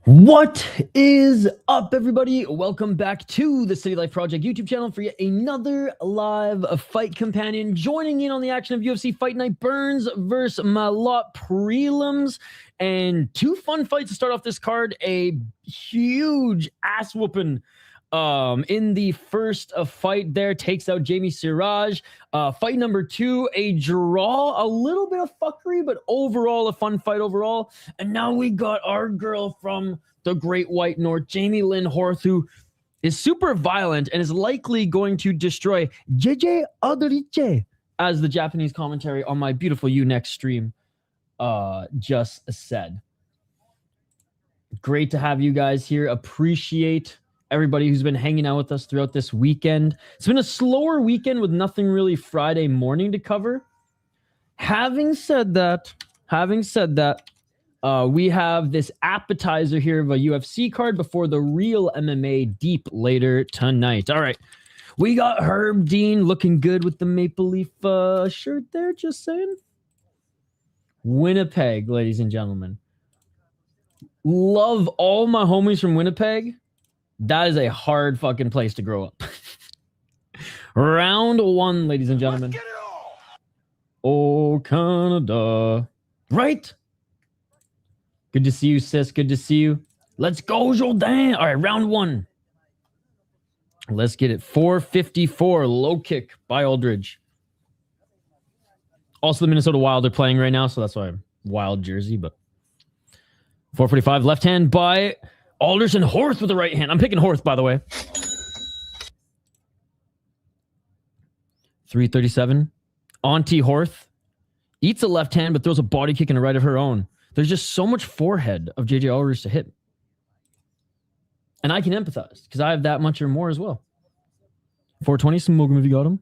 What is up, everybody? Welcome back to the City Life Project YouTube channel for yet another live fight companion. Joining in on the action of UFC Fight Night, Burns versus Malott prelims, and two fun fights to start off this card. A huge ass whooping in the first fight there, takes out Siraj. Fight number two, a draw, a little bit of fuckery, but overall a fun fight overall. And now we got our girl from the Great White North, Jamey-Lyn Horth, who is super violent and is likely going to destroy Jourdain, as the Japanese commentary on my beautiful UNEXT stream just said. Great to have you guys here. Appreciate everybody who's been hanging out with us throughout this weekend. It's been a slower weekend with nothing really Friday morning to cover. Having said that, we have this appetizer here of a UFC card before the real MMA deep later tonight. All right, we got Herbert looking good with the Maple Leaf shirt there, just saying. Winnipeg, ladies and gentlemen. Love all my homies from Winnipeg. That is a hard fucking place to grow up. Round one, ladies and gentlemen. Let's get it all. Oh, Canada. Right? Good to see you, sis. Good to see you. Let's go, Jourdain. All right, round one. Let's get it. 454, low kick by Aldridge. Also, the Minnesota Wild are playing right now, so that's why I'm Wild jersey, but 445, left hand by Aldridge, and Horth with the right hand. I'm picking Horth, by the way. 337. Auntie Horth eats a left hand, but throws a body kick and a right of her own. There's just so much forehead of JJ Aldridge to hit. And I can empathize, because I have that much or more as well. 420, smoke him if you got him.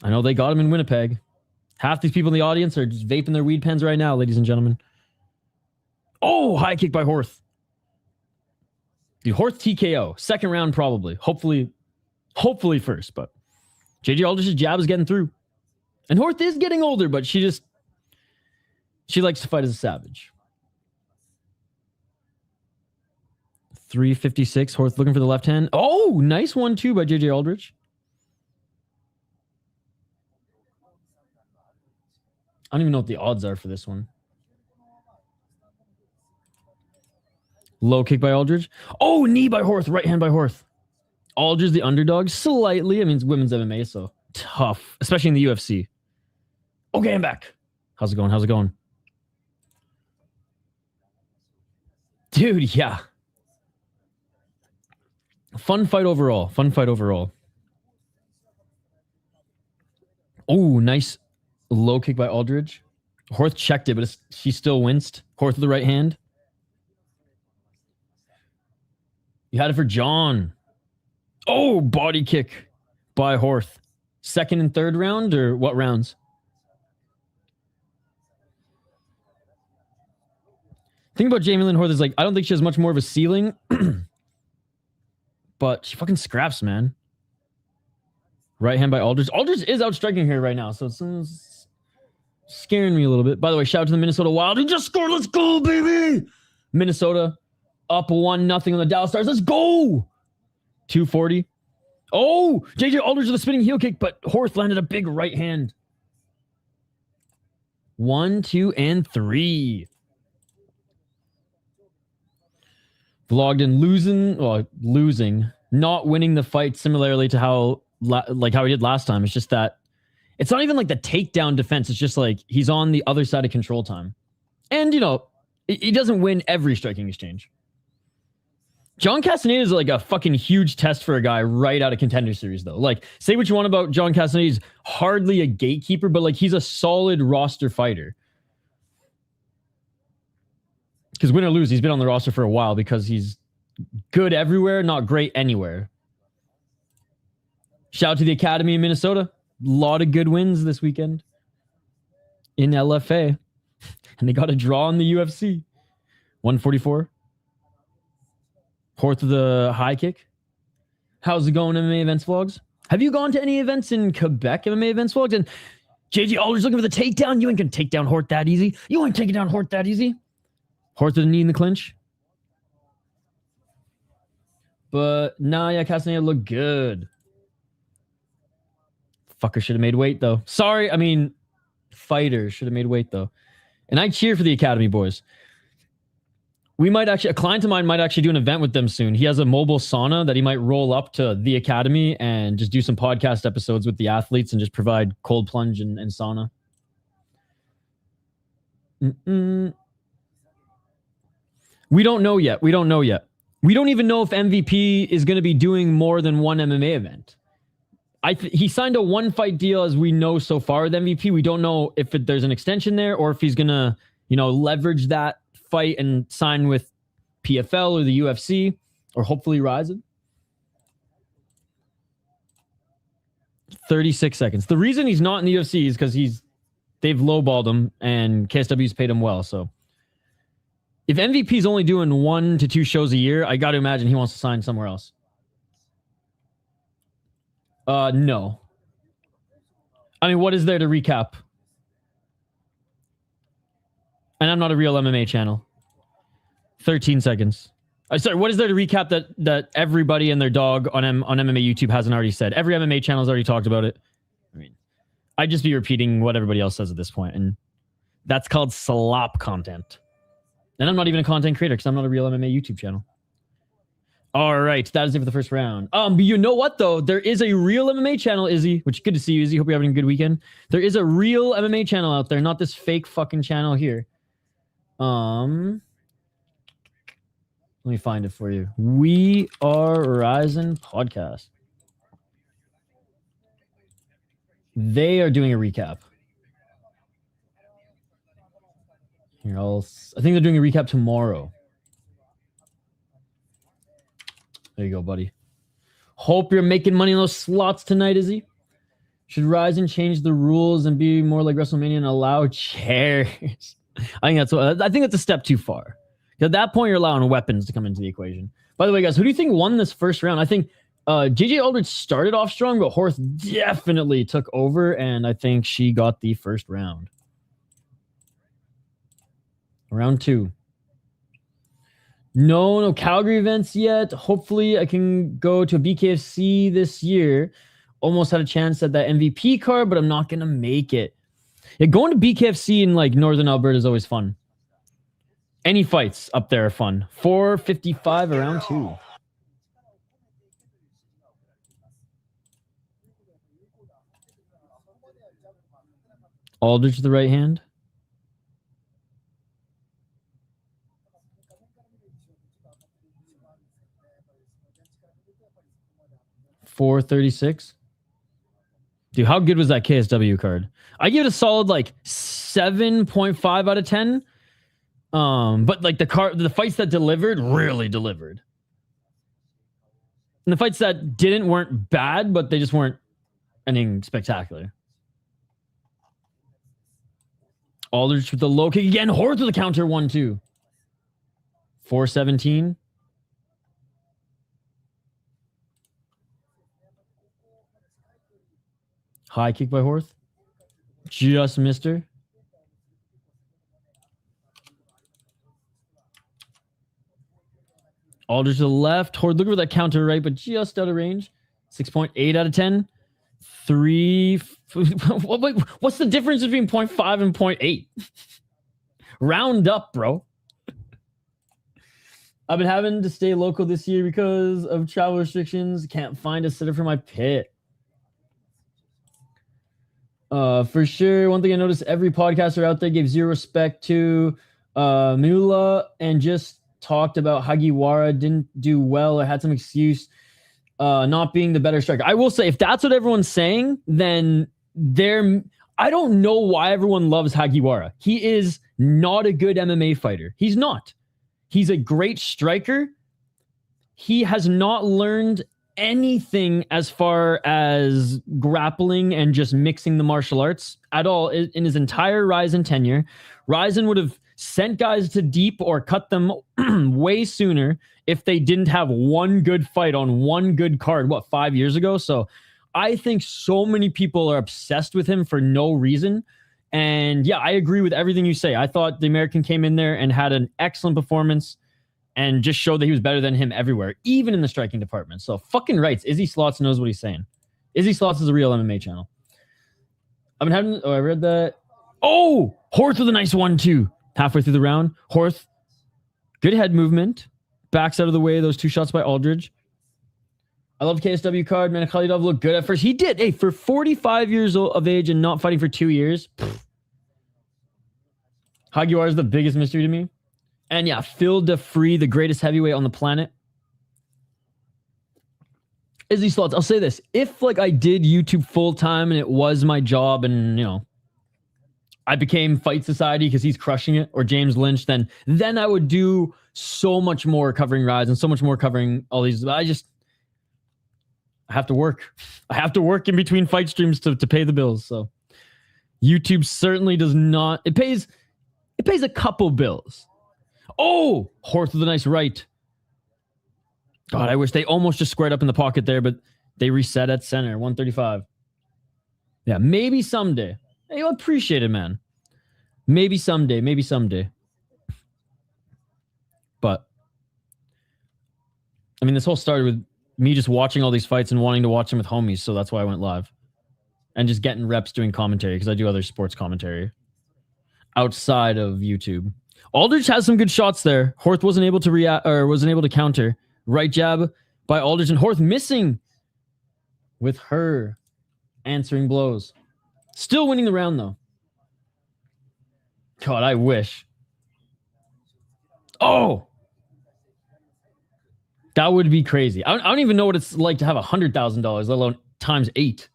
I know they got him in Winnipeg. Half these people in the audience are just vaping their weed pens right now, ladies and gentlemen. Oh, high kick by Horth. Dude, Horth TKO. Second round, probably. Hopefully first, but JJ Aldridge's jab is getting through. And Horth is getting older, but she likes to fight as a savage. 356, Horth looking for the left hand. Oh, nice 1-2 by JJ Aldridge. I don't even know what the odds are for this one. Low kick by Aldridge. Oh, knee by Horth. Right hand by Horth. Aldridge the underdog. Slightly. I mean, it's women's MMA, so tough. Especially in the UFC. Okay, I'm back. How's it going? How's it going? Dude, yeah. Fun fight overall. Fun fight overall. Oh, nice low kick by Aldridge. Horth checked it, but she still winced. Horth with the right hand. You had it for John. Oh, body kick by Horth. Second and third round, or what rounds? Thing about Jamey-Lyn Horth is, like, I don't think she has much more of a ceiling. But she fucking scraps, man. Right hand by Aldridge. Aldridge is outstriking here right now, so it's scaring me a little bit. By the way, shout out to the Minnesota Wild. He just scored. Let's go, baby. Minnesota up 1-0 on the Dallas Stars. Let's go. 240. Oh, JJ Aldridge with a spinning heel kick, but Horth landed a big right hand. 1, 2, and 3. Vologdin losing, not winning the fight similarly to how he did last time. It's just that it's not even like the takedown defense. It's just like he's on the other side of control time. And, you know, he doesn't win every striking exchange. John Castaneda is like a fucking huge test for a guy right out of Contender Series, though. Like, say what you want about John Castaneda. He's hardly a gatekeeper, but, like, he's a solid roster fighter. Because win or lose, he's been on the roster for a while because he's good everywhere, not great anywhere. Shout out to the Academy in Minnesota. A lot of good wins this weekend in LFA. And they got a draw in the UFC. 144. Horth of the high kick. How's it going, MMA events vlogs? Have you gone to any events in Quebec, MMA events vlogs? And JJ Aldridge looking for the takedown. You ain't going to take down Horth that easy. You ain't taking down Horth that easy. Horth with a knee in the clinch. But nah, yeah, Castaneda looked good. Fucker should have made weight, though. Sorry, I mean, fighter should have made weight, though. And I cheer for the Academy boys. We might actually, a client of mine might actually do an event with them soon. He has a mobile sauna that he might roll up to the Academy and just do some podcast episodes with the athletes and just provide cold plunge and sauna. We don't know yet. We don't know yet. We don't even know if MVP is going to be doing more than one MMA event. He signed a one-fight deal, as we know so far with MVP. We don't know if there's an extension there or if he's going to, leverage that fight and sign with PFL or the UFC or hopefully Ryzen. 36 seconds. The reason he's not in the UFC is because they've lowballed him and KSW's paid him well. So if MVP is only doing 1 to 2 shows a year, I got to imagine he wants to sign somewhere else. No. I mean, what is there to recap? And I'm not a real MMA channel. 13 seconds. Sorry, what is there to recap that everybody and their dog on MMA YouTube hasn't already said? Every MMA channel has already talked about it. I mean, I'd just be repeating what everybody else says at this point, and that's called slop content. And I'm not even a content creator because I'm not a real MMA YouTube channel. All right, that is it for the first round. But you know what, though? There is a real MMA channel, Izzy, which is good to see you, Izzy. Hope you're having a good weekend. There is a real MMA channel out there, not this fake fucking channel here. Let me find it for you. We Are Ryzen Podcast. They are doing a recap. Here, I think they're doing a recap tomorrow. There you go, buddy. Hope you're making money on those slots tonight, Izzy. Should Ryzen change the rules and be more like WrestleMania and allow chairs? I think that's a step too far. At that point, you're allowing weapons to come into the equation. By the way, guys, who do you think won this first round? I think JJ Aldridge started off strong, but Horth definitely took over, and I think she got the first round. Round 2. No Calgary events yet. Hopefully, I can go to a BKFC this year. Almost had a chance at that MVP card, but I'm not going to make it. Yeah, going to BKFC in like Northern Alberta is always fun. Any fights up there are fun. 4:55 around 2. Aldridge to the right hand. $4.36. Dude, how good was that KSW card? I give it a solid like 7.5 out of 10. But like the fights that delivered really delivered. And the fights that didn't weren't bad, but they just weren't anything spectacular. Aldridge with the low kick again. Horth with the counter 1-2. 4:17. High kick by Horth. Just missed her. Aldridge to the left. Horth looking for that counter right, but just out of range. 6.8 out of 10. 3. What's the difference between 0.5 and 0.8? Round up, bro. I've been having to stay local this year because of travel restrictions. Can't find a sitter for my pit. For sure. One thing I noticed, every podcaster out there gave zero respect to Mula and just talked about Hagiwara didn't do well or had some excuse not being the better striker. I will say, if that's what everyone's saying, then I don't know why everyone loves Hagiwara. He is not a good MMA fighter. He's not. He's a great striker. He has not learned anything as far as grappling and just mixing the martial arts at all in his entire Ryzen tenure. Ryzen would have sent guys to deep or cut them way sooner if they didn't have one good fight on one good card, 5 years ago? So I think so many people are obsessed with him for no reason. And yeah, I agree with everything you say. I thought the American came in there and had an excellent performance and just showed that he was better than him everywhere, even in the striking department. So fucking rights. Izzy Slots knows what he's saying. Izzy Slots is a real MMA channel. I've been having... Oh, I read that. Oh! Horth with a nice 1-2. Halfway through the round. Horth. Good head movement. Backs out of the way. Those 2 shots by Aldridge. I love KSW card. Man, Khalidov looked good at first. He did. Hey, for 45 years of age and not fighting for 2 years. Hagiwara is the biggest mystery to me. And yeah, Phil DeFree, the greatest heavyweight on the planet. Izzy Slots, I'll say this. If like I did YouTube full time and it was my job and, you know, I became Fight Society because he's crushing it, or James Lynch, then I would do so much more covering Rise and so much more covering all these. I have to work. I have to work in between fight streams to pay the bills. So YouTube certainly does not. It pays a couple bills. Oh, Horth with a nice right. God, I wish they almost just squared up in the pocket there, but they reset at center, 135. Yeah, maybe someday. Hey, I appreciate it, man. Maybe someday. But, I mean, this whole started with me just watching all these fights and wanting to watch them with homies, so that's why I went live. And just getting reps doing commentary, because I do other sports commentary outside of YouTube. Aldridge has some good shots there. Horth wasn't able to react, or wasn't able to counter. Right jab by Aldridge, and Horth missing with her answering blows. Still winning the round, though. God, I wish. Oh! That would be crazy. I don't even know what it's like to have $100,000, let alone times 8.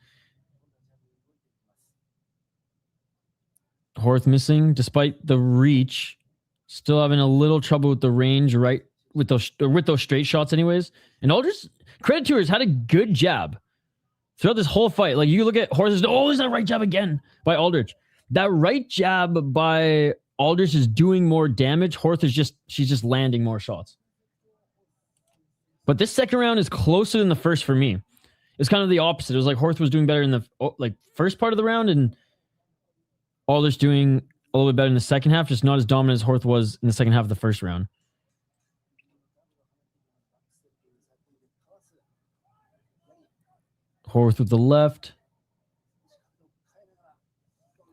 Horth missing despite the reach. Still having a little trouble with the range, right? With those straight shots anyways. And Aldridge, credit to her, has had a good jab throughout this whole fight. Like, you look at Horth, oh, there's that right jab again by Aldridge. That right jab by Aldridge is doing more damage. Horth is she's just landing more shots. But this second round is closer than the first for me. It's kind of the opposite. It was like Horth was doing better in the first part of the round, and Aldridge doing a little bit better in the second half, just not as dominant as Horth was in the second half of the first round. Horth with the left.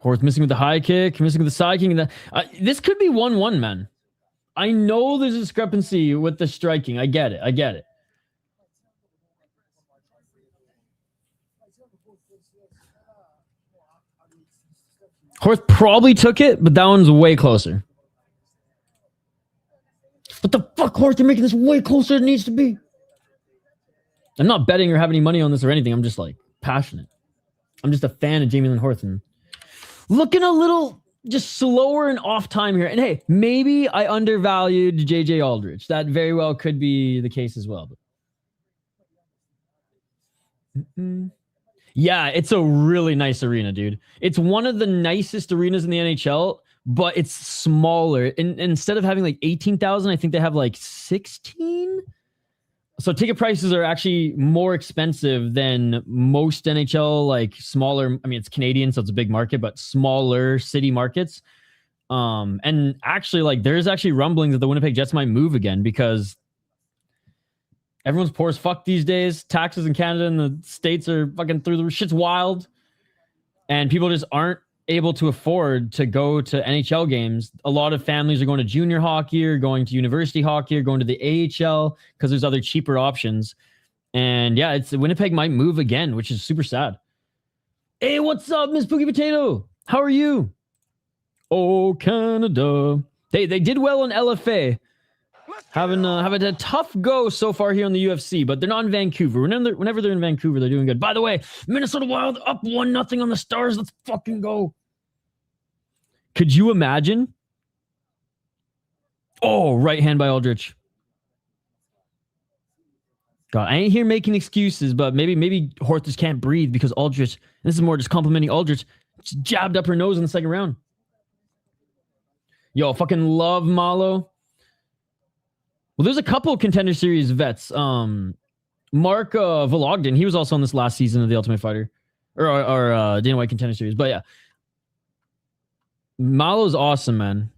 Horth missing with the high kick, missing with the side kick. This could be 1-1, man. I know there's a discrepancy with the striking. I get it. Horth probably took it, but that one's way closer. What the fuck, Horth? You're making this way closer than it needs to be. I'm not betting or have any money on this or anything. I'm just like passionate. I'm just a fan of Jamey-Lyn Horth and looking a little just slower and off time here. And hey, maybe I undervalued JJ Aldridge. That very well could be the case as well. But... Yeah, it's a really nice arena, dude. It's one of the nicest arenas in the NHL, but it's smaller. And instead of having like 18,000, I think they have like 16. So ticket prices are actually more expensive than most NHL, like smaller. I mean, it's Canadian, so it's a big market, but smaller city markets. And actually, like, there's actually rumblings that the Winnipeg Jets might move again because everyone's poor as fuck these days. Taxes in Canada and the States are fucking through the shit's wild. And people just aren't able to afford to go to NHL games. A lot of families are going to junior hockey or going to university hockey or going to the AHL because there's other cheaper options. And yeah, it's Winnipeg might move again, which is super sad. Hey, what's up, Miss Pookie Potato? How are you? Oh, Canada. They did well on LFA. Having a tough go so far here on the UFC, but they're not in Vancouver. Whenever they're in Vancouver, they're doing good. By the way, Minnesota Wild up 1-0 on the Stars. Let's fucking go. Could you imagine? Oh, right hand by Aldridge. God, I ain't here making excuses, but maybe Horth just can't breathe because Aldridge, this is more just complimenting Aldridge, just jabbed up her nose in the second round. Yo, fucking love Malott. Well, there's a couple of Contender Series vets. Mark Vologdin, he was also on this last season of The Ultimate Fighter. Or Dana White Contender Series. But yeah. Mallott's awesome, man.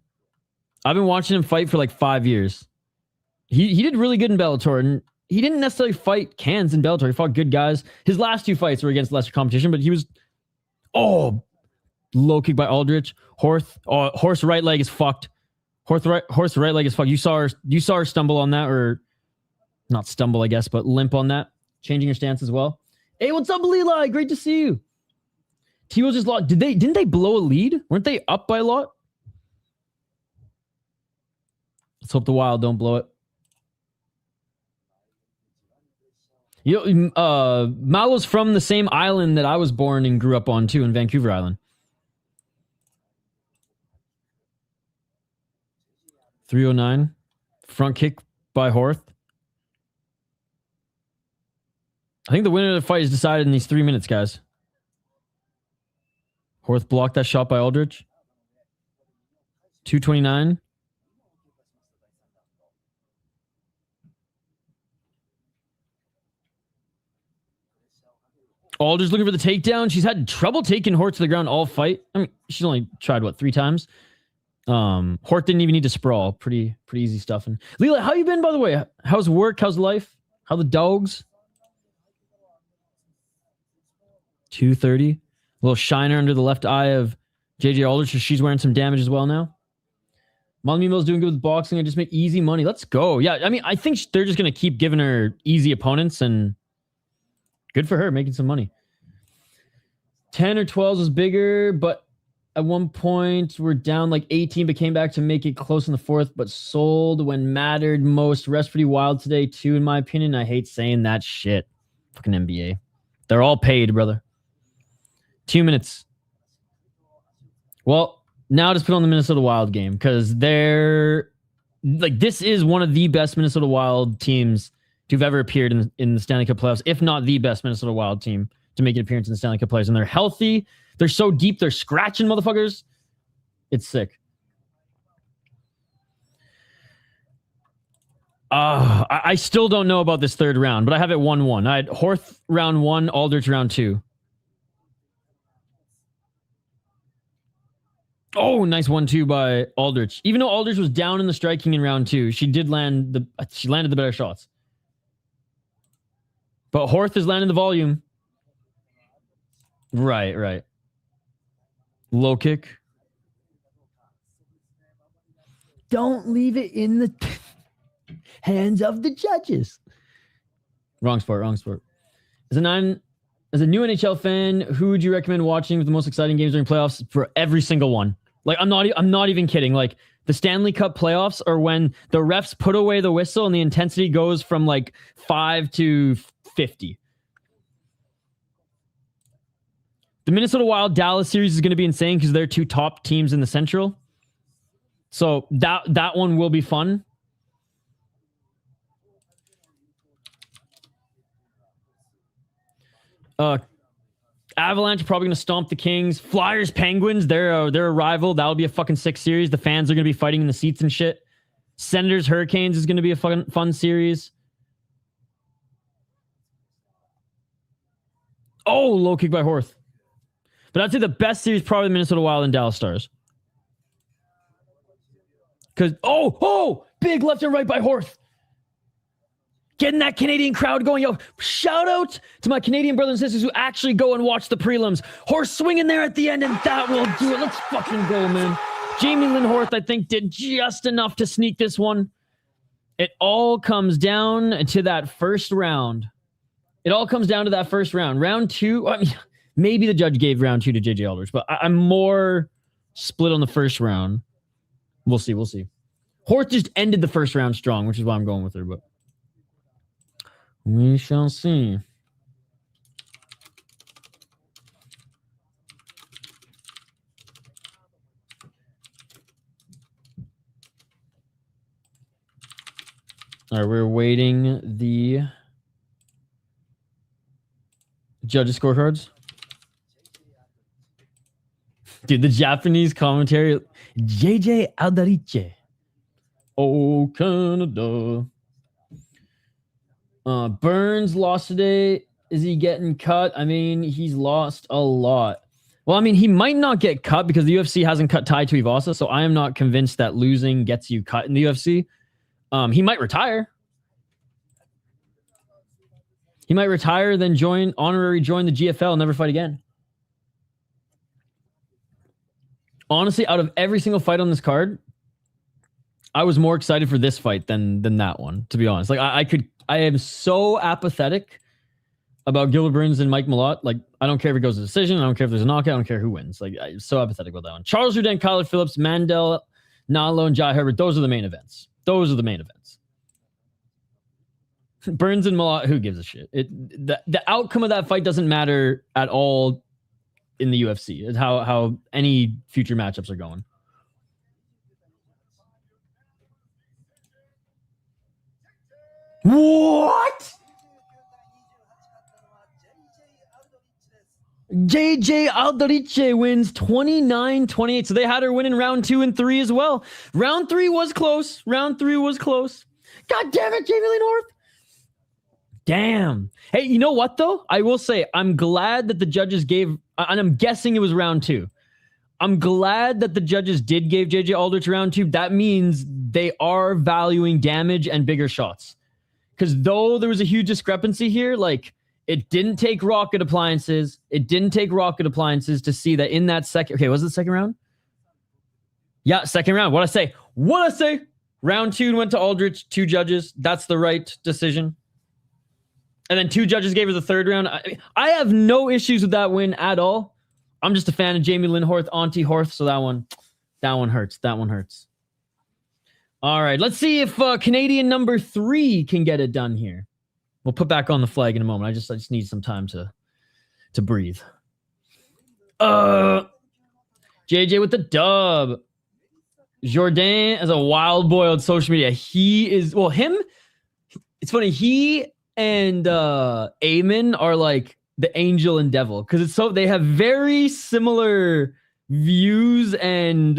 I've been watching him fight for like 5 years. He did really good in Bellator, and he didn't necessarily fight cans in Bellator. He fought good guys. His last 2 fights were against lesser competition, but he was... Oh, low kick by Aldrich. Horth. Oh, Horth's right leg is fucked. Horth's right leg is fucked. You saw her stumble on that, or not stumble, I guess, but limp on that. Changing her stance as well. Hey, what's up, Leeli? Great to see you. T-Will just lost. Didn't they blow a lead? Weren't they up by a lot? Let's hope the Wild don't blow it. You know, Malo's from the same island that I was born and grew up on too, in Vancouver Island. 309. Front kick by Horth. I think the winner of the fight is decided in these 3 minutes, guys. Horth blocked that shot by Aldrich. 229. Aldrich looking for the takedown. She's had trouble taking Horth to the ground all fight. I mean, she's only tried, what, 3 times? Horth didn't even need to sprawl. Pretty easy stuff. And Leela, how you been, by the way? How's work? How's life? How the dogs? 230. A little shiner under the left eye of JJ Aldrich. She's wearing some damage as well now. Molly doing good with boxing and just make easy money. Let's go. Yeah, I mean, I think they're just going to keep giving her easy opponents, and good for her, making some money. 10 or 12 was bigger, but at one point we're down like 18, but came back to make it close in the 4th, but sold when mattered most. Rest pretty wild today, too, in my opinion. I hate saying that shit. Fucking NBA. They're all paid, brother. 2 minutes. Well, now just put on the Minnesota Wild game, because they're like, this is one of the best Minnesota Wild teams who've ever appeared in the Stanley Cup playoffs, if not the best Minnesota Wild team to make an appearance in the Stanley Cup playoffs. And they're healthy. They're so deep. They're scratching motherfuckers. It's sick. I still don't know about this 3rd round, but I have it 1-1. I had Horth round 1, Aldrich round 2. Oh, nice 1-2 by Aldrich. Even though Aldrich was down in the striking in round 2, she landed the better shots. But Horth is landing the volume. Right. Low kick. Don't leave it in the hands of the judges. Wrong sport. As a new NHL fan, who would you recommend watching with the most exciting games during playoffs? For every single one. Like, I'm not even kidding. Like, the Stanley Cup playoffs are when the refs put away the whistle and the intensity goes from like 5 to 50. The Minnesota Wild Dallas series is going to be insane because they're 2 top teams in the Central. So that one will be fun. Avalanche are probably going to stomp the Kings. Flyers, Penguins, they're a rival. That'll be a fucking sick series. The fans are going to be fighting in the seats and shit. Senators, Hurricanes is going to be a fun series. Oh, low kick by Horth. But I'd say the best series probably the Minnesota Wild and Dallas Stars. Because, big left and right by Horth. Getting that Canadian crowd going. Yo, shout out to my Canadian brothers and sisters who actually go and watch the prelims. Horth swinging there at the end, and that will do it. Let's fucking go, man. Jamey-Lyn Horth, I think, did just enough to sneak this one. It all comes down to that first round. Round 2, I mean, maybe the judge gave round 2 to JJ Aldrich, but I'm more split on the first round. We'll see. Horth just ended the first round strong, which is why I'm going with her, but we shall see. All right, we're waiting the judges' scorecards. Dude, the Japanese commentary. JJ Aldrich. Oh, Canada. Burns lost today. Is he getting cut? I mean, he's lost a lot. Well, I mean, he might not get cut because the UFC hasn't cut Tai Tuivasa, so I am not convinced that losing gets you cut in the UFC. He might retire. He might retire, then join the GFL, and never fight again. Honestly, out of every single fight on this card, I was more excited for this fight than that one, to be honest. Like, I am so apathetic about Gilbert Burns and Mike Malott. Like, I don't care if it goes to decision. I don't care if there's a knockout. I don't care who wins. Like, I'm so apathetic about that one. Charles Jourdain, Kyler Phillips, Mandel, Nallo, and Herbert. Those are the main events. Burns and Malott, who gives a shit? The outcome of that fight doesn't matter at all in the UFC. It's how any future matchups are going. What? JJ Aldrich wins 29-28. So they had her win in round 2 and 3 as well. Round 3 was close. God damn it, Jamey-Lyn Horth. Damn. Hey, you know what, though? I will say, I'm glad that the judges gave, and I'm guessing it was round 2. I'm glad that the judges did give JJ Aldrich round 2. That means they are valuing damage and bigger shots. Because though there was a huge discrepancy here, like, it didn't take rocket appliances. To see that in that second. Okay, was it the second round? Yeah, second round. What I say? Round 2 went to Aldrich. 2 judges. That's the right decision. And then 2 judges gave her the third round. I have no issues with that win at all. I'm just a fan of Jamey-Lyn Horth, Auntie Horth. So that one hurts. All right, let's see if Canadian number 3 can get it done here. We'll put back on the flag in a moment. I just need some time to breathe. JJ with the dub. Jourdain as a wild boy on social media. He is, well, him, it's funny, he and Eamon are like the angel and devil, because it's so, they have very similar views and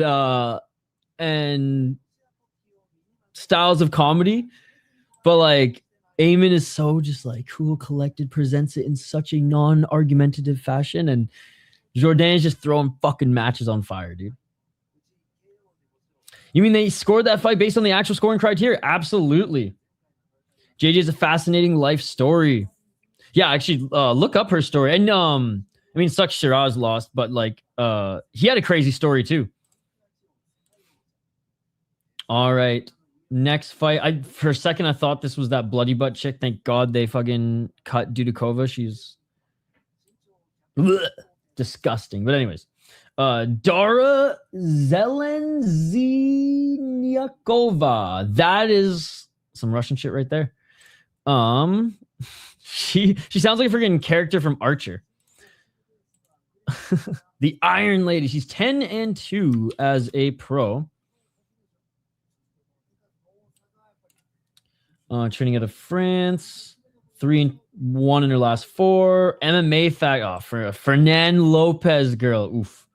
styles of comedy, but like Eamon is so just like cool, collected, presents it in such a non-argumentative fashion, and Jourdain is just throwing fucking matches on fire, dude. You mean they scored that fight based on the actual scoring criteria? Absolutely. JJ is a fascinating life story. Yeah, actually, look up her story. And I mean, sucks Siraj lost, but like, he had a crazy story too. All right, next fight. For a second, I thought this was that bloody butt chick. Thank God they fucking cut Dudikova. She's disgusting. But anyways, Dara Zelenziakova. That is some Russian shit right there. She sounds like a freaking character from Archer. The Iron Lady. She's 10-2 as a pro. Training out of France. 3-1 in her last 4. MMA fact. Oh, for a Fernan Lopez girl. Oof.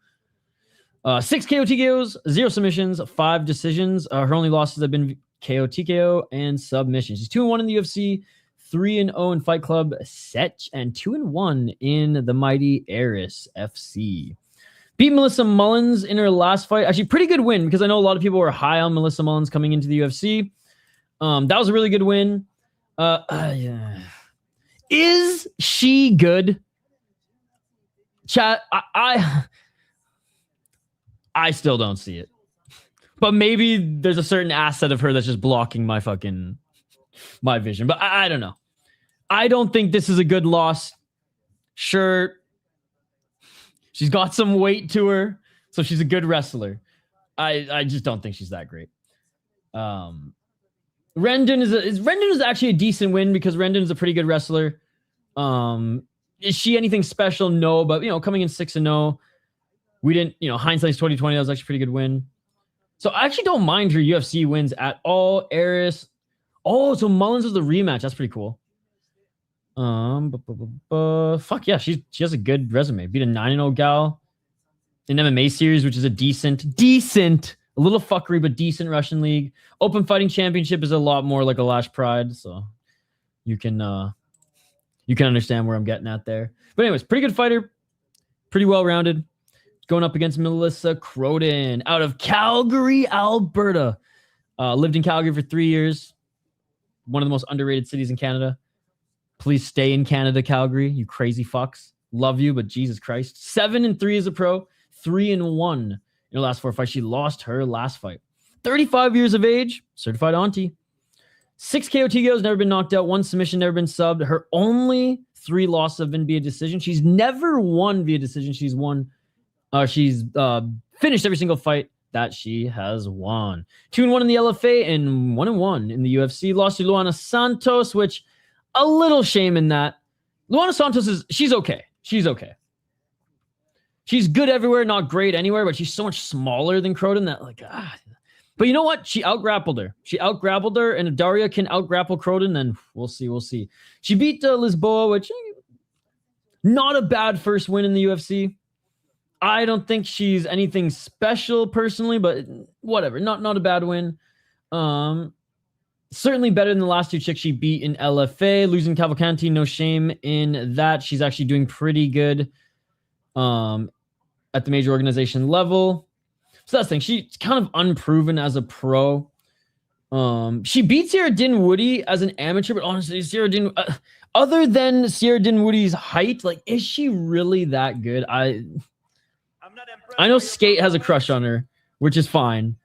6 KO TKOs, 0 submissions, 5 decisions. Her only losses have been KO TKO and submissions. She's 2-1 in the UFC, 3-0 in Fight Club Set, and 2-1 in the mighty Eris FC. Beat Melissa Mullins in her last fight. Actually, pretty good win, because I know a lot of people were high on Melissa Mullins coming into the UFC. That was a really good win. Yeah. Is she good? Chat, I still don't see it. But maybe there's a certain asset of her that's just blocking my vision. But I don't know. I don't think this is a good loss. Sure, she's got some weight to her, so she's a good wrestler. I just don't think she's that great. Rendon is actually a decent win, because Rendon is a pretty good wrestler. Is she anything special? No, but coming in 6-0, we didn't, hindsight's 2020. That was actually a pretty good win. So I actually don't mind her UFC wins at all. Eris. Oh, so Mullins was the rematch. That's pretty cool. Fuck yeah, she has a good resume. Beat a 9-0 gal in MMA series, which is a decent, a little fuckery, but decent Russian league. Open Fighting Championship is a lot more like a Lash Pride, so you can understand where I'm getting at there. But anyways, pretty good fighter, pretty well rounded. going up against Melissa Croden out of Calgary, Alberta. Lived in Calgary for 3 years. One of the most underrated cities in Canada. Please stay in Canada, Calgary, you crazy fucks. Love you, but Jesus Christ. 7-3 as a pro, 3-1 in her last 4 fights. She lost her last fight. 35 years of age, certified auntie. 6 KO TKOs, never been knocked out. 1 submission, never been subbed. Her only 3 losses have been via decision. She's never won via decision. She's finished every single fight that she has won. 2-1 in the LFA and 1-1 in the UFC. Lost to Luana Santos, which a little shame in that. Luana Santos she's okay. She's okay. She's good everywhere, not great anywhere, but she's so much smaller than Croden that But you know what? She out-grappled her. And if Daria can out-grapple Croden, then we'll see. She beat Lisboa, which not a bad first win in the UFC. I don't think she's anything special personally, but whatever. Not a bad win. Certainly better than the last 2 chicks she beat in LFA. Losing Cavalcanti, no shame in that. She's actually doing pretty good at the major organization level. So that's the thing. She's kind of unproven as a pro. She beat Sierra Dinwoody as an amateur, but honestly, other than Sierra Dinwoody's height, is she really that good? I know Skate has a crush on her, which is fine.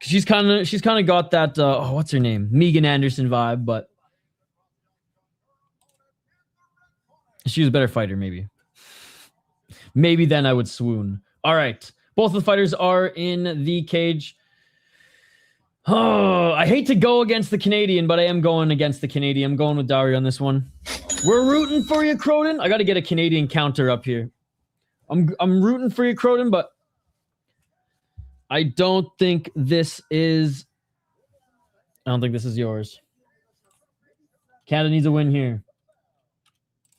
She's kind of got that what's her name? Megan Anderson vibe, but she was a better fighter, maybe. Maybe then I would swoon. All right. Both of the fighters are in the cage. Oh, I hate to go against the Canadian, but I am going against the Canadian. I'm going with Daria on this one. We're rooting for you, Croden. I got to get a Canadian counter up here. I'm rooting for you, Croden, but I don't think this is yours. Canada needs a win here.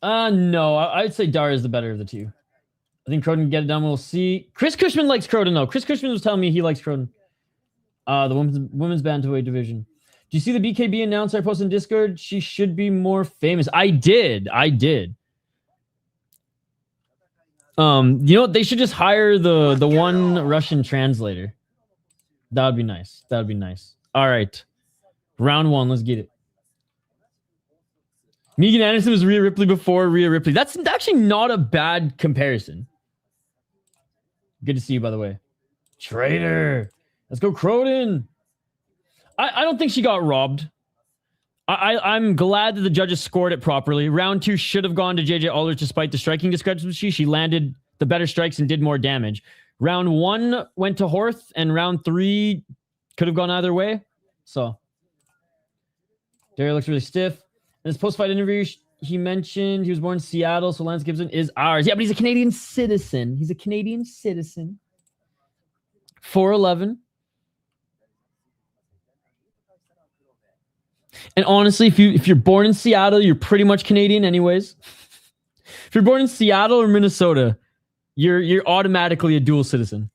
No, I'd say Daria is the better of the two. I think Croden can get it done. We'll see. Chris Cushman likes Croden, though. Chris Cushman was telling me he likes Croden. The women's bantamweight division. Do you see the BKB announcer I posted in Discord? She should be more famous. I did. They should just hire the one Russian translator. That would be nice. All right. Round 1. Let's get it. Megan Anderson was Rhea Ripley before Rhea Ripley. That's actually not a bad comparison. Good to see you, by the way. Traitor. Let's go, Croden. I don't think she got robbed. I'm glad that the judges scored it properly. Round 2 should have gone to JJ Aldrich despite the striking discrepancy. She landed the better strikes and did more damage. Round 1 went to Horth, and round 3 could have gone either way. So, Daria looks really stiff. In his post-fight interview, he mentioned he was born in Seattle, so Lance Gibson is ours. Yeah, but he's a Canadian citizen. 4'11". And honestly, if you're born in Seattle, you're pretty much Canadian anyways. If you're born in Seattle or Minnesota, you're automatically a dual citizen.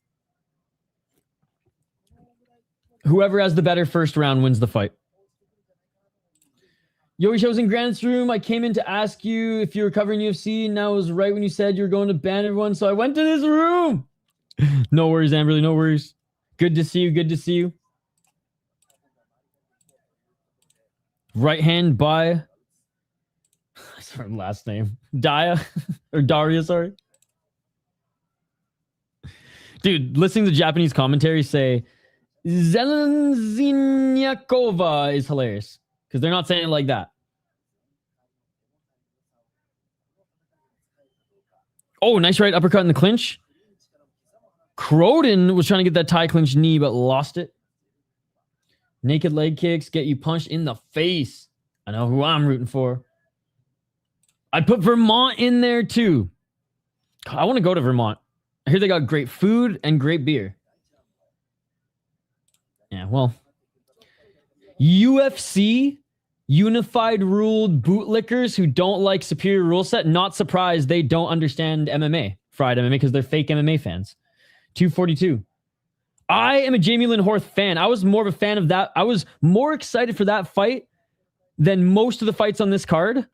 Whoever has the better first round wins the fight. Yogi Show's in Grant's room. I came in to ask you if you were covering UFC, and that was right when you said you were going to ban everyone, so I went to this room. No worries, Amberly, no worries. Good to see you. Right hand by... Sorry, last name. Daria, sorry. Dude, listening to Japanese commentary say Zelenzinyakova is hilarious. Because they're not saying it like that. Oh, nice right uppercut in the clinch. Croden was trying to get that tie clinch knee, but lost it. Naked leg kicks get you punched in the face. I know who I'm rooting for. I put Vermont in there too. I want to go to Vermont. I hear they got great food and great beer. Yeah, well. UFC unified ruled bootlickers who don't like superior rule set. Not surprised they don't understand MMA, fried MMA, because they're fake MMA fans. 242. I am a Jamey-Lyn Horth fan. I was more of a fan of that. I was more excited for that fight than most of the fights on this card.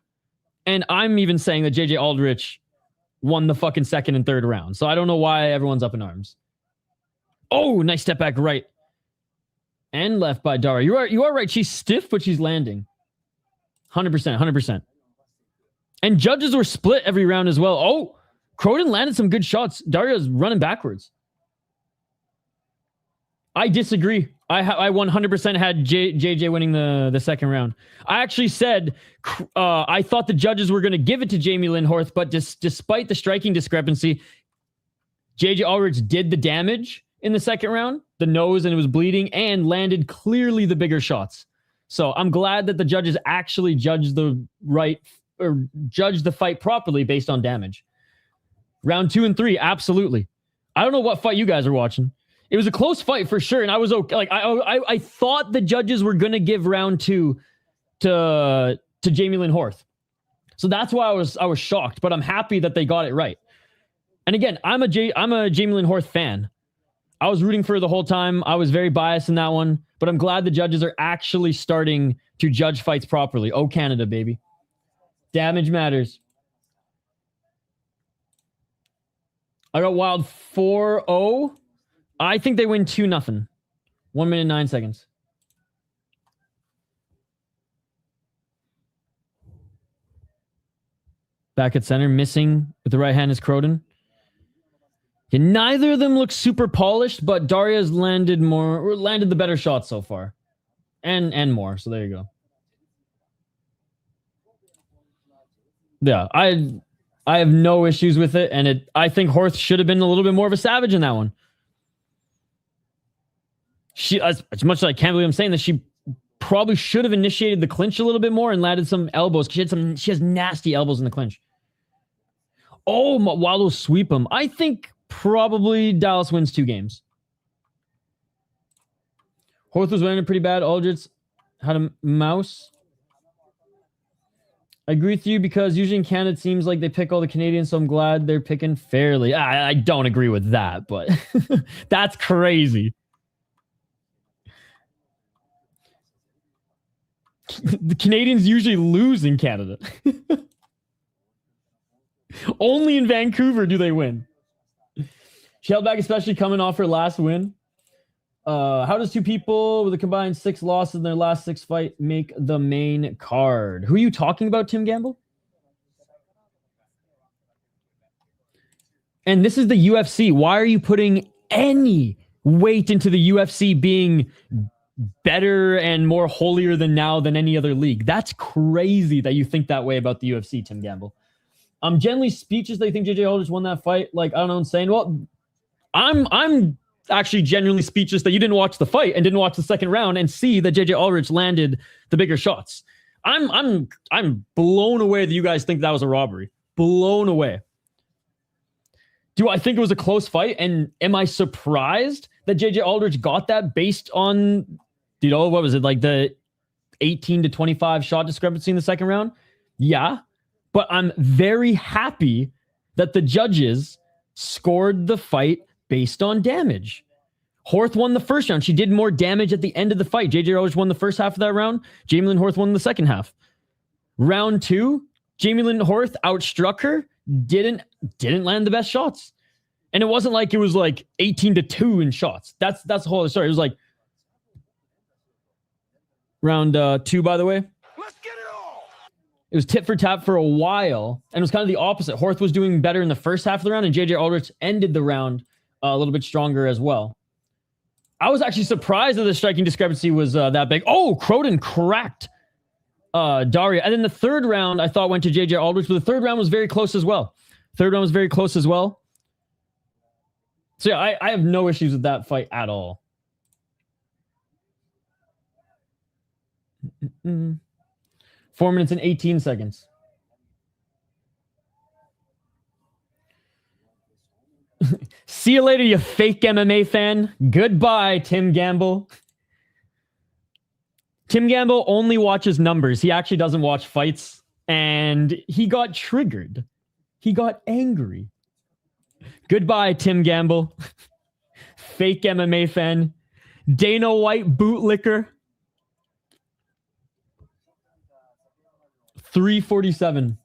And I'm even saying that JJ Aldrich won the fucking second and third round. So I don't know why everyone's up in arms. Oh, nice step back right. And left by Daria. You are right. She's stiff, but she's landing. 100%, 100%. And judges were split every round as well. Oh, Croden landed some good shots. Daria's running backwards. I disagree. I 100% had JJ winning the second round. I actually said I thought the judges were going to give it to Jamey-Lyn Horth, but despite the striking discrepancy, JJ Ulrich did the damage in the second round, the nose, and it was bleeding, and landed clearly the bigger shots. So I'm glad that the judges actually judged the fight properly based on damage. Round 2 and 3, absolutely. I don't know what fight you guys are watching. It was a close fight for sure, and I was okay. Like I thought the judges were gonna give round 2 to Jamey-Lyn Horth, so that's why I was shocked. But I'm happy that they got it right. And again, I'm a Jamey-Lyn Horth fan. I was rooting for her the whole time. I was very biased in that one, but I'm glad the judges are actually starting to judge fights properly. Oh, Canada, baby, damage matters. I got Wild 4-0. I think they win 2-0. 1 minute, 9 seconds. Back at center, missing with the right hand is Croden. Yeah, neither of them look super polished, but Daria's landed the better shots so far. And more, so there you go. Yeah, I have no issues with it, and I think Horth should have been a little bit more of a savage in that one. She, as much as I can't believe I'm saying this, she probably should have initiated the clinch a little bit more and landed some elbows. She has nasty elbows in the clinch. Oh, Waldo sweep him. I think probably Dallas wins 2 games. Horth was winning pretty bad. Aldrich had a mouse. I agree with you because usually in Canada it seems like they pick all the Canadians, so I'm glad they're picking fairly. I don't agree with that, but that's crazy. The Canadians usually lose in Canada. Only in Vancouver do they win. She held back, especially coming off her last win. How does 2 people with a combined 6 losses in their last 6 fight make the main card? Who are you talking about, Tim Gamble? And this is the UFC. Why are you putting any weight into the UFC being better and more holier than now than any other league? That's crazy that you think that way about the UFC, Tim Gamble. I'm generally speechless that you think JJ Aldrich won that fight. Like, I don't know, insane. Well, I'm actually genuinely speechless that you didn't watch the fight and didn't watch the second round and see that JJ Aldrich landed the bigger shots. I'm blown away that you guys think that was a robbery. Blown away. Do I think it was a close fight? And am I surprised that JJ Aldrich got that based on, what was it, like the 18 to 25 shot discrepancy in the second round? Yeah. But I'm very happy that the judges scored the fight based on damage. Horth won the first round. She did more damage at the end of the fight. JJ Aldrich won the first half of that round. Jamey-Lyn Horth won the second half. Round 2, Jamey-Lyn Horth outstruck her, didn't land the best shots. And it wasn't like it was like 18-2 in shots. That's the whole other story. It was like round 2, by the way. Let's get it all. It was tit for tat for a while, and it was kind of the opposite. Horth was doing better in the first half of the round, and JJ Aldrich ended the round a little bit stronger as well. I was actually surprised that the striking discrepancy was that big. Oh, Croden cracked Daria. And then the third round, I thought went to JJ Aldrich, but the third round was very close as well. So yeah, I have no issues with that fight at all. 4 minutes and 18 seconds. See you later, you fake MMA fan. Goodbye, Tim Gamble. Tim Gamble only watches numbers. He actually doesn't watch fights. And he got triggered. He got angry. Goodbye, Tim Gamble. Fake MMA fan. Dana White bootlicker. 347.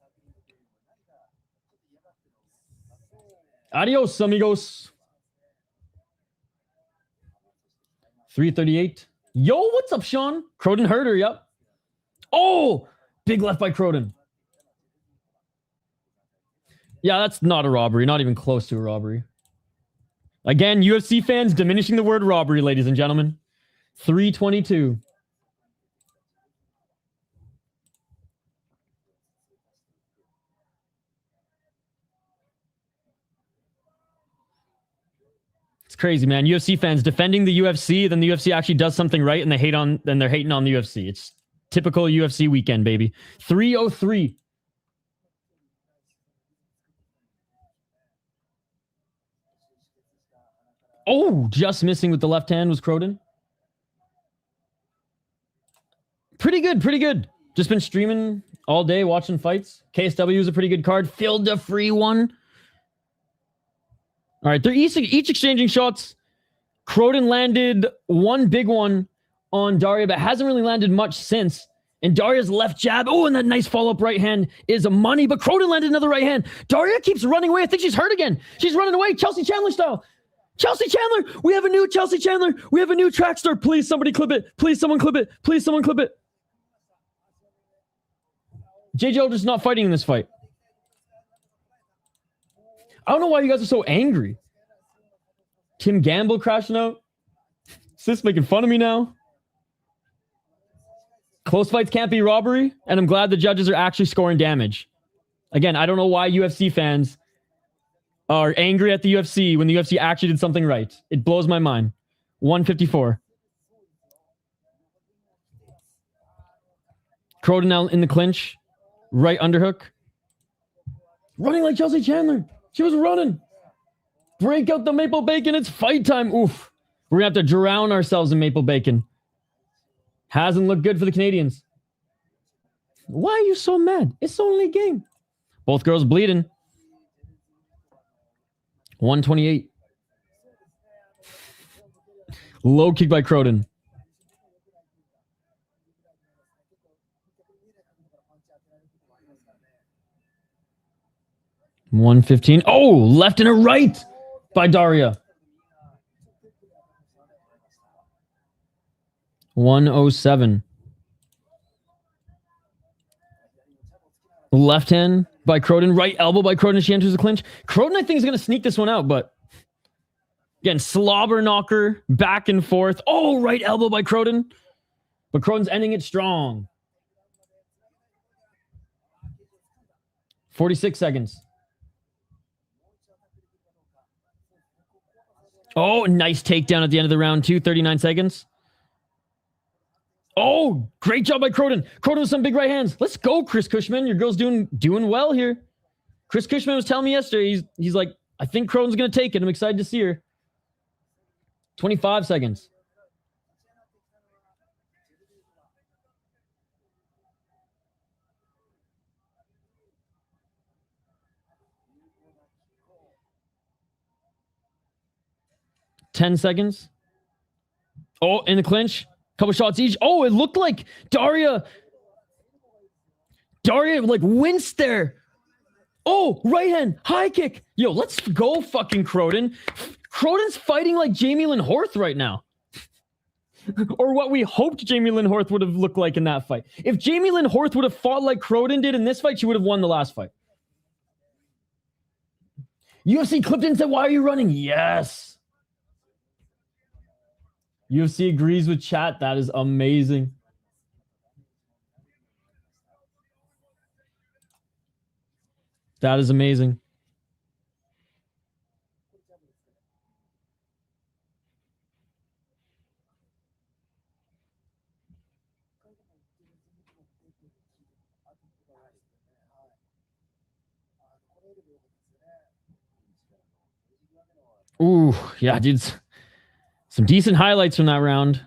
Adios, amigos. 338. Yo, what's up, Sean? Croden Herder, yep. Oh, big left by Croden. Yeah, that's not a robbery. Not even close to a robbery. Again, UFC fans diminishing the word robbery, ladies and gentlemen. 322. It's crazy, man. UFC fans defending the UFC, then the UFC actually does something right, and they're hating on the UFC. It's typical UFC weekend, baby. 303. Oh, just missing with the left hand was Croden. Pretty good, pretty good. Just been streaming all day, watching fights. KSW is a pretty good card. Filled a free one. All right, they're each exchanging shots. Croden landed one big one on Daria, but hasn't really landed much since. And Daria's left jab, oh, and that nice follow-up right hand is a money, but Croden landed another right hand. Daria keeps running away. I think she's hurt again. She's running away, Chelsea Chandler style. Chelsea Chandler! We have a new Chelsea Chandler! We have a new track star. Please, somebody clip it. Please, someone clip it. Please, someone clip it. JJ Aldridge is not fighting in this fight. I don't know why you guys are so angry. Tim Gamble crashing out. Sis making fun of me now. Close fights can't be robbery, and I'm glad the judges are actually scoring damage. Again, I don't know why UFC fans are angry at the UFC when the UFC actually did something right. It blows my mind. 154. Croden now in the clinch. Right underhook. Running like Chelsea Chandler. She was running. Break out the maple bacon. It's fight time. Oof. We're going to have to drown ourselves in maple bacon. Hasn't looked good for the Canadians. Why are you so mad? It's only a game. Both girls bleeding. 128. Low kick by Croden. $115. Oh, left and a right by Daria. 107. Left hand by Croden. Right elbow by Croden as she enters the clinch. Croden, I think, is going to sneak this one out, but again, slobber knocker, back and forth. Oh, right elbow by Croden. But Croden's ending it strong. 46 seconds. Oh, nice takedown at the end of the round, too. 39 seconds. Oh, great job by Croden. Croden with some big right hands. Let's go, Chris Cushman. Your girl's doing well here. Chris Cushman was telling me yesterday, he's like, I think Croden's going to take it. I'm excited to see her. 25 seconds. $10 seconds. Oh, in the clinch. Couple shots each. Oh, it looked like Daria like winced there. Oh, right hand, high kick. Yo, let's go fucking Croden. Croden's fighting like Jamey-Lyn Horth right now. Or what we hoped Jamey-Lyn Horth would have looked like in that fight. If Jamey-Lyn Horth would have fought like Croden did in this fight, she would have won the last fight. UFC clipped in and said, why are you running? Yes. UFC agrees with chat. That is amazing. That is amazing. Ooh, yeah, dude. Some decent highlights from that round.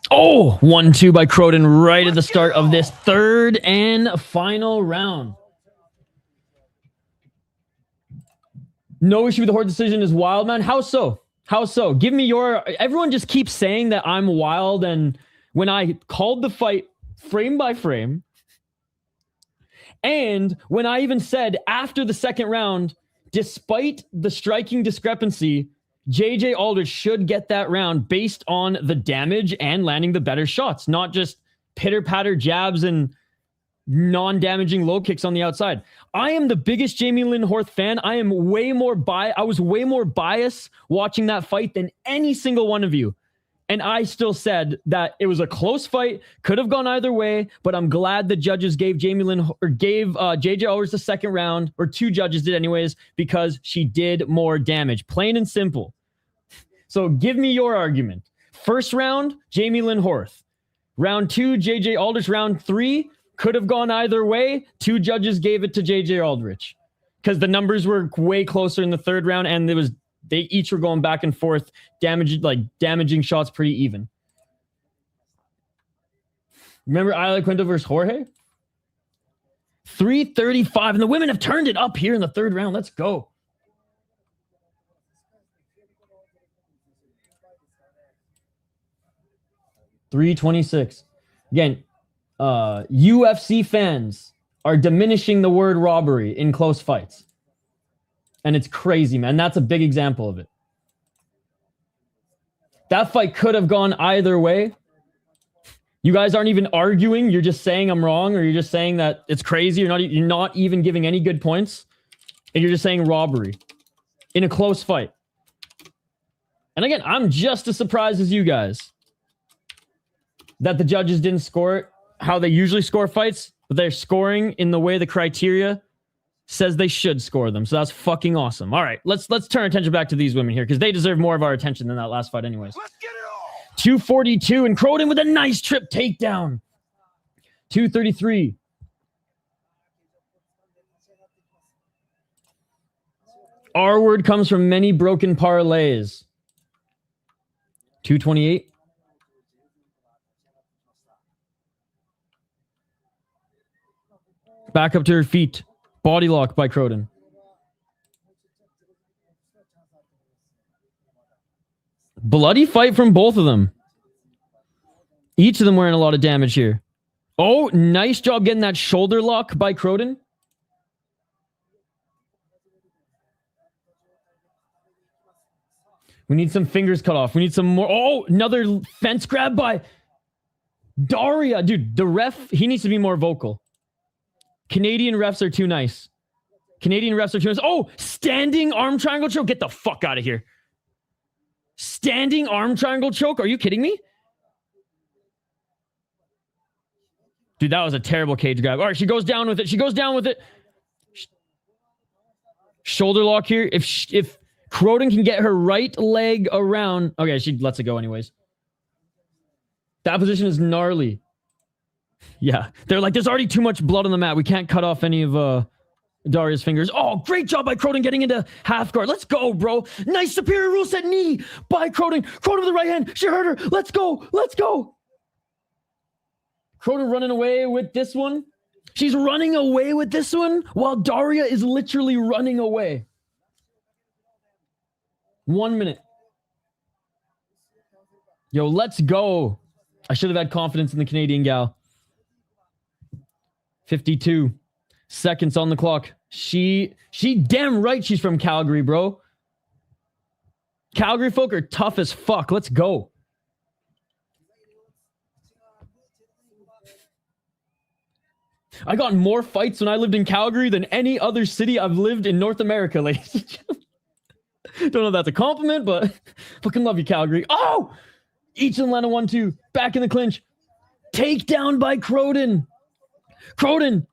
Oh, 1-2 by Croden right at the start of this third and final round. No issue with the Horth decision is wild, man. How so? How so? Give me your... Everyone just keeps saying that I'm wild, and when I called the fight frame by frame, and when I even said after the second round, despite the striking discrepancy, JJ Aldrich should get that round based on the damage and landing the better shots, not just pitter-patter jabs and non-damaging low kicks on the outside. I am the biggest Jamey-Lyn Horth fan. I am way more I was way more biased watching that fight than any single one of you. And I still said that it was a close fight, could have gone either way, but I'm glad the judges gave Jamey-Lyn or gave JJ Aldrich the second round, or two judges did anyways, because she did more damage. Plain and simple. So give me your argument. First round, Jamey-Lyn Horth. Round 2, JJ Aldrich. Round 3, could have gone either way. Two judges gave it to JJ Aldrich because the numbers were way closer in the third round, and they each were going back and forth, damaging shots pretty even. Remember Ayla Quinto versus Jorge? 335, and the women have turned it up here in the third round. Let's go. $326. Again, UFC fans are diminishing the word robbery in close fights. And it's crazy, man. That's a big example of it. That fight could have gone either way. You guys aren't even arguing. You're just saying I'm wrong, or you're just saying that it's crazy. You're not even giving any good points. And you're just saying robbery in a close fight. And again, I'm just as surprised as you guys that the judges didn't score it how they usually score fights, but they're scoring in the way the criteria says they should score them. So that's fucking awesome. All right, let's turn attention back to these women here because they deserve more of our attention than that last fight anyways. Let's get it on. 242, and Croden with a nice trip takedown. 233. Our word comes from many broken parlays. 228. Back up to her feet. Body lock by Croden. Bloody fight from both of them. Each of them wearing a lot of damage here. Oh, nice job getting that shoulder lock by Croden. We need some fingers cut off. We need some more. Oh, another fence grab by Daria. Dude, the ref, he needs to be more vocal. Canadian refs are too nice. Canadian refs are too nice. Oh, standing arm triangle choke. Get the fuck out of here. Standing arm triangle choke. Are you kidding me? Dude, that was a terrible cage grab. All right, she goes down with it. She goes down with it. Shoulder lock here. If Croden can get her right leg around. Okay, she lets it go anyways. That position is gnarly. Yeah, they're like, there's already too much blood on the mat. We can't cut off any of Daria's fingers. Oh, great job by Croden getting into half guard. Let's go, bro. Nice superior rule set knee by Croden. Croden with the right hand. She hurt her. Let's go. Let's go. Croden running away with this one. She's running away with this one while Daria is literally running away. 1 minute. Yo, let's go. I should have had confidence in the Canadian gal. 52 seconds on the clock. She damn right she's from Calgary, bro. Calgary folk are tough as fuck. Let's go. I got more fights when I lived in Calgary than any other city I've lived in North America, ladies and gentlemen. Don't know if that's a compliment, but fucking love you, Calgary. Oh! Each in Atlanta 1-2. Back in the clinch. Takedown by Croden. Croden.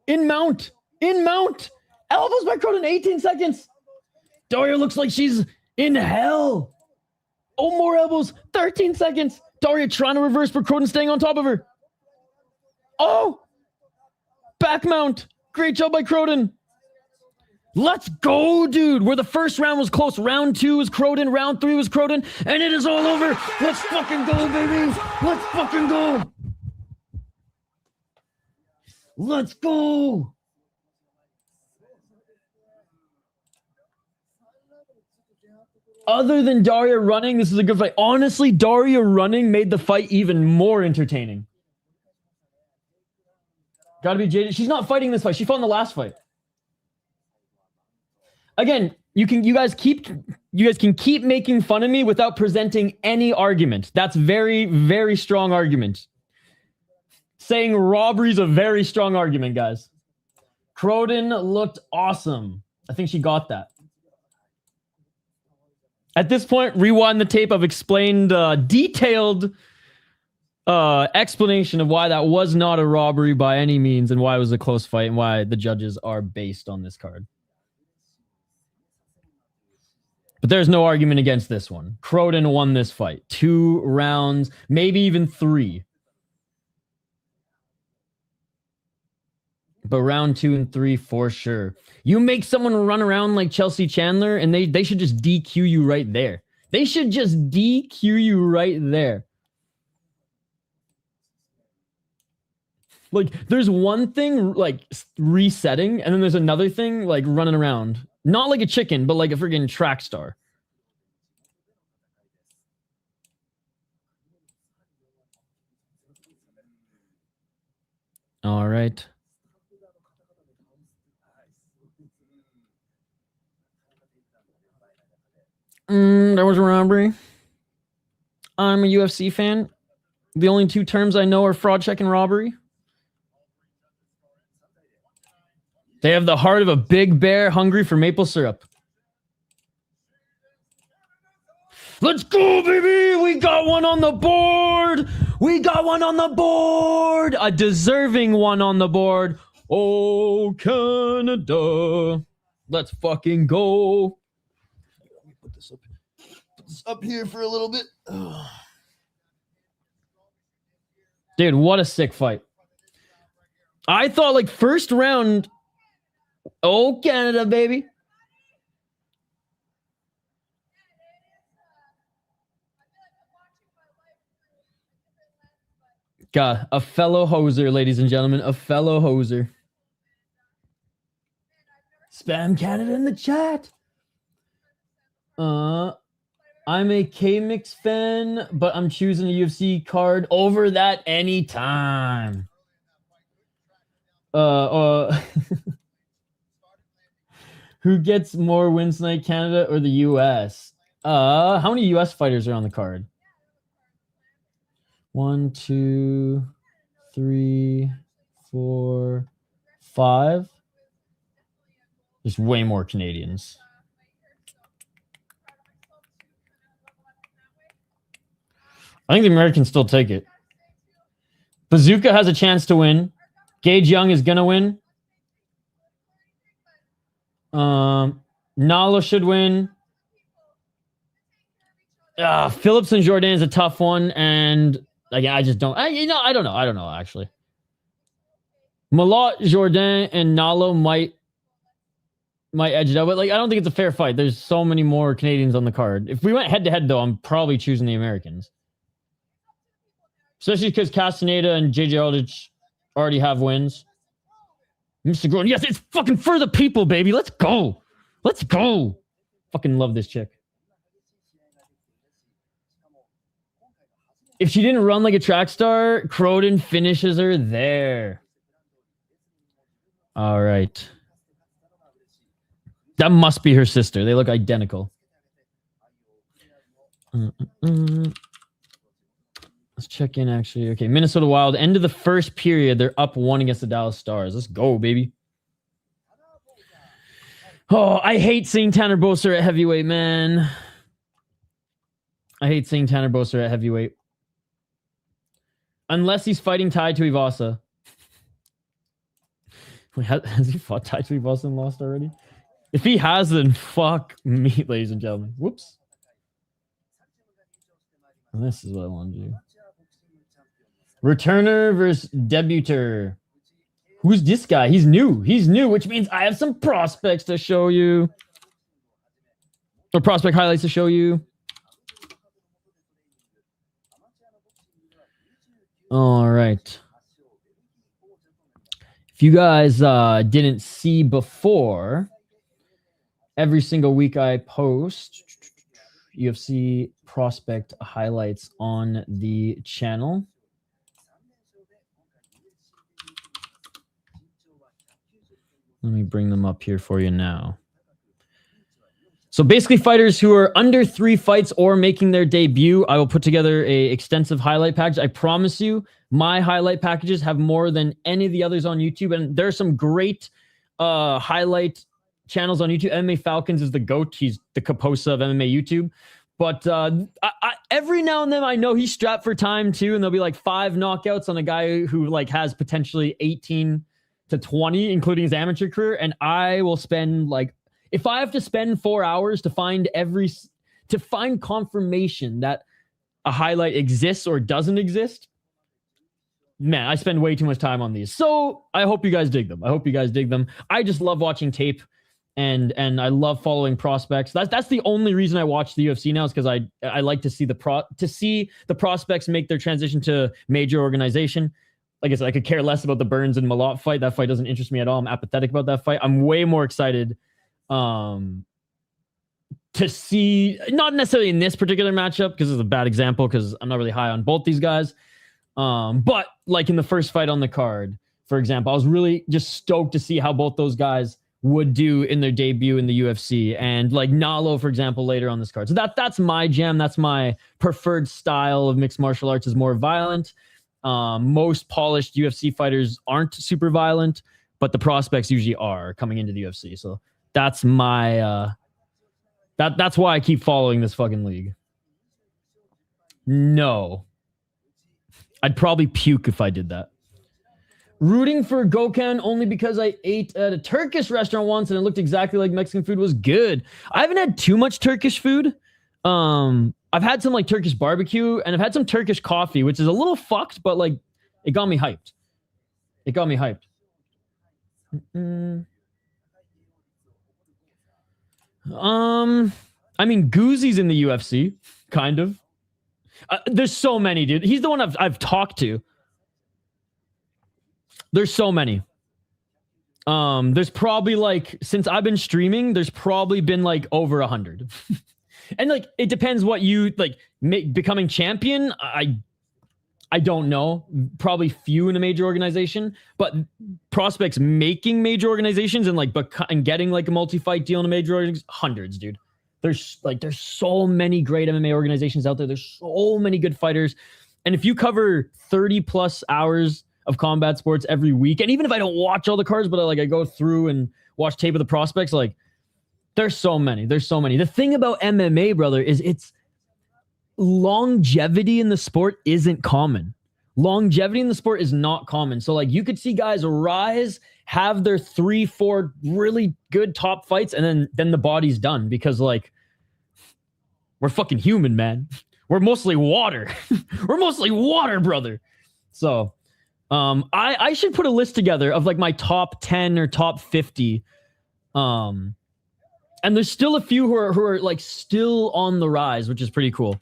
In mount. In mount. Elbows by Croden. 18 seconds. Daria looks like she's in hell. Oh, more elbows. 13 seconds. Daria trying to reverse, but Croden staying on top of her. Oh! Back mount. Great job by Croden. Let's go, dude. Where the first round was close. Round 2 was Jourdain. Round 3 was Jourdain. And it is all over. Let's fucking go, baby. Let's fucking go. Let's go. Other than Daria running, this is a good fight. Honestly, Daria running made the fight even more entertaining. Gotta be jaded. She's not fighting this fight. She fought in the last fight. Again, you guys can keep making fun of me without presenting any argument. That's very, very strong argument. Saying robbery is a very strong argument, guys. Jourdain looked awesome. I think she got that. At this point, rewind the tape. I've explained detailed explanation of why that was not a robbery by any means and why it was a close fight and why the judges are based on this card. But there's no argument against this one. Jourdain won this fight. 2 rounds, maybe even 3. But round 2 and 3 for sure. You make someone run around like Chelsea Chandler and they should just DQ you right there. They should just DQ you right there. Like, there's one thing, like, resetting, and then there's another thing, like, running around. Not like a chicken, but like a freaking track star. All right. That was a robbery. I'm a UFC fan. The only 2 terms I know are fraud check and robbery. They have the heart of a big bear hungry for maple syrup. Let's go, baby! We got one on the board! We got one on the board! A deserving one on the board. Oh, Canada. Let's fucking go. Let me put this up here for a little bit. Dude, what a sick fight. I thought, like, first round... Oh, Canada, baby. God, a fellow hoser, ladies and gentlemen. A fellow hoser. Spam Canada in the chat. I'm a K-Mix fan, but I'm choosing a UFC card over that anytime. Who gets more wins tonight, Canada or the US? How many US fighters are on the card? 1, 2, 3, 4, 5. There's way more Canadians. I think the Americans still take it. Buzukja has a chance to win. Gage Young is going to win. Nallo should win. Phillips and Jourdain is a tough one, and again, I just don't. I don't know. I don't know actually. Malott, Jourdain, and Nallo might edge it out, but like I don't think it's a fair fight. There's so many more Canadians on the card. If we went head to head, though, I'm probably choosing the Americans, especially because Castaneda and JJ Aldrich already have wins. Mr. Groen, yes, it's fucking for the people, baby. Let's go. Let's go. Fucking love this chick. If she didn't run like a track star, Jourdain finishes her there. All right. That must be her sister. They look identical. Let's check in, actually. Okay, Minnesota Wild. End of the first period. They're up 1 against the Dallas Stars. Let's go, baby. Oh, I hate seeing Tanner Boser at heavyweight, man. I hate seeing Tanner Boser at heavyweight. Unless he's fighting Tai Tuivasa. Wait, has he fought Tai Tuivasa and lost already? If he has, then fuck me, ladies and gentlemen. Whoops. And this is what I want to do. Returner versus debuter. Who's this guy? He's new. He's new, which means I have some prospects to show you. Or prospect highlights to show you. All right. If you guys didn't see before, every single week I post UFC prospect highlights on the channel. Let me bring them up here for you now. So basically fighters who are under 3 fights or making their debut, I will put together an extensive highlight package. I promise you, my highlight packages have more than any of the others on YouTube. And there are some great highlight channels on YouTube. MMA Falcons is the GOAT. He's the Kaposa of MMA YouTube. But every now and then I know he's strapped for time too. And there'll be like 5 knockouts on a guy who like has potentially 18 to 20, including his amateur career. And I will spend like, if I have to spend 4 hours to find confirmation that a highlight exists or doesn't exist, man, I spend way too much time on these. So I hope you guys dig them. I just love watching tape and I love following prospects. That's the only reason I watch the UFC now, is because I like to see the prospects make their transition to major organization. Like I said, I could care less about the Burns and Malott fight. That fight doesn't interest me at all. I'm apathetic about that fight. I'm way more excited to see, not necessarily in this particular matchup because it's a bad example because I'm not really high on both these guys, but like in the first fight on the card, for example, I was really just stoked to see how both those guys would do in their debut in the UFC, and like Nallo, for example, later on this card. So that's my jam. That's my preferred style of mixed martial arts, is more violent. Most polished UFC fighters aren't super violent, but the prospects usually are coming into the UFC. So that's my that's why I keep following this fucking league. No. I'd probably puke if I did that. Rooting for Gokhan only because I ate at a Turkish restaurant once and it looked exactly like Mexican food. Was good. I haven't had too much Turkish food. I've had some like Turkish barbecue and I've had some Turkish coffee, which is a little fucked, but like it got me hyped. I mean, Guzzi's in the UFC, kind of. There's so many, dude. He's the one I've talked to. There's so many. There's probably like, since I've been streaming, there's probably been like over 100. And like, it depends what you like. Becoming champion, I don't know. Probably few in a major organization, but prospects making major organizations and like and getting like a multi-fight deal in a major organization, hundreds, dude. There's so many great MMA organizations out there. There's so many good fighters. And if you cover 30 plus hours of combat sports every week, and even if I don't watch all the cards, but I go through and watch tape of the prospects, like there's so many. The thing about MMA, brother, is it's longevity in the sport isn't common. Longevity in the sport is not common. So like you could see guys rise, have their 3-4 really good top fights, and then the body's done because like we're fucking human, man. We're mostly water. We're mostly water, brother. So I should put a list together of like my top 10 or top 50. And there's still a few who are like still on the rise, which is pretty cool.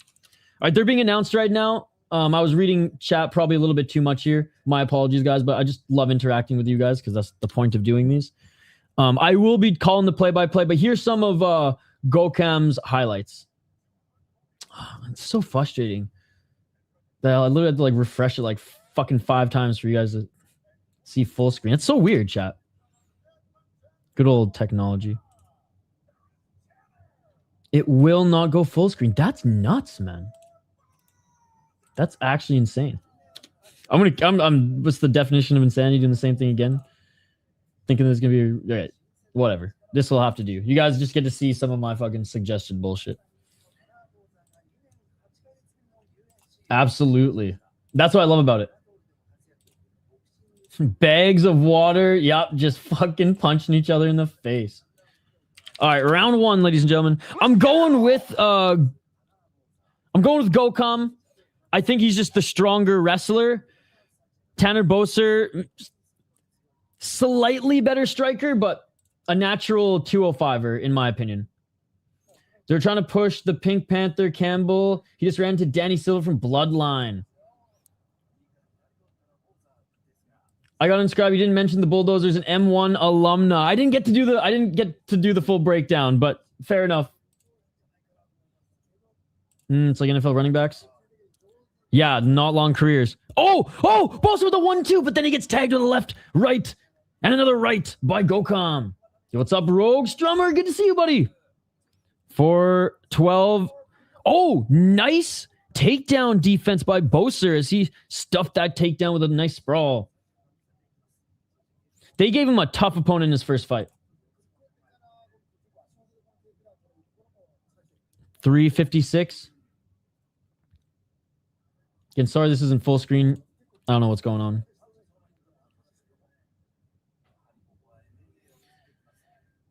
All right, they're being announced right now. I was reading chat probably a little bit too much here. My apologies, guys, but I just love interacting with you guys because that's the point of doing these. I will be calling the play-by-play, but here's some of Gokhan's highlights. It's so frustrating that I literally had to like refresh it like fucking 5 times for you guys to see full screen. It's so weird, chat. Good old technology. It will not go full screen. That's nuts, man. That's actually insane. I'm what's the definition of insanity? Doing the same thing again? Thinking there's gonna be all right, whatever. This will have to do. You guys just get to see some of my fucking suggested bullshit. Absolutely. That's what I love about it. Bags of water. Yep, just fucking punching each other in the face. All right, round 1, ladies and gentlemen. I'm going with Gokhan. I think he's just the stronger wrestler. Tanner Boser, slightly better striker, but a natural 205er, in my opinion. They're trying to push the Pink Panther Campbell. He just ran into Danny Silva from Bloodline. I got inscribed. You didn't mention the Bulldozers and M1 alumna. I didn't get to do the full breakdown, but fair enough. It's like NFL running backs. Yeah, not long careers. Oh, Boser with a 1-2, but then he gets tagged to the left, right, and another right by Gokhan. Yo, what's up, Rogue Strummer? Good to see you, buddy. 4-12. Oh, nice takedown defense by Boser as he stuffed that takedown with a nice sprawl. They gave him a tough opponent in his first fight. 356. Again, sorry this isn't full screen. I don't know what's going on.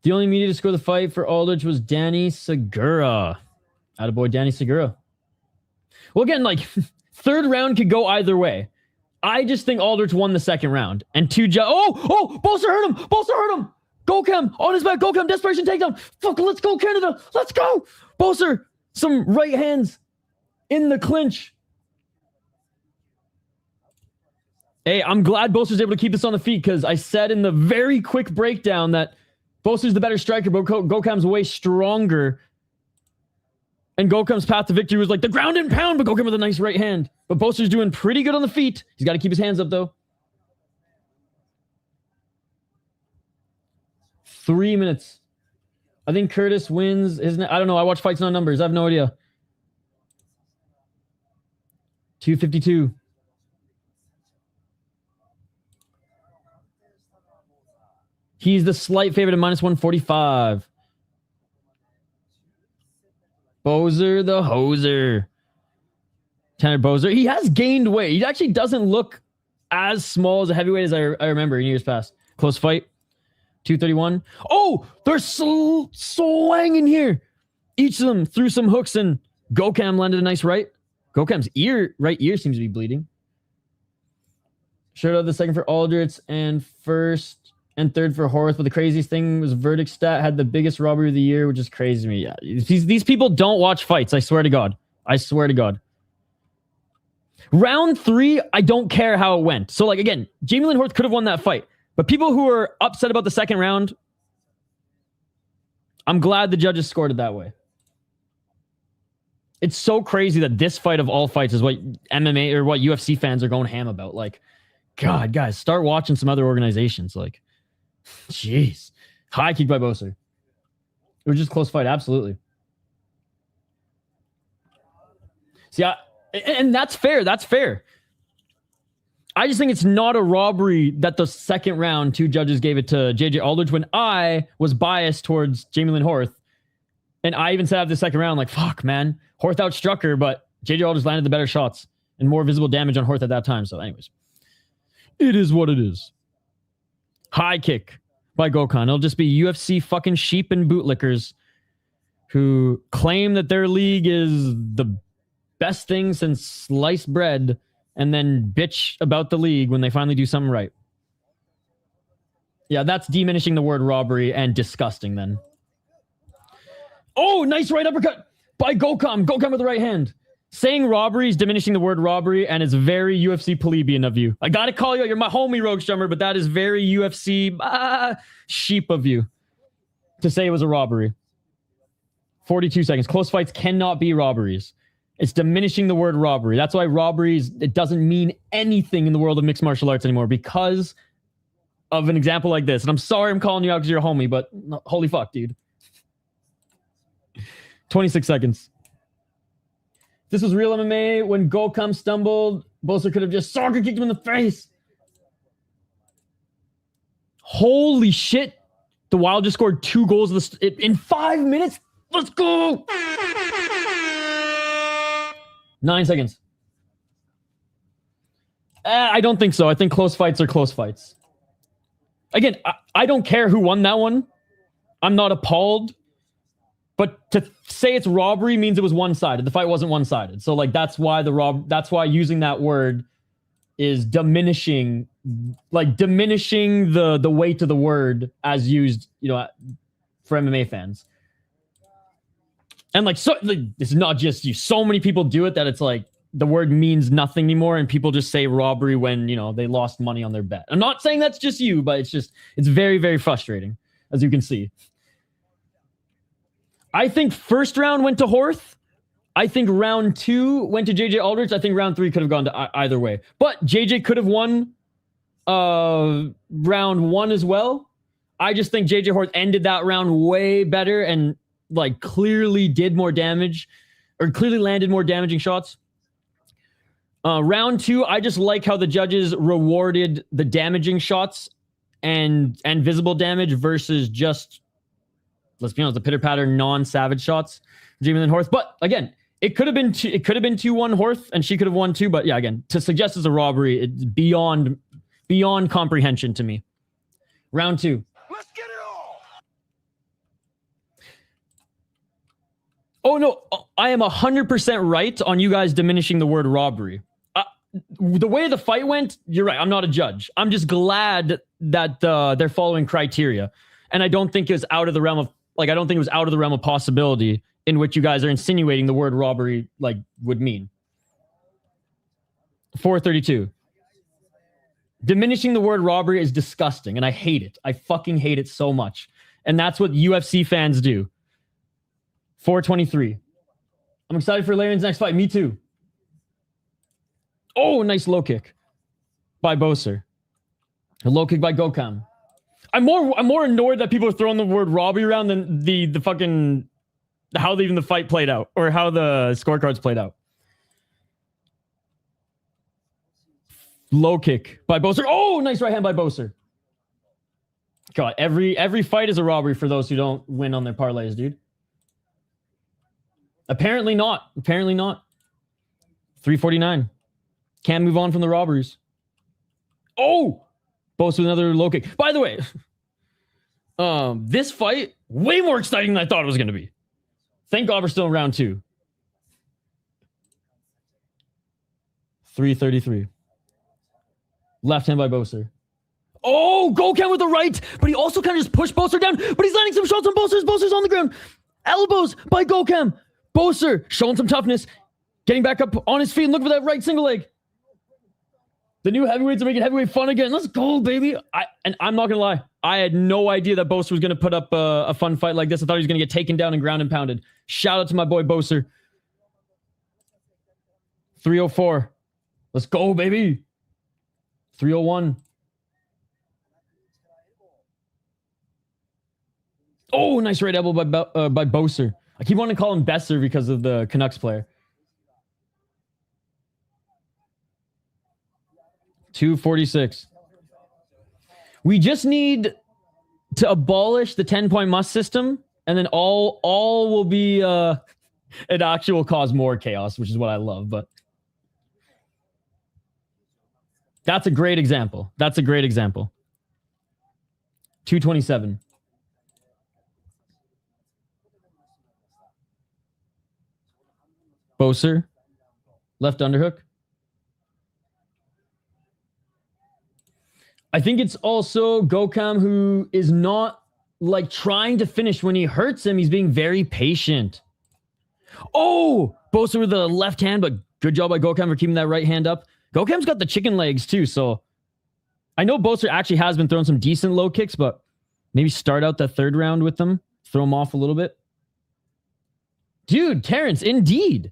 The only media to score the fight for Aldrich was Danny Segura. Attaboy, Danny Segura. Well, again, like, third round could go either way. I just think Aldrich won the second round. And Boser hurt him! Boser hurt him! Gokhan on his back. Gokhan, desperation takedown. Fuck, let's go, Canada. Let's go! Boser, some right hands in the clinch. Hey, I'm glad Boser's able to keep this on the feet because I said in the very quick breakdown that Boser's the better striker, but Gokhan's way stronger. And Gokhan's path to victory was like the ground and pound, but Gokhan with a nice right hand. But Boser's doing pretty good on the feet. He's got to keep his hands up, though. 3 minutes. I think Curtis wins. I don't know. I watch fights, not numbers. I have no idea. 252. He's the slight favorite at -145. Boser the hoser. Tanner Boser. He has gained weight. He actually doesn't look as small as a heavyweight as I remember in years past. Close fight. 231. Oh, they're swanging here. Each of them threw some hooks and Gokhan landed a nice right. Gokhan's right ear seems to be bleeding. Shout out the second for Aldrich and first and third for Horth. But the craziest thing was verdict stat had the biggest robbery of the year, which is crazy to me. Yeah, these people don't watch fights. I swear to God. I swear to God. Round 3, I don't care how it went. So, like, again, Jamey-Lyn Horth could have won that fight. But people who are upset about the second round, I'm glad the judges scored it that way. It's so crazy that this fight of all fights is what MMA or what UFC fans are going ham about. Like, God, guys, start watching some other organizations. Like, jeez. High kick by Boser. It was just a close fight, absolutely. See, and that's fair. That's fair. I just think it's not a robbery that the second round 2 judges gave it to JJ Aldrich when I was biased towards Jamey-Lyn Horth. And I even said after the second round, like, fuck, man. Horth outstruck her, but JJ Aldrich landed the better shots and more visible damage on Horth at that time. So anyways, it is what it is. High kick by Gokhan. It'll just be UFC fucking sheep and bootlickers who claim that their league is the best thing since sliced bread and then bitch about the league when they finally do something right. Yeah, that's diminishing the word robbery and disgusting then. Oh, nice right uppercut by Gokhan. Gokhan with the right hand. Saying robbery is diminishing the word robbery, and it's very UFC plebeian of you. I gotta call you out. You're my homie, Rogue Strummer, but that is very UFC sheep of you to say it was a robbery. 42 seconds. Close fights cannot be robberies. It's diminishing the word robbery. That's why robberies, it doesn't mean anything in the world of mixed martial arts anymore because of an example like this. And I'm sorry I'm calling you out because you're a homie, but holy fuck, dude. 26 seconds. This was real MMA. When Gokhan stumbled, Boser could have just soccer kicked him in the face. Holy shit. The Wild just scored 2 goals in 5 minutes. Let's go. 9 seconds. I don't think so. I think close fights are close fights. Again, I don't care who won that one. I'm not appalled. But to say it's robbery means it was one-sided. The fight wasn't one-sided. So, like, that's why using that word is diminishing like diminishing the weight of the word as used, you know, for MMA fans. And like, so like, it's not just you. So many people do it that it's like the word means nothing anymore, and people just say robbery when, you know, they lost money on their bet. I'm not saying that's just you, but it's very, very frustrating, as you can see. I think first round went to Horth. I think round 2 went to JJ Aldrich. I think round 3 could have gone to either way. But JJ could have won round 1 as well. I just think JJ Horth ended that round way better and like clearly did more damage, or clearly landed more damaging shots. Round 2, I just like how the judges rewarded the damaging shots and visible damage versus just, let's be honest, the pitter-patter non-savage shots, Jamey-Lyn Horth. But again, it could have been 2-1 Horth, and she could have won too. But yeah, again, to suggest it's a robbery, it's beyond comprehension to me. Round 2. Let's get it all. Oh no, I am 100% right on you guys diminishing the word robbery. The way the fight went, you're right. I'm not a judge. I'm just glad that they're following criteria, and I don't think it was out of the realm of possibility in which you guys are insinuating the word robbery like would mean. 432. Diminishing the word robbery is disgusting, and I hate it. I fucking hate it so much. And that's what UFC fans do. 423. I'm excited for Larion's next fight. Me too. Oh, nice low kick by Boser. A low kick by Gokhan. I'm more annoyed that people are throwing the word robbery around than the fucking how even the fight played out or how the scorecards played out. Low kick by Boser. Oh, nice right hand by Boser. God, every fight is a robbery for those who don't win on their parlays, dude. Apparently not. 349. Can't move on from the robberies. Oh! Boser with another low kick. By the way, this fight, way more exciting than I thought it was going to be. Thank God we're still in round 2. 333. Left hand by Boser. Oh, Gokhan with the right, but he also kind of just pushed Boser down, but he's landing some shots on Boser. Boser's on the ground. Elbows by Gokhan. Boser showing some toughness, getting back up on his feet and look for that right single leg. The new heavyweights are making heavyweight fun again. Let's go, baby. I'm not going to lie. I had no idea that Boser was going to put up a fun fight like this. I thought he was going to get taken down and ground and pounded. Shout out to my boy Boser. 304. Let's go, baby. 301. Oh, nice right elbow by Boser. I keep wanting to call him Besser because of the Canucks player. 246. We just need to abolish the 10-point must system, and then all will be it actually will cause more chaos, which is what I love. But that's a great example. 227. Boser, left underhook. I think it's also Gokhan who is not like trying to finish when he hurts him. He's being very patient. Oh, Boser with the left hand, but good job by Gokhan for keeping that right hand up. Gokhan's got the chicken legs too, so I know Boser actually has been throwing some decent low kicks, but maybe start out the third round with them, throw him off a little bit. Dude, Terrence, indeed.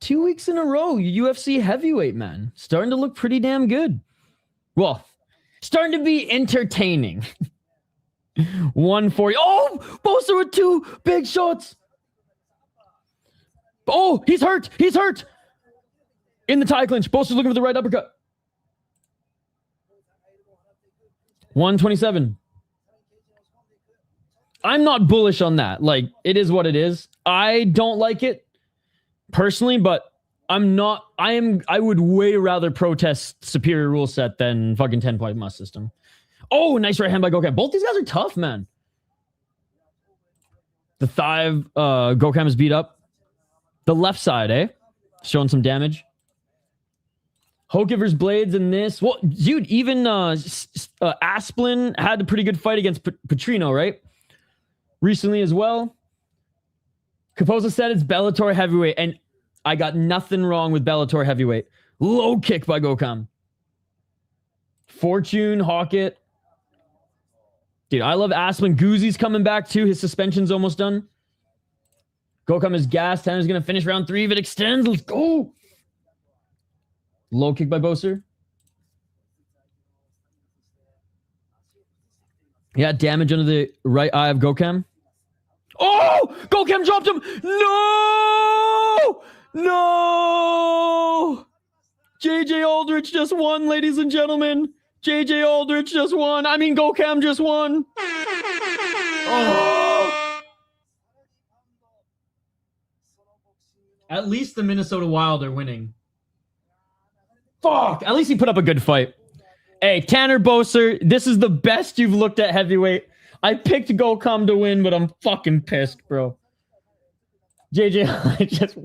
2 weeks in a row, UFC heavyweight, man. Starting to look pretty damn good. Well, starting to be entertaining. 140. Oh, Boser with 2 big shots. Oh, he's hurt. In the tie clinch. Boser's looking for the right uppercut. 127. I'm not bullish on that. Like, it is what it is. I don't like it personally, but I would way rather protest superior rule set than fucking 10-point must system. Oh, nice right hand by Gokhan. Both these guys are tough, man. The thigh Gokhan is beat up. The left side, showing some damage. Hoke versus Blades in this. Well, dude, even Asplin had a pretty good fight against Petrino, right? Recently as well. Caposa said it's Bellator heavyweight, and I got nothing wrong with Bellator heavyweight. Low kick by Gokhan. Fortune, Hawkett. Dude, I love Asplin. Guzzi's coming back too. His suspension's almost done. Gokhan is gassed. Tanner's going to finish round 3 if it extends. Let's go. Low kick by Boser. Yeah, damage under the right eye of Gokhan. Oh! Gokhan dropped him! No! No! JJ Aldrich just won, ladies and gentlemen. JJ Aldrich just won. I mean, Gokhan just won. Oh! At least the Minnesota Wild are winning. Fuck! At least he put up a good fight. Hey, Tanner Boser, this is the best you've looked at heavyweight. I picked Gokhan to win, but I'm fucking pissed, bro. JJ, I just...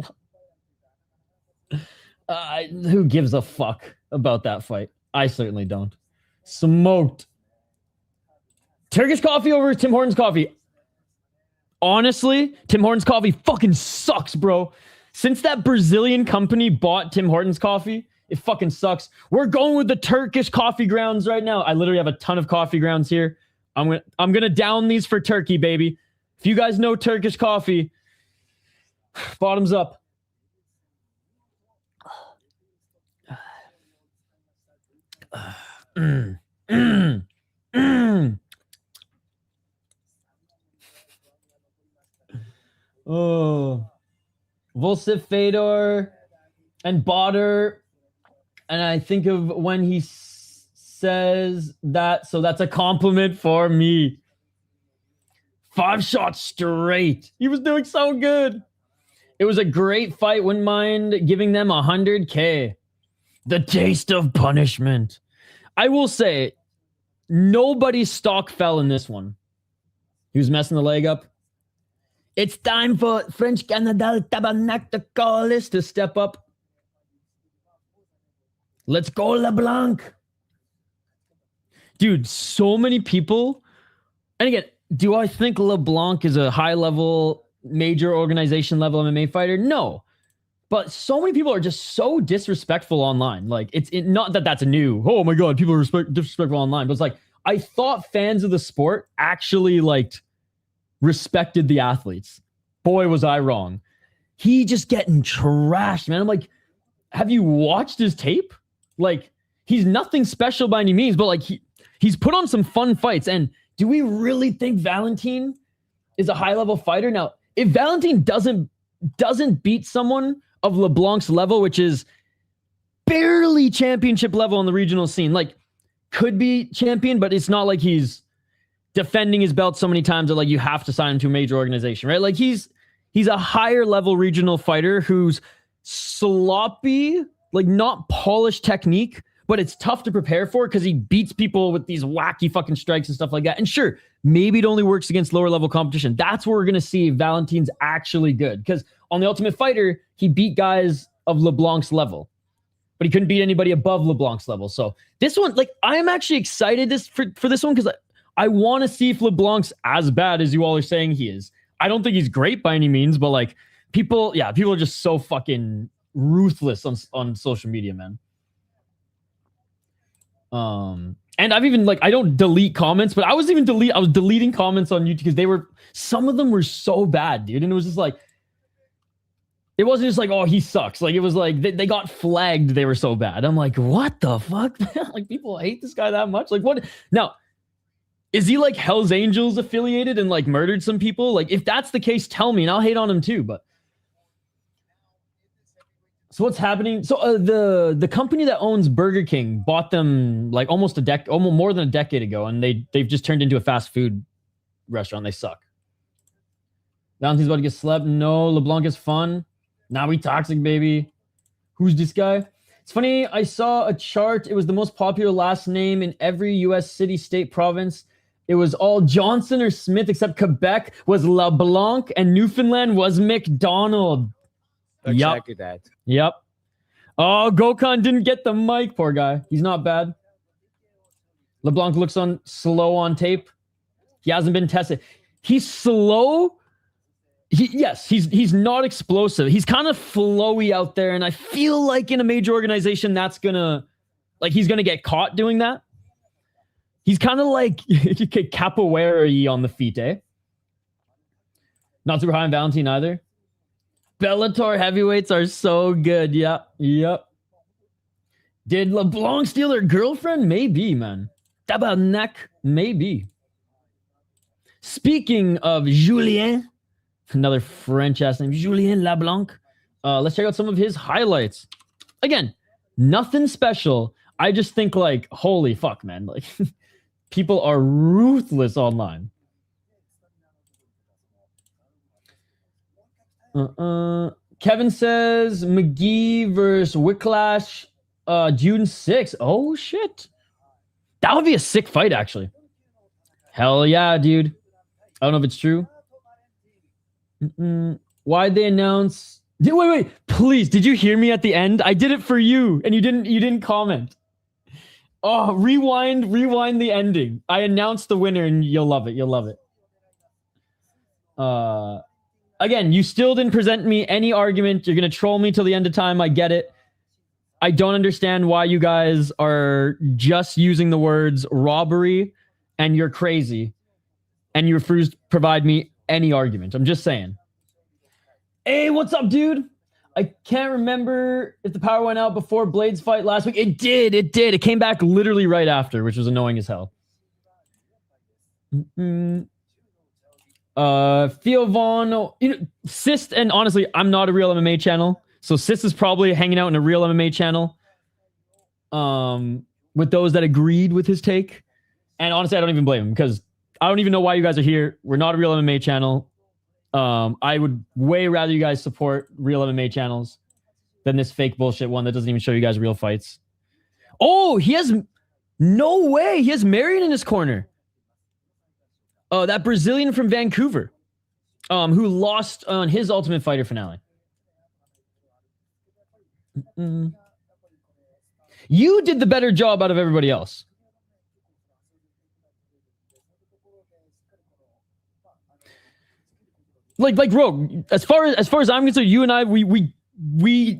who gives a fuck about that fight? I certainly don't. Smoked. Turkish coffee over Tim Hortons coffee. Honestly, Tim Hortons coffee fucking sucks, bro. Since that Brazilian company bought Tim Hortons coffee, it fucking sucks. We're going with the Turkish coffee grounds right now. I literally have a ton of coffee grounds here. I'm gonna down these for Turkey, baby. If you guys know Turkish coffee, bottoms up. Oh, Volsiv Fedor and Botter. And I think of when he says that, so that's a compliment for me. 5 shots straight. He was doing so good. It was a great fight. Wouldn't mind giving them 100K. The taste of punishment. I will say, nobody's stock fell in this one. He was messing the leg up. It's time for French Canada Tabernacle to step up. Let's go, LeBlanc. Dude, so many people. And again, do I think LeBlanc is a high-level, major organization-level MMA fighter? No. But so many people are just so disrespectful online. Like, it's not that that's a new, oh my God, people are disrespectful online. But it's like, I thought fans of the sport actually, respected the athletes. Boy, was I wrong. He just getting trashed, man. I'm like, have you watched his tape? Like, he's nothing special by any means, but he's put on some fun fights. And do we really think Valentin is a high-level fighter? Now, if Valentin doesn't beat someone of LeBlanc's level, which is barely championship level on the regional scene, could be champion, but it's not like he's defending his belt so many times that you have to sign him to a major organization, right? He's a higher level regional fighter who's sloppy, not polished technique, but it's tough to prepare for because he beats people with these wacky fucking strikes and stuff like that. And sure, maybe it only works against lower level competition. That's where we're going to see Valentin's actually good. Because on The Ultimate Fighter, he beat guys of LeBlanc's level, but he couldn't beat anybody above LeBlanc's level. So this one, I'm actually excited for this one because I want to see if LeBlanc's as bad as you all are saying he is. I don't think he's great by any means, but people are just so fucking ruthless on social media, man. And I've even I don't delete comments, but I was deleting comments on YouTube because some of them were so bad, dude. And it was just it wasn't just oh, he sucks. It was they got flagged. They were so bad. I'm like, what the fuck? People hate this guy that much? What? Now, is he Hell's Angels affiliated and murdered some people? If that's the case, tell me and I'll hate on him too. But so what's happening? So the company that owns Burger King bought them almost more than a decade ago, and they've just turned into a fast food restaurant. They suck. Valentin's about to get slept. No, LeBlanc is fun. Now we toxic, baby. Who's this guy? It's funny. I saw a chart. It was the most popular last name in every U.S. city, state, province. It was all Johnson or Smith, except Quebec was LeBlanc and Newfoundland was McDonald. Exactly that. Yep. Oh, Gokhan didn't get the mic. Poor guy. He's not bad. LeBlanc looks slow on tape. He hasn't been tested. He's slow. He's not explosive. He's kind of flowy out there, and I feel like in a major organization, that's gonna, like, he's gonna get caught doing that. He's kind of like capoeira-y on the feet, eh? Not super high on Valentine either. Bellator heavyweights are so good. Yep. Did LeBlanc steal her girlfriend? Maybe, man. Tabarnak? Maybe. Speaking of Julien, another French-ass name, Julien LeBlanc. Let's check out some of his highlights. Again, nothing special. I just think, like, holy fuck, man. Like, people are ruthless online. Kevin says McGee versus Whiplash, June 6th. Oh, shit. That would be a sick fight, actually. Hell yeah, dude. I don't know if it's true. Why'd they announce... Wait. Please, did you hear me at the end? I did it for you, and you didn't comment. Oh, rewind the ending. I announced the winner, and you'll love it. Again, you still didn't present me any argument. You're going to troll me till the end of time. I get it. I don't understand why you guys are just using the words robbery and you're crazy. And you refuse to provide me any argument. I'm just saying. Hey, what's up, dude? I can't remember if the power went out before Blade's fight last week. It did. It came back literally right after, which was annoying as hell. Theo Vaughn, Sist, and honestly, I'm not a real MMA channel, so Sist is probably hanging out in a real MMA channel with those that agreed with his take. And honestly, I don't even blame him, because I don't even know why you guys are here. We're not a real MMA channel. I would way rather you guys support real MMA channels than this fake bullshit one that doesn't even show you guys real fights. Oh, no way. He has Marion in his corner. Oh, that Brazilian from Vancouver, who lost on his Ultimate Fighter finale. You did the better job out of everybody else. Like Rogue, as far as I'm concerned, you and I, we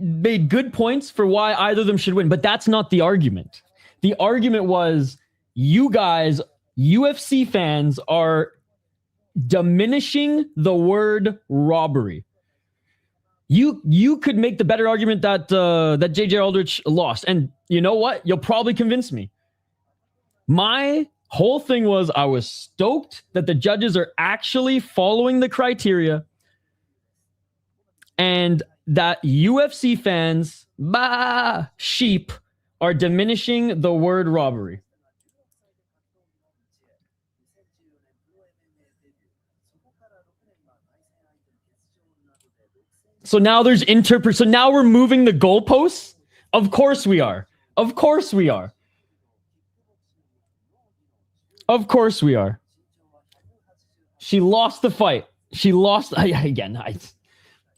made good points for why either of them should win, but that's not the argument. The argument was you guys, UFC fans, are diminishing the word robbery. You could make the better argument that that JJ Aldrich lost, and you know what? You'll probably convince me. My whole thing was I was stoked that the judges are actually following the criteria and that UFC fans, sheep, are diminishing the word robbery. So now there's so now we're moving the goalposts? Of course we are. Of course we are. Of course we are. She lost the fight. She lost again.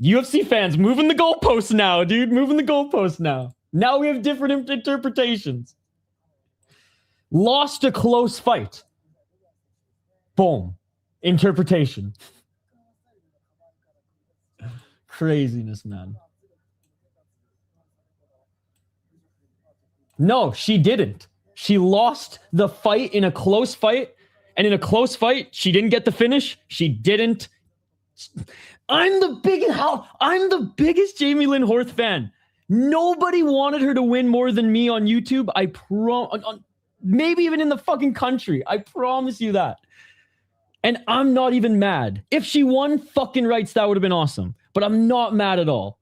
UFC fans moving the goalposts now, dude. Moving the goalposts now. Now we have different interpretations. Lost a close fight. Boom. Interpretation. Craziness, man. No, she didn't. She lost the fight in a close fight, and in a close fight, she didn't get the finish. She didn't. I'm the biggest Jamey-Lyn Horth fan. Nobody wanted her to win more than me on YouTube. Maybe even in the fucking country. I promise you that. And I'm not even mad. If she won fucking rights, that would have been awesome. But I'm not mad at all.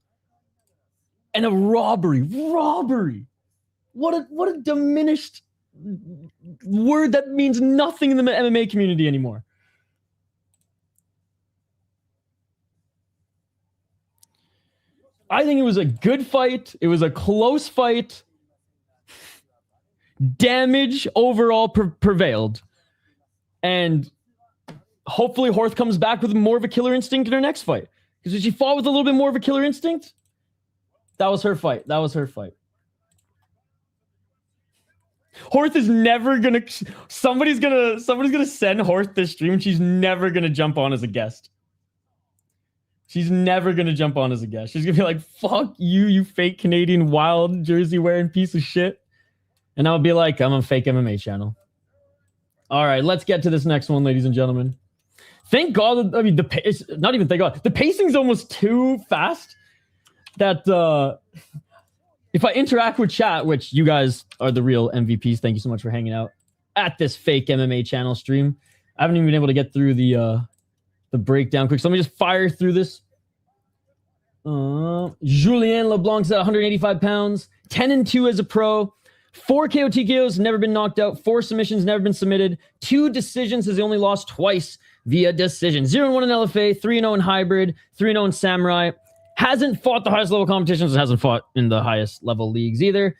And a robbery. What a diminished word that means nothing in the MMA community anymore. I think it was a good fight. It was a close fight. Damage overall prevailed. And hopefully Horth comes back with more of a killer instinct in her next fight. Because if she fought with a little bit more of a killer instinct, That was her fight. That was her fight. Horth is never gonna. Somebody's gonna send Horth this stream. She's never gonna jump on as a guest. She's never gonna jump on as a guest. She's gonna be like, "Fuck you, you fake Canadian wild jersey wearing piece of shit," and I'll be like, "I'm a fake MMA channel." All right, let's get to this next one, ladies and gentlemen. Thank God. I mean, not even thank God. The pacing's almost too fast. That if I interact with chat, which you guys are the real MVPs, thank you so much for hanging out at this fake MMA channel stream. I haven't even been able to get through the breakdown quick, so let me just fire through this. Julien LeBlanc's at 185 pounds, 10-2 as a pro, 4 KO TKOs, never been knocked out, 4 submissions, never been submitted, 2 decisions, has only lost twice via decision. 0-1 in LFA, 3-0 in hybrid, 3-0 in samurai. Hasn't fought the highest level competitions, hasn't fought in the highest level leagues either.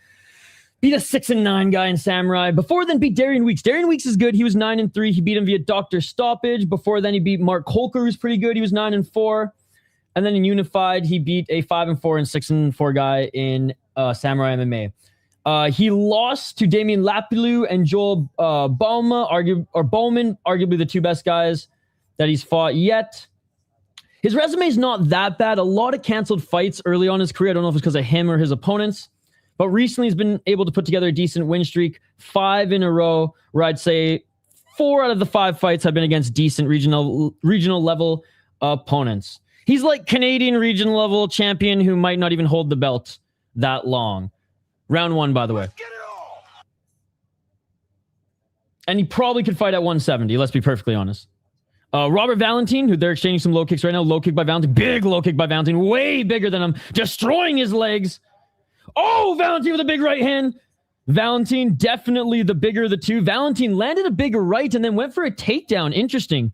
Beat a 6-9 guy in samurai. Before then, beat Darian Weeks. Darian Weeks is good. He was 9-3. He beat him via doctor stoppage. Before then, he beat Mark Holker, who's pretty good. He was 9-4. And then in unified, he beat a 5-4 and 6-4 guy in samurai MMA. He lost to Damien Lapilou and Joel Bowman, arguably the 2 best guys that he's fought yet. His resume is not that bad. A lot of canceled fights early on in his career. I don't know if it's because of him or his opponents. But recently he's been able to put together a decent win streak. 5 in a row, where I'd say 4 out of the 5 fights have been against decent regional level opponents. He's like Canadian regional level champion who might not even hold the belt that long. Round 1, by the way. And he probably could fight at 170, let's be perfectly honest. Robert Valentin, who they're exchanging some low kicks right now. Low kick by Valentin. Big low kick by Valentin. Way bigger than him. Destroying his legs. Oh, Valentin with a big right hand. Valentin, definitely the bigger of the two. Valentin landed a big right and then went for a takedown. Interesting.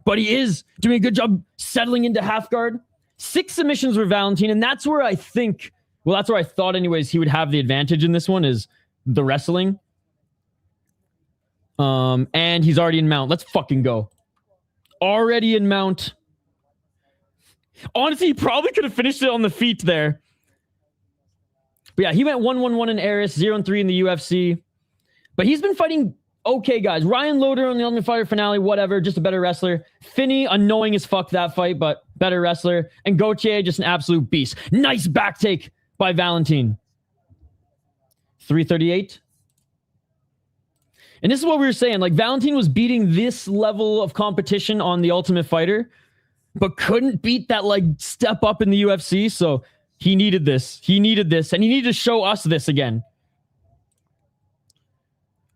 But he is doing a good job settling into half guard. 6 submissions for Valentin. And that's where I think, well, that's where I thought anyways he would have the advantage in this one, is the wrestling. And he's already in mount. Let's fucking go. Already in mount. Honestly, he probably could have finished it on the feet there. But yeah, he went 1-1-1 in Aris, 0-3 in the UFC. But he's been fighting okay guys. Ryan Loader on the Ultimate Fighter finale, whatever, just a better wrestler. Finney, annoying as fuck that fight, but better wrestler. And Gauthier, just an absolute beast. Nice back take by Valentin. 338. And this is what we were saying. Like, Valentin was beating this level of competition on the Ultimate Fighter, but couldn't beat that, like, step up in the UFC. So he needed this. He needed this. And he needed to show us this again.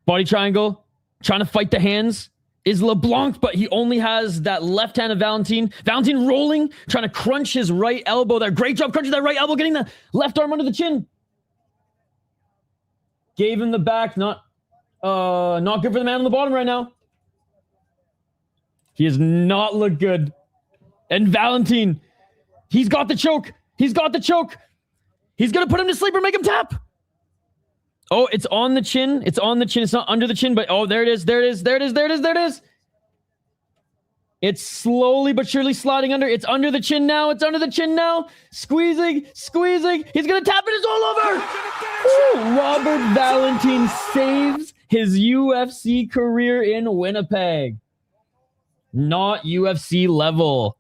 Body triangle. Trying to fight the hands is LeBlanc, but he only has that left hand of Valentin. Valentin rolling, trying to crunch his right elbow there. Great job crunching that right elbow, getting the left arm under the chin. Gave him the back. Not good for the man on the bottom right now. He has not looked good. And Valentin, he's got the choke. He's got the choke. He's going to put him to sleep or make him tap. Oh, it's on the chin. It's on the chin. It's not under the chin, but oh, there it is. There it is. There it is. There it is. There it is. It's slowly but surely sliding under. It's under the chin now. It's under the chin now. Squeezing, squeezing. He's going to tap it. It's all over. Ooh, Robert Valentin saves his UFC career in Winnipeg. Not UFC level.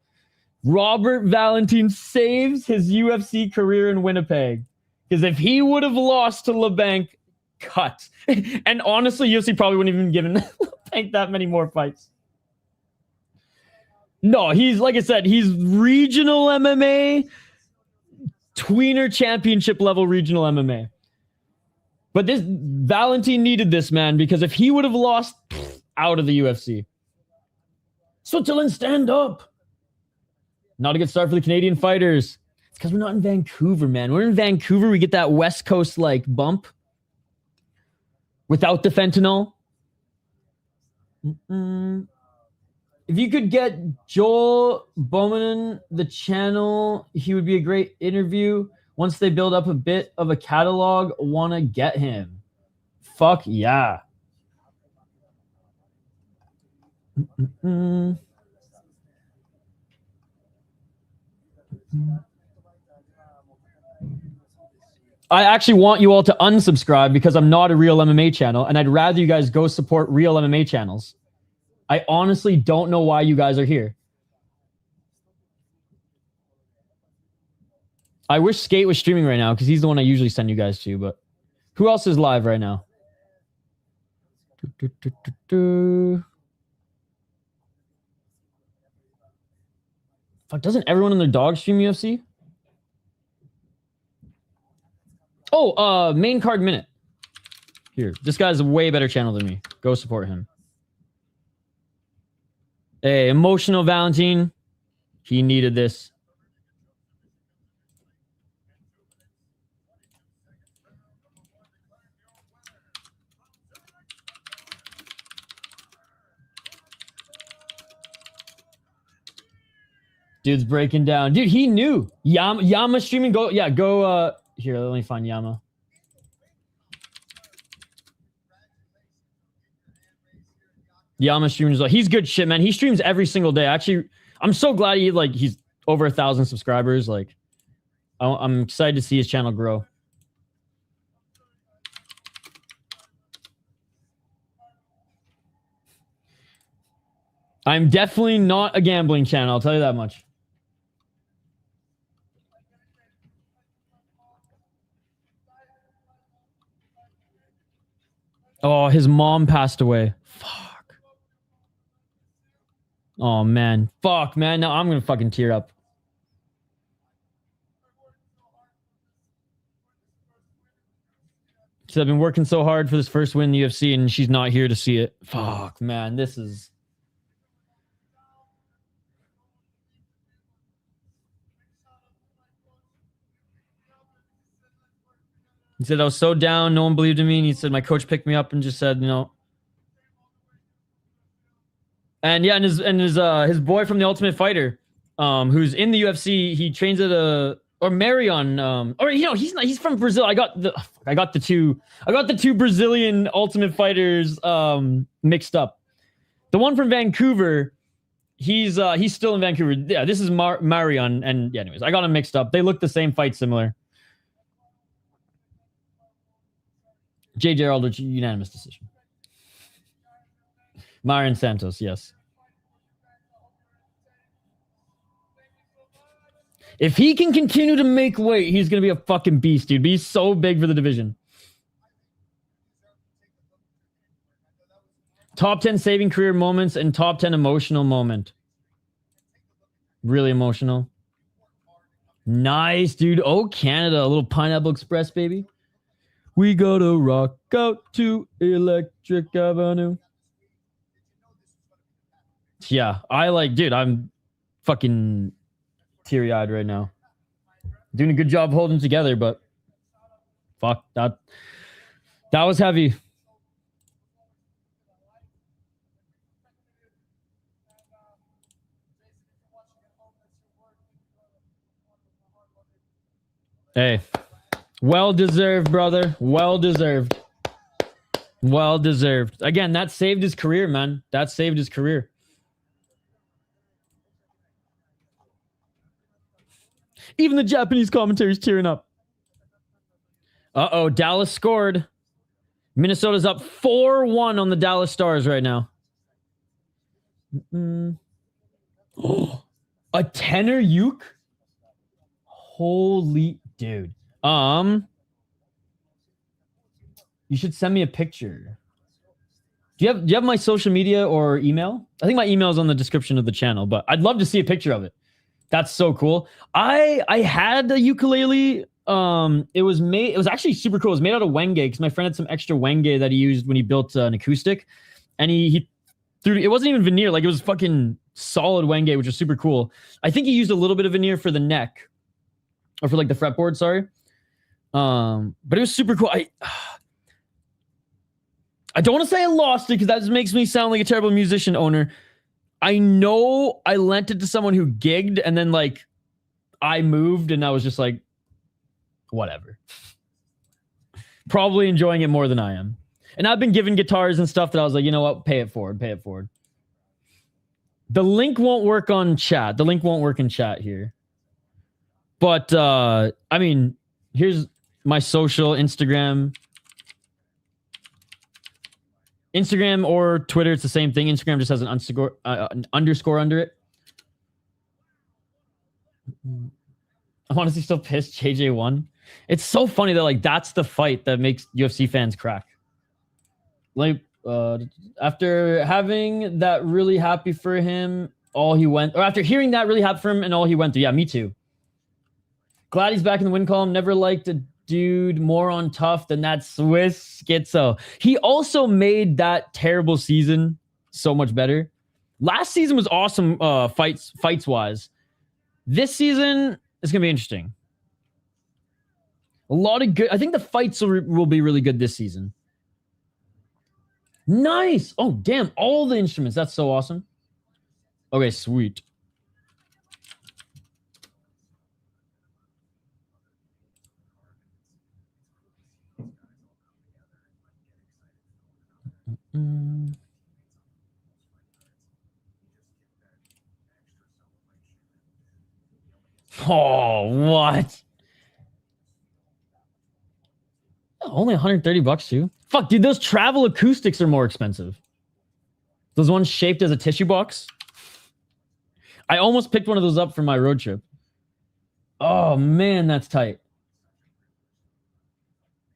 Robert Valentin saves his UFC career in Winnipeg. Because if he would have lost to LeBlanc, cut. And honestly, UFC probably wouldn't even given LeBlanc that many more fights. No, he's, like I said, he's regional MMA, tweener championship level regional MMA. But this Valentin needed this, man, because if he would have lost, out of the UFC. Switzerland, stand up. Not a good start for the Canadian fighters. It's because we're not in Vancouver, man. We're in Vancouver. We get that West Coast like bump without the fentanyl. If you could get Joel Bowman the channel, he would be a great interview. Once they build up a bit of a catalog, want to get him. Fuck yeah. I actually want you all to unsubscribe because I'm not a real MMA channel, and I'd rather you guys go support real MMA channels. I honestly don't know why you guys are here. I wish Skate was streaming right now because he's the one I usually send you guys to, but who else is live right now? Fuck, doesn't everyone and their dog stream UFC? Oh, main card minute. Here, this guy's a way better channel than me. Go support him. Hey, emotional Valentine. He needed this. Dude's breaking down. Dude, he knew. Yama streaming. Go, yeah, go. Here, let me find Yama. Yama streams. He's good shit, man. He streams every single day. Actually, I'm so glad he's over 1,000 subscribers. Like, I'm excited to see his channel grow. I'm definitely not a gambling channel. I'll tell you that much. Oh, his mom passed away. Fuck. Oh, man. Fuck, man. Now I'm going to fucking tear up. Because I've been working so hard for this first win in the UFC, and she's not here to see it. Fuck, man. This is... He said, I was so down. No one believed in me. And he said, my coach picked me up and just said, you know. And yeah, and his boy from the Ultimate Fighter, who's in the UFC, he trains at or Marion, or you know, he's from Brazil. I got the two Brazilian Ultimate Fighters mixed up. The one from Vancouver, he's still in Vancouver. Yeah, this is Marion, and yeah, anyways, I got them mixed up. They look the same, fight similar. J.J. Aldrich, unanimous decision. Marion Santos, yes. If he can continue to make weight, he's going to be a fucking beast, dude. But he's so big for the division. Top 10 saving career moments and top 10 emotional moment. Really emotional. Nice, dude. Oh, Canada. A little Pineapple Express, baby. We gotta rock out to Electric Avenue. Yeah, dude, I'm fucking teary-eyed right now. Doing a good job holding together, but fuck, that was heavy. Hey, well deserved, brother. Well deserved. Well deserved. Again, that saved his career, man. That saved his career. Even the Japanese commentary's tearing up. Uh-oh, Dallas scored. Minnesota's up 4-1 on the Dallas Stars right now. Oh, a tenor uke? Holy dude. You should send me a picture. Do you have my social media or email? I think my email is on the description of the channel, but I'd love to see a picture of it. That's so cool. I had a ukulele. It was actually super cool. It was made out of wenge because my friend had some extra wenge that he used when he built an acoustic, and he threw it. Wasn't even veneer, like it was fucking solid wenge, which was super cool. I think he used a little bit of veneer for the neck, or for like the fretboard. Sorry, but it was super cool. I don't want to say I lost it because that just makes me sound like a terrible musician owner. I know I lent it to someone who gigged, and then like I moved, and I was just like, whatever. Probably enjoying it more than I am. And I've been given guitars and stuff that I was like, you know what? Pay it forward. Pay it forward. The link won't work on chat. The link won't work in chat here. But I mean, here's my social, Instagram or Twitter, it's the same thing. Instagram just has an underscore under it. I'm honestly still pissed JJ won. It's so funny that like that's the fight that makes UFC fans crack. Like after having that really happy for him, after hearing that really happy for him and all he went through. Yeah, me too. Glad he's back in the win column. Never liked a dude more on tough than that Swiss schizo. He also made that terrible season so much better. Last season was awesome fights wise. This season is going to be interesting. A lot of good. I think the fights will be really good this season. Nice. Oh, damn. All the instruments. That's so awesome. Okay, sweet. Oh, what? Only 130 bucks too? Fuck, dude, those travel acoustics are more expensive. Those ones shaped as a tissue box. I almost picked one of those up for my road trip. Oh, man, that's tight.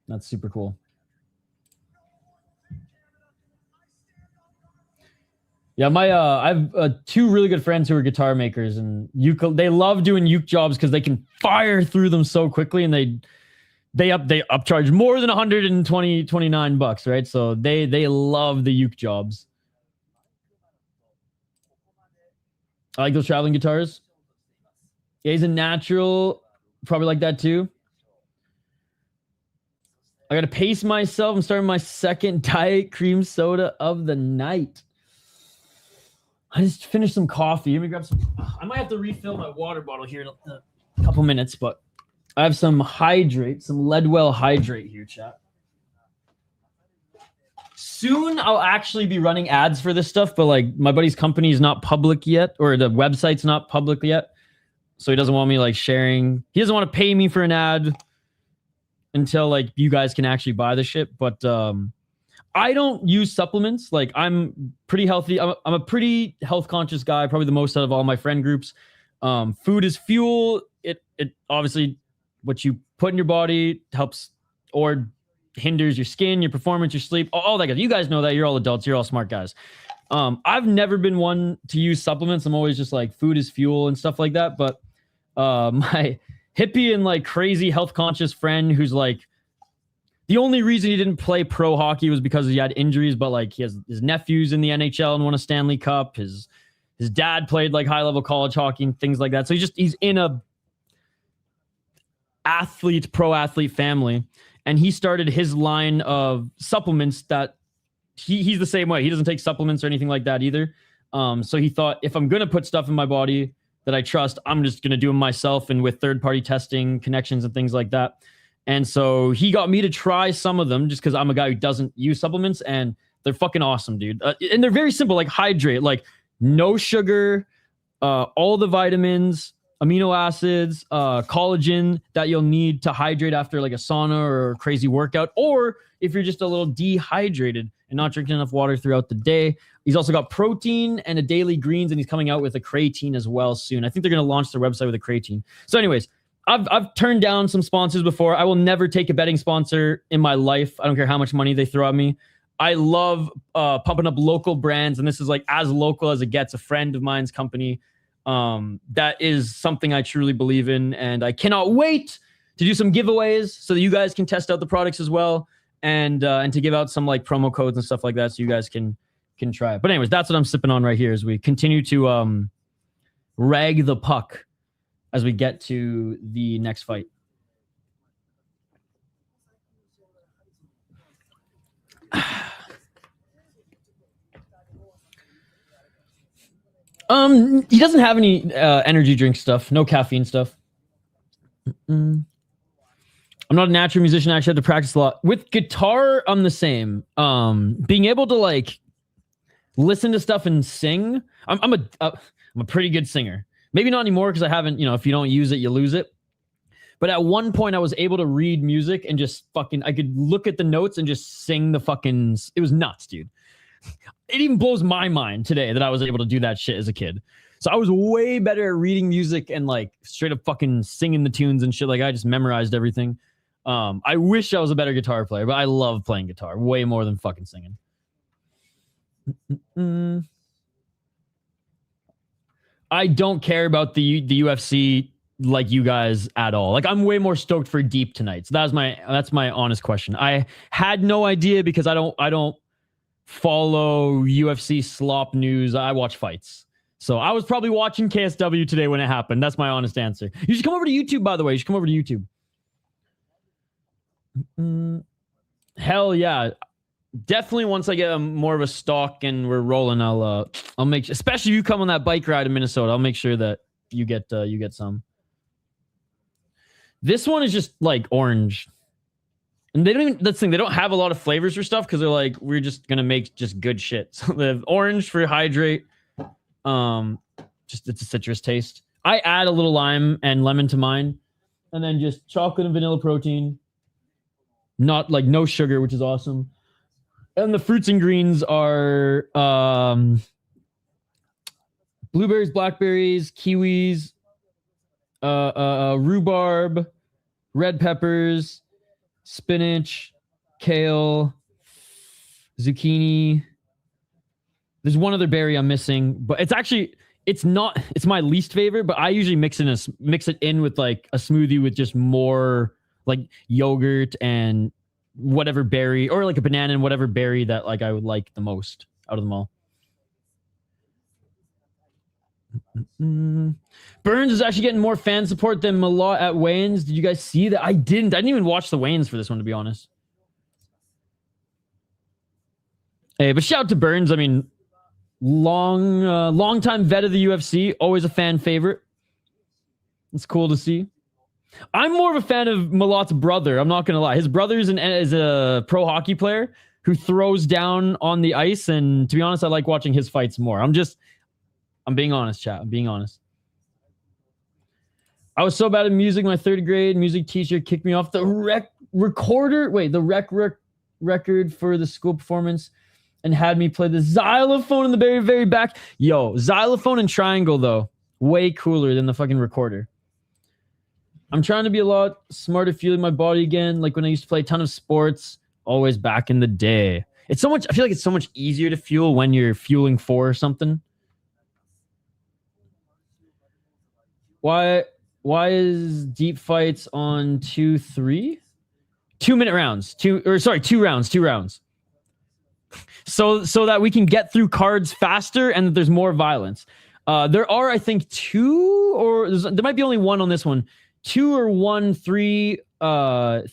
That's super cool. Yeah, I have two really good friends who are guitar makers, and they love doing uke jobs because they can fire through them so quickly, and they upcharge more than 29 bucks, right? So they love the uke jobs. I like those traveling guitars. Yeah, he's a natural, probably like that too. I gotta pace myself. I'm starting my second diet cream soda of the night. I just finished some coffee. Let me grab some. I might have to refill my water bottle here in a couple minutes, but I have some hydrate, some Leadwell hydrate here, chat. Soon I'll actually be running ads for this stuff, but like my buddy's company is not public yet, or the website's not public yet. So he doesn't want me like sharing. He doesn't want to pay me for an ad until like you guys can actually buy the shit. But I don't use supplements. Like I'm pretty healthy. I'm a pretty health conscious guy, probably the most out of all my friend groups. Food is fuel. It obviously what you put in your body helps or hinders your skin, your performance, your sleep, all that. You guys know that. You're all adults. You're all smart guys. I've never been one to use supplements. I'm always just like food is fuel and stuff like that. But my hippie and like crazy health conscious friend who's like, the only reason he didn't play pro hockey was because he had injuries, but like he has his nephews in the NHL and won a Stanley Cup. His dad played like high level college hockey and things like that. So he's in a pro athlete family. And he started his line of supplements that he's the same way. He doesn't take supplements or anything like that either. So he thought, if I'm going to put stuff in my body that I trust, I'm just going to do them myself and with third-party testing, connections, and things like that. And so he got me to try some of them just because I'm a guy who doesn't use supplements, and they're fucking awesome, dude. And they're very simple, like hydrate, like no sugar, all the vitamins, amino acids, collagen that you'll need to hydrate after like a sauna or a crazy workout, or if you're just a little dehydrated and not drinking enough water throughout the day. He's also got protein and a daily greens, and he's coming out with a creatine as well soon. I think they're going to launch their website with a creatine. So anyways, I've turned down some sponsors before. I will never take a betting sponsor in my life. I don't care how much money they throw at me. I love pumping up local brands, and this is like as local as it gets. A friend of mine's company. That is something I truly believe in, and I cannot wait to do some giveaways so that you guys can test out the products as well, and to give out some like promo codes and stuff like that so you guys can try it. But anyways, that's what I'm sipping on right here as we continue to rag the puck as we get to the next fight. He doesn't have any energy drink stuff, no caffeine stuff. I'm not a natural musician. I actually have to practice a lot. With guitar, I'm the same. Being able to like listen to stuff and sing. I'm a pretty good singer. Maybe not anymore because I haven't, if you don't use it, you lose it. But at one point, I was able to read music and just fucking, I could look at the notes and just sing the fucking, it was nuts, dude. It even blows my mind today that I was able to do that shit as a kid. So I was way better at reading music and like straight up fucking singing the tunes and shit. Like I just memorized everything. I wish I was a better guitar player, but I love playing guitar way more than fucking singing. I don't care about the UFC like you guys at all. Like I'm way more stoked for Deep tonight. So that's my honest question. I had no idea because I don't follow UFC slop news. I watch fights. So I was probably watching KSW today when it happened. That's my honest answer. You should come over to YouTube, by the way. You should come over to YouTube. Hell yeah. Definitely once I get more of a stock and we're rolling, I'll make, especially if you come on that bike ride in Minnesota, I'll make sure that you get some. This one is just like orange. And they don't even, that's the thing, they don't have a lot of flavors for stuff because they're like, we're just gonna make just good shit. So they have orange for hydrate. Just it's a citrus taste. I add a little lime and lemon to mine, and then just chocolate and vanilla protein. Not like no sugar, which is awesome. And the fruits and greens are blueberries, blackberries, kiwis, rhubarb, red peppers, spinach, kale, zucchini. There's one other berry I'm missing, but it's my least favorite, but I usually mix it in with like a smoothie with just more like yogurt and whatever berry, or like a banana and whatever berry that like I would like the most out of them all. Burns is actually getting more fan support than Malott at weigh-ins. Did you guys see that? I didn't even watch the weigh-ins for this one, to be honest. Hey, but shout out to Burns. I mean, long time vet of the UFC, always a fan favorite. It's cool to see. I'm more of a fan of Malott's brother. I'm not gonna lie. His brother is a pro hockey player who throws down on the ice, and to be honest, I like watching his fights more. I'm being honest, chat. I'm being honest. I was so bad at music in my third grade. Music teacher kicked me off the record for the school performance and had me play the xylophone in the very, very back. Yo, xylophone and triangle, though. Way cooler than the fucking recorder. I'm trying to be a lot smarter feeling my body again, like when I used to play a ton of sports, always back in the day. I feel like it's so much easier to fuel when you're fueling for something. Why is deep fights on 2-3? 2 minute rounds. 2 rounds. So that we can get through cards faster and that there's more violence. There are, I think, there might be only one on this one. 2 or 1, 3 round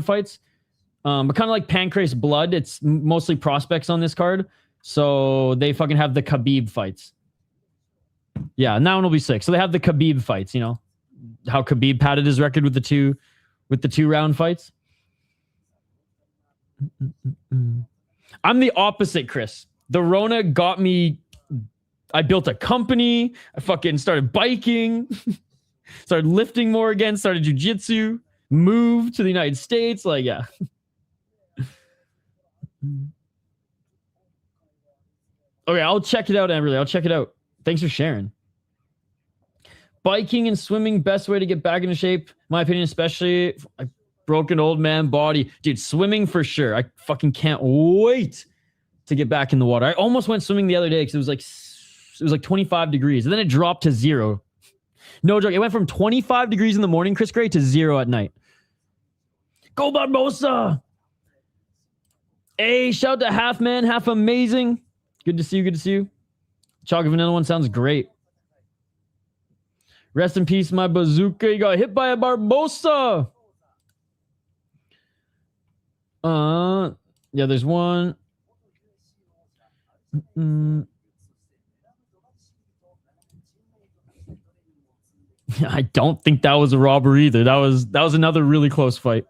fights. But kind of like Pancrase Blood, it's mostly prospects on this card. So they fucking have the Khabib fights. Yeah, and that one will be 6. So they have the Khabib fights, you know, how Khabib padded his record with the 2 round fights. I'm the opposite, Chris. The Rona got me. I built a company. I fucking started biking, started lifting more again, started jiu-jitsu, moved to the United States. Like, yeah. Okay, I'll check it out, Amberly. I'll check it out. Thanks for sharing. Biking and swimming, best way to get back into shape. My opinion, especially a broken old man body. Dude, swimming for sure. I fucking can't wait to get back in the water. I almost went swimming the other day because it was like 25 degrees. And then it dropped to 0. No joke. It went from 25 degrees in the morning, Chris Gray, to 0 at night. Go Barbosa! Hey, shout out to Half Man, Half Amazing. Good to see you. Good to see you. Chocolate Vanilla one sounds great. Rest in peace, my Buzukja. You got hit by a Barbosa. Yeah, there's one. I don't think that was a robbery either. That was another really close fight.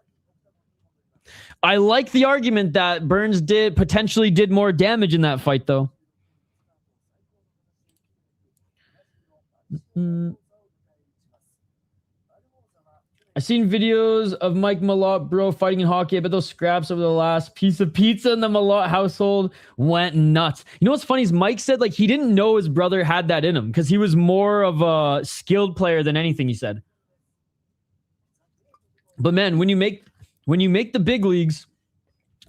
I like the argument that Burns potentially did more damage in that fight, though. I've seen videos of Mike Malott, bro, fighting in hockey. I bet those scraps over the last piece of pizza in the Malott household went nuts. You know what's funny is Mike said like he didn't know his brother had that in him because he was more of a skilled player than anything, he said. But man, when you make the big leagues,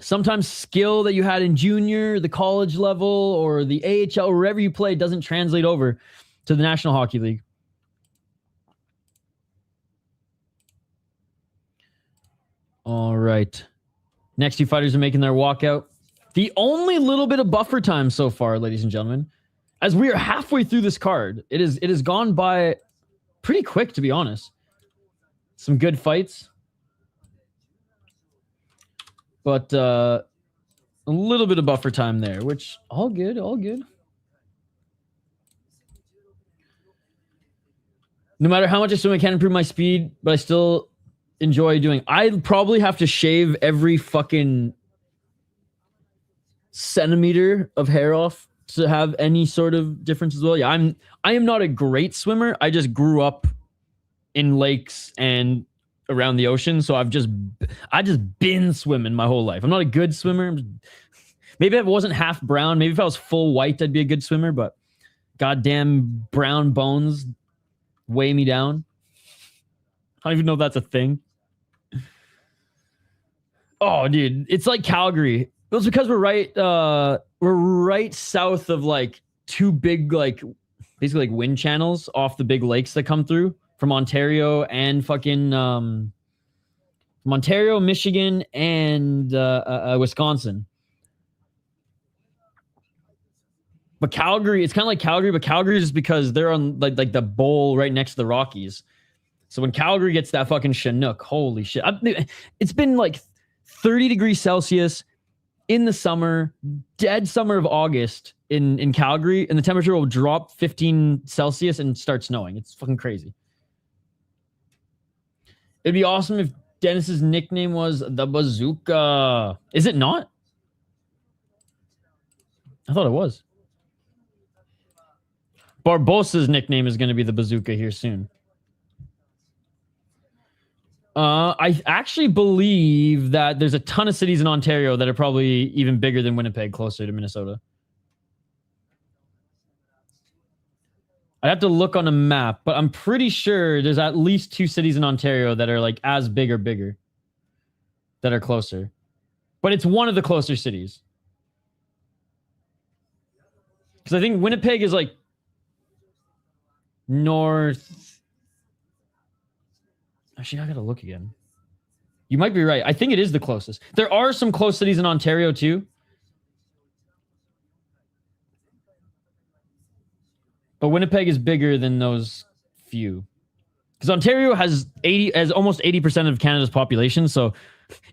sometimes skill that you had in junior, the college level, or the AHL, wherever you play, doesn't translate over to the National Hockey League. All right. Next two fighters are making their walkout. The only little bit of buffer time so far, ladies and gentlemen, as we are halfway through this card. It has gone by pretty quick, to be honest. Some good fights. But a little bit of buffer time there, which all good, all good. No matter how much I swim, I can't improve my speed, but I still enjoy doing. I'd probably have to shave every fucking centimeter of hair off to have any sort of difference as well. Yeah, I am not a great swimmer. I just grew up in lakes and around the ocean, so I just been swimming my whole life. I'm not a good swimmer. Maybe if I wasn't half brown, maybe if I was full white, I'd be a good swimmer, but goddamn brown bones weigh me down. I don't even know if that's a thing. Oh, dude, it's like Calgary. It's because we're right south of like two big, like basically like wind channels off the big lakes that come through from Ontario and fucking from Ontario, Michigan, and Wisconsin. But Calgary, it's kind of like Calgary, but Calgary is just because they're on like the bowl right next to the Rockies. So when Calgary gets that fucking Chinook, holy shit. It's been like 30 degrees Celsius in the summer, dead summer of August in Calgary, and the temperature will drop 15 Celsius and start snowing. It's fucking crazy. It'd be awesome if Dennis's nickname was the Buzukja. Is it not? I thought it was. Barbosa's nickname is going to be the Buzukja here soon. I actually believe that there's a ton of cities in Ontario that are probably even bigger than Winnipeg, closer to Minnesota. I'd have to look on a map, but I'm pretty sure there's at least 2 cities in Ontario that are like as big or bigger that are closer. But it's one of the closer cities. Because I think Winnipeg is like north. Actually, I gotta look again. You might be right. I think it is the closest. There are some close cities in Ontario too. But Winnipeg is bigger than those few. Because Ontario has almost 80% of Canada's population. So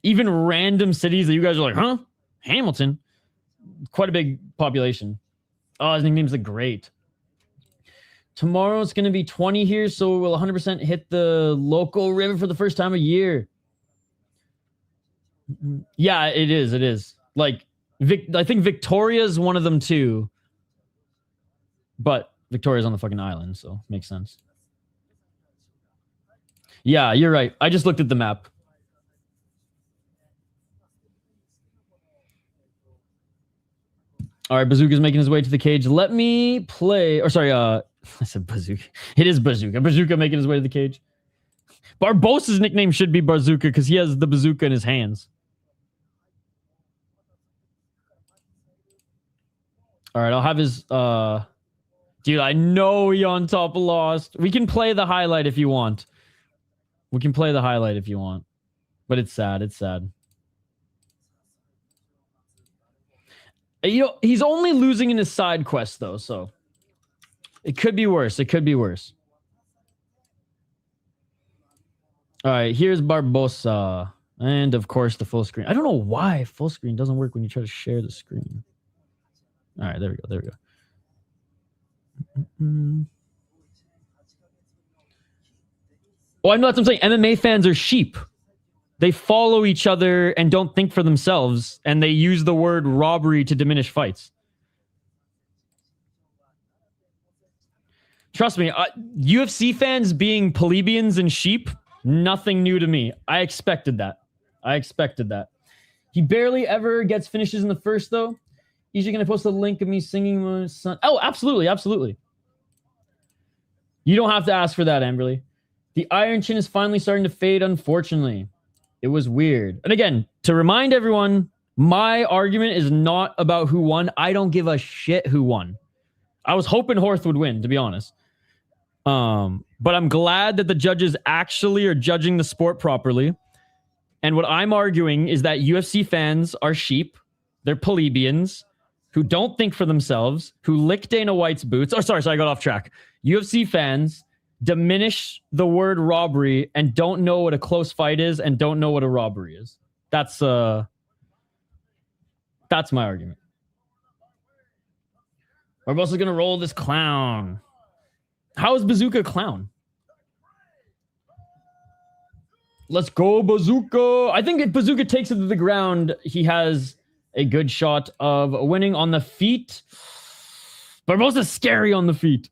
even random cities that you guys are like, huh? Hamilton. Quite a big population. Oh, his nickname's the Great. Tomorrow it's going to be 20 here, so we'll 100% hit the local river for the first time a year. Yeah, it is. It is. Like, I think Victoria's one of them too. But Victoria's on the fucking island, so makes sense. Yeah, you're right. I just looked at the map. All right, Buzukja's making his way to the cage. Let me play... Or sorry, I said Buzukja. It is Buzukja. Buzukja making his way to the cage. Barbosa's nickname should be Buzukja because he has the bazooka in his hands. All right, I'll have his... Dude, I know he on top lost. We can play the highlight if you want. We can play the highlight if you want. But it's sad. It's sad. You know, he's only losing in his side quest, though, so... It could be worse. It could be worse. All right, here's Barbosa. And, of course, the full screen. I don't know why full screen doesn't work when you try to share the screen. All right, there we go. There we go. Oh, I know that's what I'm saying. MMA fans are sheep. They follow each other and don't think for themselves, and they use the word robbery to diminish fights. Trust me, UFC fans being plebeians and sheep Nothing new to me. I expected that. He barely ever gets finishes in the first, though. Is you going to post a link of me singing my son? Oh, absolutely. You don't have to ask for that, Amberly. The Iron Chin is finally starting to fade, unfortunately. It was weird. And again, to remind everyone, my argument is not about who won. I don't give a shit who won. I was hoping Horth would win, to be honest. But I'm glad that the judges actually are judging the sport properly. And what I'm arguing is that UFC fans are sheep. They're plebeians who don't think for themselves, who lick Dana White's boots. Oh, sorry, I got off track. UFC fans diminish the word robbery and don't know what a close fight is and don't know what a robbery is. That's my argument. Barbosa's gonna roll this clown. How is Buzukja a clown? Let's go, Buzukja. I think if Buzukja takes it to the ground, he has a good shot of winning. On the feet, Barbosa's scary on the feet.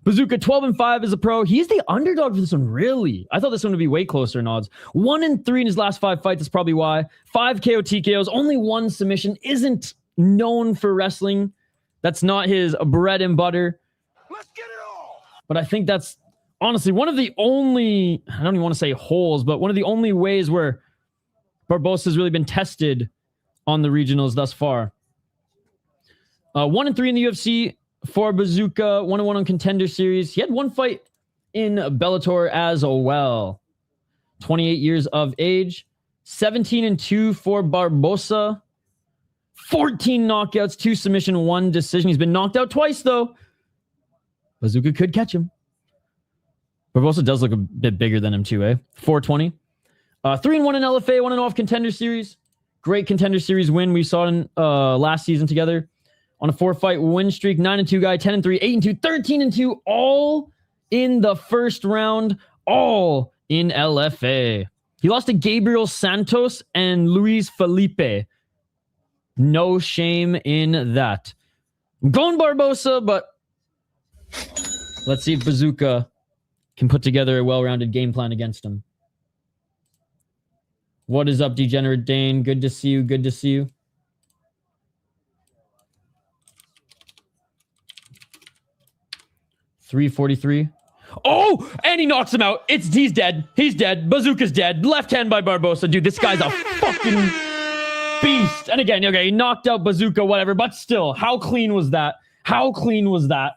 Buzukja 12-5 as a pro. He's the underdog for this one, really. I thought this one would be way closer in odds. 1-3 in his last 5 fights. That's probably why. 5 KO TKOs, only 1 submission. Isn't known for wrestling. That's not his bread and butter. Let's get it all. But I think that's honestly one of the only, I don't even want to say holes, but one of the only ways where Barbosa has really been tested on the regionals thus far. 1-3 in the UFC for Buzukja. 1-1 on Contender Series. He had 1 fight in Bellator as well. 28 years of age. 17-2 for Barbosa. 14 knockouts, 2 submission, 1 decision. He's been knocked out twice, though. Buzukja could catch him. Barbosa does look a bit bigger than him, too, eh? 420. 3-1 in LFA, 1-0 off Contender Series. Great Contender Series win. We saw it in last season together. On a 4-fight win streak. 9-2 guy, 10-3, 8-2, 13-2. All in the first round. All in LFA. He lost to Gabriel Santos and Luis Felipe. No shame in that. I'm going Barbosa, but let's see if Buzukja can put together a well-rounded game plan against him. What is up, Degenerate Dane? Good to see you. Good to see you. $343. Oh, and he knocks him out. He's dead. He's dead. Buzukja's dead. Left hand by Barbosa. Dude, this guy's a fucking beast. And again, okay, he knocked out Buzukja, whatever, but still, how clean was that? How clean was that?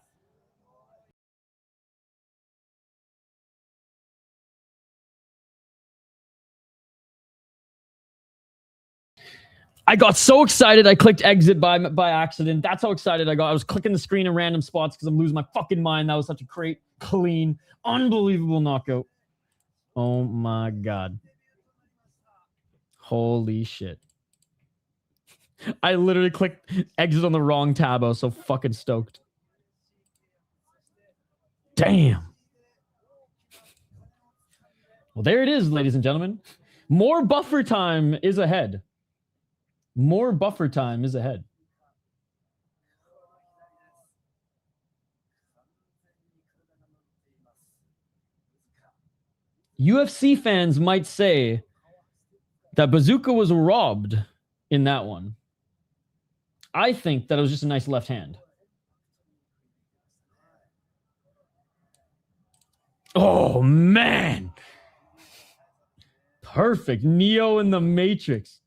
I got so excited, I clicked exit by accident. That's how excited I got. I was clicking the screen in random spots because I'm losing my fucking mind. That was such a great, clean, unbelievable knockout. Oh my God. Holy shit. I literally clicked exit on the wrong tab. I was so fucking stoked. Damn. Well, there it is, ladies and gentlemen. More buffer time is ahead. More buffer time is ahead. UFC fans might say that Buzukja was robbed in that one. I think that it was just a nice left hand. Oh, man. Perfect. Neo in the Matrix.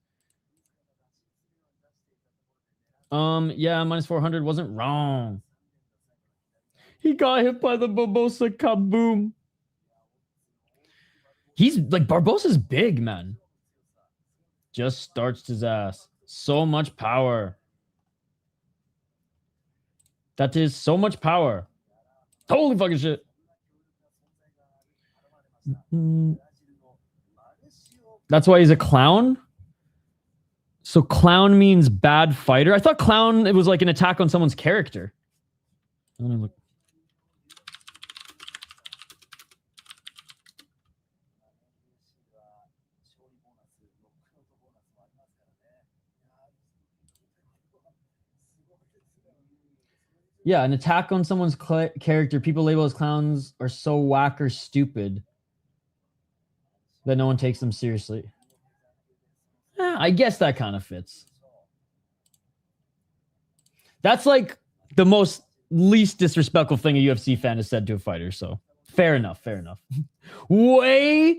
Yeah, minus 400 wasn't wrong. He got hit by the Barbosa kaboom. He's like, Barbosa's big, man. Just starched his ass. So much power. That is so much power. Holy fucking shit. That's why he's a clown? So clown means bad fighter? I thought clown, it was like an attack on someone's character. Let me look. Yeah, an attack on someone's character. People label as clowns are so whack or stupid. that no one takes them seriously. I guess that kind of fits. That's like the most least disrespectful thing a UFC fan has said to a fighter. So fair enough. Fair enough. way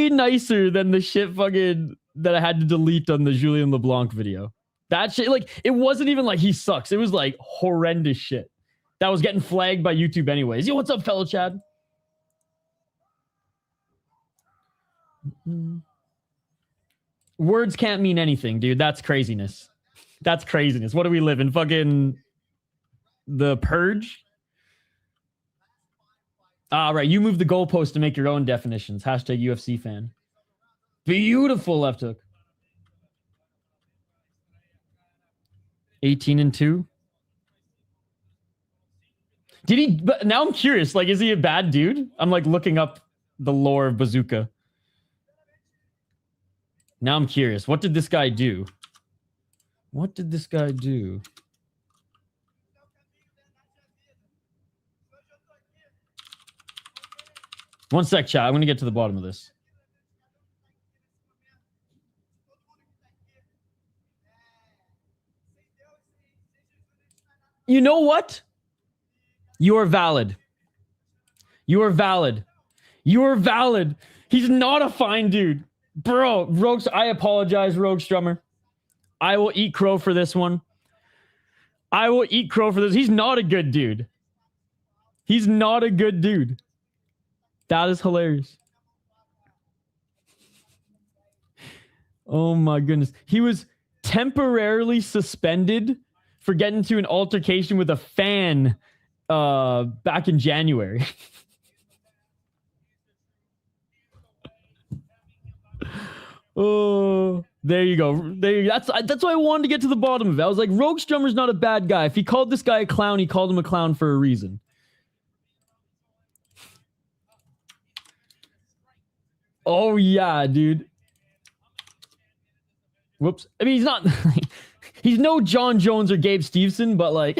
nicer than the shit fucking that I had to delete on the Julien LeBlanc video. That shit, like, it wasn't even like he sucks. It was like horrendous shit that was getting flagged by YouTube anyways. Yo, what's up, fellow Chad? Words can't mean anything, dude. That's craziness. That's craziness. What do we live in? Fucking the Purge? Ah, right. You move the goalpost to make your own definitions. Hashtag UFC fan. Beautiful left hook. 18-2. Did he? But now I'm curious. Like, is he a bad dude? I'm like looking up the lore of Buzukja. Now I'm curious. What did this guy do? What did this guy do? One sec, chat. I'm going to get to the bottom of this. You know what? You are valid. You are valid. You are valid. He's not a fine dude. Bro, Rogues, I apologize, Rogue Strummer. I will eat crow for this one. I will eat crow for this. He's not a good dude. He's not a good dude. That is hilarious. Oh my goodness. He was temporarily suspended for getting into an altercation with a fan back in January. Oh, there you go. That's why I wanted to get to the bottom of it. I was like, Rogue Strummer's not a bad guy. If he called this guy a clown, he called him a clown for a reason. Oh, yeah, dude. Whoops. I mean, he's not... he's no John Jones or Gabe Stevenson, but, like...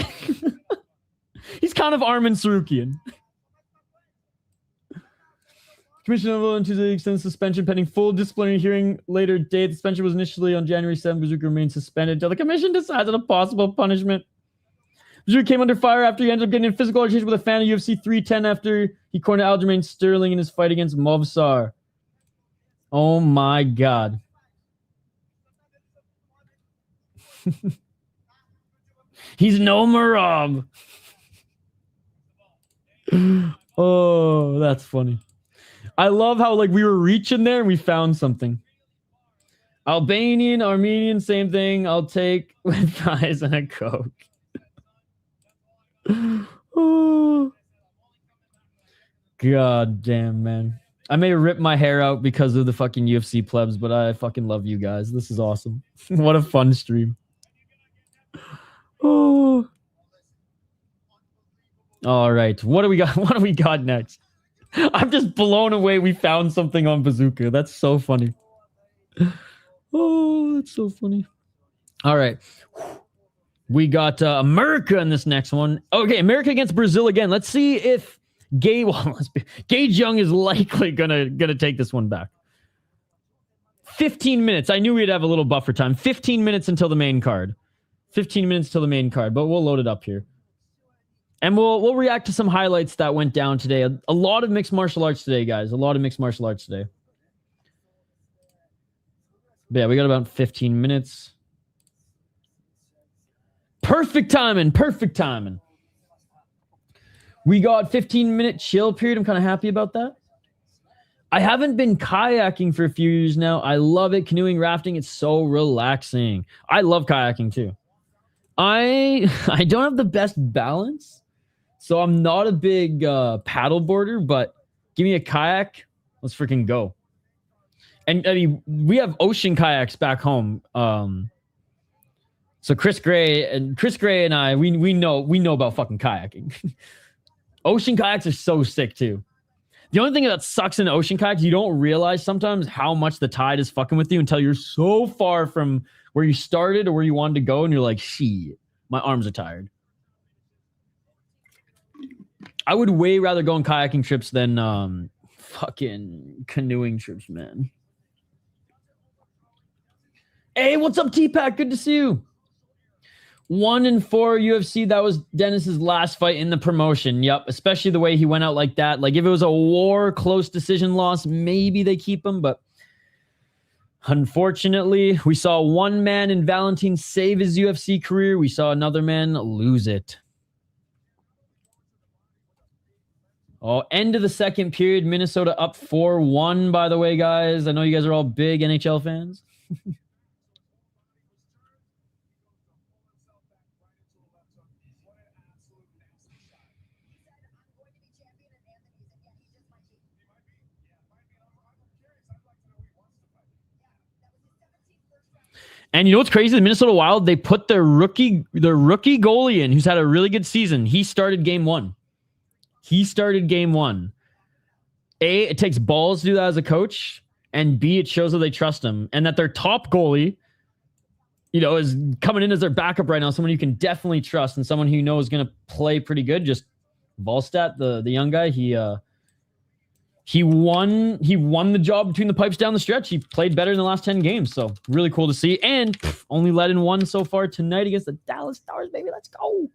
he's kind of Armin Sarukian. Commission level into the extended suspension pending full disciplinary hearing later date. The suspension was initially on January 7th. Buzukja remains suspended until the commission decides on a possible punishment. Buzukja came under fire after he ended up getting in physical altercation with a fan of UFC 310 after he cornered Aljamain Sterling in his fight against Movsar. Oh my God. He's no Marab. Oh, that's funny. I love how, like, we were reaching there and we found something. Albanian, Armenian, same thing. I'll take with fries and a Coke. Oh. God damn, man. I may rip my hair out because of the fucking UFC plebs, but I fucking love you guys. This is awesome. What a fun stream. Oh. All right. What do we got? What do we got next? I'm just blown away. We found something on Buzukja. That's so funny. Oh, that's so funny. All right. We got America in this next one. Okay, America against Brazil again. Let's see if Gage Young is likely gonna take this one back. 15 minutes. I knew we'd have a little buffer time. 15 minutes until the main card. 15 minutes till the main card, but we'll load it up here. And we'll react to some highlights that went down today. A lot of mixed martial arts today, guys. A lot of mixed martial arts today. But yeah, we got about 15 minutes. Perfect timing. Perfect timing. We got 15-minute chill period. I'm kind of happy about that. I haven't been kayaking for a few years now. I love it. Canoeing, rafting. It's so relaxing. I love kayaking too. I don't have the best balance. So I'm not a big paddle boarder, but give me a kayak. Let's freaking go. And I mean, we have ocean kayaks back home. So Chris Gray and I, we know about fucking kayaking. Ocean kayaks are so sick too. The only thing that sucks in ocean kayaks, you don't realize sometimes how much the tide is fucking with you until you're so far from where you started or where you wanted to go, and you're like, shit, my arms are tired. I would way rather go on kayaking trips than fucking canoeing trips, man. Hey, what's up, T-Pack? Good to see you. 1-4 UFC. That was Dennis's last fight in the promotion. Yep, especially the way he went out like that. Like, if it was a war, close decision loss, maybe they keep him, but unfortunately, we saw one man in Valentin save his UFC career. We saw another man lose it. Oh, end of the second period. Minnesota up 4-1, by the way, guys. I know you guys are all big NHL fans. And you know what's crazy? The Minnesota Wild, they put their rookie goalie in, who's had a really good season. He started game one. A, it takes balls to do that as a coach, and B, it shows that they trust him, and that their top goalie, you know, is coming in as their backup right now, someone you can definitely trust, and someone who you know is going to play pretty good. Just Volstat, the young guy, he won the job between the pipes down the stretch. He played better in the last 10 games, so really cool to see. And only let in one so far tonight against the Dallas Stars, baby. Let's go.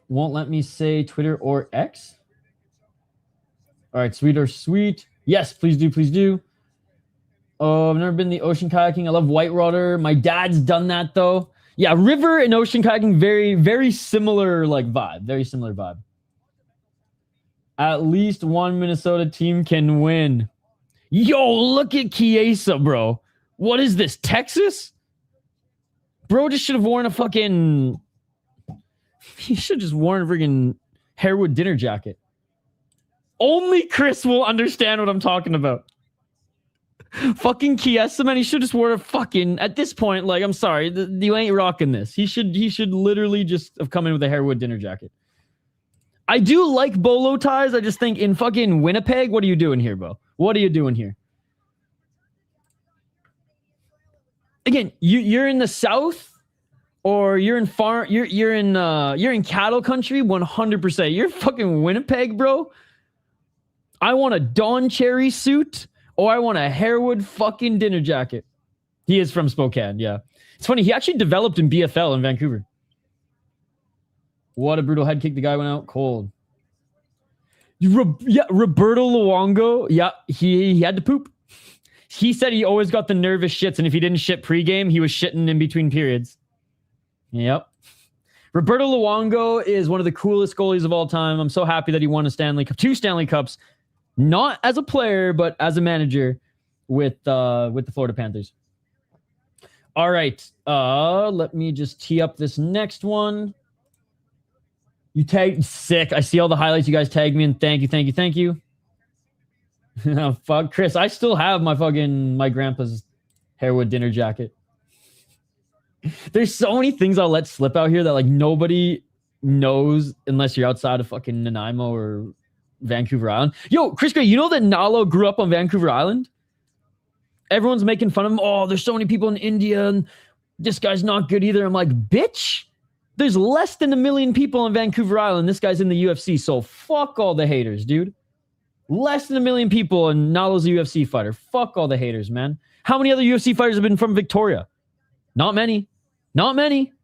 Won't let me say Twitter or X. All right, sweet or sweet. Yes, please do, please do. Oh, I've never been the ocean kayaking. I love whitewater. My dad's done that, though. Yeah, river and ocean kayaking, very, very similar, like, vibe. Very similar vibe. At least one Minnesota team can win. Yo, look at Chiesa, bro. What is this, Texas? Bro just should have worn a fucking... He should have just worn a friggin' Harewood dinner jacket. Only Chris will understand what I'm talking about. Fucking Chiesa, man, he should just wear a fucking... At this point, like, I'm sorry, you ain't rocking this. He should literally just have come in with a Harewood dinner jacket. I do like bolo ties. I just think in fucking Winnipeg, what are you doing here, bro? What are you doing here? Again, you're in the South, or you're in you're in cattle country, 100%. You're fucking Winnipeg, bro. I want a Dawn Cherry suit, or I want a Harewood fucking dinner jacket. He is from Spokane, yeah. It's funny, he actually developed in BFL in Vancouver. What a brutal head kick. The guy went out cold. Roberto Luongo, yeah, he had to poop. He said he always got the nervous shits, and if he didn't shit pregame, he was shitting in between periods. Yep. Roberto Luongo is one of the coolest goalies of all time. I'm so happy that he won a Stanley Cup, 2 Stanley Cups, not as a player, but as a manager with the Florida Panthers. All right. Let me just tee up this next one. You tagged sick. I see all the highlights you guys tagged me in. Thank you. Oh, fuck, Chris, I still have my grandpa's Harewood dinner jacket. There's so many things I'll let slip out here that like nobody knows unless you're outside of fucking Nanaimo or Vancouver Island. Yo, Chris Gray, you know that Nallo grew up on Vancouver Island? Everyone's making fun of him. Oh, there's so many people in India and this guy's not good either. I'm like, bitch, there's less than 1 million people on Vancouver Island. This guy's in the UFC, so fuck all the haters, dude. Less than 1 million people, and Nallo's a UFC fighter. Fuck all the haters, man. How many other UFC fighters have been from Victoria? Not many. Not many.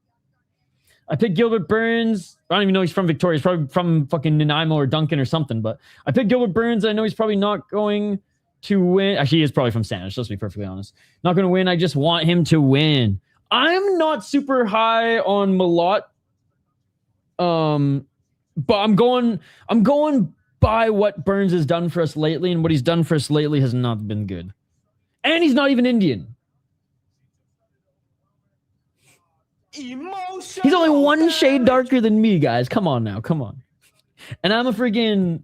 I picked Gilbert Burns. I don't even know he's from Victoria. He's probably from fucking Nanaimo or Duncan or something, but I picked Gilbert Burns. I know he's probably not going to win. Actually, he is probably from Sandwich, let's be perfectly honest. Not going to win. I just want him to win. I'm not super high on Malott. But I'm going by what Burns has done for us lately, and what he's done for us lately has not been good. And he's not even Indian. He's only one shade darker than me, guys. Come on now, come on. And I'm a friggin'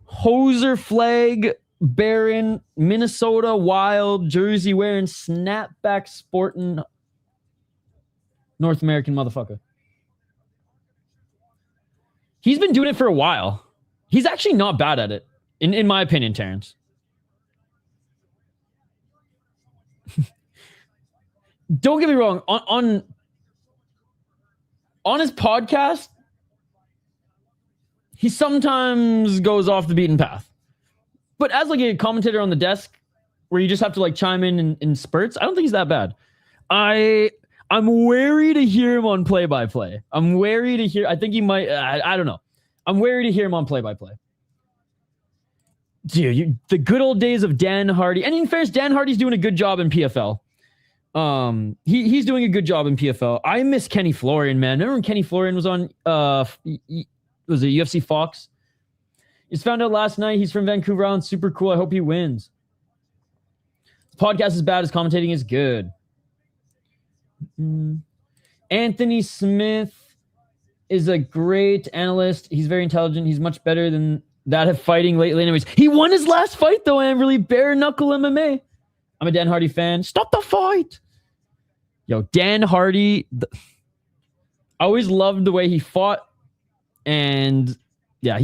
hoser flag bearing, Minnesota Wild jersey wearing, snapback sporting North American motherfucker. He's been doing it for a while. He's actually not bad at it, in my opinion, Terrence. Don't get me wrong. On on his podcast, he sometimes goes off the beaten path. But as like a commentator on the desk, where you just have to like chime in spurts, I don't think he's that bad. I'm wary to hear him on play-by-play. I'm wary to hear. I think he might. I don't know. I'm wary to hear him on play-by-play. Dude, the good old days of Dan Hardy. And in fairness, Dan Hardy's doing a good job in PFL. He's doing a good job in PFL. I miss Kenny Florian, man. Remember when Kenny Florian was on was it UFC Fox? Just found out last night he's from Vancouver Island. Super cool. I hope he wins. His podcast is bad. His commentating is good. Anthony Smith is a great analyst. He's very intelligent. He's much better than that of fighting lately. Anyways, he won his last fight though, Amberly. Bare knuckle MMA. I'm a Dan Hardy fan. Stop the fight. Yo, Dan Hardy. I always loved the way he fought. And yeah,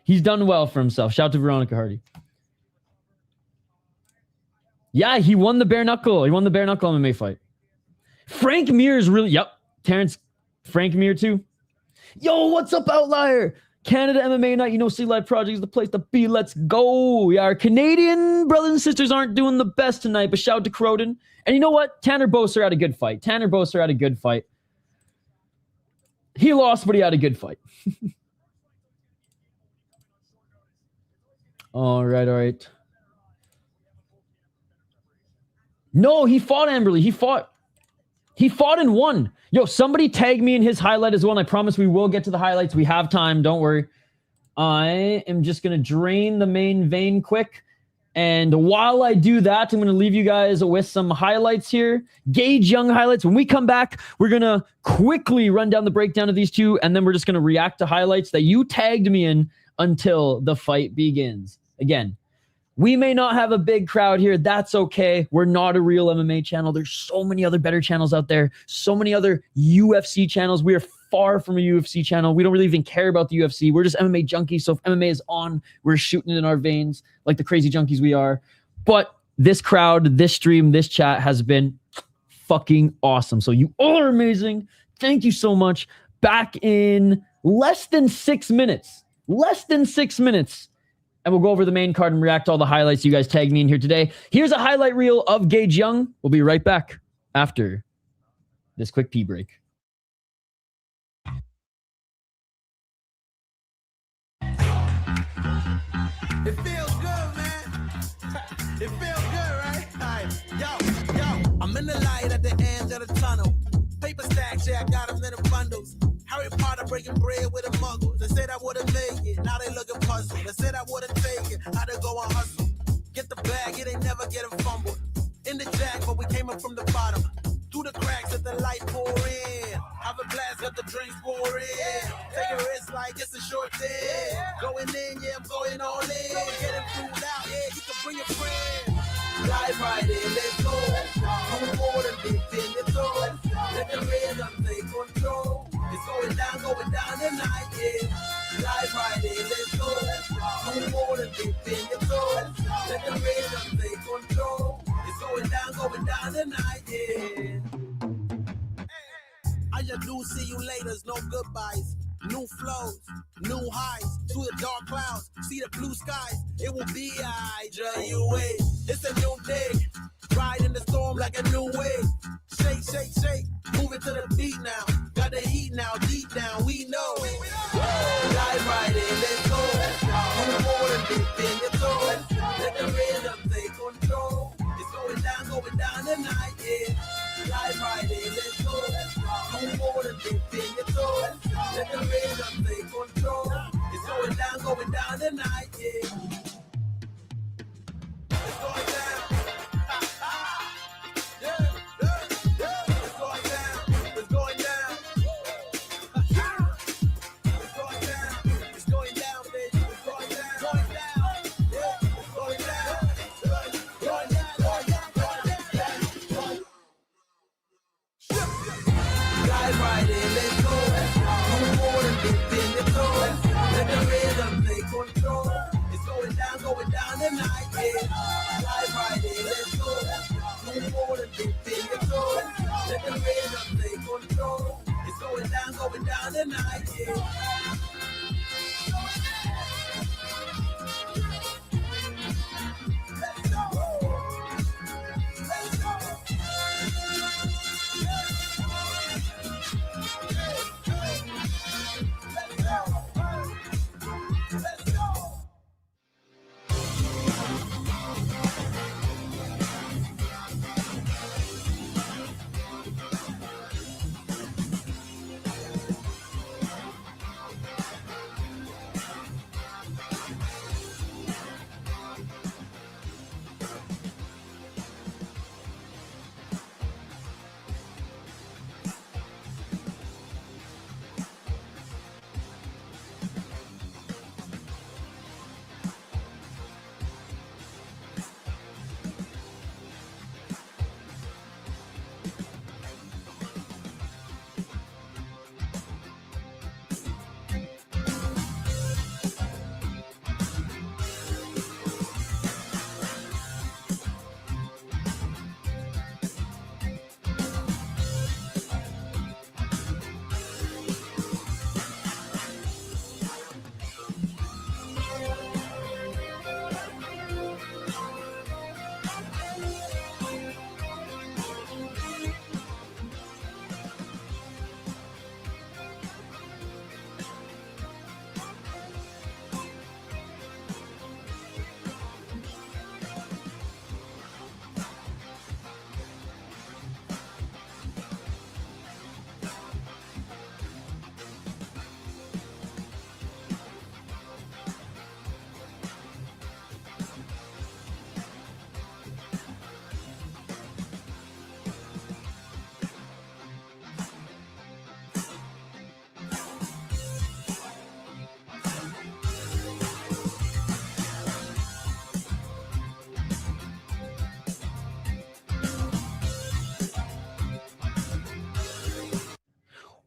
he's done well for himself. Shout out to Veronica Hardy. Yeah, he won the bare knuckle. He won the bare knuckle MMA fight. Frank Mir is really... Yep. Terrence, Frank Mir too. Yo, what's up, Outlier? Canada MMA Night. You know, City Life Project is the place to be. Let's go. Yeah, our Canadian brothers and sisters aren't doing the best tonight, but shout out to Croden. And you know what? Tanner Boser had a good fight. He lost, but he had a good fight. All right. No, he fought Amberly. He fought and won. Yo, somebody tag me in his highlight as well. And I promise we will get to the highlights. We have time. Don't worry. I am just going to drain the main vein quick. And while I do that, I'm going to leave you guys with some highlights here. Gage Young highlights. When we come back, we're going to quickly run down the breakdown of these two. And then we're just going to react to highlights that you tagged me in until the fight begins. Again, we may not have a big crowd here. That's okay. We're not a real MMA channel. There's so many other better channels out there. So many other UFC channels. We are far from a UFC channel. We don't really even care about the UFC. We're just MMA junkies. So if MMA is on, we're shooting it in our veins like the crazy junkies we are. But this crowd, this stream, this chat has been fucking awesome. So you all are amazing. Thank you so much. Back in less than 6 minutes. And we'll go over the main card and react to all the highlights you guys tagged me in here today. Here's a highlight reel of Gage Young. We'll be right back after this quick pee break. It feels good, man. It feels good, right? Right. Yo, I'm in the light at the end of the tunnel. Paper stacks, yeah, I got them in the bundles. Harry Potter breaking bread with a muggle. They said I wouldn't make it, now they looking puzzled. They said I wouldn't take it, how to go and hustle. Get the bag, it ain't never getting fumbled. In the jack, but we came up from the bottom. Through the cracks, let the light pour in. Have a blast, let the drinks pour in. Take a risk like it's a short thing. Going in, yeah, I'm going all in. Getting food out, yeah, you can bring your friends. Live right in, let's go. Come forward and dip in your toes. Let the rhythm take control. It's going down tonight, yeah. Live right in, let's go. Come forward and dip in your toes. Let the rhythm take control. It's going down tonight, yeah. I just do see you laters, no goodbyes. New flows, new highs, through the dark clouds, see the blue skies. It will be I-J-U-A. It's a new day, ride in the storm like a new wave. Shake, shake, shake, move it to the beat now. Got the heat now, deep down, we know. Dive right in, let's go. Move forward and dip in your toes. Let the rhythm take control. It's going down tonight, yeah. Dive right in, let's go. Move forward and dip in your toes. Let the rhythm take control. It's going down tonight, yeah. It's going down.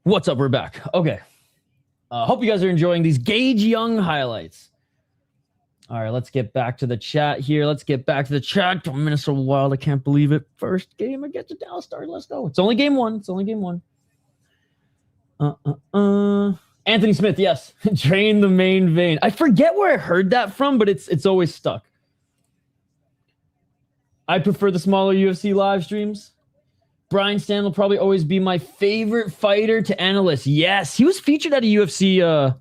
What's up? We're back. Okay. Hope you guys are enjoying these Gage Young highlights. All right, let's get back to the chat here. Let's get back to the chat. Oh, Minnesota Wild, I can't believe it. First game against the Dallas Stars. Let's go. It's only game one. Anthony Smith, yes. Drain the main vein. I forget where I heard that from, but it's always stuck. I prefer the smaller UFC live streams. Brian Stan will probably always be my favorite fighter to analyst. Yes, he was featured at a UFC.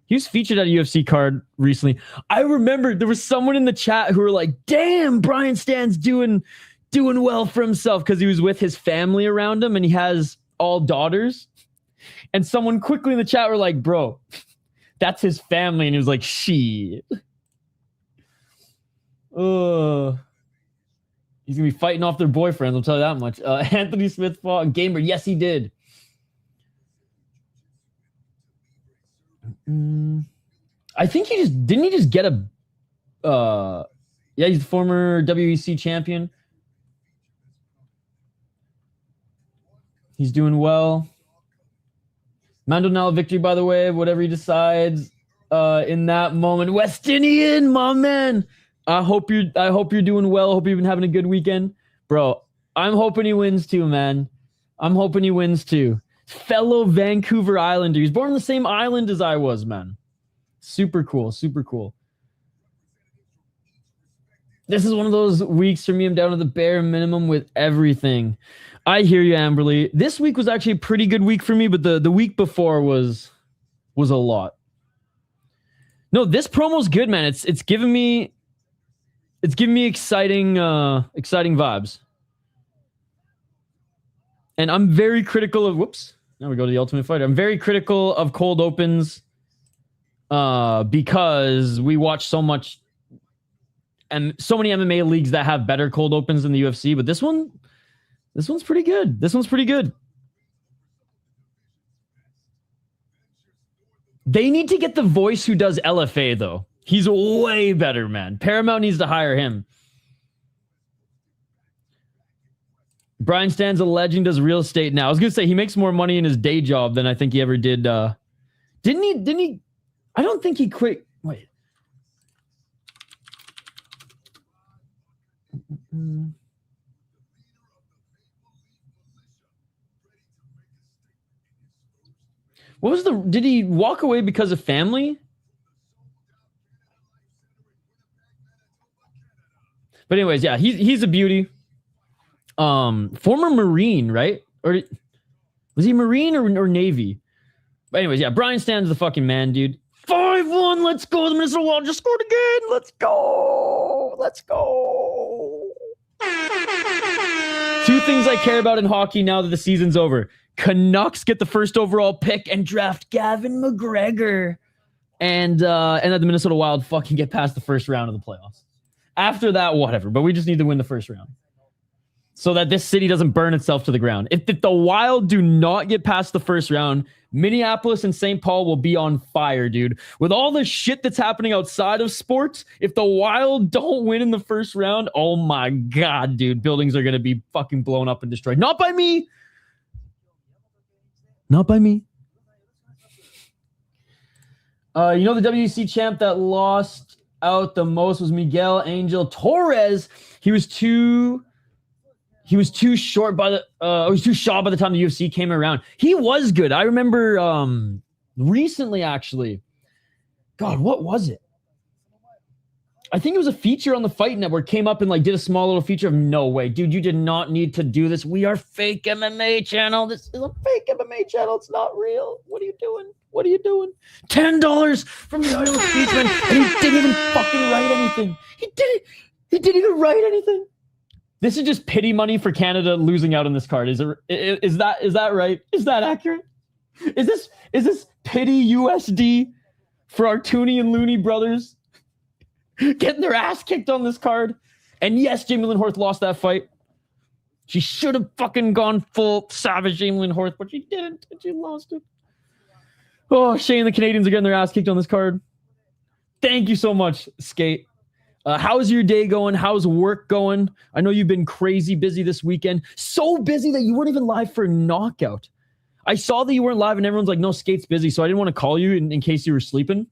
He was featured at a UFC card recently. I remember there was someone in the chat who were like, "Damn, Brian Stan's doing well for himself," because he was with his family around him and he has all daughters. And someone quickly in the chat were like, "Bro, that's his family," and he was like, "Shit." He's going to be fighting off their boyfriends, I'll tell you that much. Anthony Smith fought Gamer. Yes, he did. I think he just get a... yeah, he's the former WEC champion. He's doing well. Mandel Nallo victory, by the way, whatever he decides in that moment. Westinian, my man. I hope you're doing well. I hope you've been having a good weekend. Bro, I'm hoping he wins too, man. I'm hoping he wins too. Fellow Vancouver Islander. He's born on the same island as I was, man. Super cool. Super cool. This is one of those weeks for me. I'm down to the bare minimum with everything. I hear you, Amberly. This week was actually a pretty good week for me, but the week before was a lot. No, this promo's good, man. It's giving me exciting vibes. And I'm very critical of now we go to the Ultimate Fighter. I'm very critical of cold opens because we watch so much and so many MMA leagues that have better cold opens than the UFC, but this one's pretty good. This one's pretty good. They need to get the voice who does LFA though. He's way better, man. Paramount needs to hire him. Brian Stan's a legend, does real estate now. I was going to say he makes more money in his day job than I think he ever did. Didn't he? I don't think he quit. Wait. What was did he walk away because of family? But anyways, yeah, he's a beauty. Former Marine, right? Or was he Marine or Navy? But anyways, yeah, Brian Stan's the fucking man, dude. 5-1, let's go. The Minnesota Wild just scored again. Let's go. Two things I care about in hockey now that the season's over. Canucks get the first overall pick and draft Gavin McGregor. And that the Minnesota Wild fucking get past the first round of the playoffs. After that, whatever. But we just need to win the first round so that this city doesn't burn itself to the ground. If the Wild do not get past the first round, Minneapolis and St. Paul will be on fire, dude. With all the shit that's happening outside of sports, if the Wild don't win in the first round, oh my God, dude. Buildings are going to be fucking blown up and destroyed. Not by me. Not by me. You know the WEC champ that lost out the most was Miguel Angel Torres. He was too short by the he was too short by the time the UFC came around. He was good. I remember recently actually. God, what was it? I think it was a feature on the Fight Network, came up and like did a small little feature of no way, dude, you did not need to do this. We are fake MMA channel. This is a fake MMA channel. It's not real. What are you doing? What are you doing? $10 from the Iowa Speechman, and he didn't even fucking write anything. He didn't even write anything. This is just pity money for Canada losing out on this card. Is that right? Is that accurate? Is this pity USD for our Tooney and Looney brothers getting their ass kicked on this card? And yes, Jamey-Lyn Horth lost that fight. She should have fucking gone full savage Jamey-Lyn Horth, but she didn't, and she lost it. Oh, Shane, the Canadians are getting their ass kicked on this card. Thank you so much, Skate. How's your day going? How's work going? I know you've been crazy busy this weekend. So busy that you weren't even live for Knockout. I saw that you weren't live and everyone's like, no, Skate's busy. So I didn't want to call you in case you were sleeping.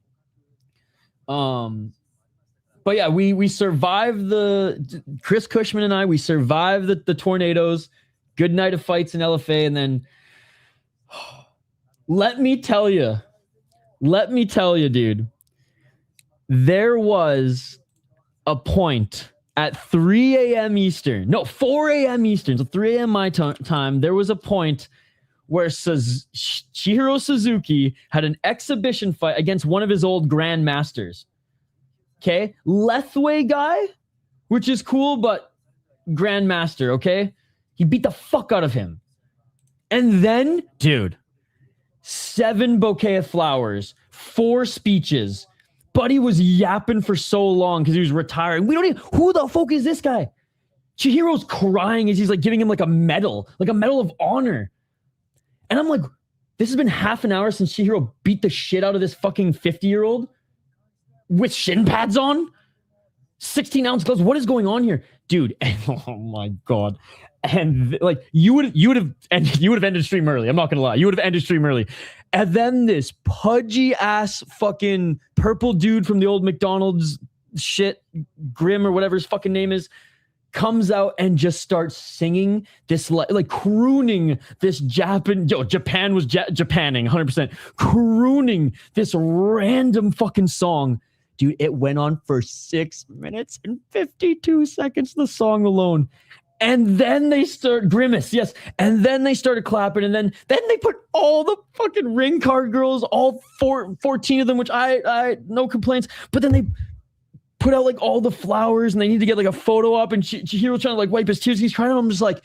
But yeah, we survived Chris Cushman and I, we survived the tornadoes. Good night of fights in LFA. And then let me tell you, dude, there was a point at 3 a.m. Eastern. No, 4 a.m. Eastern. So 3 a.m. my time. There was a point where Chihiro Suzuki had an exhibition fight against one of his old grandmasters. Okay? Lethway guy, which is cool, but grandmaster, okay? He beat the fuck out of him. And then, dude, 7 bouquet of flowers, 4 speeches. Buddy was yapping for so long because he was retiring. We don't even, who the fuck is this guy? Chihiro's crying as he's like giving him like a medal of honor. And I'm like, this has been half an hour since Chihiro beat the shit out of this fucking 50-year-old with shin pads on, 16-ounce gloves. What is going on here, dude? Oh my god! And like you would have ended stream early. I'm not gonna lie, you would have ended stream early. And then this pudgy ass fucking purple dude from the old McDonald's shit, Grim or whatever his fucking name is, comes out and just starts singing this like crooning this Japan was Japanning 100%, crooning this random fucking song. Dude, it went on for 6 minutes and 52 seconds, the song alone. And then they start Grimace, yes. And then they started clapping, and then they put all the fucking ring card girls, all 14 of them, which I no complaints. But then they put out like all the flowers, and they need to get like a photo up, and Chihiro trying to like wipe his tears. He's crying. I'm just like,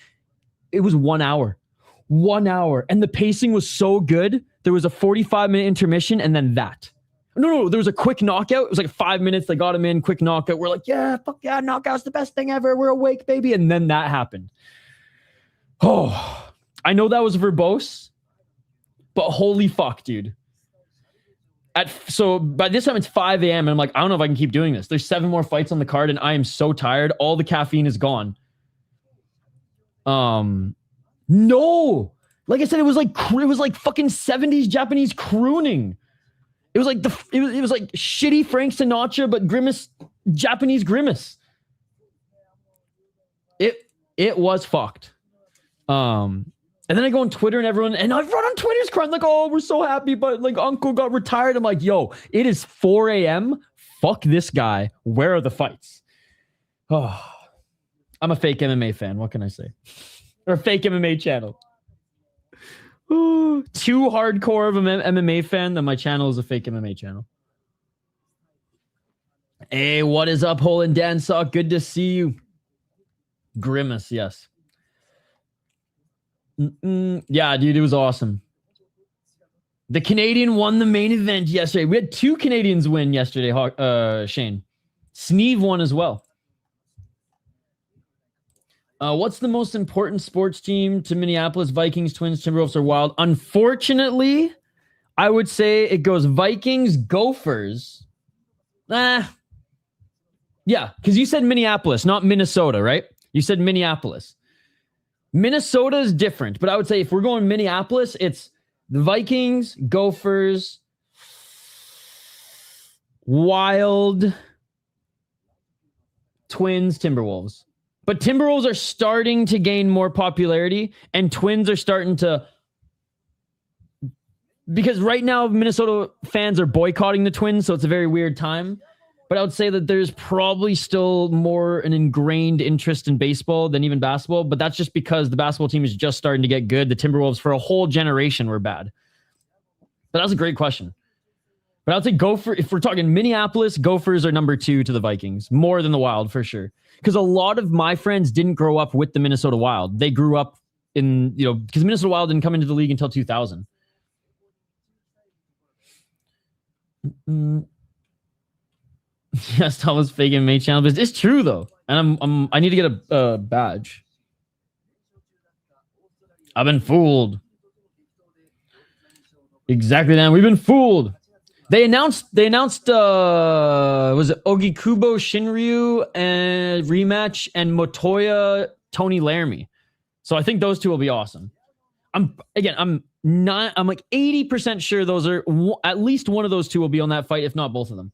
it was 1 hour. 1 hour. And the pacing was so good. There was a 45-minute intermission, and then that. No, there was a quick knockout. It was like 5 minutes. They got him in, quick knockout. We're like, yeah, fuck yeah, knockout's the best thing ever. We're awake, baby. And then that happened. Oh, I know that was verbose, but holy fuck, dude. So by this time it's 5 a.m. and I'm like, I don't know if I can keep doing this. There's 7 more fights on the card and I am so tired. All the caffeine is gone. No, like I said, it was like fucking 70s Japanese crooning. It was like it was like shitty Frank Sinatra, but Grimace, Japanese Grimace. It was fucked. And then I go on Twitter and everyone on Twitter's crying like, oh, we're so happy, but like Uncle got retired. I'm like, yo, it is 4 a.m. Fuck this guy. Where are the fights? Oh, I'm a fake MMA fan. What can I say? Or a fake MMA channel. Ooh, too hardcore of an MMA fan that my channel is a fake MMA channel. Hey, what is up, Hole and Dan Sock? Good to see you. Grimace, yes. Yeah, dude, it was awesome. The Canadian won the main event yesterday. We had 2 Canadians win yesterday, Shane. Sneeve won as well. What's the most important sports team to Minneapolis? Vikings, Twins, Timberwolves, or Wild? Unfortunately, I would say it goes Vikings, Gophers. Yeah, because you said Minneapolis, not Minnesota, right? You said Minneapolis. Minnesota is different, but I would say if we're going Minneapolis, it's the Vikings, Gophers, Wild, Twins, Timberwolves. But Timberwolves are starting to gain more popularity, and Twins are starting to... Because right now, Minnesota fans are boycotting the Twins, so it's a very weird time. But I would say that there's probably still more an ingrained interest in baseball than even basketball, but that's just because the basketball team is just starting to get good. The Timberwolves for a whole generation were bad. But that was a great question. But I would say if we're talking Minneapolis, Gophers are number 2 to the Vikings, more than the Wild for sure. Because a lot of my friends didn't grow up with the Minnesota Wild. They grew up in, because Minnesota Wild didn't come into the league until 2000. Yes, Thomas fake MMA channel, but it's true though. And I need to get a badge. I've been fooled. Exactly, then we've been fooled. They announced was it Ogikubo Shinryu and rematch and Motoya Tony Laramie. So I think those 2 will be awesome. I'm like 80% sure those are at least one of those two will be on that fight, if not both of them.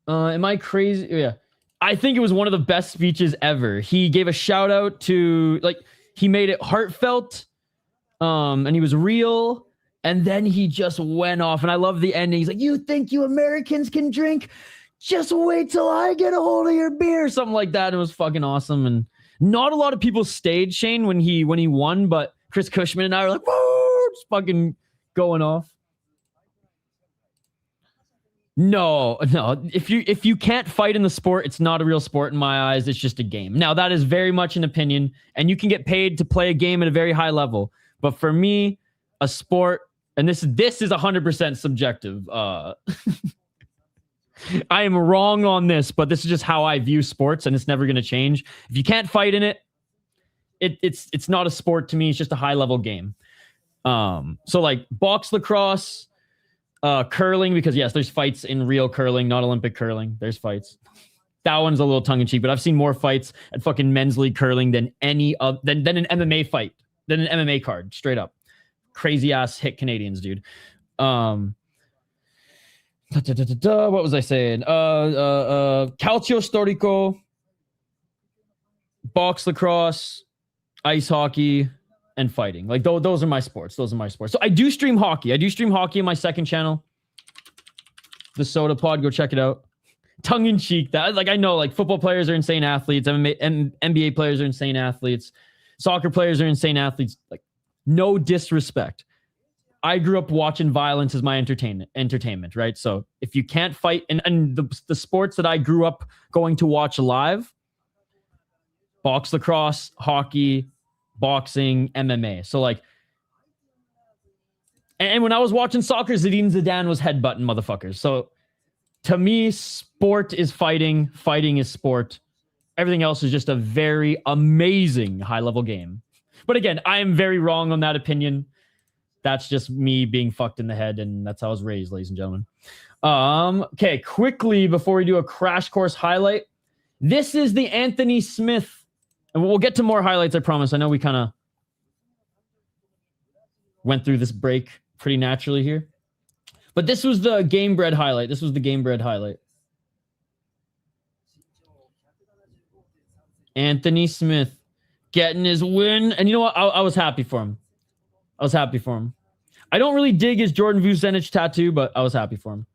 Am I crazy? Yeah. I think it was one of the best speeches ever. He gave a shout out to, like, he made it heartfelt, and he was real, and then he just went off, and I love the ending. He's like, you think you Americans can drink? Just wait till I get a hold of your beer, something like that. It was fucking awesome, and not a lot of people stayed, Shane, when he won, but Chris Cushman and I were like, whoa, just fucking going off. No. If you can't fight in the sport, it's not a real sport in my eyes. It's just a game. Now, that is very much an opinion, and you can get paid to play a game at a very high level. But for me, a sport, and this is 100% subjective. I am wrong on this, but this is just how I view sports, and it's never going to change. If you can't fight in it, it's not a sport to me. It's just a high level game. So like box, lacrosse, curling, because yes, there's fights in real curling, not Olympic curling. There's fights. That one's a little tongue in cheek, but I've seen more fights at fucking men's league curling than than an MMA fight, than an MMA card, straight up. Crazy ass hit Canadians, dude. What was I saying? Calcio storico, box, lacrosse, ice hockey, and fighting. Like those are my sports. So I do stream hockey. I do stream hockey on my second channel, the Soda Pod. Go check it out. Tongue in cheek. That, like, I know, like, football players are insane athletes. NBA players are insane athletes. Soccer players are insane athletes. Like, no disrespect. I grew up watching violence as my entertainment, right? So if you can't fight, and the sports that I grew up going to watch live, box, lacrosse, hockey, boxing, MMA. So like, and when I was watching soccer, Zinedine Zidane was headbutting motherfuckers. So to me, sport is fighting. Fighting is sport. Everything else is just a very amazing high-level game. But again, I am very wrong on that opinion. That's just me being fucked in the head, and that's how I was raised, ladies and gentlemen. Okay, quickly, before we do a crash course highlight, this is the Anthony Smith. And we'll get to more highlights, I promise. I know we kind of went through this break pretty naturally here. But this was the Game Bread highlight. Anthony Smith getting his win. And you know what? I was happy for him. I don't really dig his Jordan Vucenic tattoo, but I was happy for him.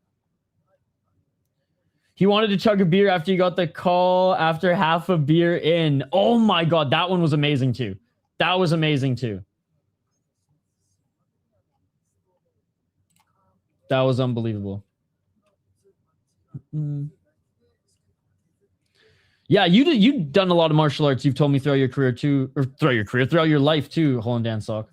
He wanted to chug a beer after he got the call after half a beer in. Oh my God, that one was amazing too. That was unbelievable. Yeah, you've done a lot of martial arts. You've told me throughout your life too, Holland Dan Sock.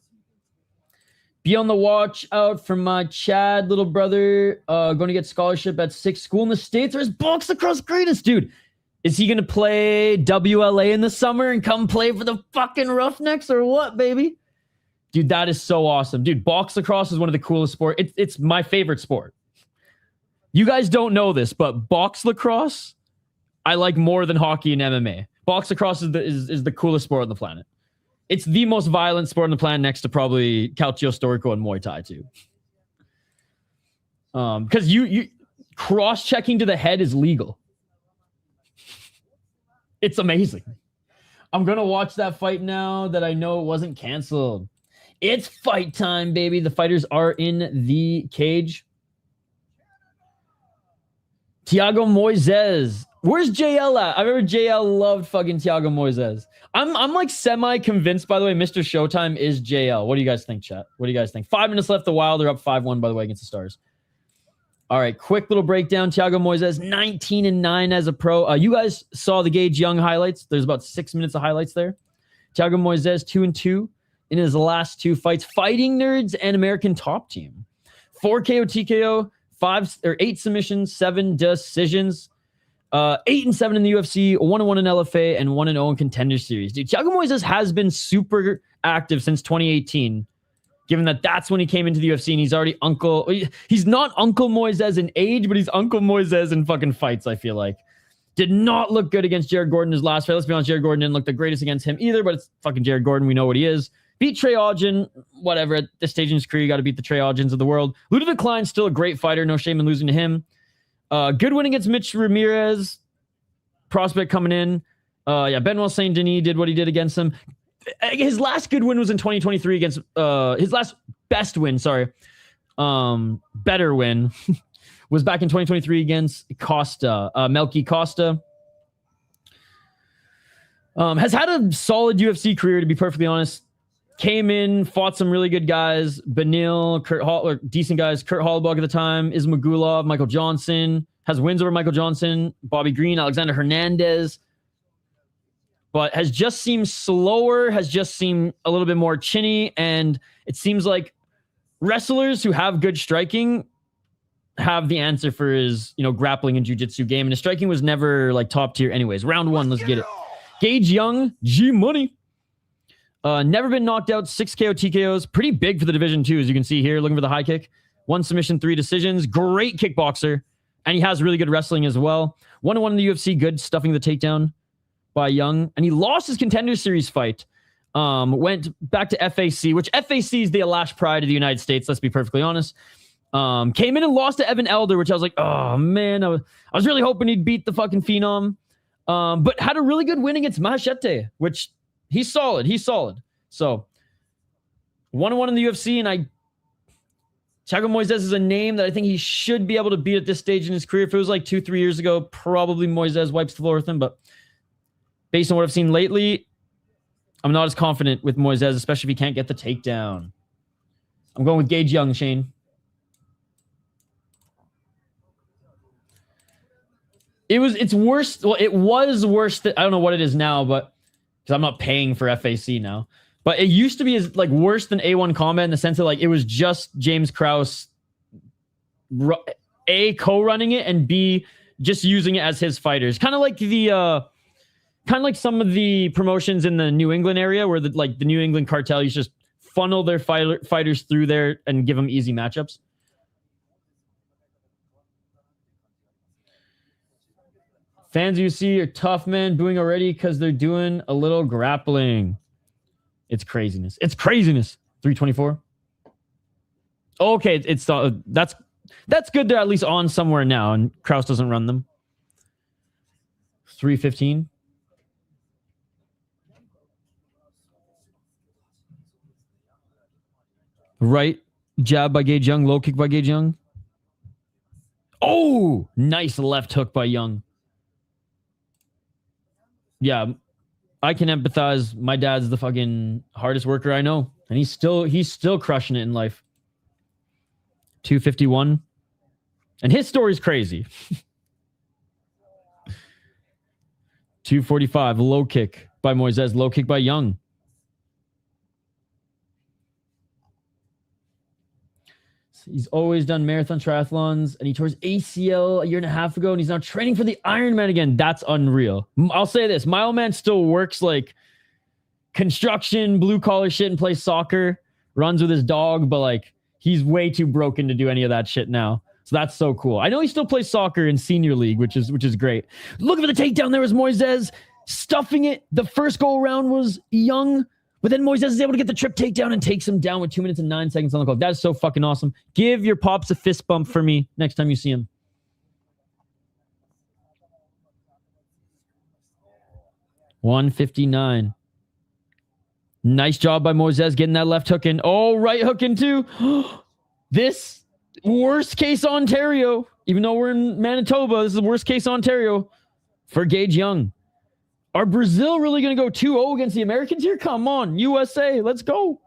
Be on the watch out for my Chad little brother. Going to get scholarship at 6 school in the States. Or is box lacrosse greatest, dude? Is he going to play WLA in the summer and come play for the fucking Roughnecks or what, baby? Dude, that is so awesome. Dude, box lacrosse is one of the coolest sports. It's my favorite sport. You guys don't know this, but box lacrosse, I like more than hockey and MMA. Box lacrosse is the coolest sport on the planet. It's the most violent sport on the planet, next to probably Calcio Storico and Muay Thai too. Because you cross-checking to the head is legal. It's amazing. I'm gonna watch that fight now that I know it wasn't canceled. It's fight time, baby. The fighters are in the cage. Thiago Moisés. Where's JL at? I remember JL loved fucking Thiago Moisés. I'm like semi-convinced, by the way, Mr. Showtime is JL. What do you guys think, chat? 5 minutes left. The Wild are up 5-1, by the way, against the Stars. All right, quick little breakdown. Thiago Moisés, 19-9 as a pro. You guys saw the Gage Young highlights. There's about 6 minutes of highlights there. Thiago Moisés, 2-2 in his last 2 fights. Fighting Nerds and American Top Team. 4 KO, TKO, 8 submissions, 7 decisions. 8-7 in the UFC, 1-1 in LFA, and 1-0 in Contender Series. Dude, Thiago Moisés has been super active since 2018, given that that's when he came into the UFC, and he's already he's not Uncle Moisés in age, but he's Uncle Moisés in fucking fights, I feel like. Did not look good against Jared Gordon his last fight. Let's be honest, Jared Gordon didn't look the greatest against him either, but it's fucking Jared Gordon. We know what he is. Beat Trey Ogden, whatever. At this stage in his career, you got to beat the Trey Ogdens of the world. Ludovic Klein's still a great fighter. No shame in losing to him. Good win against Mitch Ramirez. Prospect coming in. Benoit Saint Denis did what he did against him. His last good win was in 2023 against his last best win, better win was back in 2023 against Costa, Melky Costa. Has had a solid UFC career, to be perfectly honest. Came in, fought some really good guys. Benil, decent guys. Kurt Hollbach at the time. Ismagulov, Michael Johnson. Has wins over Michael Johnson, Bobby Green, Alexander Hernandez. But has just seemed slower, has just seemed a little bit more chinny. And it seems like wrestlers who have good striking have the answer for his, grappling and jiu-jitsu game. And his striking was never like top tier anyways. Round one, let's get it. Gage Young, G-Money. Never been knocked out, 6 KO TKOs. Pretty big for the division too, as you can see here. Looking for the high kick. 1 submission, 3 decisions. Great kickboxer. And he has really good wrestling as well. 1-1 in the UFC, good stuffing the takedown by Young. And he lost his Contender Series fight. Went back to FAC, which FAC is the Alash Pride of the United States, let's be perfectly honest. Came in and lost to Evan Elder, which I was like, oh man, I was really hoping he'd beat the fucking Phenom. But had a really good win against Mahachete, which he's solid. So 1-1 in the UFC, and Thiago Moisés is a name that I think he should be able to beat at this stage in his career. If it was like 2-3 years ago, probably Moisés wipes the floor with him. But based on what I've seen lately, I'm not as confident with Moisés, especially if he can't get the takedown. I'm going with Gage Young, Shane. It's worse. Well, it was worse. I don't know what it is now, but because I'm not paying for FAC now. But it used to be worse than A1 Combat in the sense that it was just James Krause A, co-running it, and B, just using it as his fighters. Kind of like some of the promotions in the New England area where the New England cartel used to just funnel their fighters through there and give them easy matchups. Fans you see are tough, man, booing already because they're doing a little grappling. It's craziness. 324. Okay, it's that's good. They're at least on somewhere now, and Krause doesn't run them. 315. Right jab by Gage Young, low kick by Gage Young. Oh, nice left hook by Young. Yeah, I can empathize. My dad's the fucking hardest worker I know, and he's still crushing it in life. 251, and his story's crazy. 245, low kick by Moisés, low kick by Young. He's always done marathon triathlons, and he tore his ACL a year and a half ago, and he's now training for the Ironman again. That's unreal. I'll say this. My old man still works construction, blue-collar shit, and plays soccer, runs with his dog, but he's way too broken to do any of that shit now. So that's so cool. I know he still plays soccer in senior league, which is great. Look for the takedown. There was Moisés stuffing it. The first go around was Young. But then Moisés is able to get the trip takedown and takes him down with 2 minutes and 9 seconds on the clock. That is so fucking awesome. Give your pops a fist bump for me next time you see him. $159. Nice job by Moisés getting that left hook in. Oh, right hook in too. This worst case Ontario. Even though we're in Manitoba, this is the worst case Ontario for Gage Young. Are Brazil really going to go 2-0 against the Americans here? Come on, USA, let's go.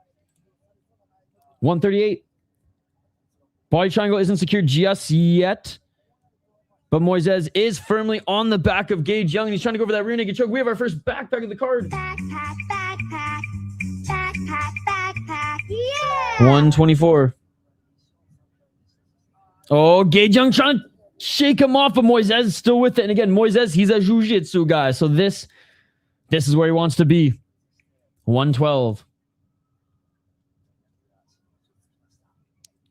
138. Body triangle isn't secured just yet, but Moisés is firmly on the back of Gage Young, and he's trying to go for that rear naked choke. We have our first backpack of the card. Backpack, yeah! 124. Oh, Gage Young trying to shake him off, but Moisés is still with it. And again, Moisés, he's a jiu-jitsu guy, so this is where he wants to be. 112.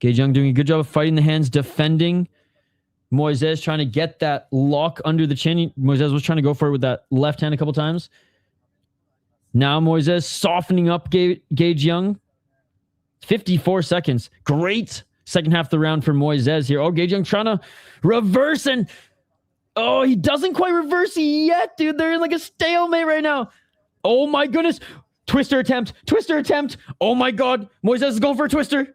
Gage Young doing a good job of fighting the hands, defending. Moisés trying to get that lock under the chin. Moisés was trying to go for it with that left hand a couple times. Now Moisés softening up Gage Young. 54 seconds. Great second half of the round for Moisés here. Oh, Gage Young trying to reverse and... Oh, he doesn't quite reverse yet, dude. They're in like a stalemate right now. Oh my goodness. Twister attempt. Twister attempt. Oh my God. Moisés is going for a twister.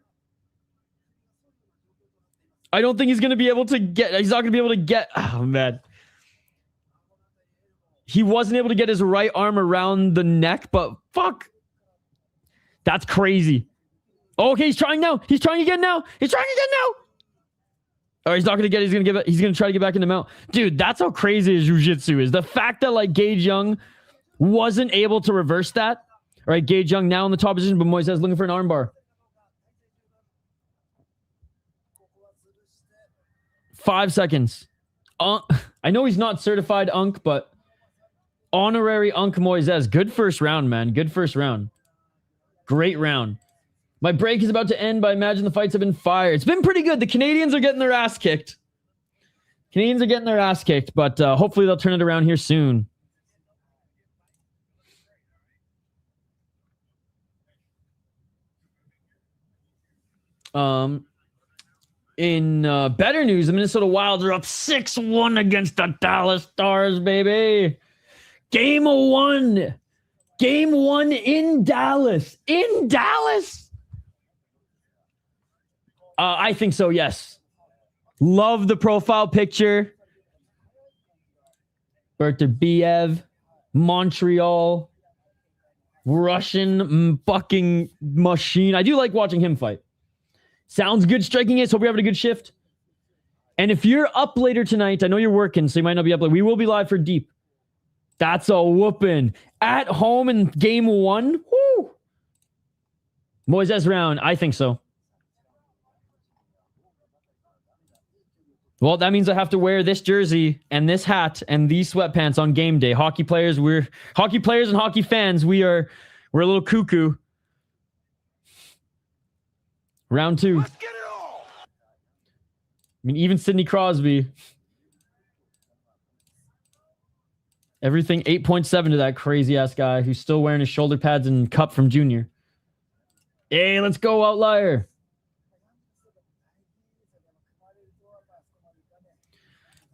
I don't think he's going to be able to get... He's not going to be able to get... Oh, man. He wasn't able to get his right arm around the neck, but fuck. That's crazy. Oh, okay, he's trying now. He's trying again now. He's trying again now. Oh, he's not going to get it. He's going to give it. He's going to try to get back in the mount. Dude, that's how crazy his jiu-jitsu is. The fact that like Gage Young wasn't able to reverse that. All right, Gage Young now in the top position, but Moisés looking for an armbar. 5 seconds. I know he's not certified Unk, but honorary Unk Moisés. Good first round, man. Good first round. Great round. My break is about to end, but I imagine the fights have been fire. It's been pretty good. The Canadians are getting their ass kicked. But hopefully they'll turn it around here soon. In better news, the Minnesota Wild are up 6-1 against the Dallas Stars, baby. Game 1. Game 1 in Dallas. In Dallas? I think so, yes. Love the profile picture. Bertebiev, Montreal, Russian fucking machine. I do like watching him fight. Sounds good striking it. So hope you're having a good shift. And if you're up later tonight, I know you're working, so you might not be up late. We will be live for Deep. That's a whooping. At home in game 1. Woo! Moisés round. I think so. Well, that means I have to wear this jersey and this hat and these sweatpants on game day. Hockey players and hockey fans, we're a little cuckoo. Round 2. Let's get it all. I mean, even Sidney Crosby. Everything 8.7 to that crazy ass guy who's still wearing his shoulder pads and cup from junior. Hey, let's go, outlier.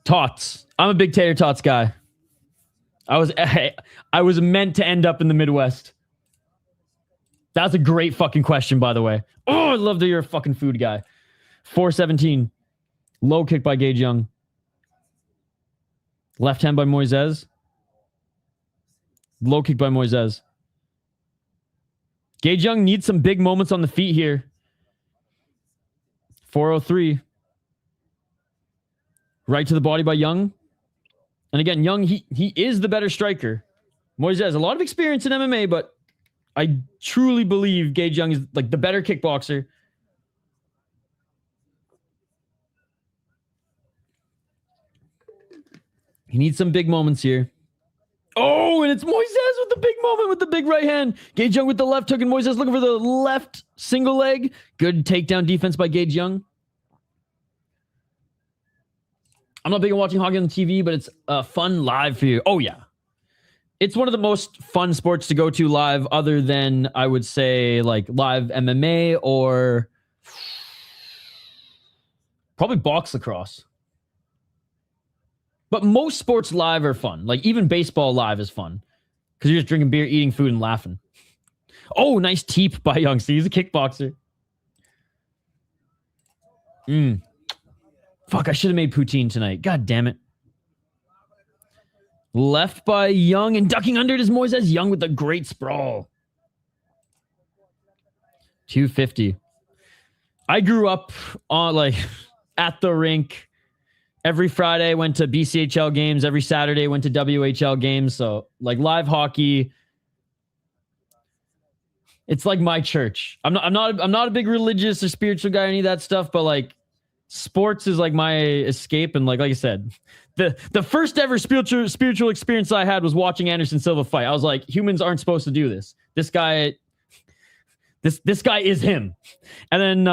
Tots. I'm a big tater tots guy. I was meant to end up in the Midwest. That's a great fucking question, by the way. Oh, I love that you're a fucking food guy. 417. Low kick by Gage Young. Left hand by Moisés. Low kick by Moisés. Gage Young needs some big moments on the feet here. 403. Right to the body by Young. And again, Young, he is the better striker. Moisés, a lot of experience in MMA, but I truly believe Gage Young is like the better kickboxer. He needs some big moments here. Oh, and it's Moisés with the big moment with the big right hand. Gage Young with the left hook and Moisés looking for the left single leg. Good takedown defense by Gage Young. I'm not big on watching hockey on TV, but it's fun live for you. Oh, yeah. It's one of the most fun sports to go to live other than, I would say, like live MMA or probably box lacrosse. But most sports live are fun. Like even baseball live is fun because you're just drinking beer, eating food, and laughing. Oh, nice teep by Young. See, he's a kickboxer. Fuck, I should have made poutine tonight. God damn it. Left by Young and ducking under it is Moisés. Young with a great sprawl. 250. I grew up on like at the rink. Every Friday went to BCHL games. Every Saturday went to WHL games. So like live hockey, it's like my church. I'm not a big religious or spiritual guy or any of that stuff, but like sports is like my escape. And like I said, the first ever spiritual experience I had was watching Anderson Silva fight. I was like, humans aren't supposed to do this. This guy is him. And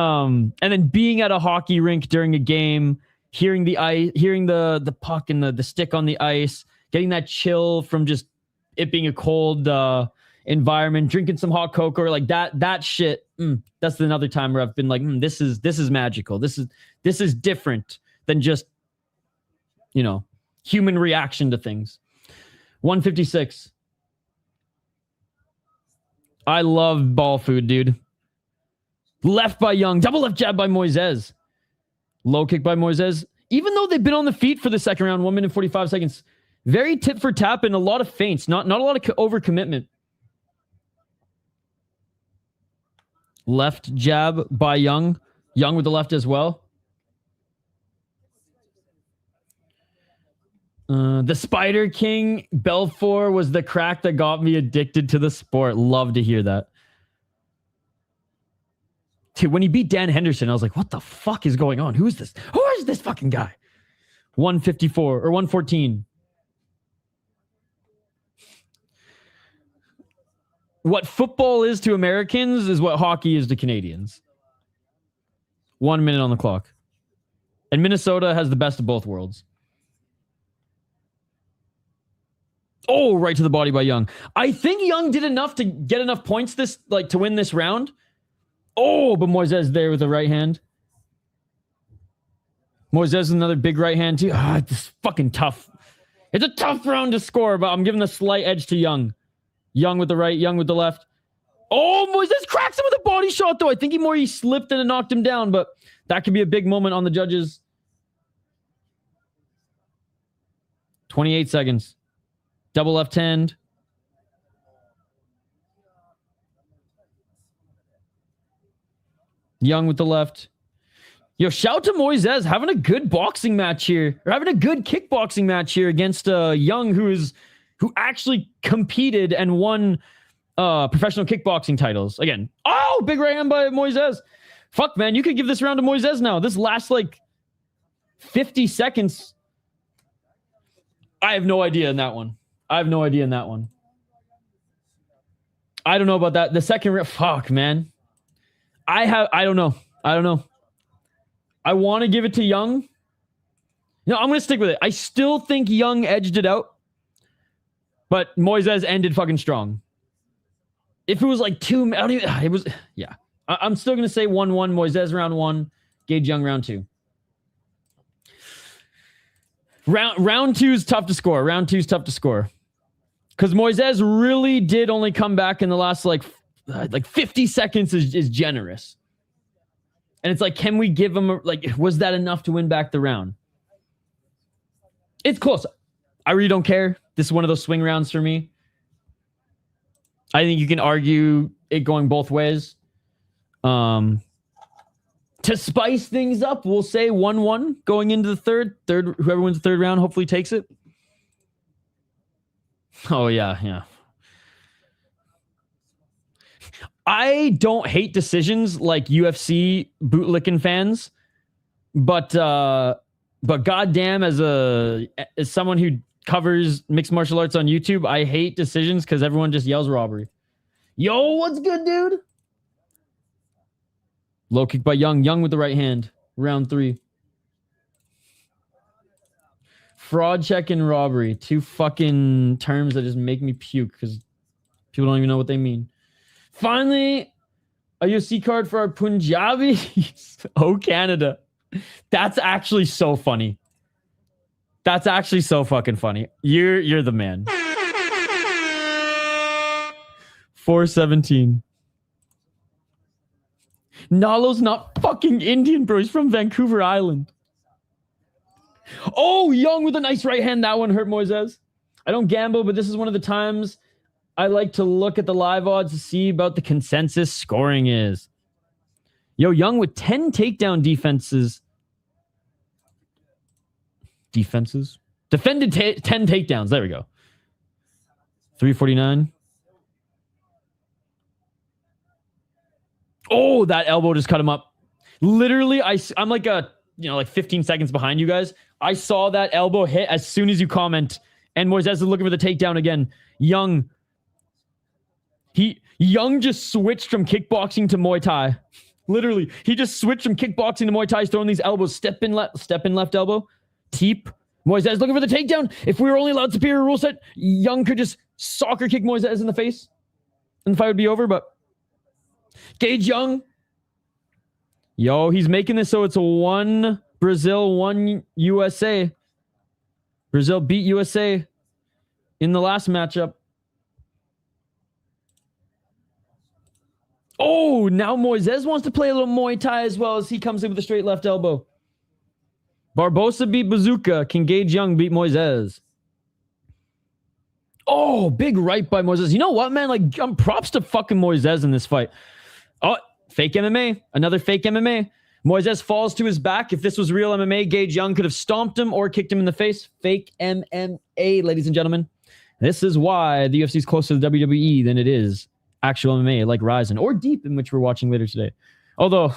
then being at a hockey rink during a game, hearing the ice, hearing the puck and the stick on the ice, getting that chill from just it being a cold environment, drinking some hot cocoa, or like that shit. That's another time where I've been like, this is magical. This is different than just, human reaction to things. 156. I love ball food, dude. Left by Young, double left jab by Moisés. Low kick by Moisés. Even though they've been on the feet for the second round, 1 minute 45 seconds. Very tit for tap and a lot of feints. Not a lot of overcommitment. Left jab by Young. Young with the left as well. The Spider King, Belfort was the crack that got me addicted to the sport. Love to hear that. Dude, when he beat Dan Henderson, I was like, what the fuck is going on? Who is this? Who is this fucking guy? 154 or 114. What football is to Americans is what hockey is to Canadians. 1 minute on the clock. And Minnesota has the best of both worlds. Oh, right to the body by Young. I think Young did enough to get enough points to win this round. Oh, but Moisés there with the right hand. Moisés another big right hand too. It's fucking tough. It's a tough round to score, but I'm giving a slight edge to Young. Young with the right, Young with the left. Oh, Moisés cracks him with a body shot though. I think he slipped and it knocked him down, but that could be a big moment on the judges. 28 seconds. Double left hand. Young with the left. Yo, shout to Moisés having a good boxing match here. Or having a good kickboxing match here against Young, who actually competed and won professional kickboxing titles. Again, big right hand by Moisés. Fuck, man, you could give this round to Moisés now. This lasts like 50 seconds. I have no idea in that one. I don't know about that. The second round, fuck, man. I don't know. I want to give it to Young. No, I'm going to stick with it. I still think Young edged it out. But Moisés ended fucking strong. If it was like I'm still going to say 1-1. Moisés round 1. Gage Young round 2. Round 2 is tough to score. Because Moisés really did only come back in the last like 50 seconds is generous. And it's like, can we give him was that enough to win back the round? It's close. I really don't care. This is one of those swing rounds for me. I think you can argue it going both ways. To spice things up, we'll say 1-1 going into the third. Whoever wins the third round hopefully takes it. Oh, yeah. I don't hate decisions like UFC bootlicking fans, but goddamn, as someone who covers mixed martial arts on YouTube, I hate decisions because everyone just yells robbery. Yo, what's good, dude? Low kick by Young. Young with the right hand. Round 3. Fraud check and robbery. 2 fucking terms that just make me puke because people don't even know what they mean. Finally, a UFC card for our Punjabis. Oh, Canada. That's actually so funny. That's actually so fucking funny. You're the man. 417. Nallo's not fucking Indian, bro. He's from Vancouver Island. Oh, Young with a nice right hand. That one hurt Moisés. I don't gamble, but this is one of the times I like to look at the live odds to see about the consensus scoring is. Yo, Young with 10 takedown defenses. Defended 10 takedowns. There we go. 349. Oh, that elbow just cut him up. Literally, I'm like 15 seconds behind you guys. I saw that elbow hit as soon as you comment. And Moisés is looking for the takedown again. Young just switched from kickboxing to Muay Thai. Literally, he just switched from kickboxing to Muay Thai, throwing these elbows, step in left elbow, teep. Moisés looking for the takedown. If we were only allowed superior rule set, Young could just soccer kick Moisés in the face, and the fight would be over. But Gage Young, yo, he's making this so it's a 1 Brazil, 1 USA. Brazil beat USA in the last matchup. Oh, now Moisés wants to play a little Muay Thai as well as he comes in with a straight left elbow. Barbosa beat Buzukja. Can Gage Young beat Moisés? Oh, big right by Moisés. You know what, man? Like, props to fucking Moisés in this fight. Oh, fake MMA. Another fake MMA. Moisés falls to his back. If this was real MMA, Gage Young could have stomped him or kicked him in the face. Fake MMA, ladies and gentlemen. This is why the UFC is closer to the WWE than it is actual MMA, like Ryzen or Deep, in which we're watching later today. Although,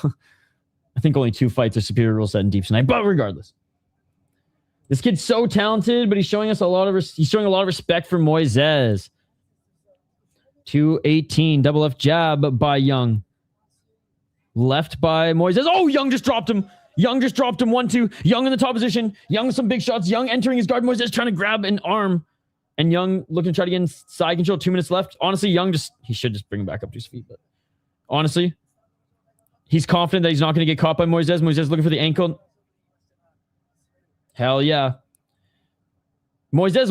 I think only 2 fights are superior rule set in Deep tonight. But regardless, this kid's so talented, but he's showing us a lot of respect for Moisés. 218, double left jab by Young. Left by Moisés. Oh, Young just dropped him. 1-2. Young in the top position. Young with some big shots. Young entering his guard. Moisés trying to grab an arm. And Young looking to try to get in side control. 2 minutes left. Honestly, Young he should just bring him back up to his feet. But honestly, he's confident that he's not going to get caught by Moisés. Moisés looking for the ankle. Hell yeah. Moisés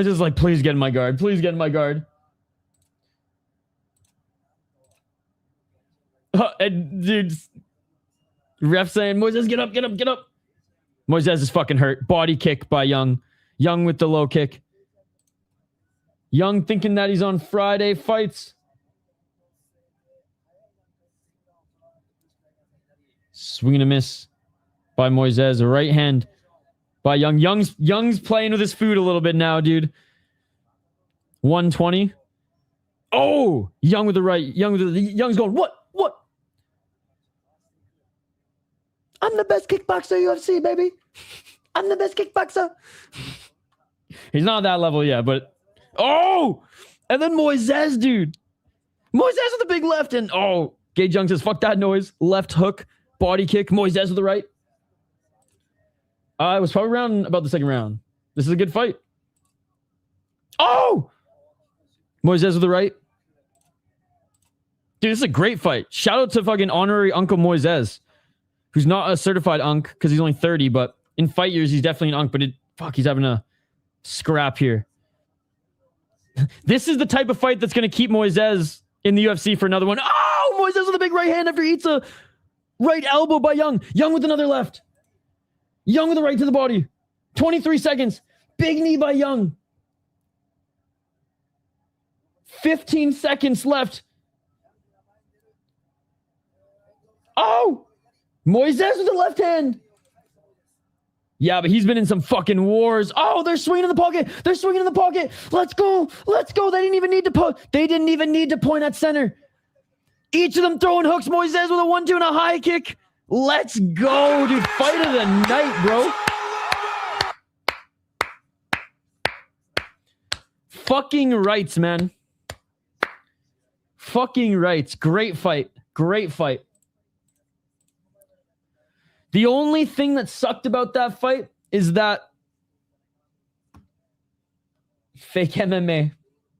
is like, please get in my guard. Please get in my guard. And dude, ref saying, Moisés, get up, get up, get up. Moisés is fucking hurt. Body kick by Young. Young with the low kick. Young thinking that he's on Friday fights. Swing and a miss by Moisés. A right hand by Young. Young's playing with his food a little bit now, dude. 120. Oh, Young with the right. Young's going, what? I'm the best kickboxer UFC, baby. I'm the best kickboxer. He's not that level yet, but... Oh! And then Moisés, dude. Moisés with the big left, and... Oh, Gage Young says, fuck that noise. Left hook, body kick. Moisés with the right. It was probably around about the second round. This is a good fight. Oh! Moisés with the right. Dude, this is a great fight. Shout out to fucking honorary Uncle Moisés, who's not a certified unk because he's only 30, but in fight years, he's definitely an unk, but he's having a scrap here. This is the type of fight that's going to keep Moisés in the UFC for another one. Oh, Moisés with a big right hand after he eats a right elbow by Young. Young with another left. Young with a right to the body. 23 seconds. Big knee by Young. 15 seconds left. Oh! Moisés with the left hand. Yeah, but he's been in some fucking wars. Oh, they're swinging in the pocket. They're swinging in the pocket. Let's go. Let's go. They didn't even need to point at center. Each of them throwing hooks. Moisés with a 1-2 and a high kick. Let's go, dude. Fight of the night, bro. Fucking rights, man. Fucking rights. Great fight. Great fight. The only thing that sucked about that fight is that fake MMA.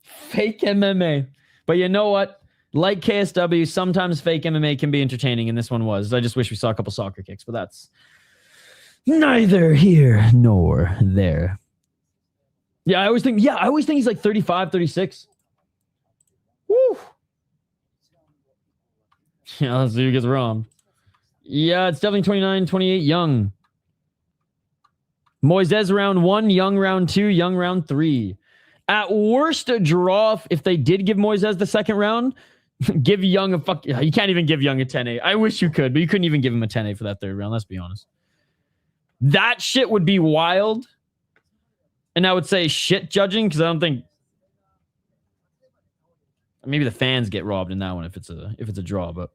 Fake MMA. But you know what? Like KSW, sometimes fake MMA can be entertaining, and this one was. I just wish we saw a couple soccer kicks, but that's neither here nor there. Yeah, I always think he's like 35, 36. Woo! Yeah, let's see who gets robbed. Yeah, it's definitely 29, 28, Young. Moisés round 1, Young round 2, Young round 3. At worst, a draw if they did give Moisés the second round. Give Young a fuck. You can't even give Young a 10-8. I wish you could, but you couldn't even give him a 10-8 for that third round. Let's be honest. That shit would be wild. And I would say shit judging because I don't think. Maybe the fans get robbed in that one if it's a draw, but.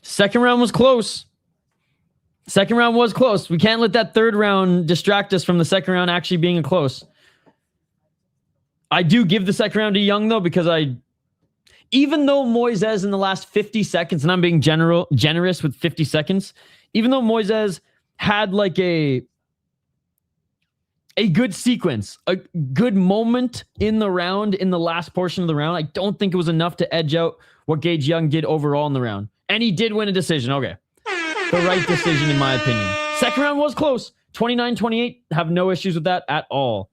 Second round was close. Second round was close. We can't let that third round distract us from the second round actually being close. I do give the second round to Young, though, because even though Moisés in the last 50 seconds, and I'm being generous with 50 seconds, even though Moisés had like a good sequence, a good moment in the round, in the last portion of the round, I don't think it was enough to edge out what Gage Young did overall in the round. And he did win a decision. Okay. The right decision, in my opinion. Second round was close. 29-28. Have no issues with that at all.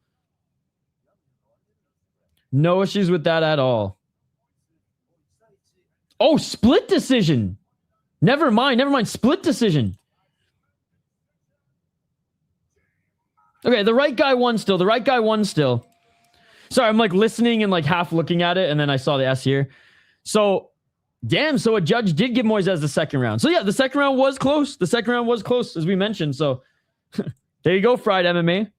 No issues with that at all. Oh, split decision. Never mind. Split decision. Okay, the right guy won still. Sorry, I'm like listening and like half looking at it, and then I saw the S here. So, damn, so a judge did give Moisés the second round. So yeah, the second round was close. As we mentioned. So there you go, Fried MMA.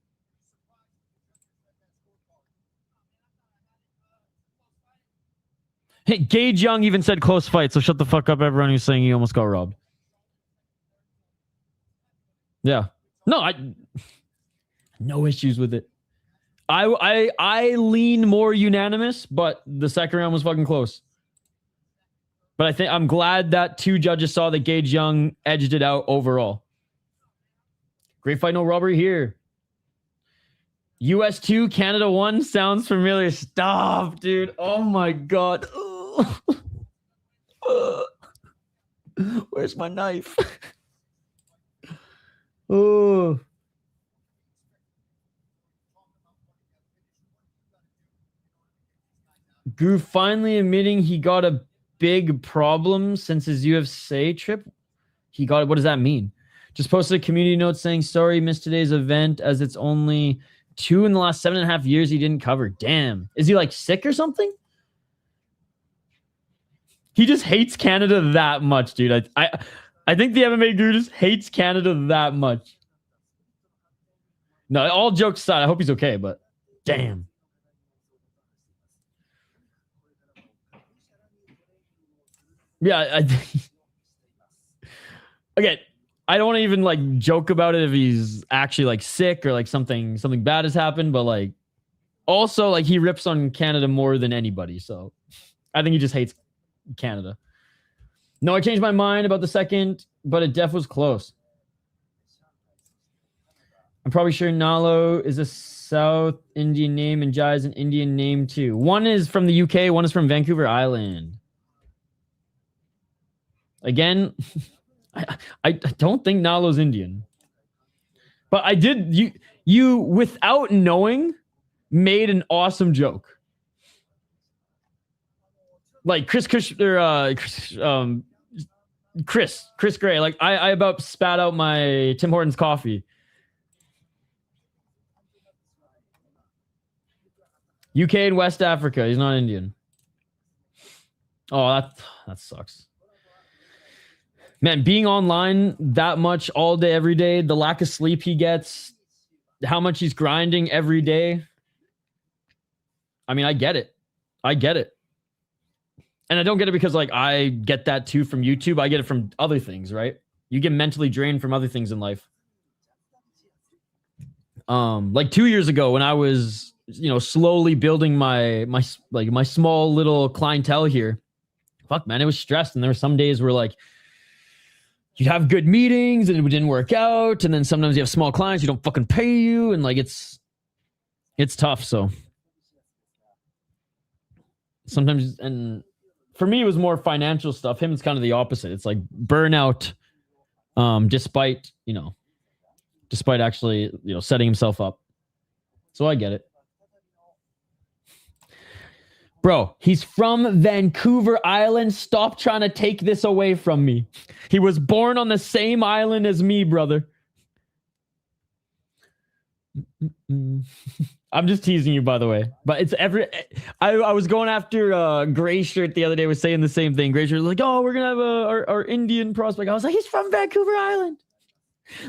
Hey, Gage Young even said close fight, so shut the fuck up, everyone who's saying he almost got robbed. Yeah. No, no issues with it. I lean more unanimous, but the second round was fucking close. But I'm glad that two judges saw that Gage Young edged it out overall. Great fight, no robbery here. US 2, Canada 1 sounds familiar. Stop, dude. Oh my God. Where's my knife? Oh. Goo finally admitting he got a big problem since his UFC trip. He got it. What does that mean? Just posted a community note saying, sorry, missed today's event as it's only 2 in the last 7.5 years he didn't cover. Damn. Is he like sick or something? He just hates Canada that much, dude. I think the MMA guru just hates Canada that much. No, all jokes aside, I hope he's okay, but damn. Yeah, again, I don't want to even like joke about it if he's actually like sick or like something bad has happened, but like also like he rips on Canada more than anybody, so I think he just hates Canada. No, I changed my mind about the second, but it def was close. I'm probably sure Nallo is a South Indian name and Jai is an Indian name too. One is from the UK, one is from Vancouver Island. Again, I don't think Nallo's Indian. But I did, you without knowing, made an awesome joke. Like Chris Gray. Like I about spat out my Tim Hortons coffee. UK and West Africa. He's not Indian. Oh, that sucks. Man, being online that much all day, every day, the lack of sleep he gets, how much he's grinding every day. I mean, I get it. And I don't get it because like I get that too from YouTube. I get it from other things, right? You get mentally drained from other things in life. Like 2 years ago when I was, slowly building my small little clientele here. Fuck, man, it was stressed. And there were some days where like you'd have good meetings and it didn't work out. And then sometimes you have small clients who don't fucking pay you. And like, it's tough. So sometimes, and for me, it was more financial stuff. Him, it's kind of the opposite. It's like burnout, despite actually, setting himself up. So I get it. Bro, he's from Vancouver Island. Stop trying to take this away from me. He was born on the same island as me, brother. I'm just teasing you, by the way. But it's I was going after Gray Shirt the other day, was saying the same thing. Gray Shirt was like, oh, we're going to have our Indian prospect. I was like, he's from Vancouver Island.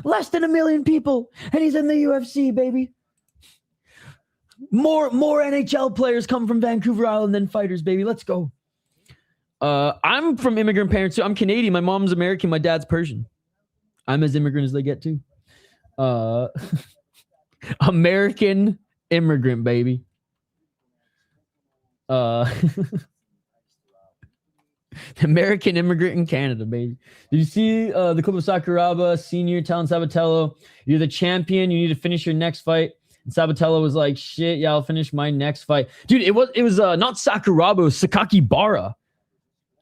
Less than 1 million people. And he's in the UFC, baby. More NHL players come from Vancouver Island than fighters, baby. Let's go. I'm from immigrant parents too. I'm Canadian. My mom's American. My dad's Persian. I'm as immigrant as they get too. American immigrant, baby. American immigrant in Canada, baby. Did you see the clip of Sakuraba Senior telling Sabatello, "You're the champion. You need to finish your next fight"? And Sabatello was like, "Shit, yeah, I'll finish my next fight." Dude, it was not Sakuraba, it was Sakakibara.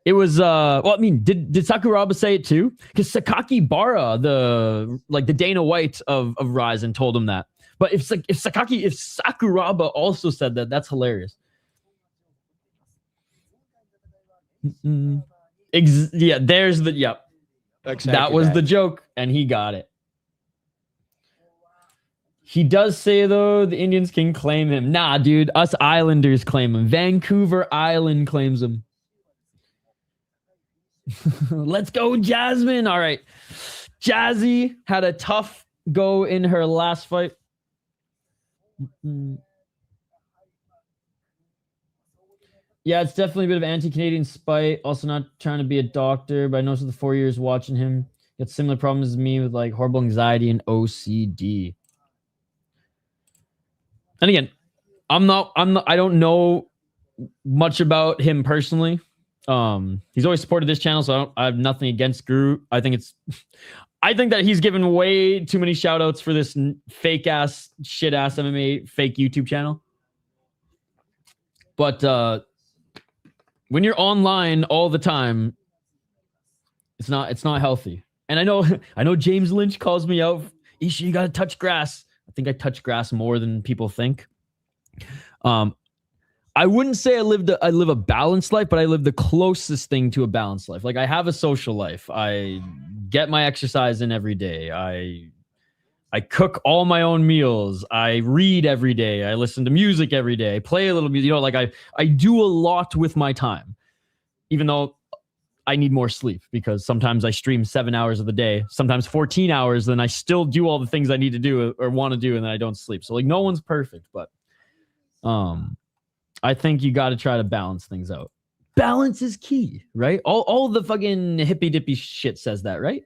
It was well, I mean, did Sakuraba say it too? Because Sakakibara, the Dana White of Ryzen, told him that. But if Sakuraba also said that, that's hilarious. Yeah, there's the yep. Exactly that was the joke, and he got it. He does say, though, the Indians can claim him. Nah, dude, us Islanders claim him. Vancouver Island claims him. Let's go, Jasmine. All right. Jazzy had a tough go in her last fight. Yeah, it's definitely a bit of anti-Canadian spite. Also not trying to be a doctor, but I noticed with the 4 years watching him, he had similar problems as me with like horrible anxiety and OCD. And again, I don't know much about him personally. He's always supported this channel, so I have nothing against Guru. I think that he's given way too many shout outs for this fake ass, shit ass MMA fake YouTube channel. But when you're online all the time, it's not healthy. And I know James Lynch calls me out. Isha, you gotta touch grass. I think I touch grass more than people think. I wouldn't say I live a balanced life, but I live the closest thing to a balanced life. Like, I have a social life. I get my exercise in every day. I cook all my own meals. I read every day. I listen to music every day. I play a little music. Like I do a lot with my time, even though I need more sleep, because sometimes I stream 7 hours of the day, sometimes 14 hours, then I still do all the things I need to do or want to do, and then I don't sleep. So like, no one's perfect, but I think you got to try to balance things out. Balance is key, right? All the fucking hippy dippy shit says that, right?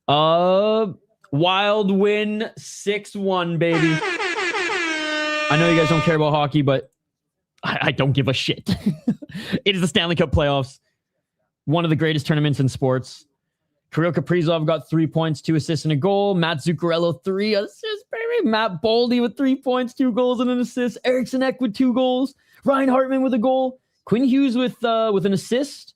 Wild win 6-1, baby. I know you guys don't care about hockey, but I don't give a shit. It is the Stanley Cup playoffs. One of the greatest tournaments in sports. Kirill Kaprizov got 3 points, 2 assists, and a goal. Matt Zuccarello, 3 assists, baby. Matt Boldy with 3 points, 2 goals, and an assist. Eriksson Ek with 2 goals. Ryan Hartman with a goal. Quinn Hughes with an assist.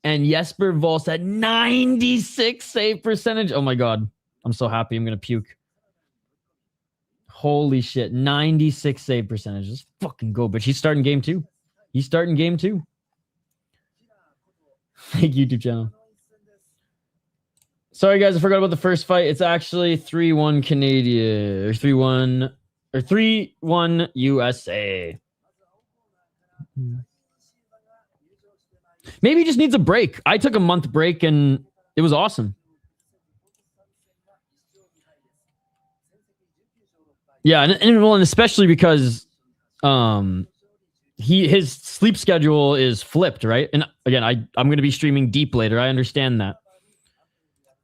And Jesper Voss at 96 save percentage. Oh my God. I'm so happy. I'm going to puke. Holy shit. 96 save percentage. Let's fucking go. But he's starting game 2. He's starting game 2. Thank you, YouTube channel. Sorry, guys. I forgot about the first fight. It's actually 3-1 Canadian. Or 3-1. Or 3-1 USA. Maybe he just needs a break. I took a month break and it was awesome. Yeah, and especially because his sleep schedule is flipped, right? And again, I'm going to be streaming deep later. I understand that.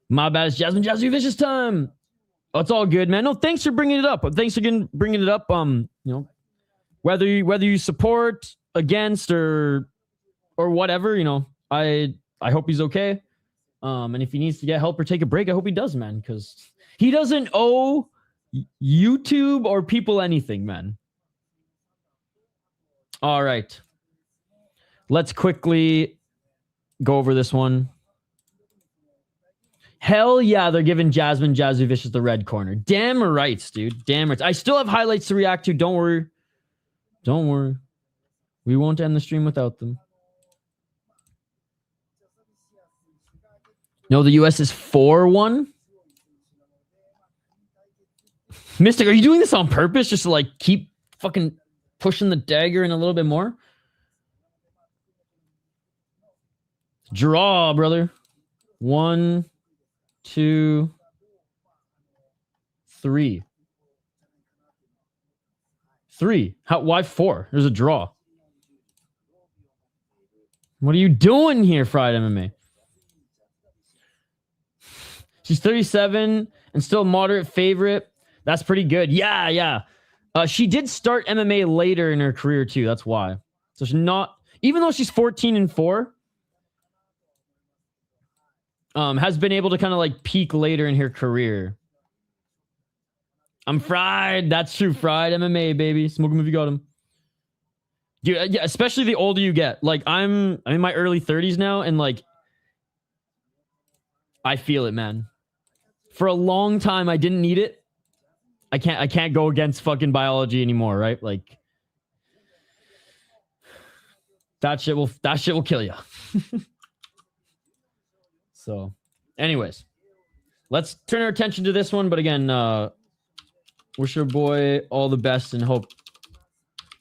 My bad, it's Jasmine Jasudavicius time. Oh, it's all good, man. No, thanks for bringing it up. Thanks again bringing it up. Whether you support, against, or whatever, I hope he's okay. And if he needs to get help or take a break, I hope he does, man, because he doesn't owe YouTube or people anything, man. All right. Let's quickly go over this one. Hell yeah, they're giving Jasmine Jasudavicius the red corner. Damn rights, dude. Damn rights. I still have highlights to react to. Don't worry. Don't worry. We won't end the stream without them. No, the US is 4-1. Mystic, are you doing this on purpose just to keep fucking pushing the dagger in a little bit more? Draw, brother. 1, 2, 3. 3. Why 4? There's a draw. What are you doing here, Fried MMA? She's 37 and still a moderate favorite. That's pretty good. Yeah. She did start MMA later in her career too. That's why. So she's not, even though she's 14-4, has been able to kind of like peak later in her career. I'm fried. That's true. Fried MMA, baby. Smoke 'em if you got 'em. Dude, yeah, especially the older you get. Like I'm in my early 30s now, and like I feel it, man. For a long time, I didn't need it. I can't go against fucking biology anymore, right? Like that shit will kill you. So, anyways, let's turn our attention to this one. But again, wish your boy all the best and hope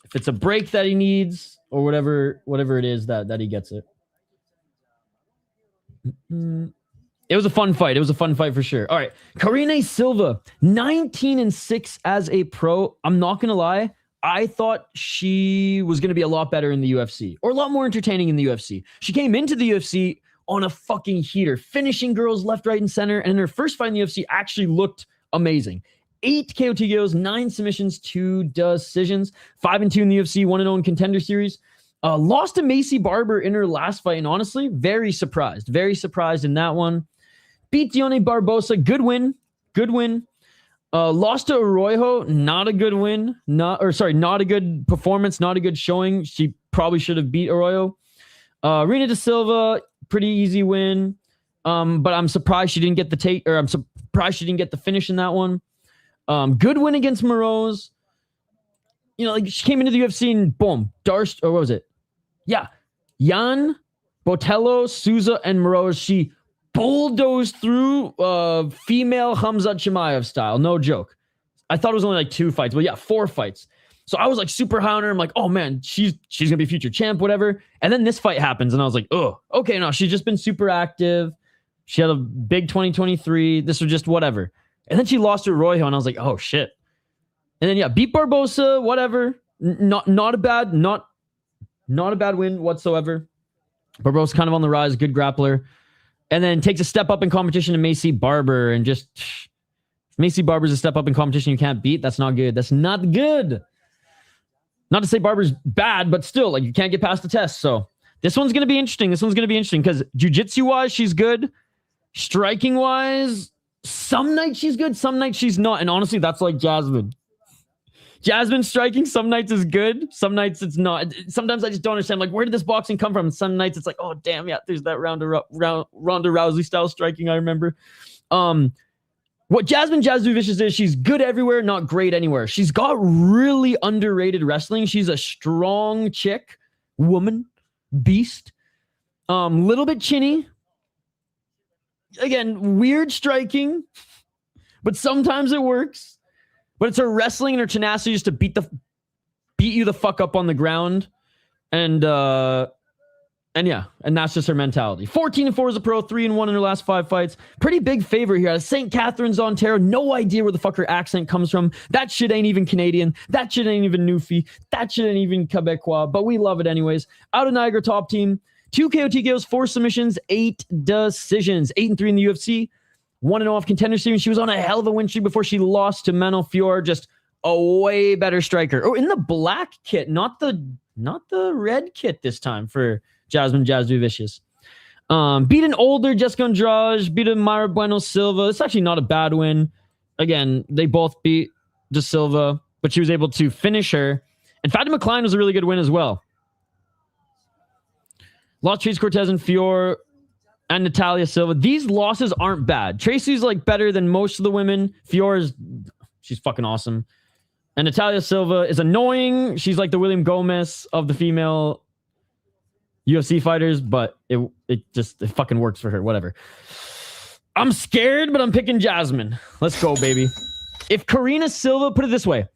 if it's a break that he needs or whatever it is that he gets it. It was a fun fight. It was a fun fight for sure. All right. Karine Silva, 19-6 as a pro. I'm not going to lie. I thought she was going to be a lot better in the UFC or a lot more entertaining in the UFC. She came into the UFC on a fucking heater, finishing girls left, right, and center. And in her first fight in the UFC actually looked amazing. 8 KOTGOs, 9 submissions, 2 decisions, 5-2 in the UFC, 1-0 in Contender Series. Lost to Macy Barber in her last fight. And honestly, very surprised in that one. Beat Dione Barbosa. Good win. Lost to Arroyo. Not a good win. Not a good performance. Not a good showing. She probably should have beat Arroyo. Rina da Silva. Pretty easy win. But I'm surprised she didn't get the I'm surprised she didn't get the finish in that one. Good win against Moisés. You know, like she came into the UFC and boom. What was it? Yeah. Yan, Botello, Souza, and Moisés. She bulldozed through female Khamzat Chimaev style. No joke. I thought it was only like 2 fights, but yeah, 4 fights. So I was like super high on her. I'm like, oh man, she's gonna be future champ, whatever. And then this fight happens, and I was like, oh, okay, no, she's just been super active. She had a big 2023. This was just whatever. And then she lost to Arroyo, and I was like, oh shit. And then yeah, beat Barbosa, whatever. Not a bad win whatsoever. Barbosa kind of on the rise, good grappler. And then takes a step up in competition to Macy Barber, and just Macy Barber's a step up in competition you can't beat. That's not good. That's not good. Not to say Barber's bad, but still, like you can't get past the test. So this one's gonna be interesting. Because jiu-jitsu wise, she's good. Striking wise, some nights she's good, some nights she's not. And honestly, that's like Jasmine. Jasmine striking some nights is good, some nights it's not. Sometimes I just don't understand, like, where did this boxing come from? Some nights it's like, oh damn, yeah, there's that Ronda Rousey style striking I remember. What Jasmine Jasudavicius is, she's good everywhere, not great anywhere. She's got really underrated wrestling. She's a strong chick, woman, beast. Little bit chinny. Again, weird striking, but sometimes it works. But it's her wrestling and her tenacity just to beat you the fuck up on the ground. And yeah, and that's just her mentality. 14-4 as a pro, 3-1 in her last 5 fights. Pretty big favor here out of St. Catharines, Ontario. No idea where the fuck her accent comes from. That shit ain't even Canadian. That shit ain't even Newfie. That shit ain't even Quebecois. But we love it anyways. Out of Niagara, top team. 2 KOTGOs, 4 submissions, 8 decisions. 8-3 in the UFC. 1-0 off Contender Series. She was on a hell of a win streak before she lost to Manel Fior. Just a way better striker. Oh, in the black kit, not the red kit this time for Jasmine Jasudavicius. Beat an older Jessica Andrade, beat a Mayra Bueno Silva. It's actually not a bad win. Again, they both beat De Silva, but she was able to finish her. And Fatima Klein was a really good win as well. Lost Trace Cortez and Fior and Natalia Silva. These losses aren't bad. Tracy's like better than most of the women. She's fucking awesome. And Natalia Silva is annoying. She's like the William Gomez of the female UFC fighters, but it fucking works for her. Whatever. I'm scared, but I'm picking Jasmine. Let's go, baby. If Karine Silva, put it this way.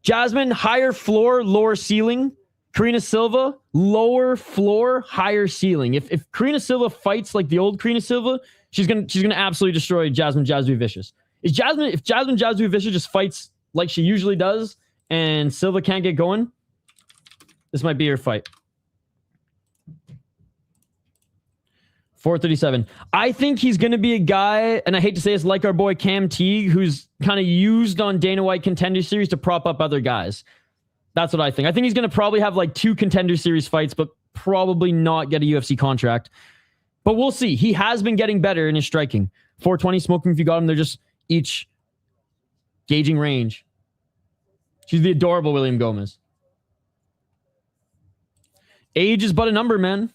Jasmine, higher floor, lower ceiling. Karine Silva, lower floor, higher ceiling. If Karine Silva fights like the old Karine Silva, she's gonna absolutely destroy Jasmine Jasudavicius. If Jasmine Jasudavicius just fights like she usually does, and Silva can't get going, this might be her fight. 437. I think he's going to be a guy, and I hate to say this, like our boy Cam Teague, who's kind of used on Dana White Contender Series to prop up other guys. That's what I think. I think he's going to probably have like 2 Contender Series fights, but probably not get a UFC contract. But we'll see. He has been getting better in his striking. 420, smoking if you got him. They're just each gauging range. She's the adorable William Gomez. Age is but a number, man.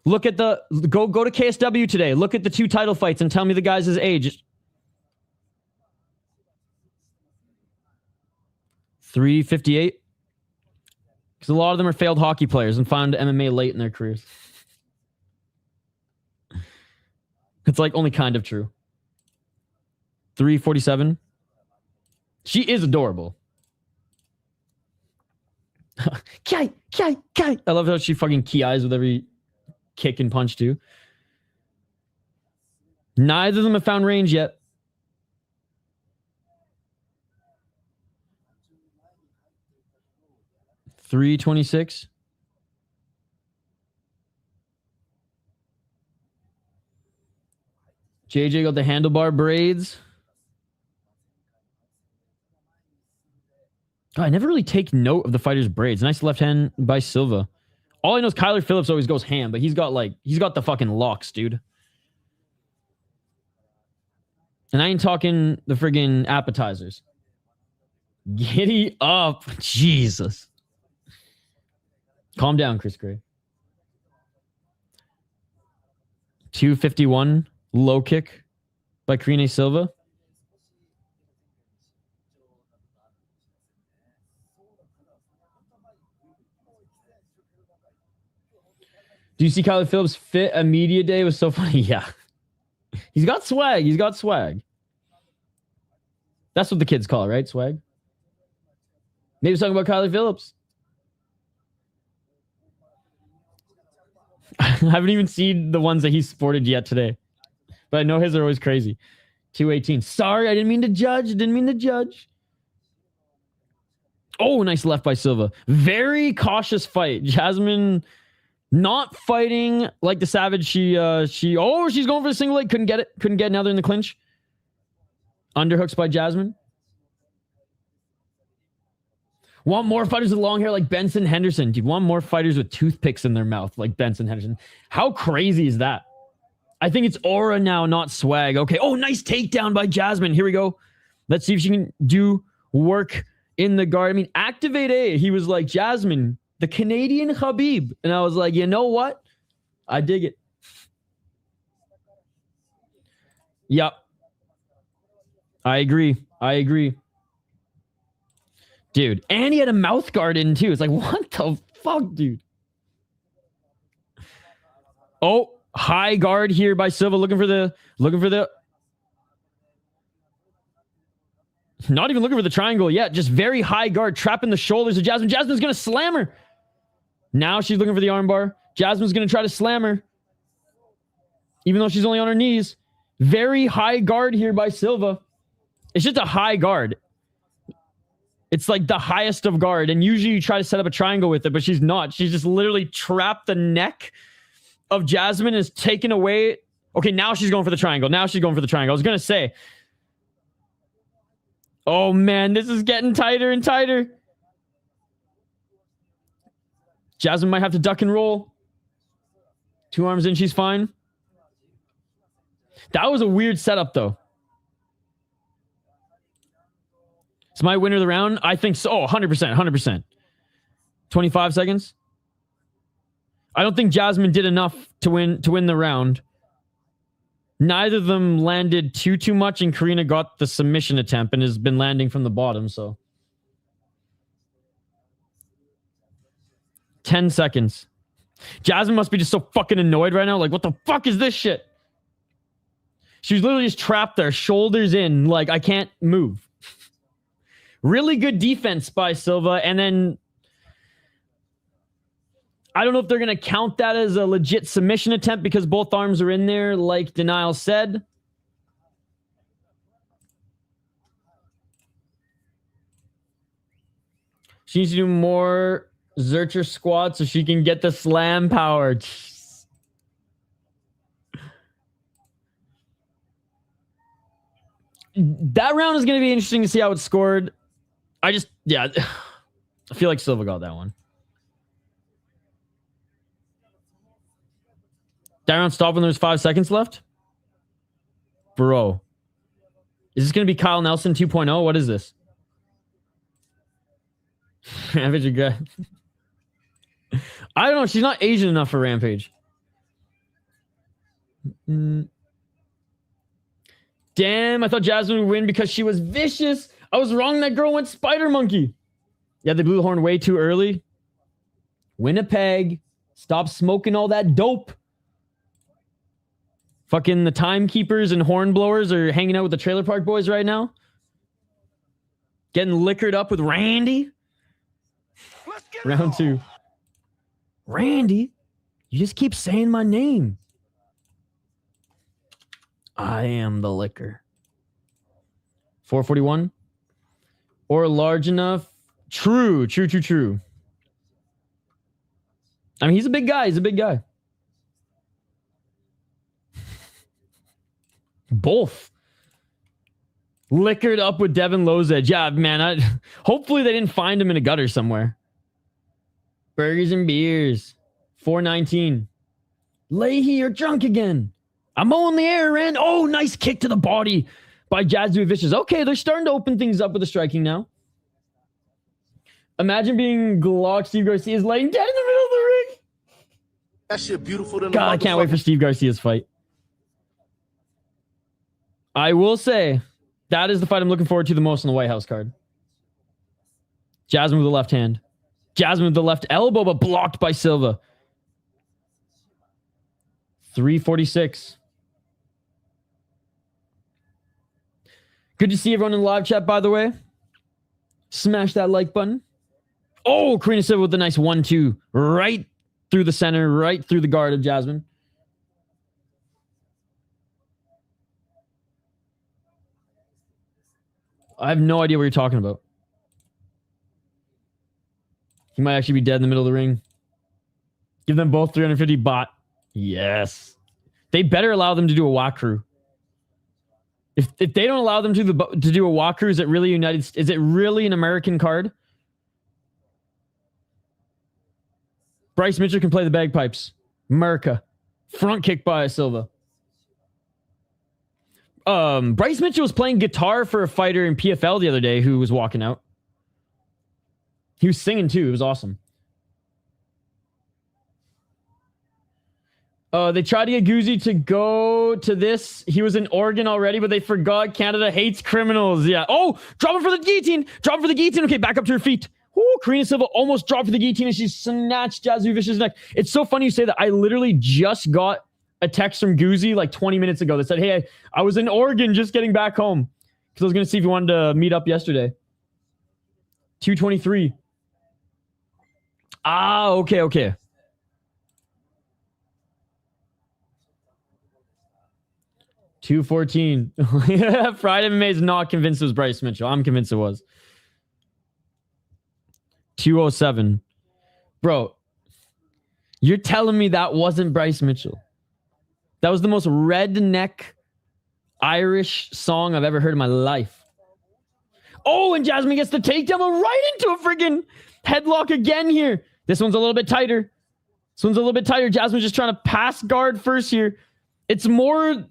Look at the... Go to KSW today. Look at the 2 title fights and tell me the guy's age. 358. Because a lot of them are failed hockey players and found MMA late in their careers. It's like only kind of true. 347. She is adorable. Kai. I love how she fucking key eyes with every kick and punch too. Neither of them have found range yet. $326. JJ got the handlebar braids. God, I never really take note of the fighter's braids. Nice left hand by Silva. All I know is Kyler Phillips always goes ham, but he's got the fucking locks, dude. And I ain't talking the friggin' appetizers. Giddy up. Jesus. Calm down, Chris Gray. 251. Low kick by Karine Silva. Do you see Kyler Phillips fit a media day? It was so funny. Yeah. He's got swag. That's what the kids call it, right? Swag. Maybe talking about Kyler Phillips. I haven't even seen the ones that he sported yet today. But I know his are always crazy. 218. Sorry, I didn't mean to judge. Oh, nice left by Silva. Very cautious fight. Jasmine not fighting like the savage. She's going for the single leg. Couldn't get it. Now they're in the clinch. Underhooks by Jasmine. Want more fighters with long hair like Benson Henderson. Dude, want more fighters with toothpicks in their mouth like Benson Henderson. How crazy is that? I think it's aura now, not swag. Okay. Oh, nice takedown by Jasmine. Here we go. Let's see if she can do work in the guard. I mean, Activate A. He was like, Jasmine, the Canadian Khabib. And I was like, you know what? I dig it. Yep. I agree. Dude, and he had a mouth guard in too. It's like, what the fuck, dude? Oh, high guard here by Silva, looking for the not even looking for the triangle yet. Just very high guard, trapping the shoulders of Jasmine. Jasmine's going to slam her. Now she's looking for the armbar. Jasmine's going to try to slam her, even though she's only on her knees. Very high guard here by Silva. It's just a high guard. It's like the highest of guard. And usually you try to set up a triangle with it, but she's not. She's just literally trapped the neck of Jasmine, is taken away. Okay, now she's going for the triangle. I was going to say. Oh, man, this is getting tighter and tighter. Jasmine might have to duck and roll. 2 arms in, she's fine. That was a weird setup, though. Is my winner of the round? I think so. Oh, 100%. 25 seconds. I don't think Jasmine did enough to win the round. Neither of them landed too much, and Karine got the submission attempt and has been landing from the bottom, so. 10 seconds. Jasmine must be just so fucking annoyed right now. Like, what the fuck is this shit? She was literally just trapped there, shoulders in, like, I can't move. Really good defense by Silva, and then I don't know if they're going to count that as a legit submission attempt because both arms are in there, like Denial said. She needs to do more Zercher squats so she can get the slam power. Jeez. That round is going to be interesting to see how it's scored. I feel like Silva got that one. That round stopped when there's 5 seconds left? Bro. Is this going to be Kyle Nelson 2.0? What is this? Rampage guy. I don't know. She's not Asian enough for Rampage. Damn, I thought Jasmine would win because she was vicious. I was wrong. That girl went Spider Monkey. Yeah, they blew the horn way too early. Winnipeg. Stop smoking all that dope. Fucking the timekeepers and horn blowers are hanging out with the Trailer Park Boys right now. Getting liquored up with Randy. Round 2. Randy? You just keep saying my name. I am the liquor. 441. Or large enough. True. I mean, he's a big guy. Both. Liquored up with Devin Lozedge. Yeah, man. Hopefully they didn't find him in a gutter somewhere. Burgers and beers. 419. Leahy, you're drunk again. I'm mowing the air, Rand. Oh, nice kick to the body by Jasudavicius. Okay, they're starting to open things up with the striking now. Imagine being Glock. Steve Garcia's laying dead in the middle of the ring. That shit beautiful. God, I can't wait for Steve Garcia's fight. I will say, that is the fight I'm looking forward to the most on the White House card. Jasmine with the left hand. Jasmine with the left elbow, but blocked by Silva. 346. Good to see everyone in the live chat, by the way. Smash that like button. Oh, Karine Silva with a nice 1-2. Right through the center, right through the guard of Jasmine. I have no idea what you're talking about. He might actually be dead in the middle of the ring. Give them both 350 baht. Yes. They better allow them to do a walkthrough. If they don't allow them to do a walkthrough, is it really is it really an American card? Bryce Mitchell can play the bagpipes. America. Front kick by Silva. Bryce Mitchell was playing guitar for a fighter in PFL the other day who was walking out. He was singing too. It was awesome. They tried to get Guzzi to go to this. He was in Oregon already, but they forgot Canada hates criminals. Yeah. Oh, drop him for the guillotine. Okay, back up to her feet. Ooh, Karine Silva almost dropped for the guillotine and she snatched Jasudavicius' neck. It's so funny you say that. I literally just got a text from Guzzi like 20 minutes ago that said, hey, I was in Oregon just getting back home because I was going to see if you wanted to meet up yesterday. 223. Ah, okay. $214. Friday MMA is not convinced it was Bryce Mitchell. I'm convinced it was. 207. Bro, you're telling me that wasn't Bryce Mitchell? That was the most redneck Irish song I've ever heard in my life. Oh, and Jasmine gets the takedown right into a friggin' headlock again here. This one's a little bit tighter. Jasmine's just trying to pass guard first here. It's more...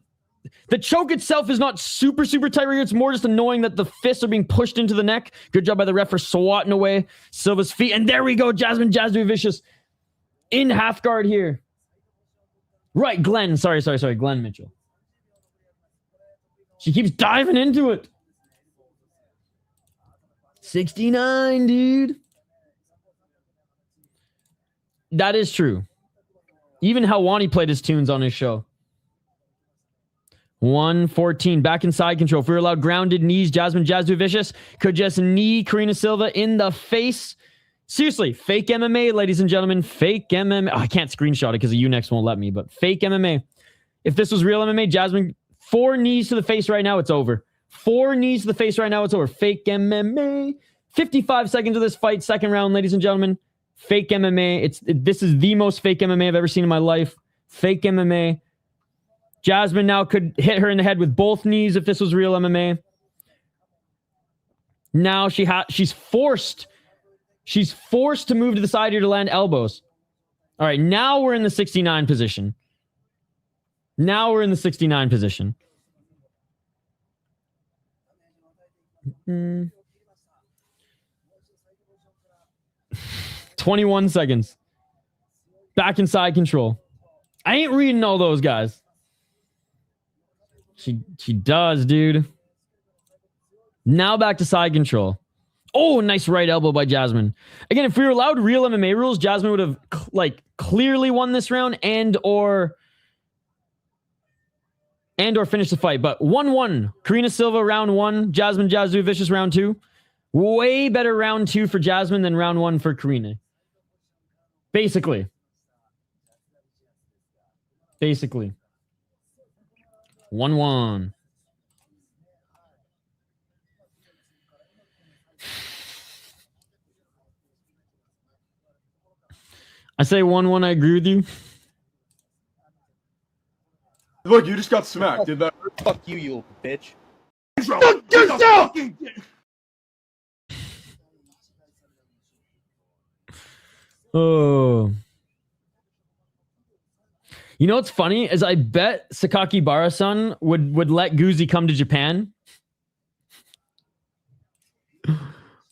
The choke itself is not super tight right here. It's more just annoying that the fists are being pushed into the neck. Good job by the ref for swatting away Silva's feet. And there we go. Jasudavicius in half guard here. Right, Glenn. Sorry. Glenn Mitchell. She keeps diving into it. 69, dude. That is true. Even Helwani played his tunes on his show. 114. Back in side control. If we were allowed grounded knees, Jasudavicius could just knee Karine Silva in the face. Seriously, fake MMA, ladies and gentlemen. Fake MMA. Oh, I can't screenshot it because the UNEXT won't let me, but fake MMA. If this was real MMA, Jasmine, 4 knees to the face right now, it's over. 4 knees to the face right now, it's over. Fake MMA. 55 seconds of this fight. Second round, ladies and gentlemen. Fake MMA. This is the most fake MMA I've ever seen in my life. Fake MMA. Jasmine now could hit her in the head with both knees if this was real MMA. Now she's forced to move to the side here to land elbows. All right, now we're in the 69 position. 21 seconds. Back inside control. I ain't reading all those guys. She does, dude. Now back to side control. Oh, nice right elbow by Jasmine. Again, if we were allowed real MMA rules, Jasmine would have clearly won this round and or finished the fight. But 1-1. Karine Silva round 1. Jasmine Jasudavicius round 2. Way better round 2 for Jasmine than round 1 for Karine. Basically. 1-1. I say 1-1, I agree with you. Look, you just got smacked. Did that? Fuck you, you bitch. Fuck yourself! Oh. You know what's funny is I bet Sakaki Bara-san would let Guzi come to Japan.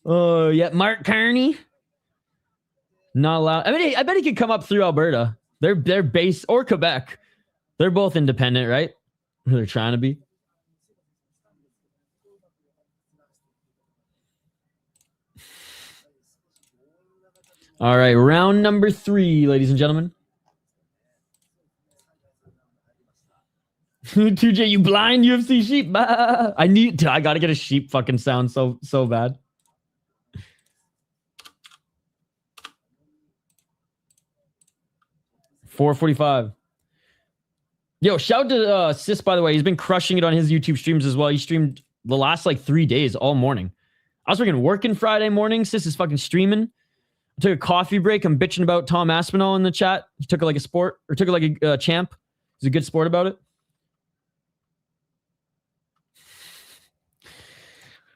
Oh, yeah. Mark Kearney. Not allowed. I mean, I bet he could come up through Alberta. They're based, or Quebec. They're both independent, right? They're trying to be. All right, round number 3, ladies and gentlemen. 2J, you blind UFC sheep. I gotta get a sheep fucking sound so bad. $4.45. Yo, shout to Sis, by the way. He's been crushing it on his YouTube streams as well. He streamed the last 3 days all morning. I was working Friday morning. Sis is fucking streaming. I took a coffee break. I'm bitching about Tom Aspinall in the chat. He took it like a sport, or took it like a champ. He's a good sport about it.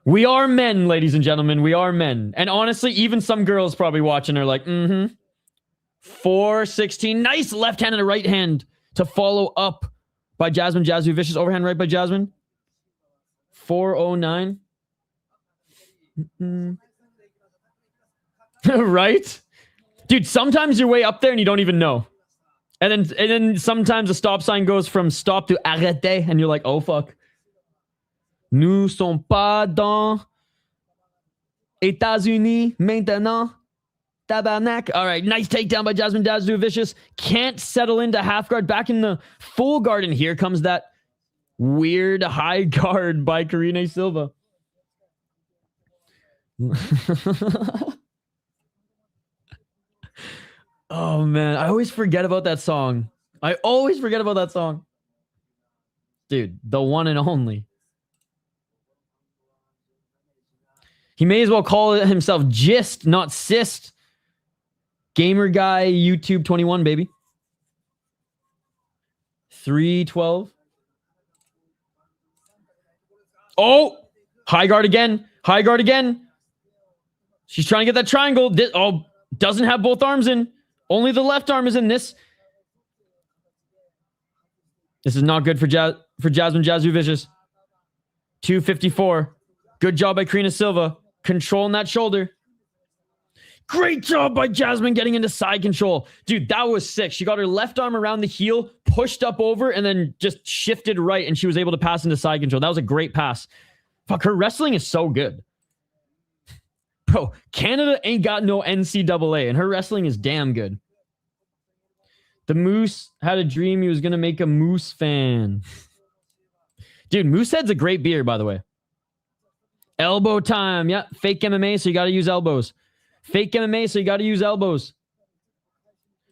We are men, ladies and gentlemen. We are men. And honestly, even some girls probably watching are like, 4-16. Nice left hand and a right hand to follow up by Jasmine Jasudavicius. Overhand right by Jasmine. 4:09. Right? Dude, sometimes you're way up there and you don't even know. And then sometimes the stop sign goes from stop to arrêter and you're like, oh fuck. Nous sommes pas dans États-Unis maintenant. Tabarnak. All right, nice takedown by Jasmine Jasudavicius. Can't settle into half guard. Back in the full guard, and here comes that weird high guard by Karine Silva. Oh, man. I always forget about that song. Dude, the one and only. He may as well call it himself Gist, not Sist. Gamer guy, YouTube 21, baby. 3-12. Oh! High guard again. She's trying to get that triangle. Doesn't have both arms in. Only the left arm is in this. This is not good for Jasmine Jasudavicius. 2:54. Good job by Karine Silva. Controlling that shoulder. Great job by Jasmine getting into side control. Dude, that was sick. She got her left arm around the heel, pushed up over, and then just shifted right, and she was able to pass into side control. That was a great pass. Fuck, her wrestling is so good. Bro, Canada ain't got no NCAA, and her wrestling is damn good. The Moose had a dream he was going to make a Moose fan. Dude, Moosehead's a great beer, by the way. Elbow time. Yeah, fake MMA, so you got to use elbows.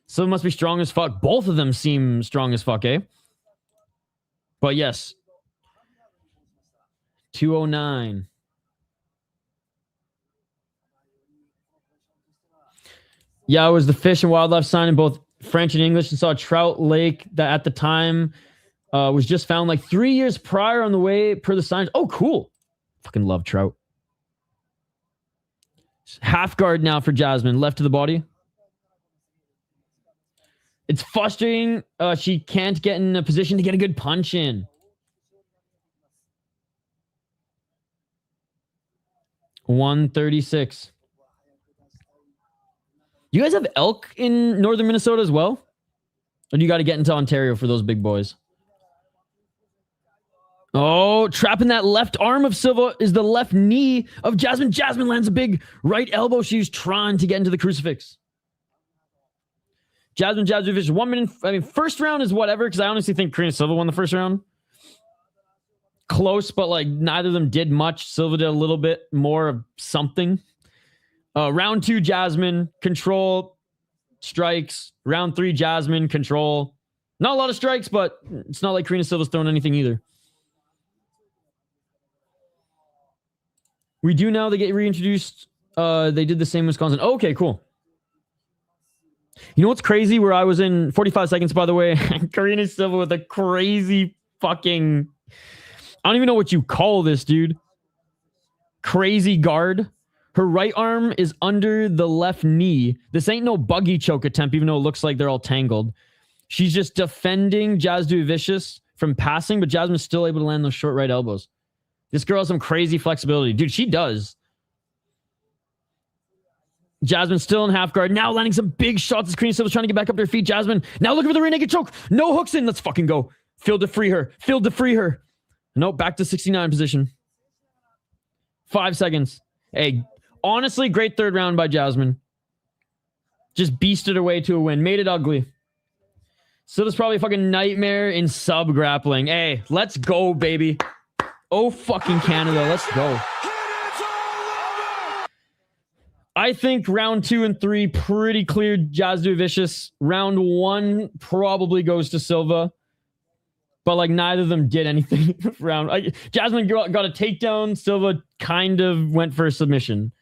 So it must be strong as fuck. Both of them seem strong as fuck, eh? But yes. 2:09. Yeah, it was the Fish and Wildlife sign in both French and English, and saw Trout Lake that at the time was just found 3 years prior on the way per the signs. Oh, cool. Fucking love trout. Half guard now for Jasmine. Left to the body. It's frustrating. She can't get in a position to get a good punch in. $136. You guys have elk in northern Minnesota as well? Or do you got to get into Ontario for those big boys? Oh, trapping that left arm of Silva is the left knee of Jasmine. Jasmine lands a big right elbow. She's trying to get into the crucifix. Jasudavicius, 1 minute. I mean, first round is whatever, because I honestly think Karine Silva won the first round. Close, but like neither of them did much. Silva did a little bit more of something. Round 2, Jasmine, control, strikes. Round 3, Jasmine, control. Not a lot of strikes, but it's not like Karine Silva's throwing anything either. We do now, they get reintroduced. They did the same in Wisconsin. Oh, okay, cool. You know what's crazy? Where I was in 45 seconds, by the way, Karine Silva with a crazy fucking... I don't even know what you call this, dude. Crazy guard. Her right arm is under the left knee. This ain't no buggy choke attempt, even though it looks like they're all tangled. She's just defending Jasudavicius from passing, but Jasmine's still able to land those short right elbows. This girl has some crazy flexibility. Dude, she does. Jasmine still in half guard. Now landing some big shots as Karine Silva's trying to get back up to her feet. Jasmine now looking for the rear naked choke. No hooks in. Let's fucking go. Field to free her. Field to free her. Nope, back to 69 position. 5 seconds. Hey, honestly, great third round by Jasmine. Just beasted her way to a win. Made it ugly. So this is probably a fucking nightmare in sub grappling. Hey, let's go, baby. Oh, fucking Canada. Let's go. I think round 2 and 3 pretty clear Jasudavicius. Round 1 probably goes to Silva. But like neither of them did anything. Jasmine got a takedown. Silva kind of went for a submission.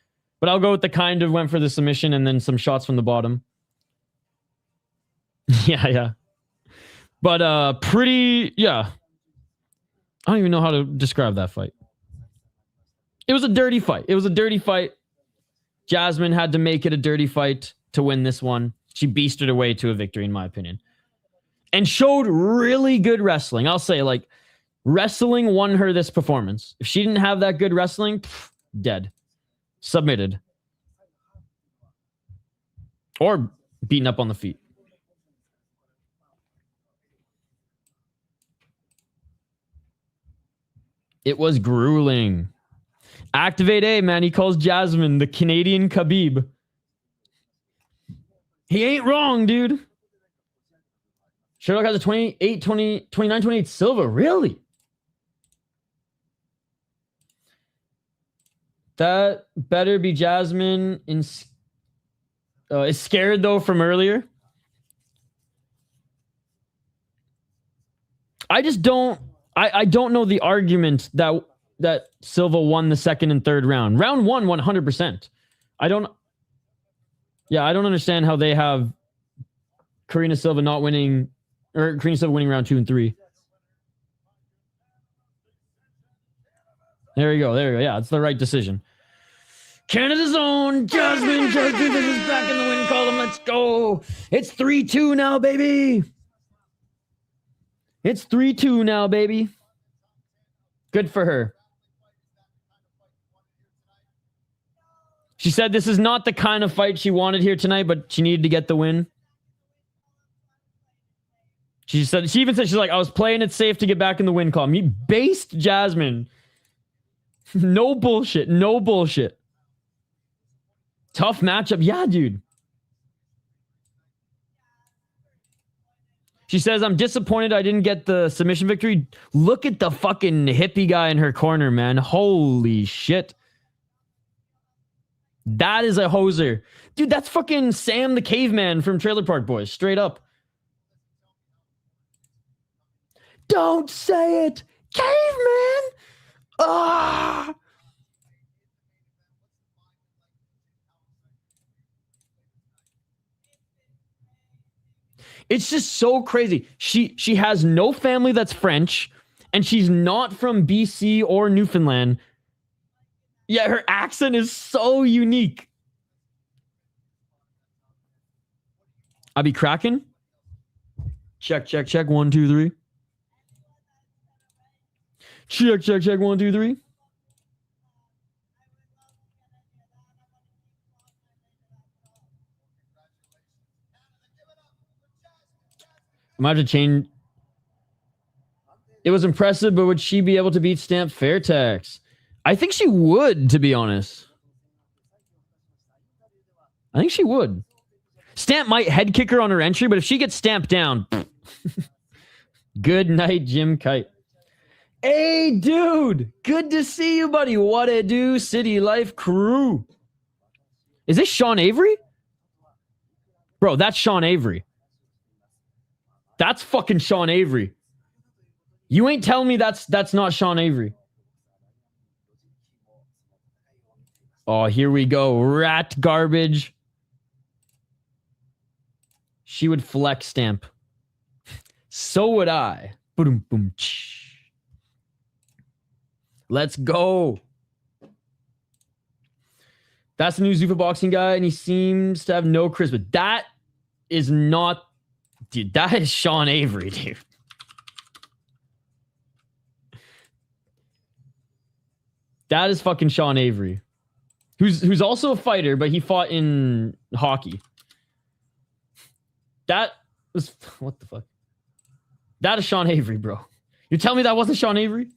But I'll go with the kind of went for the submission and then some shots from the bottom. Yeah. But pretty, yeah. I don't even know how to describe that fight. It was a dirty fight. Jasmine had to make it a dirty fight to win this one. She beasted her way to a victory, in my opinion. And showed really good wrestling. I'll say, like, wrestling won her this performance. If she didn't have that good wrestling, dead. Submitted. Or beaten up on the feet. It was grueling. Activate A, man. He calls Jasmine the Canadian Khabib. He ain't wrong, dude. Sherlock has a 29-28 Silva. Really? That better be Jasmine. Is scared, though, from earlier. I just don't... I don't know the argument that Silva won the second and third round. Round 1, 100%. I don't understand how they have Karine Silva not winning... Or Karine Silva winning round 2 and 3. There you go. Yeah, it's the right decision. Canada's own Jasmine is back in the win column. Let's go. It's 3-2 now, baby. It's 3-2 now, baby. Good for her. She said this is not the kind of fight she wanted here tonight, but she needed to get the win. She even said, she's like, I was playing it safe to get back in the win column. You based Jasmine. No bullshit. Tough matchup. Yeah, dude. She says, I'm disappointed I didn't get the submission victory. Look at the fucking hippie guy in her corner, man. Holy shit. That is a hoser. Dude, that's fucking Sam the Caveman from Trailer Park Boys. Straight up. Don't say it, caveman. Ah. It's just so crazy. She has no family that's French, and she's not from BC or Newfoundland. Yeah, her accent is so unique. I be cracking. Check, check, check. 1, 2, 3. Check, check, check. 1, 2, 3. I might have to change. It was impressive, but would she be able to beat Stamp Fairtex? I think she would, to be honest. I think she would. Stamp might head kick her on her entry, but if she gets stamped down, good night, Jim Kite. Hey, dude. Good to see you, buddy. What it do, City Life crew? Is this Sean Avery? Bro, that's Sean Avery. That's fucking Sean Avery. You ain't telling me that's not Sean Avery. Oh, here we go. Rat garbage. She would flex Stamp. So would I. Boom, boom. Let's go. That's the new Zuffa boxing guy, and he seems to have no charisma. That is not... Dude, that is Sean Avery, dude. That is fucking Sean Avery. Who's also a fighter, but he fought in hockey. That was... What the fuck? That is Sean Avery, bro. You're telling me that wasn't Sean Avery?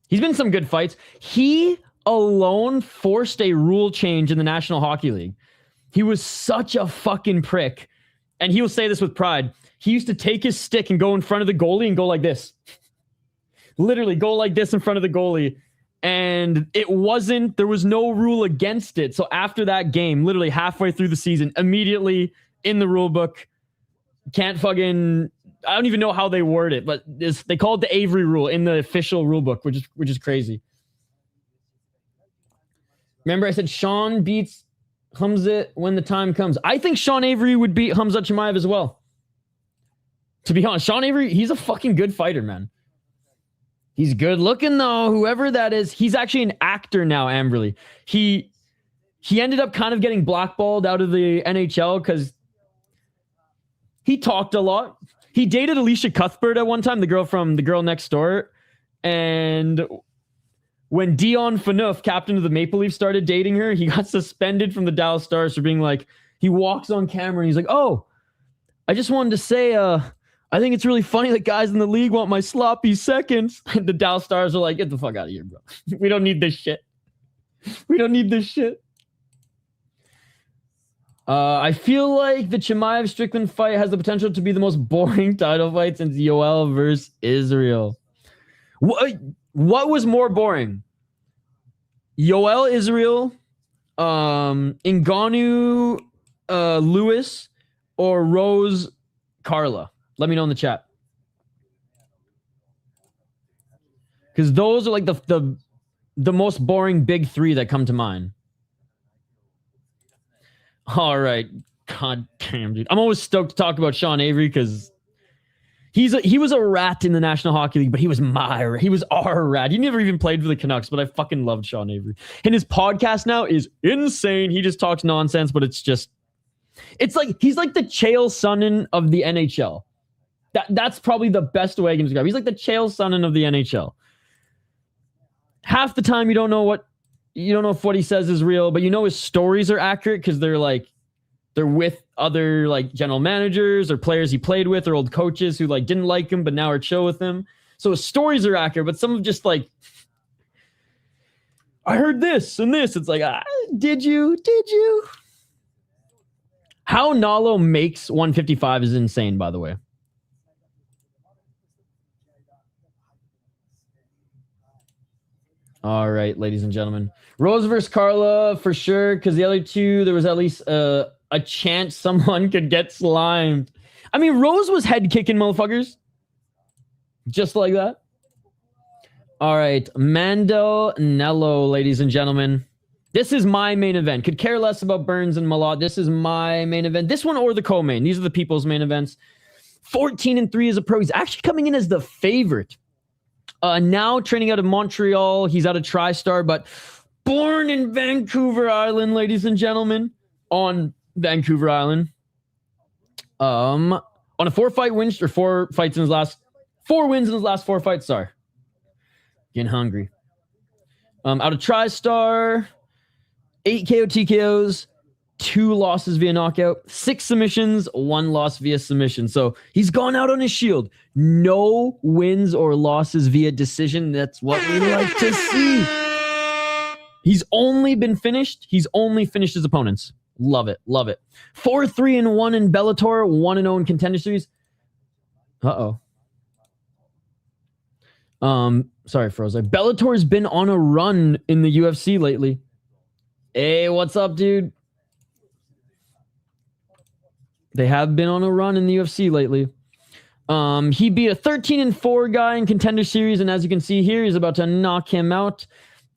He's been in some good fights. He alone forced a rule change in the National Hockey League. He was such a fucking prick. And he will say this with pride. He used to take his stick and go in front of the goalie and go like this. Literally go like this in front of the goalie. And there was no rule against it. So after that game, literally halfway through the season, immediately in the rule book, can't fucking... I don't even know how they word it, but they call it the Avery rule in the official rule book, which is crazy. Remember I said Sean beats Hamza when the time comes. I think Sean Avery would beat Hamza Chimaev as well. To be honest, Sean Avery, he's a fucking good fighter, man. He's good looking though, whoever that is. He's actually an actor now, Amberly. He ended up kind of getting blackballed out of the NHL because he talked a lot. He dated Alicia Cuthbert at one time, the girl next door. And when Dion Phaneuf, captain of the Maple Leafs, started dating her, he got suspended from the Dallas Stars for being like, he walks on camera and he's like, oh, I just wanted to say, I think it's really funny that guys in the league want my sloppy seconds. And the Dallas Stars are like, get the fuck out of here, bro. We don't need this shit. We don't need this shit. I feel like the Chimaev-Strickland fight has the potential to be the most boring title fight since Yoel versus Israel. What was more boring? Yoel Israel, Ngannou Lewis, or Rose Carla? Let me know in the chat. Because those are like the most boring big three that come to mind. All right. God damn, dude. I'm always stoked to talk about Sean Avery because he was a rat in the National Hockey League, but he was our rat. He never even played for the Canucks, but I fucking loved Sean Avery. And his podcast now is insane. He just talks nonsense, but it's like he's like the Chael Sonnen of the NHL. That's probably the best way I can describe. He's like the Chael Sonnen of the NHL. Half the time you don't know if what he says is real, but you know his stories are accurate because they're with other like general managers or players he played with or old coaches who like didn't like him but now are chill with him. So his stories are accurate, but some of just like, I heard this and this. It's like, did you? How Nallo makes 155 is insane, by the way. All right, ladies and gentlemen. Rose versus Carla for sure, because the other two, there was at least a chance someone could get slimed. I mean, Rose was head kicking motherfuckers. Just like that. All right, Mandel Nallo, ladies and gentlemen. This is my main event. Could care less about Burns and Malott. This is my main event. This one or the co-main. These are the people's main events. 14-3 as a pro. He's actually coming in as the favorite. Now training out of Montreal. He's out of TriStar, but born in Vancouver Island, ladies and gentlemen, on Vancouver Island. On a 4-fight win, or 4 fights in his last 4 wins in his last 4 fights. Sorry, getting hungry. Out of TriStar, 8 KO TKOs, 2 losses via knockout, 6 submissions, 1 loss via submission. So he's gone out on his shield. No wins or losses via decision. That's what we like to see. He's only been finished. He's only finished his opponents. Love it. Love it. 4-3-1 in Bellator, 1-0 in Contender Series. Sorry, Froze. Bellator's been on a run in the UFC lately. Hey, what's up, dude? They have been on a run in the UFC lately. He beat a 13-4 guy in Contender Series, and as you can see here, he's about to knock him out.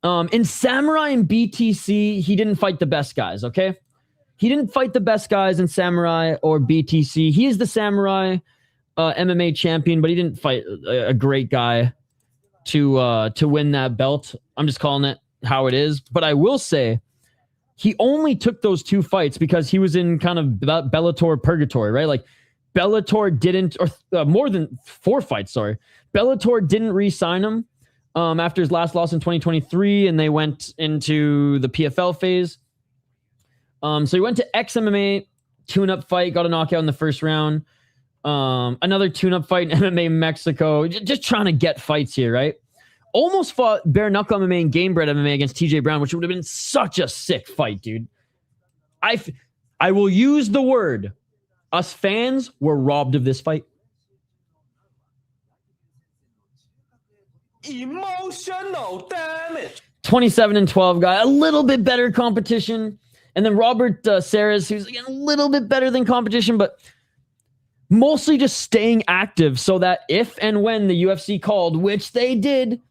In Samurai and BTC, he didn't fight the best guys, okay? He didn't fight the best guys in Samurai or BTC. He is the Samurai MMA champion, but he didn't fight a great guy to win that belt. I'm just calling it how it is. But I will say, he only took those 2 fights because he was in kind of Bellator purgatory, right? Like, Bellator didn't, or more than 4 fights, sorry. Bellator didn't re-sign him after his last loss in 2023, and they went into the PFL phase. So he went to XMMA, tune-up fight, got a knockout in the first round. Another tune-up fight in MMA Mexico. Just trying to get fights here, right? Almost fought bare knuckle MMA and game bred MMA against TJ Brown, which would have been such a sick fight, dude. I will use the word. Us fans were robbed of this fight. Emotional damage. 27-12 guy, a little bit better competition. And then Robert Saras, who's again a little bit better than competition, but mostly just staying active so that if and when the UFC called, which they did,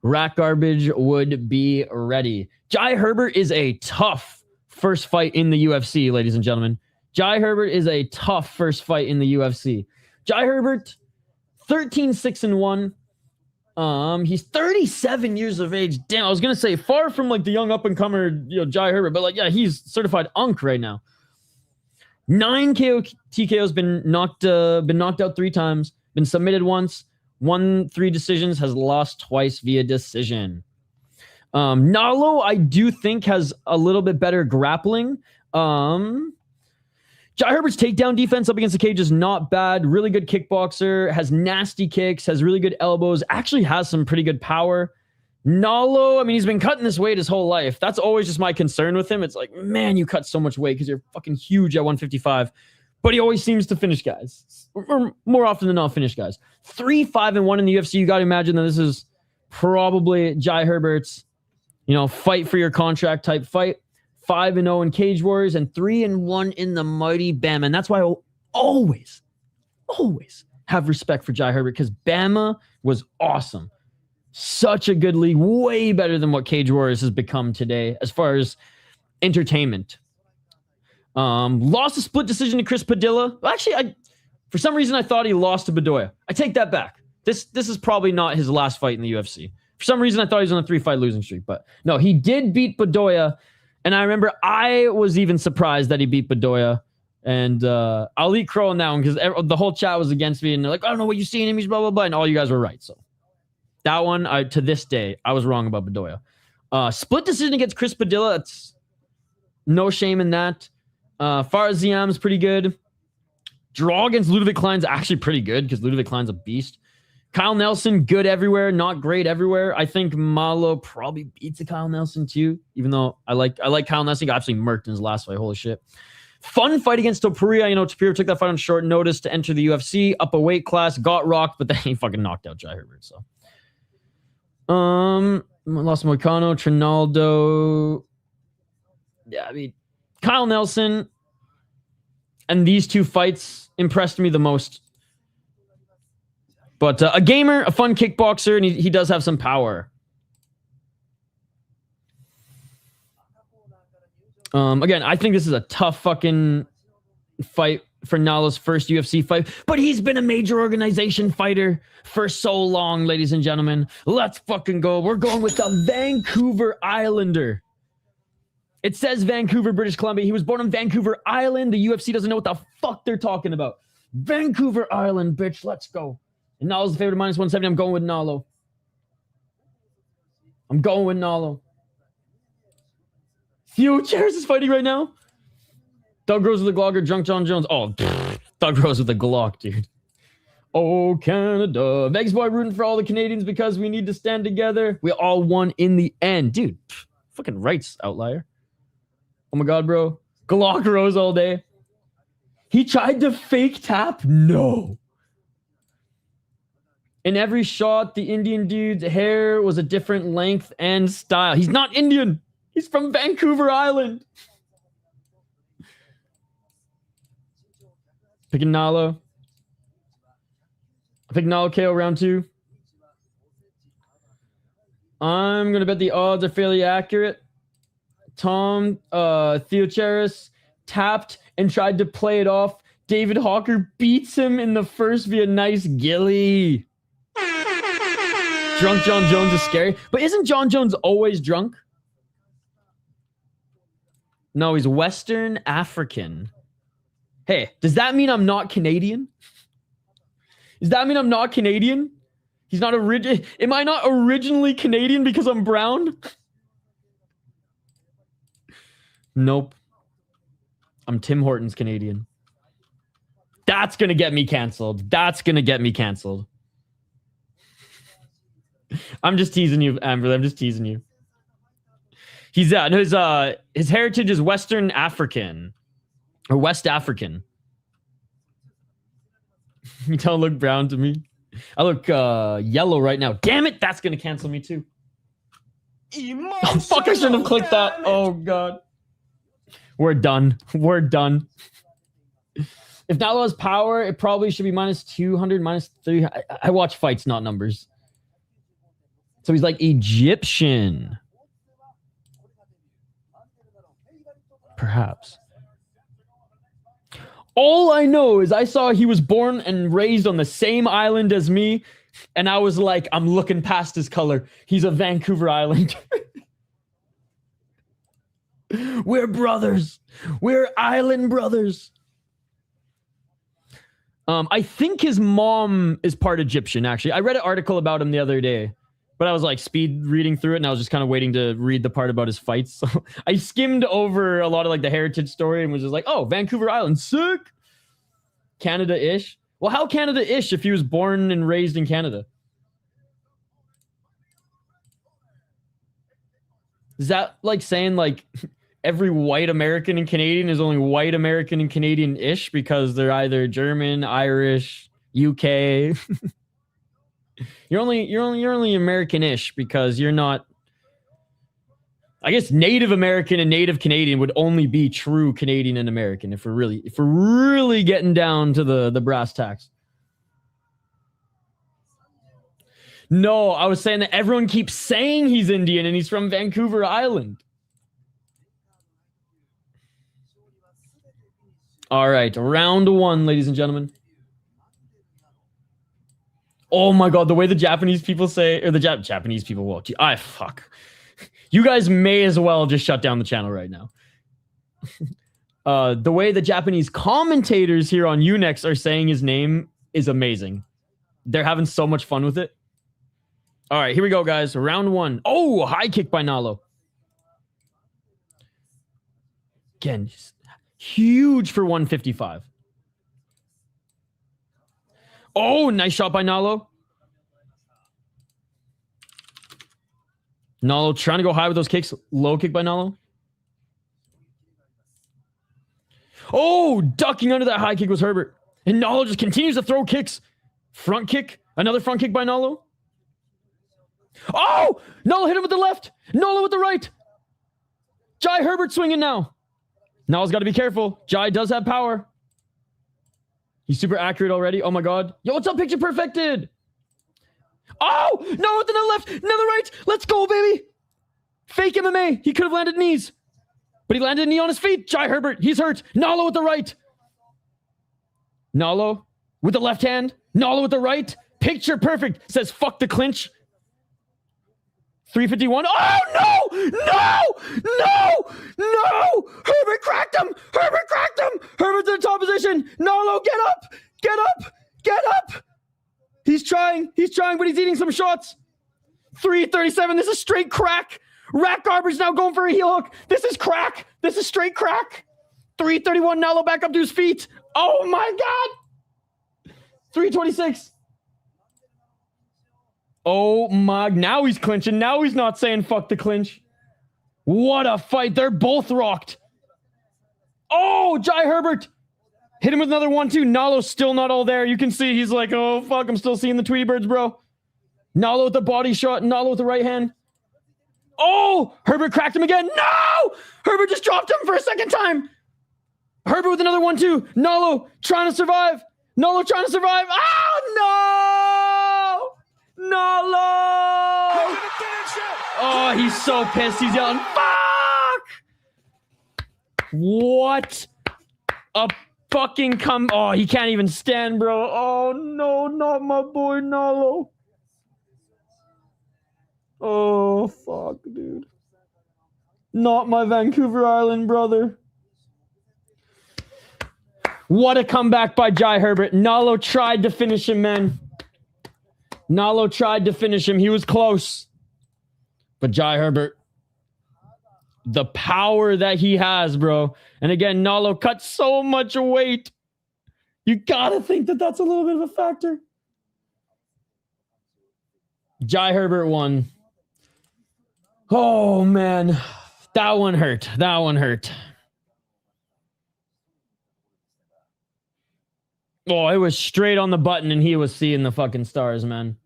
Rat Garbage would be ready. Jai Herbert is a tough first fight in the UFC, ladies and gentlemen. Jai Herbert is a tough first fight in the UFC. Jai Herbert, 13-6-1. He's 37 years of age. Damn, I was gonna say far from like the young up-and-comer, Jai Herbert, but like, yeah, he's certified unk right now. 9 KO TKOs, been knocked out 3 times, been submitted once, won 3 decisions, has lost twice via decision. Nallo, I do think, has a little bit better grappling. Jai Herbert's takedown defense up against the cage is not bad. Really good kickboxer, has nasty kicks, has really good elbows, actually has some pretty good power. Nallo, I mean, he's been cutting this weight his whole life. That's always just my concern with him. It's like, man, you cut so much weight because you're fucking huge at 155. But he always seems to finish guys. Or more often than not, finish guys. 3-5-1 in the UFC. You got to imagine that this is probably Jai Herbert's, fight for your contract type fight. 5-0 in Cage Warriors and 3-1 in the Mighty Bama. And that's why I'll always have respect for Jai Herbert, because Bama was awesome. Such a good league, way better than what Cage Warriors has become today as far as entertainment. Lost a split decision to Chris Padilla. Well, actually, for some reason, I thought he lost to Bedoya. I take that back. This is probably not his last fight in the UFC. For some reason, I thought he was on a 3-fight losing streak. But no, he did beat Bedoya. And I remember I was even surprised that he beat Bedoya. And I'll eat crow on that one because the whole chat was against me. And they're like, I don't know what you see in him. He's blah, blah, blah. And all you guys were right. So that one, to this day, I was wrong about Bedoya. Split decision against Chris Padilla. It's no shame in that. Faraziam's pretty good. Draw against Ludovic Klein's actually pretty good because Ludovic Klein's a beast. Kyle Nelson, good everywhere, not great everywhere. I think Malott probably beats a Kyle Nelson too, even though I like Kyle Nelson. He got absolutely murked in his last fight. Holy shit. Fun fight against Topuria. Topuria took that fight on short notice to enter the UFC, up a weight class, got rocked, but then he fucking knocked out Jai Herbert. So, Los Moicano, Trinaldo. Yeah, I mean, Kyle Nelson and these 2 fights impressed me the most. But a gamer, a fun kickboxer, and he does have some power. Again, I think this is a tough fucking fight for Nallo's first UFC fight, but he's been a major organization fighter for so long, ladies and gentlemen. Let's fucking go. We're going with the Vancouver Islander. It says Vancouver, British Columbia. He was born on Vancouver Island. The UFC doesn't know what the fuck they're talking about. Vancouver Island, bitch. Let's go. And Nallo's the favorite minus 170. I'm going with Nallo. I'm going with Nallo. Theo-Charis is fighting right now. Doug Rose with the Glock or Drunk John Jones. Oh, Doug Rose with the Glock, dude. Oh, Canada. Vegas boy rooting for all the Canadians because we need to stand together. We all won in the end. Dude, fucking rights, outlier. Oh my God, bro. Glock Rose all day. He tried to fake tap? No. In every shot, the Indian dude's hair was a different length and style. He's not Indian. He's from Vancouver Island. Picking Nallo. I picked Nallo KO round 2. I'm going to bet the odds are fairly accurate. Tom Theo-Charis tapped and tried to play it off. David Hawker beats him in the first via nice gilly. Drunk John Jones is scary. But isn't John Jones always drunk? No, he's Western African. Hey, does that mean I'm not Canadian? Does that mean I'm not Canadian? He's not Am I not originally Canadian because I'm brown? Nope. I'm Tim Hortons Canadian. That's going to get me canceled. That's going to get me canceled. I'm just teasing you, Amber. I'm just teasing you. He's his heritage is Western African or West African. You don't look brown to me. I look yellow right now. Damn it, that's gonna cancel me too. Oh, fuck, I shouldn't have clicked that. Oh God. We're done. We're done. If Nallo has power, it probably should be minus 200, minus 3. I watch fights, not numbers. So he's like Egyptian. Perhaps. All I know is I saw he was born and raised on the same island as me, and I was like, I'm looking past his color. He's a Vancouver Islander. We're brothers. We're island brothers. I think his mom is part Egyptian, actually. I read an article about him the other day, but I was like speed reading through it, and I was just kind of waiting to read the part about his fights. So I skimmed over a lot of like the heritage story and was just like, oh, Vancouver Island, sick. Canada-ish. Well, how Canada-ish if he was born and raised in Canada? Is that like saying like every white American and Canadian is only white American and Canadian-ish because they're either German, Irish, UK? You're only American-ish because you're not. I guess Native American and Native Canadian would only be true Canadian and American if we're really getting down to the brass tacks. No, I was saying that everyone keeps saying he's Indian and he's from Vancouver Island. All right, round 1, ladies and gentlemen. Oh my God, the way the Japanese people say, or the Japanese people will. Fuck. You guys may as well just shut down the channel right now. The way the Japanese commentators here on UNEXT are saying his name is amazing. They're having so much fun with it. All right, here we go, guys. Round 1. Oh, high kick by Nallo. Again, huge for 155. Oh, nice shot by Nallo. Nallo trying to go high with those kicks. Low kick by Nallo. Oh, ducking under that high kick was Herbert. And Nallo just continues to throw kicks. Front kick. Another front kick by Nallo. Oh! Nallo hit him with the left. Nallo with the right. Jai Herbert swinging now. Nallo's got to be careful. Jai does have power. He's super accurate already. Oh my God. Yo, what's up, Picture Perfected? Oh! No, with another left. Another right. Let's go, baby. Fake MMA. He could have landed knees. But he landed a knee on his feet. Jai Herbert. He's hurt. Nallo with the right. Nallo with the left hand. Nallo with the right. Picture perfect. Says fuck the clinch. 351. Oh, no! No! No! No! Herbert cracked him! Herbert cracked him! Herbert's in the top position. Nallo, get up! Get up! Get up! He's trying, but he's eating some shots. 337. This is straight crack. Rack Garber's now going for a heel hook. This is crack. This is straight crack. 331. Nallo back up to his feet. Oh, my God. 326. Oh my, now he's clinching. Now he's not saying fuck the clinch. What a fight. They're both rocked. Oh, Jai Herbert. Hit him with another 1-2. Nallo's still not all there. You can see he's like, oh, fuck, I'm still seeing the Tweety Birds, bro. Nallo with the body shot. Nallo with the right hand. Oh, Herbert cracked him again. No! Herbert just dropped him for a second time. Herbert with another 1-2. Nallo trying to survive. Nallo trying to survive. Oh, no! Nallo! Oh, he's so pissed. He's yelling, fuck! What a fucking come. Oh, he can't even stand, bro. Oh, no, not my boy Nallo. Oh, fuck, dude. Not my Vancouver Island brother. What a comeback by Jai Herbert. Nallo tried to finish him, man. Nallo tried to finish him. He was close. But Jai Herbert, the power that he has, bro. And again, Nallo cut so much weight. You gotta think that that's a little bit of a factor. Jai Herbert won. Oh, man. That one hurt. That one hurt. Oh, it was straight on the button and he was seeing the fucking stars, man.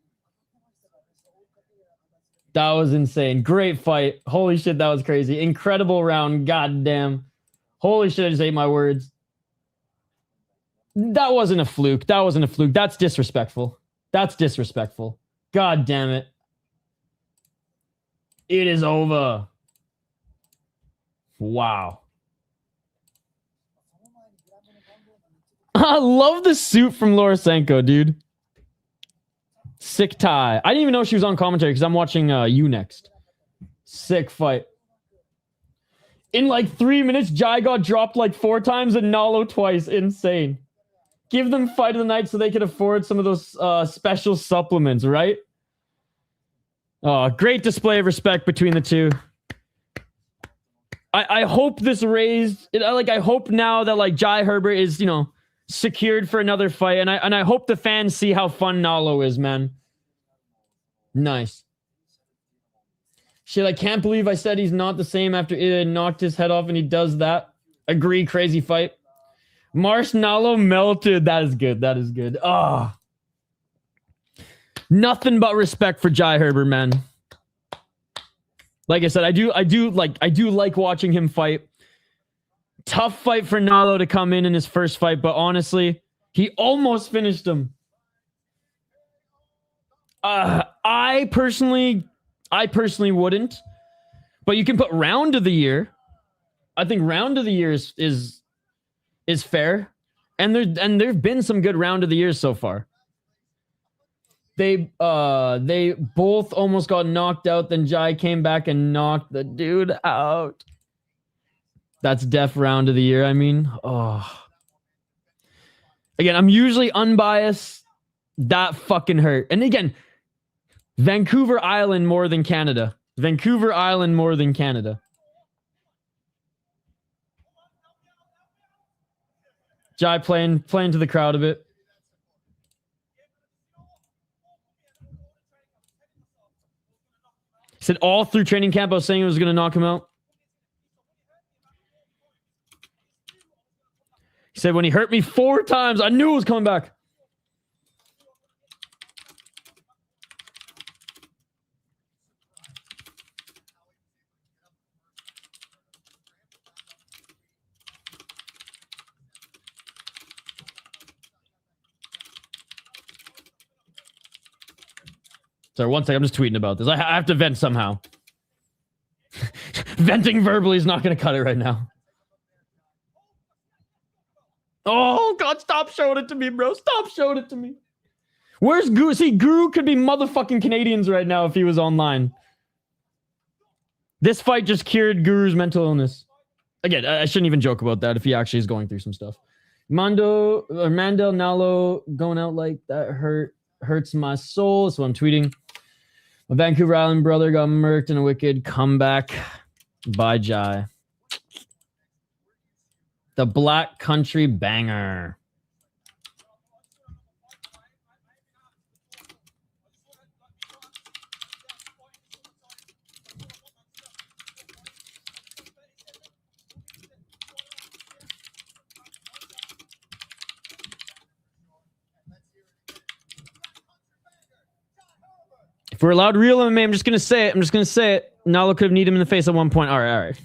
That was insane. Great fight. Holy shit, that was crazy. Incredible round. Goddamn. Holy shit, I just ate my words. That wasn't a fluke. That wasn't a fluke. That's disrespectful. That's disrespectful. God damn it. It is over. Wow. I love the suit from Lorosenko, dude. Sick tie. I didn't even know she was on commentary because I'm watching UNEXT. Sick fight. In like 3 minutes, Jai got dropped like 4 times and Nallo twice. Insane. Give them fight of the night so they could afford some of those special supplements, right? Oh, great display of respect between the two. I hope this raised... I hope now that like Jai Herbert is, secured for another fight, and I hope the fans see how fun Nallo is, man. Nice. Shit, I can't believe I said he's not the same after it knocked his head off and he does that. Agree, crazy fight. Mars Nallo melted. That is good. That is good. Ah. Oh. Nothing but respect for Jai Herbert, man. Like I said, I do like watching him fight. Tough fight for Nallo to come in his first fight, but honestly, he almost finished him. I personally wouldn't, but you can put round of the year. I think round of the year is fair, and there've been some good round of the years so far. They both almost got knocked out. Then Jai came back and knocked the dude out. That's def round of the year. I mean, oh. Again, I'm usually unbiased. That fucking hurt. And again, Vancouver Island more than Canada. Vancouver Island more than Canada. Jai playing to the crowd a bit. He said all through training camp, I was saying it was going to knock him out. He said when he hurt me 4 times, I knew it was coming back. Sorry, one second. I'm just tweeting about this. I have to vent somehow. Venting verbally is not going to cut it right now. Oh, God, stop showing it to me, bro. Stop showing it to me. Where's Guru? See, Guru could be motherfucking Canadians right now if he was online. This fight just cured Guru's mental illness. Again, I shouldn't even joke about that if he actually is going through some stuff. Mandel, Nallo going out like that hurts my soul. That's what I'm tweeting. My Vancouver Island brother got murked in a wicked comeback by Jai. The Black Country Banger. If we're allowed real MMA, I'm just going to say it. Nallo could have kneed him in the face at one point. All right.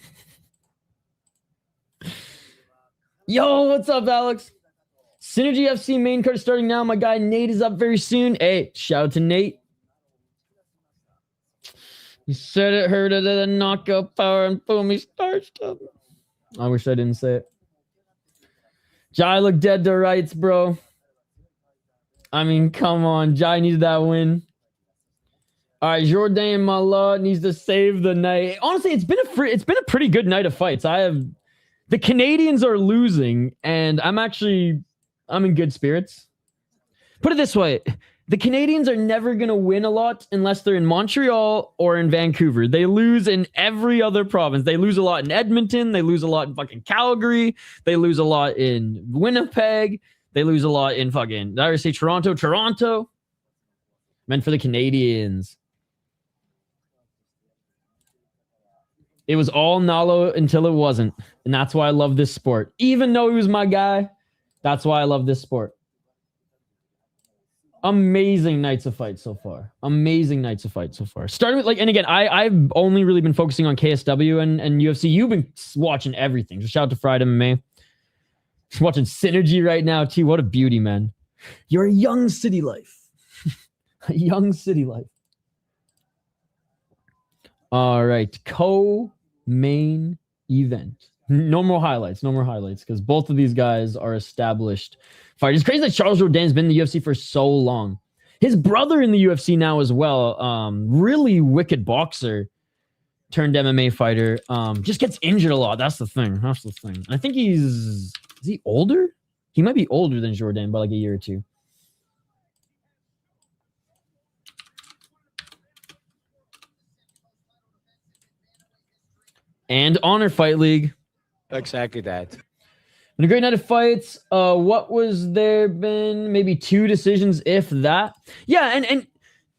Yo, what's up, Alex? Synergy FC main card starting now. My guy Nate is up very soon. Hey, shout out to Nate. He said it hurt at the knockout power and boom, he starched up. I wish I didn't say it. Jai looked dead to rights, bro. I mean, come on. Jai needed that win. All right, Jourdain Malott needs to save the night. Honestly, it's been a pretty good night of fights. The Canadians are losing, and I'm in good spirits. Put it this way. The Canadians are never going to win a lot unless they're in Montreal or in Vancouver. They lose in every other province. They lose a lot in Edmonton. They lose a lot in fucking Calgary. They lose a lot in Winnipeg. They lose a lot in fucking, did I say Toronto? Toronto. Meant for the Canadians. It was all Nallo until it wasn't. And that's why I love this sport. Even though he was my guy, that's why I love this sport. Amazing nights of fight so far. Starting with, and again, I've only really been focusing on KSW and UFC. You've been watching everything. So shout out to Fried MMA. Watching Synergy right now, too. What a beauty, man. You're a young city life. A young city life. All right. Co-main event. No more highlights because both of these guys are established fighters. It's crazy that Charles Jourdain's been in the UFC for so long. His brother in the UFC now as well. Really wicked boxer turned MMA fighter. Just gets injured a lot. That's the thing. I think is he older? He might be older than Jourdain by like a year or two. And Honor Fight League. Exactly that. And a great night of fights. What was there been? Maybe 2 decisions, if that. Yeah, and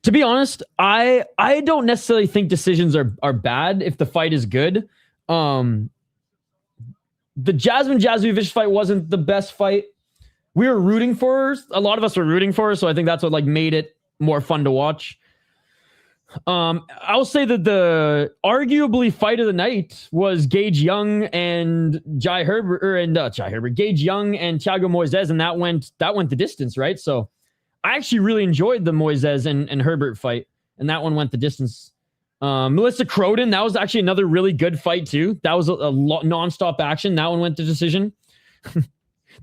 to be honest, I don't necessarily think decisions are bad if the fight is good. The Jasmine Jasudavicius fight wasn't the best fight. We were rooting for her. A lot of us were rooting for her, so I think that's what made it more fun to watch. I'll say that the arguably fight of the night was Gage Young and Gage Young and Thiago Moisés, and that went the distance, right? So I actually really enjoyed the Moisés and Herbert fight, and that one went the distance. Melissa Croden, that was actually another really good fight too. That was a nonstop action. That one went to decision.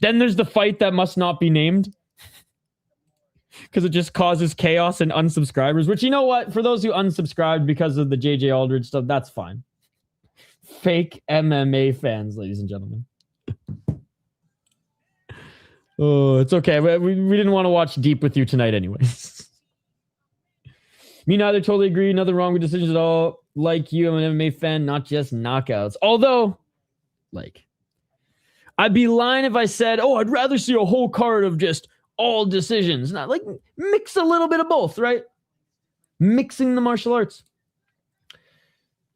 Then there's the fight that must not be named, because it just causes chaos and unsubscribers, which, you know what? For those who unsubscribed because of the JJ Aldridge stuff, that's fine. Fake MMA fans, ladies and gentlemen. Oh, it's okay. We didn't want to watch Deep with you tonight anyways. Me neither, totally agree. Nothing wrong with decisions at all. Like you, I'm an MMA fan, not just knockouts. Although, I'd be lying if I said, I'd rather see a whole card of just all decisions. Not mix a little bit of both, right? Mixing the martial arts.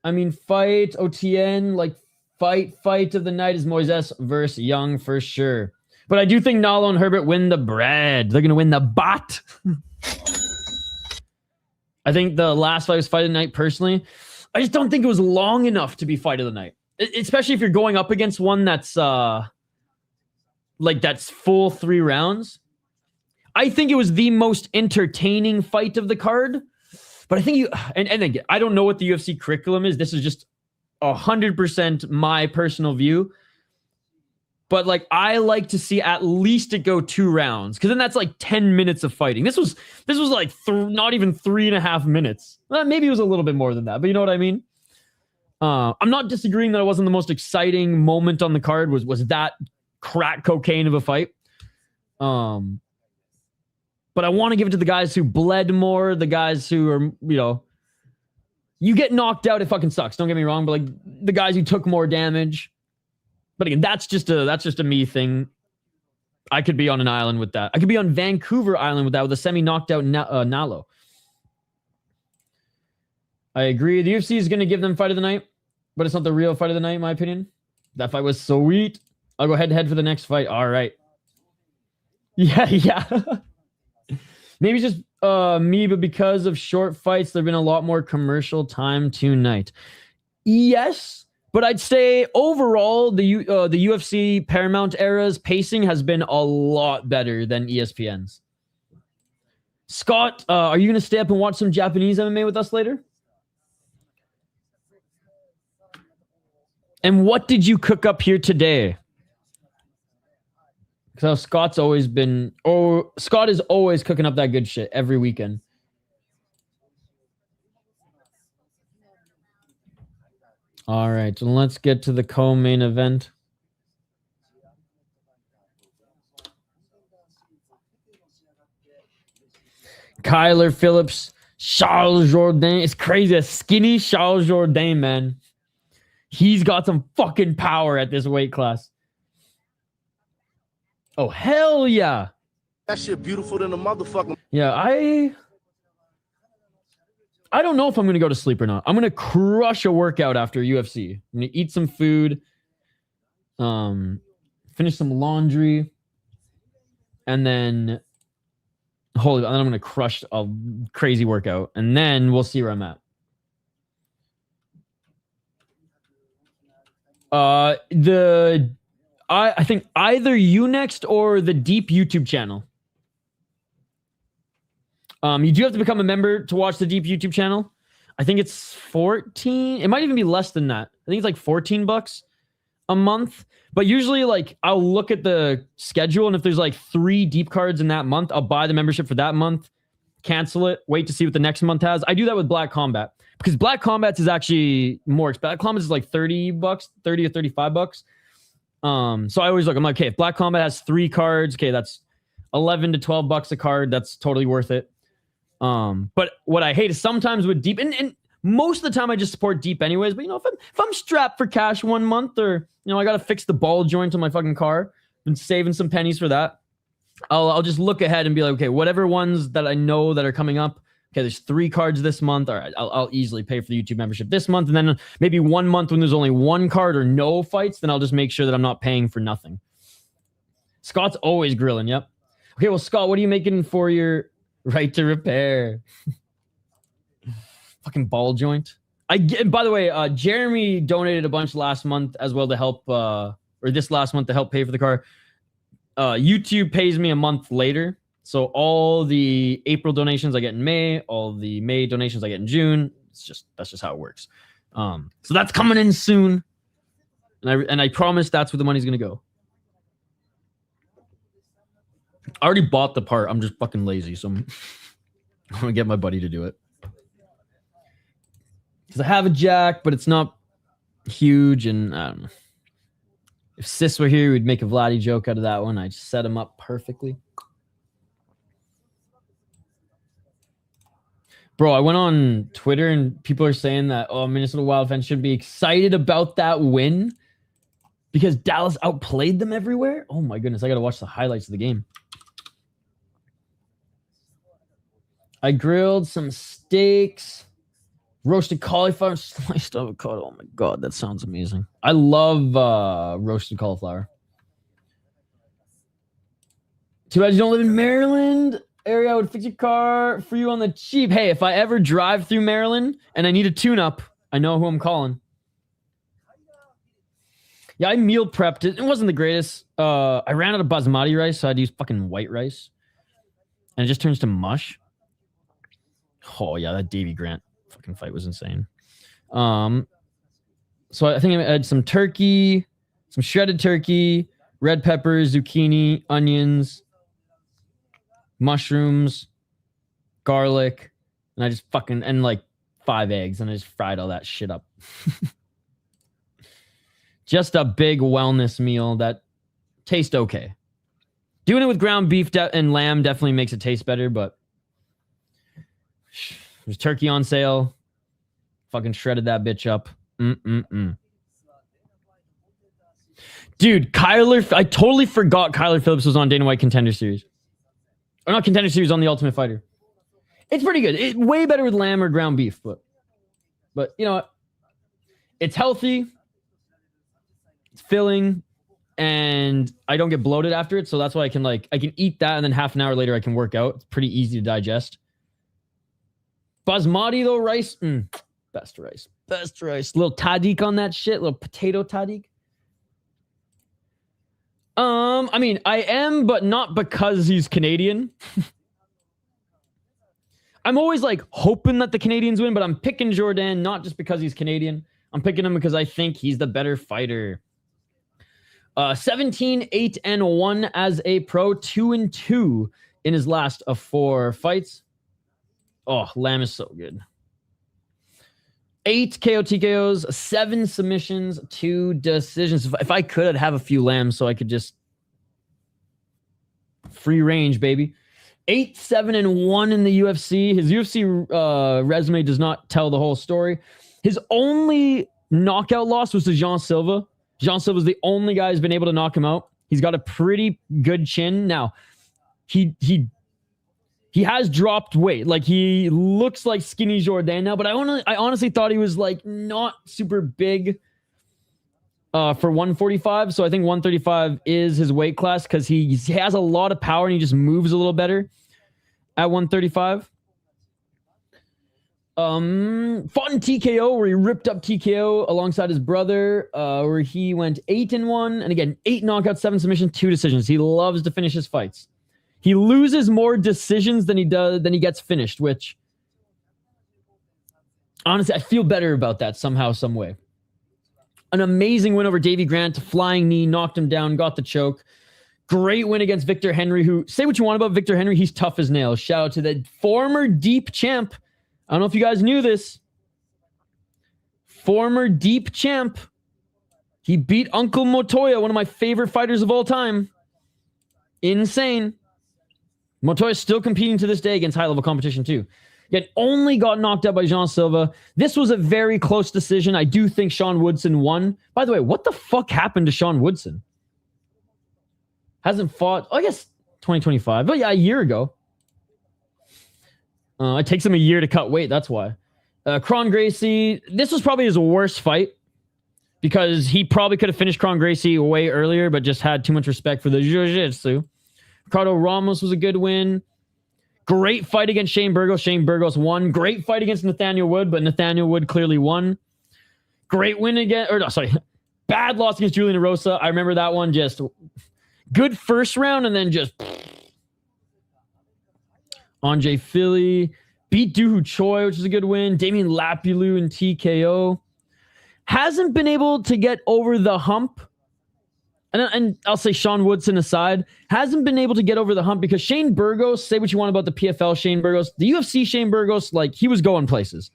I mean, fight OTN, fight of the night is Moisés versus Young for sure. But I do think Nallo and Herbert win the bread. They're gonna win the bot. I think the last fight was fight of the night. Personally, I just don't think it was long enough to be fight of the night, especially if you're going up against one that's that's full 3 rounds. I think it was the most entertaining fight of the card, but I think and again, I don't know what the UFC curriculum is. This is just 100% my personal view, but I like to see at least it go 2 rounds, because then that's 10 minutes of fighting. This was not even 3.5 minutes. Well, maybe it was a little bit more than that, but you know what I mean? I'm not disagreeing that it wasn't the most exciting moment on the card. Was that crack cocaine of a fight? But I want to give it to the guys who bled more, the guys who are, you get knocked out, it fucking sucks. Don't get me wrong, but like the guys who took more damage. But again, that's just a me thing. I could be on an island with that. I could be on Vancouver Island with that, with a semi-knocked out Nallo. I agree. The UFC is going to give them fight of the night, but it's not the real fight of the night, in my opinion. That fight was sweet. I'll go head-to-head for the next fight. All right. Yeah. Maybe just me, but because of short fights, there have been a lot more commercial time tonight. Yes. But I'd say overall, the UFC Paramount era's pacing has been a lot better than ESPN's. Scott, are you going to stay up and watch some Japanese MMA with us later? And what did you cook up here today? Because Scott is always cooking up that good shit every weekend. All right, so let's get to the co-main event. Kyler Phillips, Charles Jourdain. It's crazy. A skinny Charles Jourdain, man. He's got some fucking power at this weight class. Oh, hell yeah. That shit beautiful than a motherfucker. Yeah, I don't know if I'm going to go to sleep or not. I'm going to crush a workout after UFC. I'm going to eat some food, finish some laundry, and then I'm going to crush a crazy workout, and then we'll see where I'm at. I think either UNEXT or the Deep YouTube channel. You do have to become a member to watch the Deep YouTube channel. I think it's 14. It might even be less than that. I think it's like $14 a month. But usually, like, I'll look at the schedule, and if there's like 3 deep cards in that month, I'll buy the membership for that month, cancel it, wait to see what the next month has. I do that with Black Combat because Black Combat's is actually more expensive. Black Combat's is like $30, $30 or $35. So I always look. I'm like, okay, if Black Combat has 3 cards, okay, that's $11 to $12 a card. That's totally worth it. But what I hate is sometimes with Deep, and most of the time I just support Deep anyways. But if I'm strapped for cash one month, or I got to fix the ball joint on my fucking car, been saving some pennies for that. I'll just look ahead and be like, okay, whatever ones that I know that are coming up. Okay, there's 3 cards this month. All right, I'll easily pay for the YouTube membership this month, and then maybe 1 month when there's only 1 card or no fights, then I'll just make sure that I'm not paying for nothing. Scott's always grilling. Yep. Okay, well, Scott, what are you making for your right to repair? Fucking ball joint. By the way, Jeremy donated a bunch last month as well to help, or this last month to help pay for the car. YouTube pays me a month later. So all the April donations I get in May, all the May donations I get in June. That's just how it works. So that's coming in soon. And I promise that's where the money's going to go. I already bought the part. I'm just fucking lazy. So I'm going to get my buddy to do it. Because I have a jack, but it's not huge. And I don't know. If Sis were here, we'd make a Vladdy joke out of that one. I just set him up perfectly. Bro, I went on Twitter and people are saying that, Minnesota Wild fans should be excited about that win because Dallas outplayed them everywhere. Oh my goodness, I got to watch the highlights of the game. I grilled some steaks, roasted cauliflower, sliced avocado. Oh my God, that sounds amazing. I love roasted cauliflower. Too bad you don't live in Maryland. Area, I would fix your car for you on the cheap. Hey, if I ever drive through Maryland and I need a tune-up, I know who I'm calling. Yeah, I meal prepped it. It wasn't the greatest. I ran out of basmati rice, so I had to use fucking white rice. And it just turns to mush. Oh, yeah, that Davy Grant fucking fight was insane. So I think I had some turkey, some shredded turkey, red peppers, zucchini, onions, mushrooms, garlic, and I just and like 5 eggs, and I just fried all that shit up. Just a big wellness meal that tastes okay. Doing it with ground beef and lamb definitely makes it taste better, but there's turkey on sale. Fucking shredded that bitch up. Dude, I totally forgot Kyler Phillips was on Dana White Contender Series. Or not Contender Series, on The Ultimate Fighter. It's pretty good. Way better with lamb or ground beef, but you know what? It's healthy. It's filling. And I don't get bloated after it, so that's why I can eat that, and then half an hour later I can work out. It's pretty easy to digest. Basmati though, rice, best rice. Little tahdig on that shit, little potato tahdig. I mean, I am, but not because he's Canadian. I'm always like hoping that the Canadians win, but I'm picking Jourdain not just because he's Canadian. I'm picking him because I think he's the better fighter. 17, 8, and 1 as a pro, 2 and 2 in his last of 4 fights. Oh, Lamb is so good. 8 KO TKOs, 7 submissions, 2 decisions. If I could, I'd have a few Lambs so I could just free range, baby. 8, 7, and 1 in the UFC. His UFC resume does not tell the whole story. His only knockout loss was to Jean Silva. Jean Silva is the only guy who's been able to knock him out. He's got a pretty good chin. Now, he has dropped weight. Like, he looks like skinny Jourdain now, but I honestly thought he was like not super big for 145. So I think 135 is his weight class because he has a lot of power and he just moves a little better at 135. Fought in TKO where he ripped up TKO alongside his brother, where he went 8 and 1, and again 8 knockouts, 7 submissions, 2 decisions. He loves to finish his fights. He loses more decisions than he gets finished, which honestly I feel better about that somehow, some way. An amazing win over Davey Grant, flying knee, knocked him down, got the choke. Great win against Victor Henry, who, say what you want about Victor Henry, he's tough as nails. Shout out to the former deep champ. I don't know if you guys knew this. Former deep champ. He beat Uncle Montoya, one of my favorite fighters of all time. Insane. Montoya's still competing to this day against high-level competition too. Yet only got knocked out by Jean Silva. This was a very close decision. I do think Sean Woodson won. By the way, what the fuck happened to Sean Woodson? Hasn't fought, I guess 2025. But yeah, a year ago. It takes him a year to cut weight. That's why. Kron Gracie, this was probably his worst fight because he probably could have finished Kron Gracie way earlier, but just had too much respect for the jiu-jitsu. Ricardo Ramos was a good win. Great fight against Shane Burgos. Shane Burgos won. Great fight against Nathaniel Wood, but Nathaniel Wood clearly won. Great win again, or no, sorry, bad loss against Julian Erosa. I remember that one. Just good first round and then just Andre Philly beat Doohoo Choi, which is a good win. Damien Lapulu in TKO. Hasn't been able to get over the hump. And I'll say Sean Woodson aside, hasn't been able to get over the hump because Shane Burgos, say what you want about the PFL Shane Burgos, the UFC Shane Burgos, like, he was going places.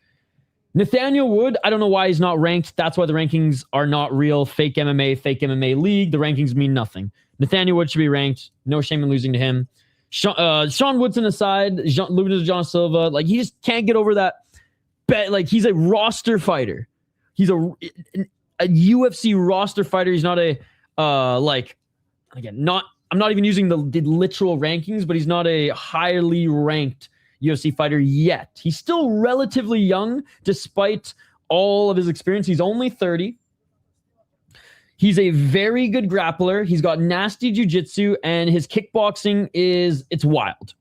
Nathaniel Wood, I don't know why he's not ranked. That's why the rankings are not real. Fake MMA league. The rankings mean nothing. Nathaniel Wood should be ranked. No shame in losing to him. Sean Woodson aside, losing to John Silva, like, he just can't get over that. Like, he's a roster fighter. He's a UFC roster fighter. He's not a I'm not even using the literal rankings, but he's not a highly ranked UFC fighter yet. He's still relatively young, despite all of his experience. He's only 30. He's a very good grappler. He's got nasty jiu-jitsu, and his kickboxing it's wild.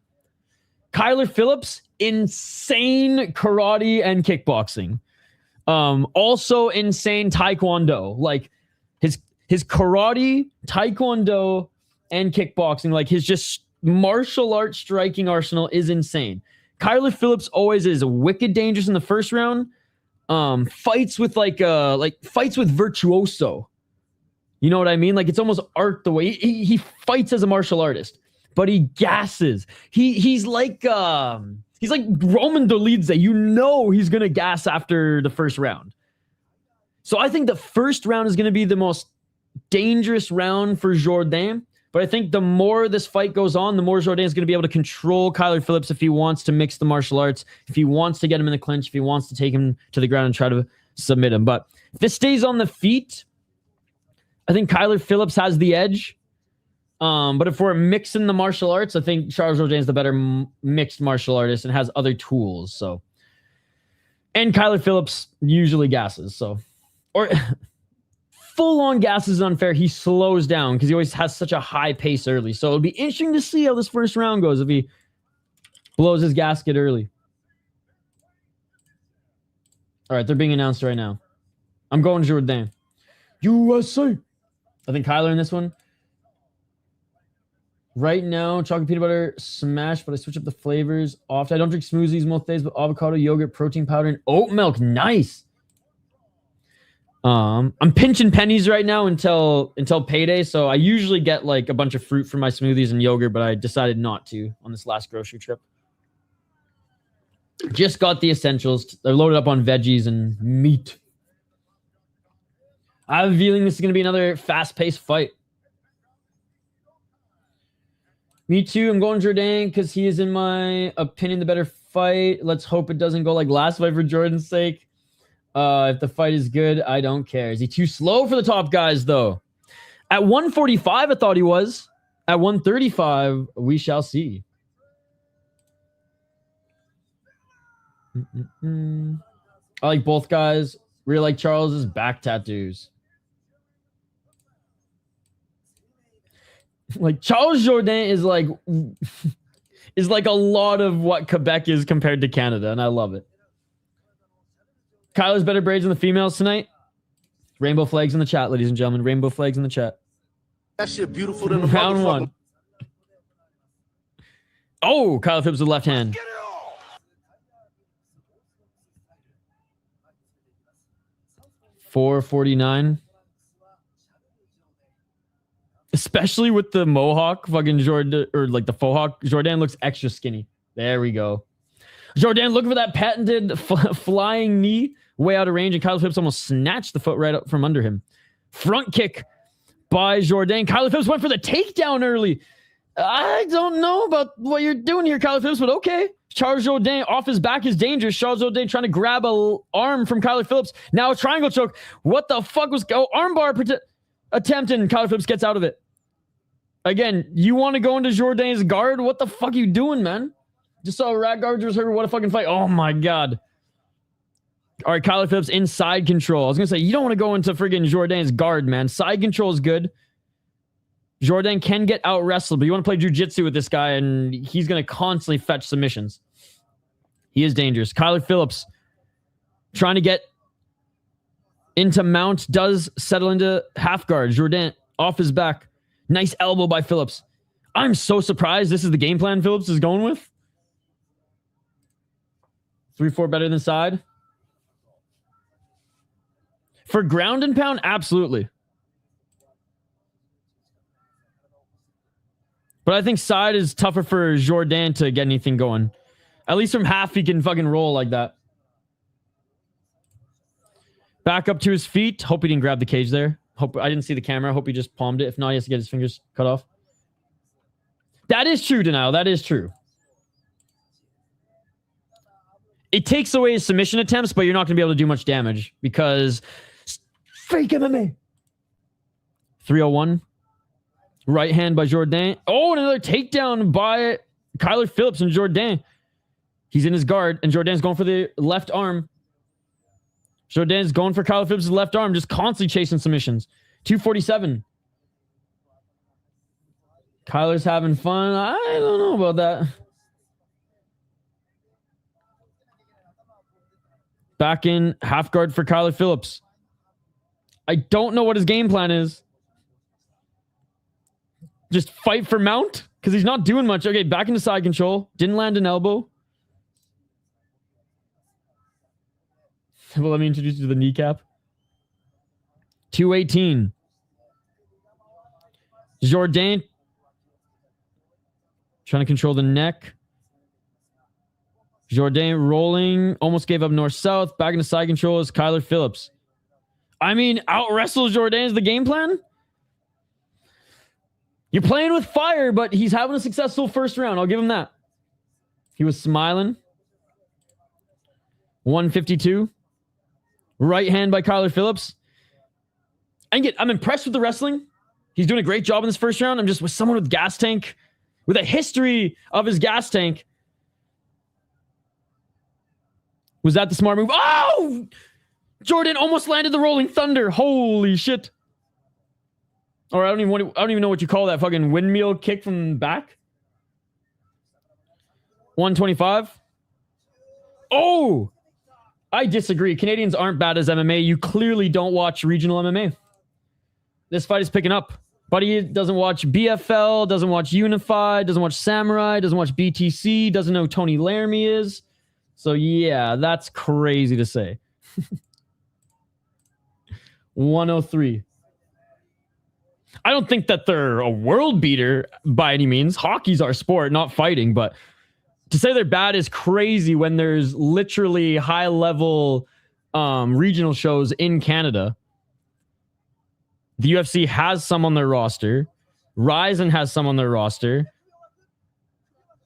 Kyler Phillips, insane karate and kickboxing. Also insane taekwondo. Like, his karate, taekwondo, and kickboxing, like, his just martial arts striking arsenal is insane. Kyler Phillips always is wicked dangerous in the first round. Fights with fights with virtuoso. You know what I mean? Like, it's almost art the way he fights as a martial artist, but he gasses. He's like Roman Dolidze. You know he's gonna gas after the first round. So I think the first round is going to be the most dangerous round for Jourdain. But I think the more this fight goes on, the more Jourdain is going to be able to control Kyler Phillips if he wants to mix the martial arts, if he wants to get him in the clinch, if he wants to take him to the ground and try to submit him. But if this stays on the feet, I think Kyler Phillips has the edge. But if we're mixing the martial arts, I think Charles Jourdain is the better mixed martial artist and has other tools. So, and Kyler Phillips usually gasses. So, or full-on gas is unfair. He slows down because he always has such a high pace early. So it'll be interesting to see how this first round goes if he blows his gasket early. All right, they're being announced right now. I'm going Jourdain. USA. I think Kyler in this one. Right now, chocolate peanut butter smash, but I switch up the flavors often. I don't drink smoothies most days, but avocado, yogurt, protein powder, and oat milk. Nice. I'm pinching pennies right now until payday, so I usually get like a bunch of fruit for my smoothies and yogurt, but I decided not to on this last grocery trip. Just got the essentials. They're loaded up on veggies and meat. I have a feeling this is going to be another fast-paced fight. Me too. I'm going Jourdain because he is, in my opinion, the better fight. Let's hope it doesn't go like last fight for Jordan's sake. If the fight is good, I don't care. Is he too slow for the top guys, though? At 145, I thought he was. At 135, we shall see. I like both guys. Really like Charles's back tattoos. Like Charles Jourdain is like a lot of what Quebec is compared to Canada, and I love it. Kyler's better braids than the females tonight. Rainbow flags in the chat, ladies and gentlemen. Rainbow flags in the chat. That shit beautiful than the Round motherfucker. one. Oh, Kyler Phillips with left hand. 449. Especially with the mohawk, fucking Jourdain, or like the faux hawk. Jourdain looks extra skinny. There we go. Jourdain looking for that patented flying knee way out of range, and Kyler Phillips almost snatched the foot right up from under him. Front kick by Jourdain. Kyler Phillips went for the takedown early. I don't know about what you're doing here, Kyler Phillips, but okay. Charles Jourdain off his back is dangerous. Charles Jourdain trying to grab a arm from Kyler Phillips. Now a triangle choke. What the fuck was armbar attempting? Kyler Phillips gets out of it. Again, you want to go into Jourdain's guard? What the fuck are you doing, man? Just saw rat guard versus Herbert. What a fucking fight. Oh my God. All right, Kyler Phillips in side control. I was going to say, you don't want to go into friggin' Jourdain's guard, man. Side control is good. Jourdain can get out wrestled, but you want to play jiu-jitsu with this guy, and he's going to constantly fetch submissions. He is dangerous. Kyler Phillips trying to get into mount, does settle into half guard. Jourdain off his back. Nice elbow by Phillips. I'm so surprised this is the game plan Phillips is going with. 3-4 better than side. For ground and pound, absolutely. But I think side is tougher for Jourdain to get anything going. At least from half, he can fucking roll like that. Back up to his feet. Hope he didn't grab the cage there. Hope I didn't see the camera. Hope he just palmed it. If not, he has to get his fingers cut off. That is true, Denial. That is true. It takes away his submission attempts, but you're not going to be able to do much damage because fake MMA. 301. Right hand by Jourdain. Oh, another takedown by Kyler Phillips and Jourdain. He's in his guard, and Jourdain's going for the left arm. Jourdain's going for Kyler Phillips' left arm, just constantly chasing submissions. 247. Kyler's having fun. I don't know about that. Back in half guard for Kyler Phillips. I don't know what his game plan is. Just fight for mount? Because he's not doing much. Okay, back into side control. Didn't land an elbow. Well, let me introduce you to the kneecap. 218. Jourdain trying to control the neck. Jourdain rolling. Almost gave up north-south. Back into side control is Kyler Phillips. I mean, out-wrestle Jourdain is the game plan? You're playing with fire, but he's having a successful first round. I'll give him that. He was smiling. 152. Right hand by Kyler Phillips. I'm impressed with the wrestling. He's doing a great job in this first round. I'm just with someone with gas tank, with a history of his gas tank. Was that the smart move? Oh! Jourdain almost landed the Rolling Thunder. Holy shit. Or I don't even know what you call that fucking windmill kick from the back. 125. Oh! I disagree. Canadians aren't bad as MMA. You clearly don't watch regional MMA. This fight is picking up. Buddy doesn't watch BFL, doesn't watch Unified, doesn't watch Samurai, doesn't watch BTC, doesn't know who Tony Laramie is. So yeah, that's crazy to say. 103. I don't think that they're a world beater by any means. Hockey's our sport, not fighting, but to say they're bad is crazy when there's literally high-level regional shows in Canada. The UFC has some on their roster. Ryzen has some on their roster.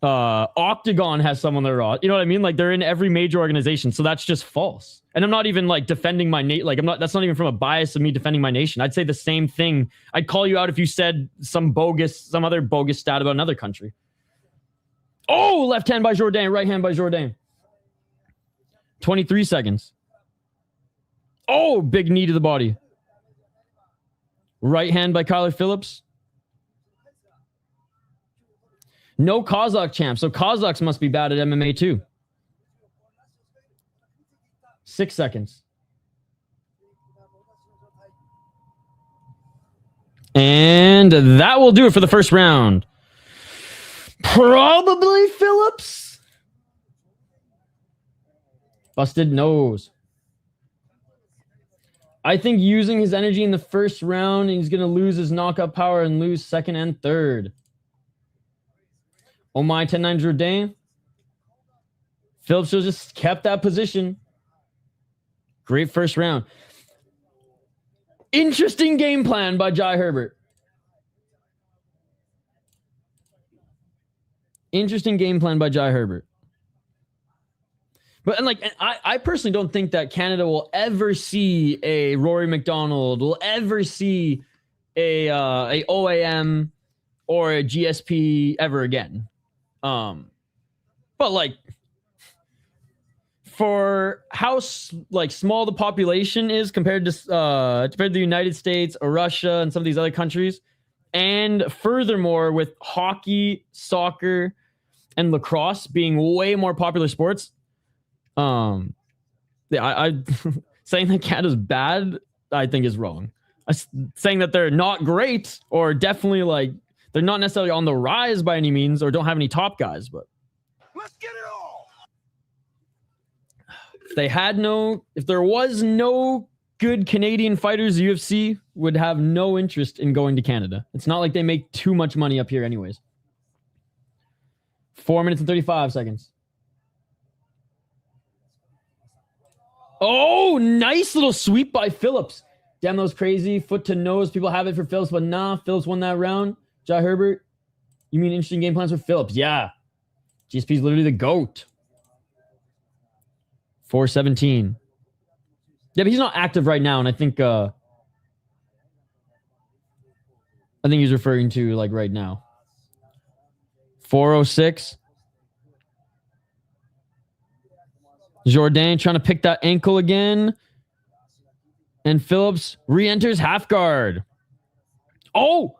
Octagon has some on their roster. You know what I mean? Like, they're in every major organization, so that's just false. And I'm not even like defending my nation. Like, that's not even from a bias of me defending my nation. I'd say the same thing. I'd call you out if you said some other bogus stat about another country. Oh, left hand by Jourdain, right hand by Jourdain. 23 seconds. Oh, big knee to the body. Right hand by Kyler Phillips. No Kazakh champ, so Kazakhs must be bad at MMA too. 6 seconds. And that will do it for the first round. Probably Phillips. Busted nose. I think using his energy in the first round, he's going to lose his knockout power and lose second and third. Oh my, 10-9 Jourdain. Phillips just kept that position. Great first round. Interesting game plan by Jai Herbert. Interesting game plan by Jai Herbert. But I personally don't think that Canada will ever see a Rory McDonald, will ever see a OAM or a GSP ever again. But like, for how small the population is compared to the United States or Russia and some of these other countries, and furthermore with hockey, soccer, and lacrosse being way more popular sports. Yeah, I saying that Canada's bad, I think is wrong. Saying that they're not great or definitely like they're not necessarily on the rise by any means or don't have any top guys, but Let's get it all. If there was no good Canadian fighters, the UFC would have no interest in going to Canada. It's not like they make too much money up here anyways. 4 minutes and 35 seconds. Oh, nice little sweep by Phillips. Damn, that was crazy. Foot to nose. People have it for Phillips, but nah, Phillips won that round. Jai Herbert, you mean interesting game plans for Phillips? Yeah. GSP's literally the GOAT. 417. Yeah, but he's not active right now, and I think he's referring to like right now. 406. Jourdain trying to pick that ankle again. And Phillips re-enters half guard. Oh!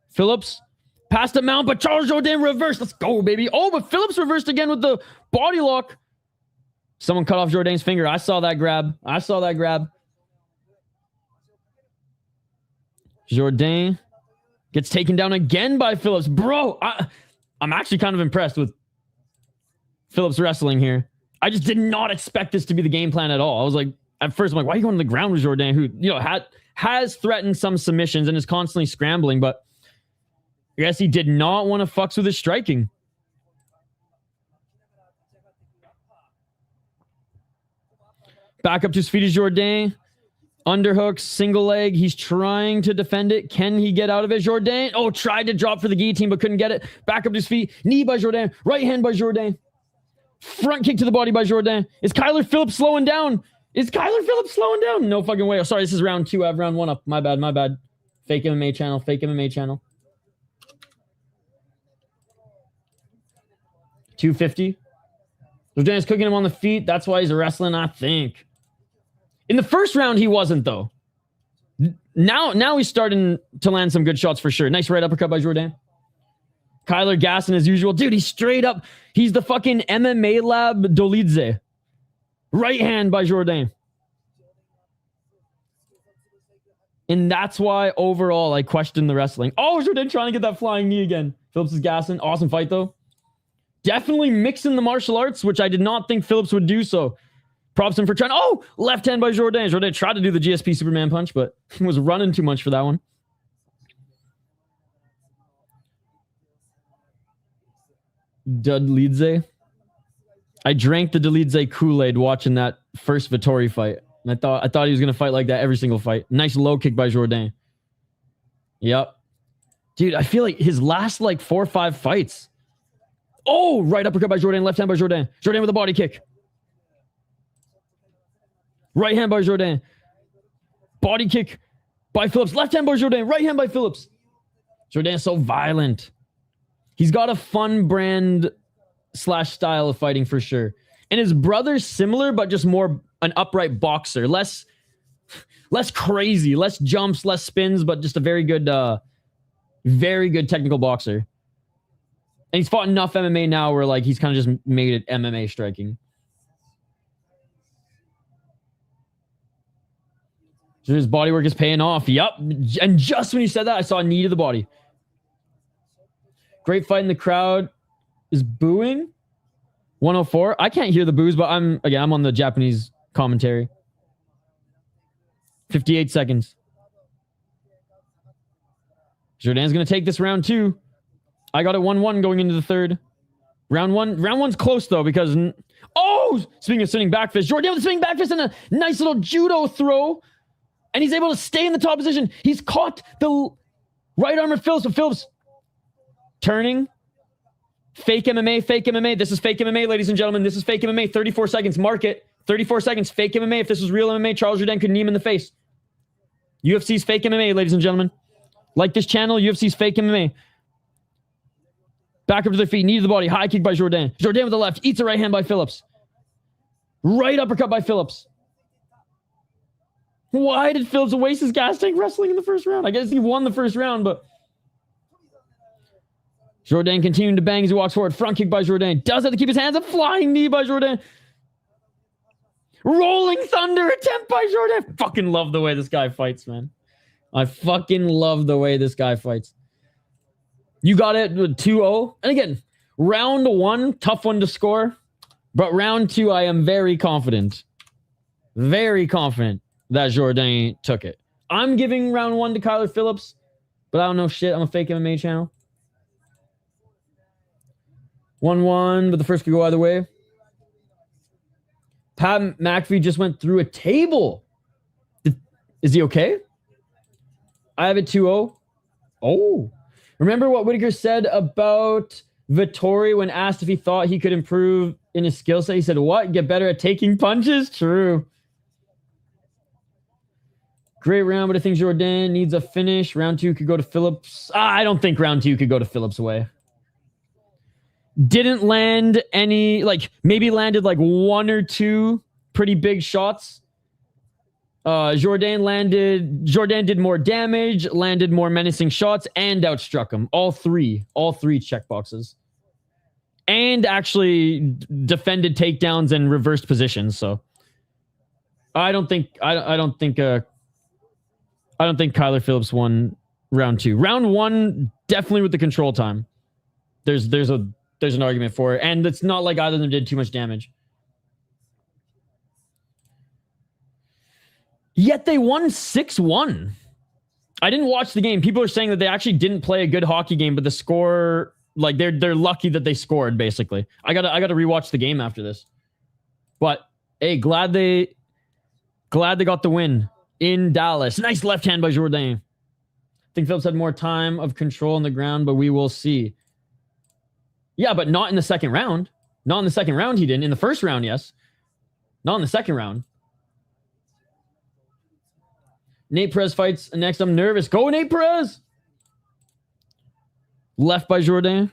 Phillips passed a mount, but Charles Jourdain reversed. Let's go, baby. Oh, but Phillips reversed again with the body lock. Someone cut off Jourdain's finger. I saw that grab. Jourdain gets taken down again by Phillips. Bro, I'm actually kind of impressed with Phillips wrestling here. I just did not expect this to be the game plan at all. I was like, at first, I'm like, why are you going to the ground with Jourdain, who, you know, has threatened some submissions and is constantly scrambling, but I guess he did not want to fucks with his striking. Back up to his feet is Jourdain. Underhooks, single leg. He's trying to defend it. Can he get out of it? Jourdain. Oh, tried to drop for the guillotine, but couldn't get it. Back up to his feet. Knee by Jourdain. Right hand by Jourdain. Front kick to the body by Jourdain. Is Kyler Phillips slowing down? Is Kyler Phillips slowing down? No fucking way. Oh, sorry, this is round 2. I have round 1 up. My bad, my bad. Fake MMA channel. Fake MMA channel. 250. Jourdain's cooking him on the feet. That's why he's wrestling, I think. In the first round, he wasn't, though. Now he's starting to land some good shots for sure. Nice right uppercut by Jourdain. Kyler gassing as usual. Dude, he's straight up. He's the fucking MMA lab Dolidze. Right hand by Jourdain. And that's why overall I question the wrestling. Oh, Jourdain trying to get that flying knee again. Phillips is gassing. Awesome fight, though. Definitely mixing the martial arts, which I did not think Phillips would do so. Props him for trying. Oh, left hand by Jourdain. Jourdain tried to do the GSP Superman punch, but was running too much for that one. Dolidze. I drank the Dolidze Kool-Aid watching that first Vettori fight. And I thought he was going to fight like that every single fight. Nice low kick by Jourdain. Yep. Dude, I feel like his last like 4 or 5 fights. Oh, right uppercut by Jourdain. Left hand by Jourdain. Jourdain with a body kick. Right hand by Jourdain. Body kick by Phillips. Left hand by Jourdain. Right hand by Phillips. Jourdain's so violent. He's got a fun brand / style of fighting for sure. And his brother's similar, but just more an upright boxer. Less crazy. Less jumps, less spins, but just a very good technical boxer. And he's fought enough MMA now where like he's kind of just made it MMA striking. So his body work is paying off. Yup. And just when you said that, I saw a knee to the body. Great fight in the crowd is booing. 104. I can't hear the boos, but I'm on the Japanese commentary. 58 seconds. Jourdain's going to take this round 2. I got it 1-1 going into the third. Round 1's close though because speaking of spinning back fist, Jourdain with a spinning back fist and a nice little judo throw. And he's able to stay in the top position. He's caught the right arm of Phillips. But Phillips turning. Fake MMA, fake MMA. This is fake MMA, ladies and gentlemen. This is fake MMA. 34 seconds. Mark it. 34 seconds. Fake MMA. If this was real MMA, Charles Jourdain could knee him in the face. UFC's fake MMA, ladies and gentlemen. Like this channel, UFC's fake MMA. Back up to their feet. Knee to the body. High kick by Jourdain. Jourdain with the left. Eats a right hand by Phillips. Right uppercut by Phillips. Why did Phillips waste his gas tank wrestling in the first round? I guess he won the first round, but... Jourdain continuing to bang as he walks forward. Front kick by Jourdain. Does have to keep his hands up. Flying knee by Jourdain. Rolling thunder attempt by Jourdain. Fucking love the way this guy fights, man. I fucking love the way this guy fights. You got it with 2-0. And again, round 1, tough one to score. But round 2, I am very confident. Very confident that Jourdain took it. I'm giving round 1 to Kyler Phillips. But I don't know shit. I'm a fake MMA channel. 1-1, but the first could go either way. Pat McAfee just went through a table. Is he okay? I have it 2-0. Oh. Remember what Whitaker said about Vettori when asked if he thought he could improve in his skill set? He said, what? Get better at taking punches? True. Great round, but I think Jourdain needs a finish. Round 2 could go to Phillips. I don't think round 2 could go to Phillips' way. Didn't land any, like, maybe landed like 1 or 2 pretty big shots. Jourdain did more damage, landed more menacing shots, and outstruck him. All three check boxes. And actually defended takedowns and reversed positions, so I don't think Kyler Phillips won round 2. Round 1, definitely with the control time. There's an argument for it. And it's not like either of them did too much damage. Yet they won 6-1. I didn't watch the game. People are saying that they actually didn't play a good hockey game, but the score, like they're lucky that they scored, basically. I gotta rewatch the game after this. But hey, glad they got the win. in Dallas. Nice left hand by Jourdain. I think Phillips had more time of control on the ground, but we will see. Yeah, but not in the second round. Not in the second round, he didn't. In the first round, yes. Not in the second round. Nate Perez fights next. I'm nervous. Go, Nate Perez! Left by Jourdain.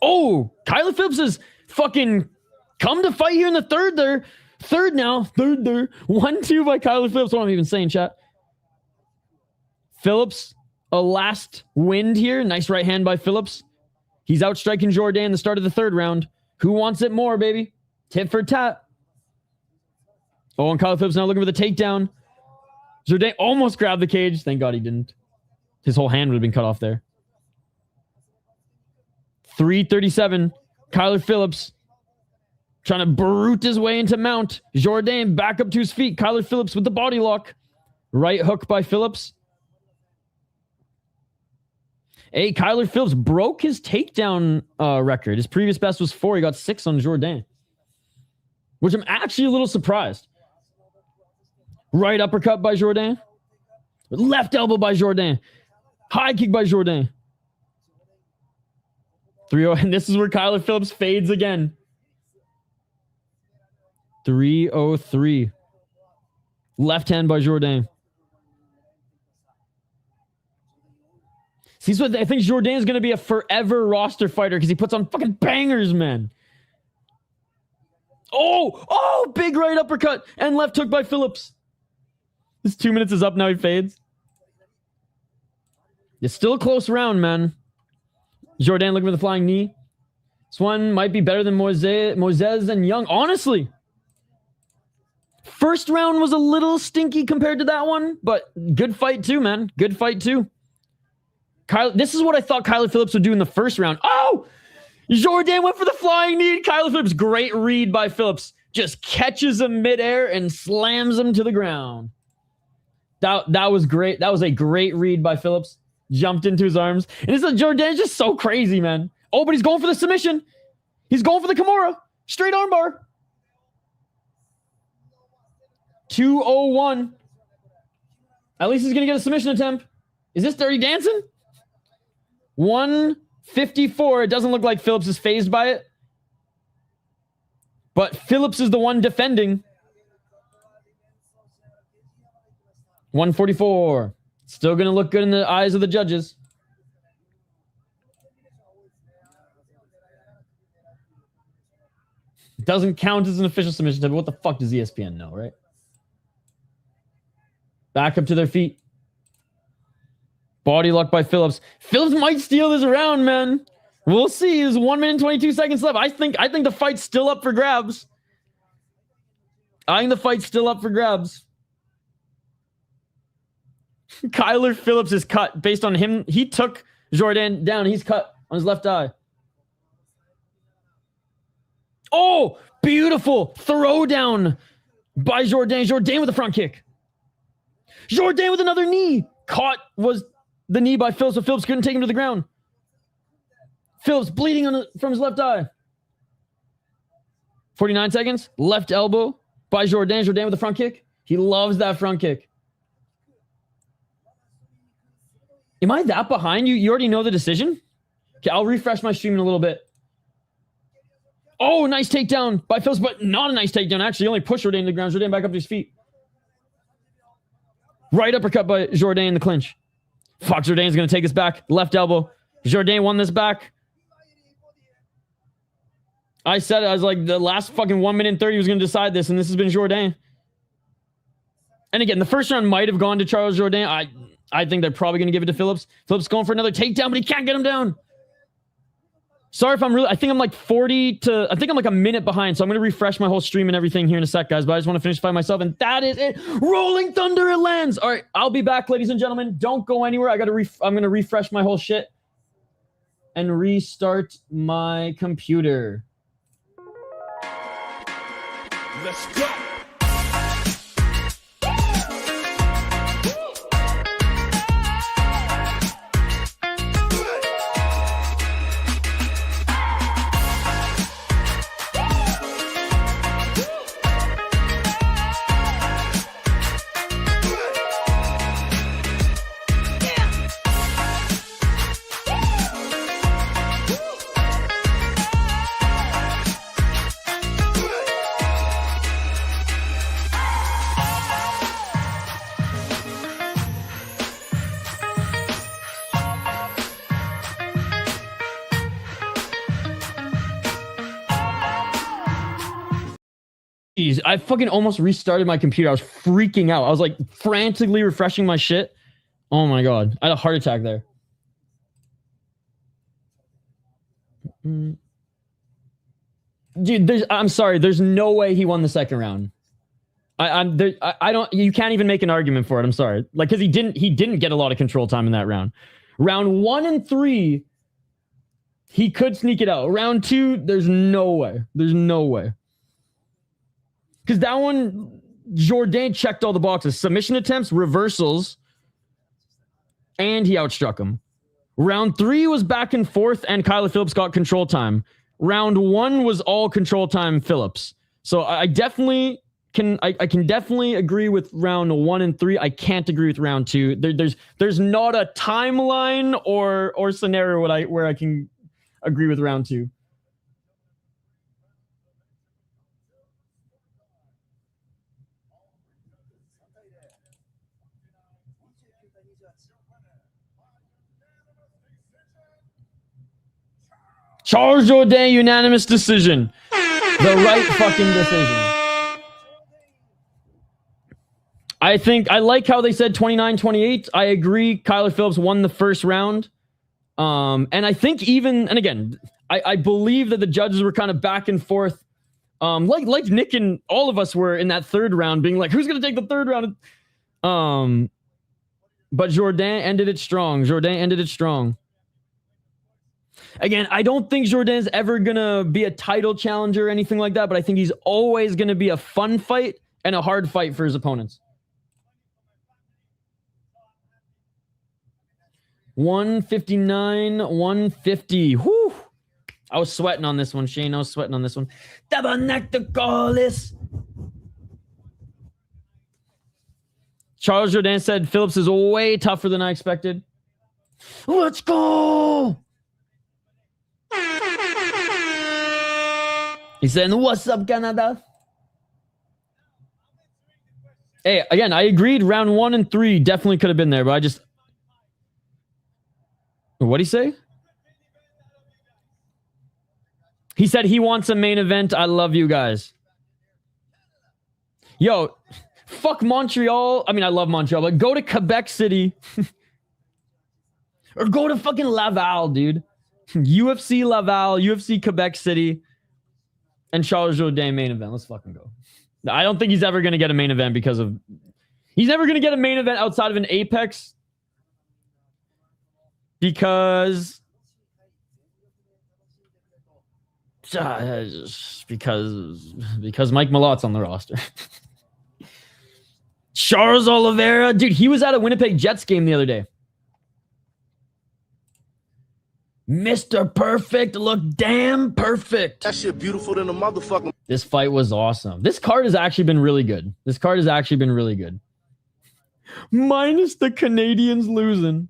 Oh, Kyler Phillips has fucking come to fight here in the third there. Third now. Third there. 1-2 by Kyler Phillips. What am I even saying, chat? Phillips, a last wind here. Nice right hand by Phillips. He's outstriking Jourdain in the start of the third round. Who wants it more, baby? Tit for tat. Oh, and Kyler Phillips now looking for the takedown. Jourdain almost grabbed the cage. Thank God he didn't. His whole hand would have been cut off there. 3:37. Kyler Phillips trying to brute his way into mount. Jourdain back up to his feet. Kyler Phillips with the body lock. Right hook by Phillips. Hey, Kyler Phillips broke his takedown record. His previous best was 4. He got 6 on Jourdain, which I'm actually a little surprised. Right uppercut by Jourdain. Left elbow by Jourdain. High kick by Jourdain. 3-0, and this is where Kyler Phillips fades again. 3-0-3. Left hand by Jourdain. See, so I think Jourdain is going to be a forever roster fighter because he puts on fucking bangers, man. Oh, big right uppercut and left hook by Phillips. This 2 minutes is up now. He fades. It's still a close round, man. Jourdain looking for the flying knee. This one might be better than Moisés and Young. Honestly, first round was a little stinky compared to that one, but good fight too, man. Good fight too. This is what I thought Kyler Phillips would do in the first round. Oh! Jourdain went for the flying knee. Kyler Phillips, great read by Phillips. Just catches him midair and slams him to the ground. That was great. That was a great read by Phillips. Jumped into his arms. And it's like Jourdain's just so crazy, man. Oh, but he's going for the submission. He's going for the Kimura. Straight armbar. 2-0-1. At least he's going to get a submission attempt. Is this Dirty Dancing? 154. It doesn't look like Phillips is phased by it. But Phillips is the one defending. 144. Still going to look good in the eyes of the judges. Doesn't count as an official submission attempt. What the fuck does ESPN know, right? Back up to their feet. Body lock by Phillips. Phillips might steal this round, man. We'll see. There's 1 minute and 22 seconds left. I think the fight's still up for grabs. Kyler Phillips is cut based on him. He took Jourdain down. He's cut on his left eye. Oh, beautiful throw down by Jourdain. Jourdain with a front kick. Jourdain with another knee. Caught was the knee by Phillips, but Phillips couldn't take him to the ground. Phillips bleeding from his left eye. 49 seconds. Left elbow by Jourdain. Jourdain with a front kick. He loves that front kick. Am I that behind you? You already know the decision? Okay, I'll refresh my stream in a little bit. Oh, nice takedown by Phillips, but not a nice takedown. Actually, only pushed Jourdain to the ground. Jourdain back up to his feet. Right uppercut by Jourdain in the clinch. Fuck, Jourdain's going to take us back. Left elbow. Jourdain won this back. I said it. I was like, the last fucking 1 minute and 30 was going to decide this, and this has been Jourdain. And again, the first round might have gone to Charles Jourdain. I think they're probably going to give it to Phillips. Phillips going for another takedown, but he can't get him down. Sorry if I think I'm like a minute behind, so I'm going to refresh my whole stream and everything here in a sec, guys, but I just want to finish the fight myself, and that is it. Rolling Thunder, it lands. All right, I'll be back, ladies and gentlemen. Don't go anywhere. I'm going to refresh my whole shit and restart my computer. Let's go. Jeez, I fucking almost restarted my computer. I was freaking out. I was like frantically refreshing my shit. Oh my god. I had a heart attack there. Dude, I'm sorry. There's no way he won the second round. I don't. You can't even make an argument for it. I'm sorry. Like, because he didn't get a lot of control time in that round. Round 1 and 3, he could sneak it out. Round 2, there's no way. There's no way. Because that one, Jourdain checked all the boxes. Submission attempts, reversals, and he outstruck him. Round 3 was back and forth, and Kyler Phillips got control time. Round 1 was all control time Phillips. So I definitely can definitely agree with round 1 and 3. I can't agree with round 2. There's not a timeline or scenario where I can agree with round 2. Charles Jourdain, unanimous decision. The right fucking decision. I like how they said 29-28. I agree. Kyler Phillips won the first round. And I think even, and again, I believe that the judges were kind of back and forth. Like Nick and all of us were in that third round being like, who's going to take the third round? But Jourdain ended it strong. Again, I don't think Jourdain's ever going to be a title challenger or anything like that, but I think he's always going to be a fun fight and a hard fight for his opponents. 159, 150. Whew. I was sweating on this one, Shane. I was sweating on this one. Charles Jourdain said Phillips is way tougher than I expected. Let's go! He's saying, what's up, Canada? Hey, again, I agreed round 1 and 3 definitely could have been there, but I just... What'd he say? He said he wants a main event. I love you guys. Yo, fuck Montreal. I mean, I love Montreal, but go to Quebec City. Or go to fucking Laval, dude. UFC Laval, UFC Quebec City, and Charles Jourdain main event. Let's fucking go. I don't think he's ever going to get a main event because of... He's never going to get a main event outside of an Apex because Mike Malott's on the roster. Charles Oliveira, dude, he was at a Winnipeg Jets game the other day. Mr. Perfect looked damn perfect. That shit beautiful than a motherfucker. This fight was awesome. This card has actually been really good. Minus the Canadians losing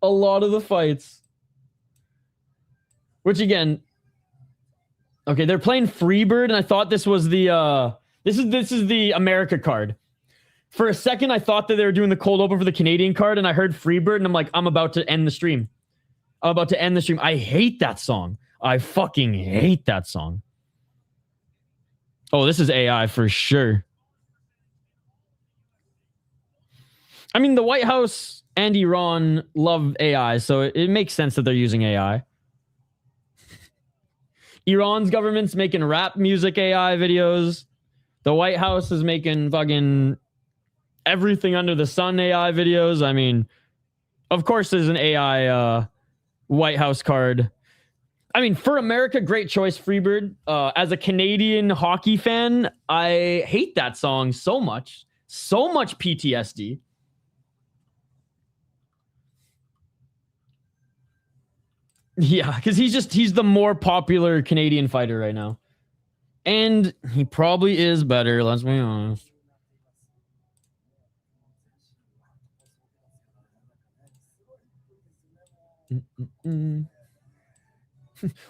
a lot of the fights. Which again, okay, they're playing Freebird, and I thought this was the this is the America card. For a second, I thought that they were doing the cold open for the Canadian card, and I heard Freebird, and I'm like, I'm about to end the stream. I hate that song. I fucking hate that song. Oh, this is AI for sure. I mean, the White House and Iran love AI, so it makes sense that they're using AI. Iran's government's making rap music AI videos. The White House is making fucking everything under the sun AI videos. I mean, of course there's an AI White House card. I mean, for America, great choice, Freebird. As a Canadian hockey fan, I hate that song so much. So much PTSD. Yeah, because he's the more popular Canadian fighter right now. And he probably is better, let's be honest.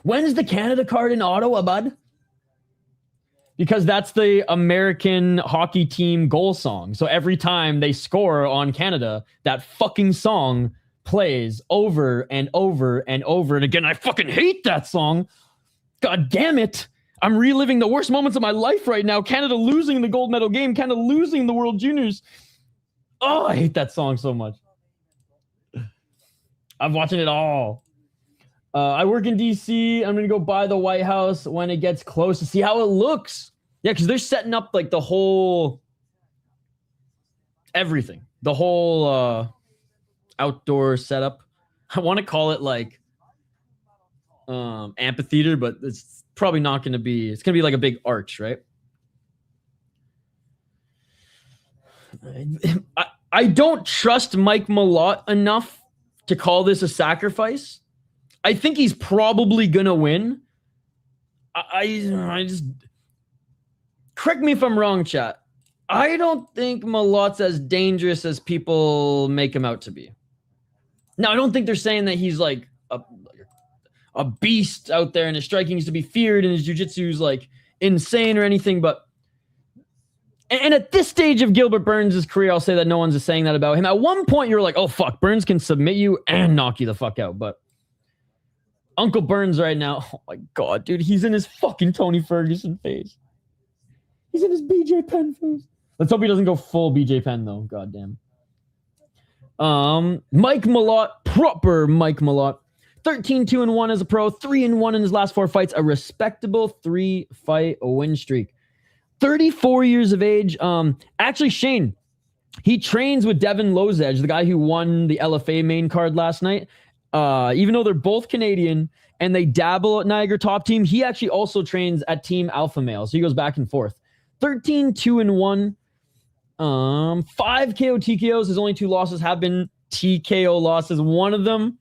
When's the Canada card in Ottawa, bud? Because that's the American hockey team goal song. So every time they score on Canada, that fucking song plays over and over and over. And again, I fucking hate that song. God damn it. I'm reliving the worst moments of my life right now. Canada losing the gold medal game. Canada losing the World Juniors. Oh, I hate that song so much. I'm watching it all. I work in DC. I'm going to go by the White House when it gets close to see how it looks. Yeah, because they're setting up like the whole... everything. The whole outdoor setup. I want to call it like amphitheater, but it's probably not going to be... it's going to be like a big arch, right? I don't trust Mike Malott enough to call this a sacrifice. I think he's probably going to win. I just... correct me if I'm wrong, chat. I don't think Malott's as dangerous as people make him out to be. Now, I don't think they're saying that he's like a beast out there and his striking is to be feared and his jiu-jitsu is like insane or anything, but and at this stage of Gilbert Burns' career, I'll say that no one's saying that about him. At one point, you were like, oh, fuck, Burns can submit you and knock you the fuck out. But Uncle Burns right now, oh my God, dude, he's in his fucking Tony Ferguson face. He's in his BJ Penn face. Let's hope he doesn't go full BJ Penn, though. Goddamn. Mike Malott, proper Mike Malott. 13-2-1 as a pro, 3-1 in his last 4 fights, a respectable 3-fight win streak. 34 years of age. Actually, Shane, he trains with Devin Lozedge, the guy who won the LFA main card last night. Even though they're both Canadian and they dabble at Niagara Top Team, he actually also trains at Team Alpha Male. So he goes back and forth. 13-2-1. 5 KO TKOs. His only 2 losses have been TKO losses. One of them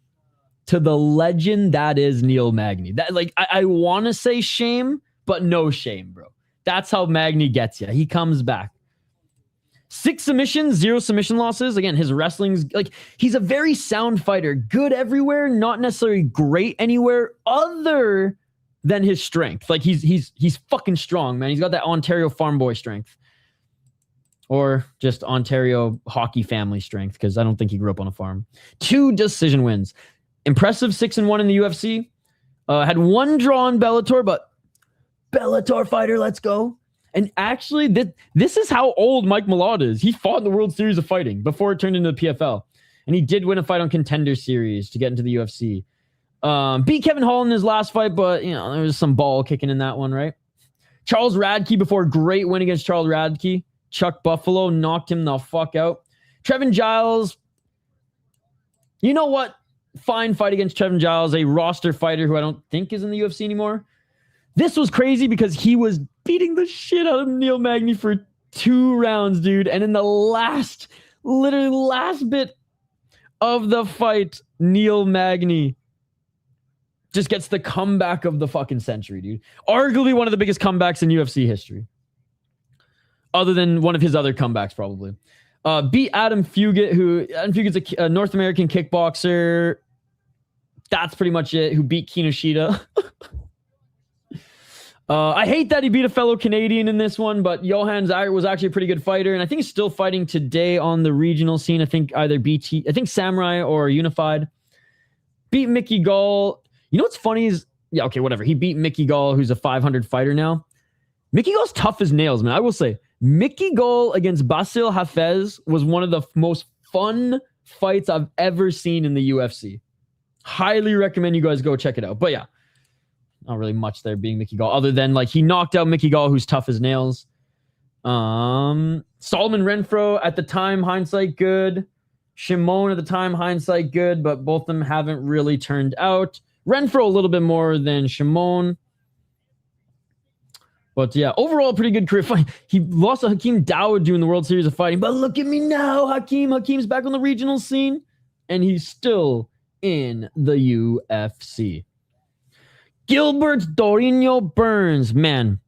to the legend that is Neil Magny. That, like, I want to say shame, but no shame, bro. That's how Magny gets you. He comes back. 6 submissions, 0 submission losses. Again, his wrestling's like, he's a very sound fighter. Good everywhere, not necessarily great anywhere other than his strength. Like, he's fucking strong, man. He's got that Ontario farm boy strength. Or just Ontario hockey family strength, because I don't think he grew up on a farm. 2 decision wins. Impressive 6-1 in the UFC. Had 1 draw in Bellator, but Bellator fighter, let's go. And actually, this is how old Mike Malott is. He fought in the World Series of Fighting before it turned into the PFL. And he did win a fight on Contender Series to get into the UFC. Beat Kevin Hall in his last fight, but, you know, there was some ball kicking in that one, right? Charles Radke before, great win against Charles Radke. Chuck Buffalo knocked him the fuck out. Trevin Giles, you know what? Fine fight against Trevin Giles, a roster fighter who I don't think is in the UFC anymore. This was crazy because he was beating the shit out of Neil Magny for 2 rounds, dude. And in the last bit of the fight, Neil Magny just gets the comeback of the fucking century, dude. Arguably one of the biggest comebacks in UFC history. Other than one of his other comebacks, probably. Beat Adam Fugit, Adam Fugit's a North American kickboxer. That's pretty much it. Who beat Kinoshita. I hate that he beat a fellow Canadian in this one, but Johan Zaire was actually a pretty good fighter, and I think he's still fighting today on the regional scene. I think either BT, I think Samurai or Unified. Beat Mickey Gall. You know what's funny is, yeah, okay, whatever. He beat Mickey Gall, who's a 500 fighter now. Mickey Gall's tough as nails, man. I will say, Mickey Gall against Basil Hafez was one of the most fun fights I've ever seen in the UFC. Highly recommend you guys go check it out. But yeah, not really much there being Mickey Gall, other than like he knocked out Mickey Gall, who's tough as nails. Solomon Renfro at the time, hindsight good. Shimon at the time, hindsight good, but both of them haven't really turned out. Renfro a little bit more than Shimon. But yeah, overall, pretty good career fight. He lost to Hakeem Dawood during the World Series of Fighting. But look at me now, Hakeem. Hakeem's back on the regional scene. And he's still in the UFC. Gilbert Dorino Burns. Man,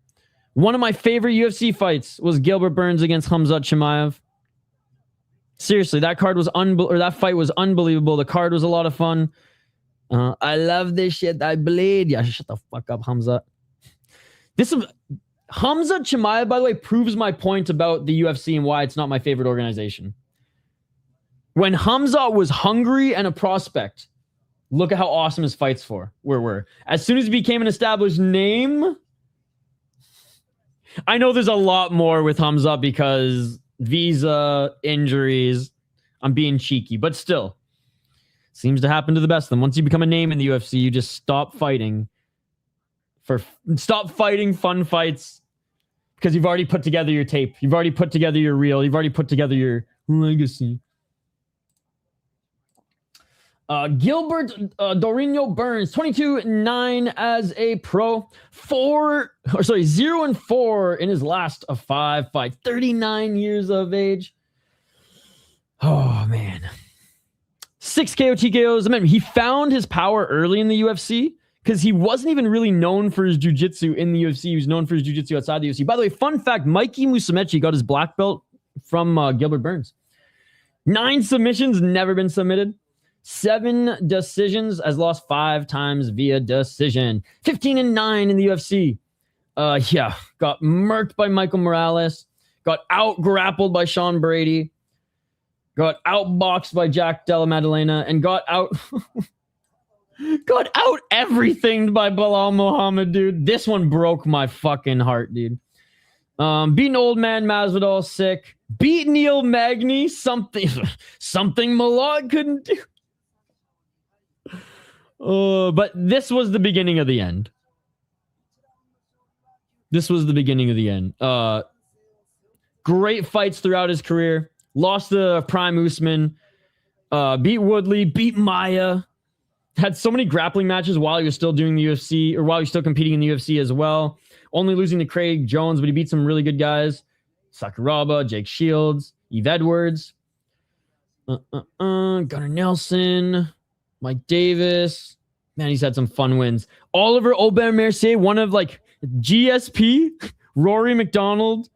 one of my favorite UFC fights was Gilbert Burns against Khamzat Chimaev. Seriously, that card was that fight was unbelievable. The card was a lot of fun. I love this shit. I bleed. Yeah, shut the fuck up, Khamzat. Khamzat Chimaev, by the way, proves my point about the UFC and why it's not my favorite organization. When Khamzat was hungry and a prospect, look at how awesome his fights were. As soon as he became an established name, I know there's a lot more with Hamza because visa, injuries. I'm being cheeky, but still. Seems to happen to the best of them. Once you become a name in the UFC, you just stop fighting fun fights because you've already put together your tape. You've already put together your reel. You've already put together your legacy. Gilbert Dorino Burns, 22-9 as a pro. 0-4 in his last of 5 fights. 39 years of age. Oh, man. 6 KO TKOs. I mean, he found his power early in the UFC because he wasn't even really known for his jiu-jitsu in the UFC. He was known for his jiu-jitsu outside the UFC. By the way, fun fact, Mikey Musumeci got his black belt from Gilbert Burns. 9 submissions, never been submitted. 7 decisions, has lost 5 times via decision. 15-9 in the UFC. Got murked by Michael Morales. Got out-grappled by Sean Brady. Got outboxed by Jack Della Maddalena. And got out everything by Bilal Muhammad, dude. This one broke my fucking heart, dude. Beaten Old Man Masvidal, sick. Beat Neil Magny, something Malott couldn't do. But this was the beginning of the end. Great fights throughout his career. Lost to Prime Usman. Beat Woodley. Beat Maya. Had so many grappling matches while he was still doing the UFC, or while he was still competing in the UFC as well. Only losing to Craig Jones, but he beat some really good guys. Sakuraba, Jake Shields, Eve Edwards. Gunnar Nelson. Mike Davis. Man, he's had some fun wins. Oliver Aubin-Mercier, one of like GSP, Rory McDonald,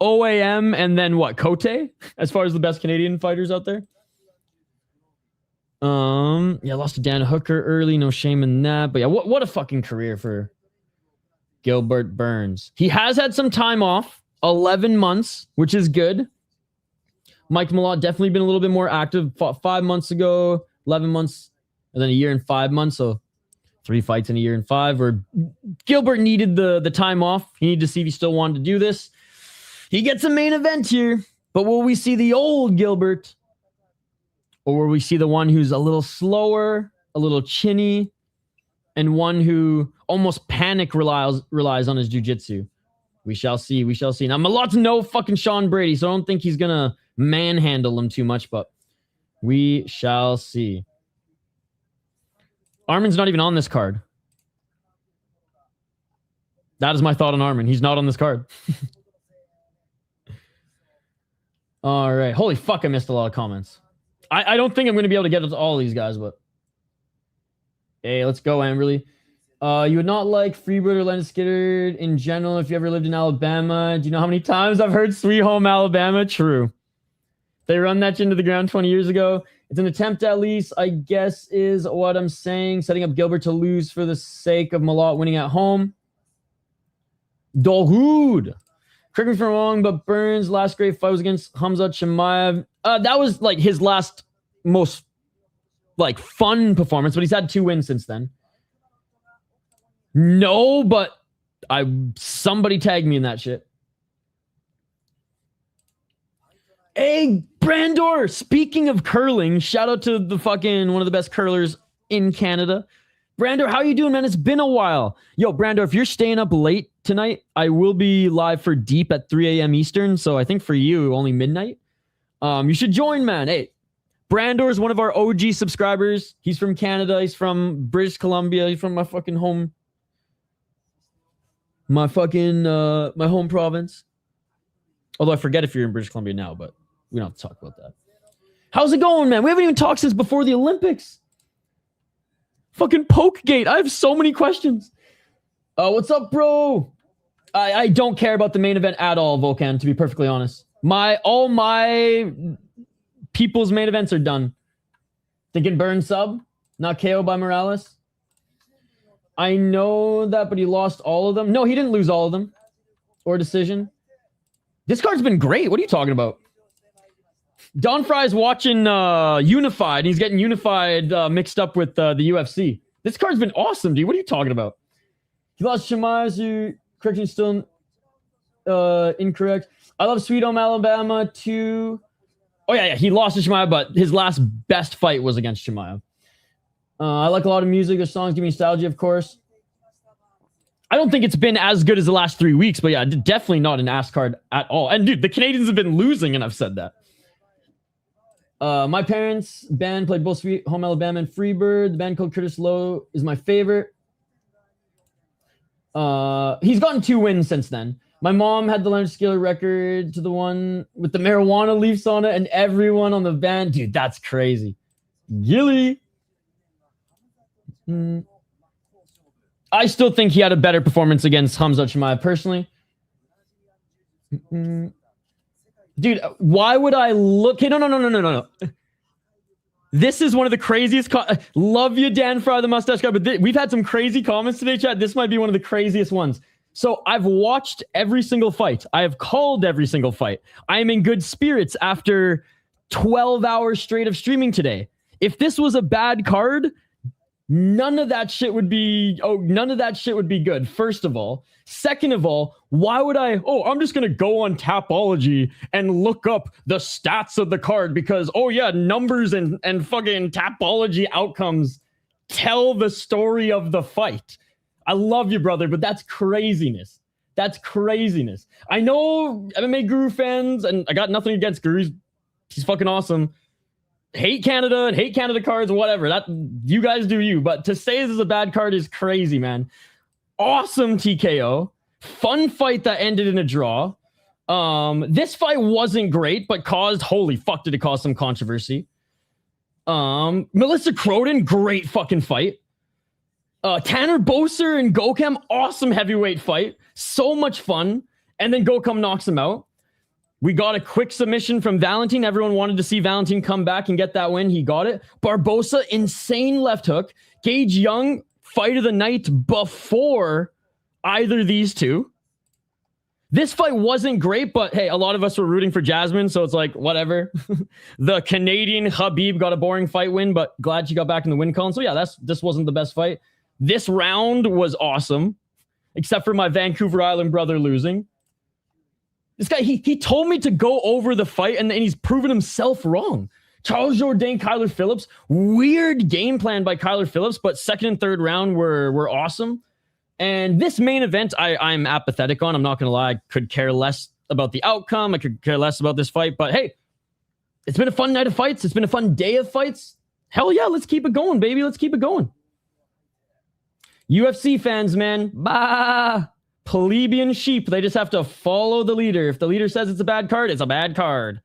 OAM, and then what? Cote, as far as the best Canadian fighters out there. Lost to Dan Hooker early. No shame in that. But yeah, what a fucking career for Gilbert Burns. He has had some time off, 11 months, which is good. Mike Malott definitely been a little bit more active. Fought 5 months ago. 11 months, and then a year and 5 months. So 3 fights in a year and 5, where Gilbert needed the time off. He needed to see if he still wanted to do this. He gets a main event here, but will we see the old Gilbert? Or will we see the one who's a little slower, a little chinny, and one who almost panic relies on his jiu-jitsu? We shall see. Now, Malott's no fucking Sean Brady, so I don't think he's going to manhandle him too much, but we shall see. Armin's not even on this card. That is my thought on Armin. He's not on this card. All right. Holy fuck, I missed a lot of comments. I don't think I'm going to be able to get to all these guys, but... Hey, let's go, Amberly. You would not like Freebird or Len Skidard in general if you ever lived in Alabama. Do you know how many times I've heard Sweet Home Alabama? True. They run that shit into the ground 20 years ago. It's an attempt, at least, I guess, is what I'm saying. Setting up Gilbert to lose for the sake of Malott winning at home. Dolhood. Correct me if I'm wrong, but Burns' last great fight was against Hamza Chimaev. That was like his last most like fun performance, but he's had 2 wins since then. No, but somebody tagged me in that shit. Hey, Brandor, speaking of curling, shout out to the fucking one of the best curlers in Canada. Brandor, how you doing, man? It's been a while. Yo, Brandor, if you're staying up late tonight, I will be live for Deep at 3 a.m. Eastern, so I think for you, only midnight. You should join, man. Hey, Brandor is one of our OG subscribers. He's from Canada. He's from British Columbia. He's from my fucking home. My home province. Although I forget if you're in British Columbia now, but we don't have to talk about that. How's it going, man? We haven't even talked since before the Olympics. Fucking Pokegate. I have so many questions. What's up, bro? I don't care about the main event at all, Volcan, to be perfectly honest. All my people's main events are done. Thinking Burn sub, not KO by Morales. I know that, but he lost all of them. No, he didn't lose all of them. Or decision. This card's been great. What are you talking about? Don Fry's watching Unified. He's getting Unified mixed up with the UFC. This card's been awesome, dude. What are you talking about? He lost Shimaz. You correction still. incorrect. I love Sweet Home Alabama too. Oh yeah, he lost to Chimaev, but his last best fight was against Chimaev. I like a lot of music. The songs give me nostalgia, of course. I don't think it's been as good as the last 3 weeks, but yeah, definitely not an ass card at all. And dude, the Canadians have been losing, and I've said that. My parents' band played both Sweet Home Alabama and Freebird. The band called Curtis Lowe is my favorite. He's gotten 2 wins since then. My mom had the Leonard Scaler record to the one with the marijuana leaves on it, and everyone on the band. Dude, that's crazy. Gilly. I still think he had a better performance against Khamzat Chimaev, personally. Dude, why would I look? Hey, no. This is one of the craziest. Love you, Dan Fry, the mustache guy. But we've had some crazy comments today, chat. This might be one of the craziest ones. So I've watched every single fight. I have called every single fight. I am in good spirits after 12 hours straight of streaming today. If this was a bad card, none of that shit would be good, first of all. Second of all, why would I'm just going to go on Tapology and look up the stats of the card because, numbers and fucking Tapology outcomes tell the story of the fight. I love you, brother, but that's craziness. That's craziness. I know MMA Guru fans, and I got nothing against Guru. He's fucking awesome. Hate Canada and hate Canada cards, whatever. That you guys do you. But to say this is a bad card is crazy, man. Awesome TKO. Fun fight that ended in a draw. This fight wasn't great, but did it cause some controversy. Melissa Croden, great fucking fight. Tanner Boser and Gokhan, awesome heavyweight fight. So much fun. And then Gokhan knocks him out. We got a quick submission from Valentin. Everyone wanted to see Valentin come back and get that win. He got it. Barbosa, insane left hook. Gage Young, fight of the night before either of these two. This fight wasn't great, but hey, a lot of us were rooting for Jasmine, so it's like, whatever. The Canadian Khabib got a boring fight win, but glad she got back in the win column. So yeah, this wasn't the best fight. This round was awesome, except for my Vancouver Island brother losing. This guy, he told me to go over the fight, and he's proven himself wrong. Charles Jourdain, Kyler Phillips. Weird game plan by Kyler Phillips, but second and third round were awesome. And this main event, I'm apathetic on. I'm not going to lie. I could care less about the outcome. I could care less about this fight. But hey, it's been a fun night of fights. It's been a fun day of fights. Hell yeah, let's keep it going, baby. Let's keep it going. UFC fans, man. Bah. Plebeian sheep. They just have to follow the leader. If the leader says it's a bad card, it's a bad card.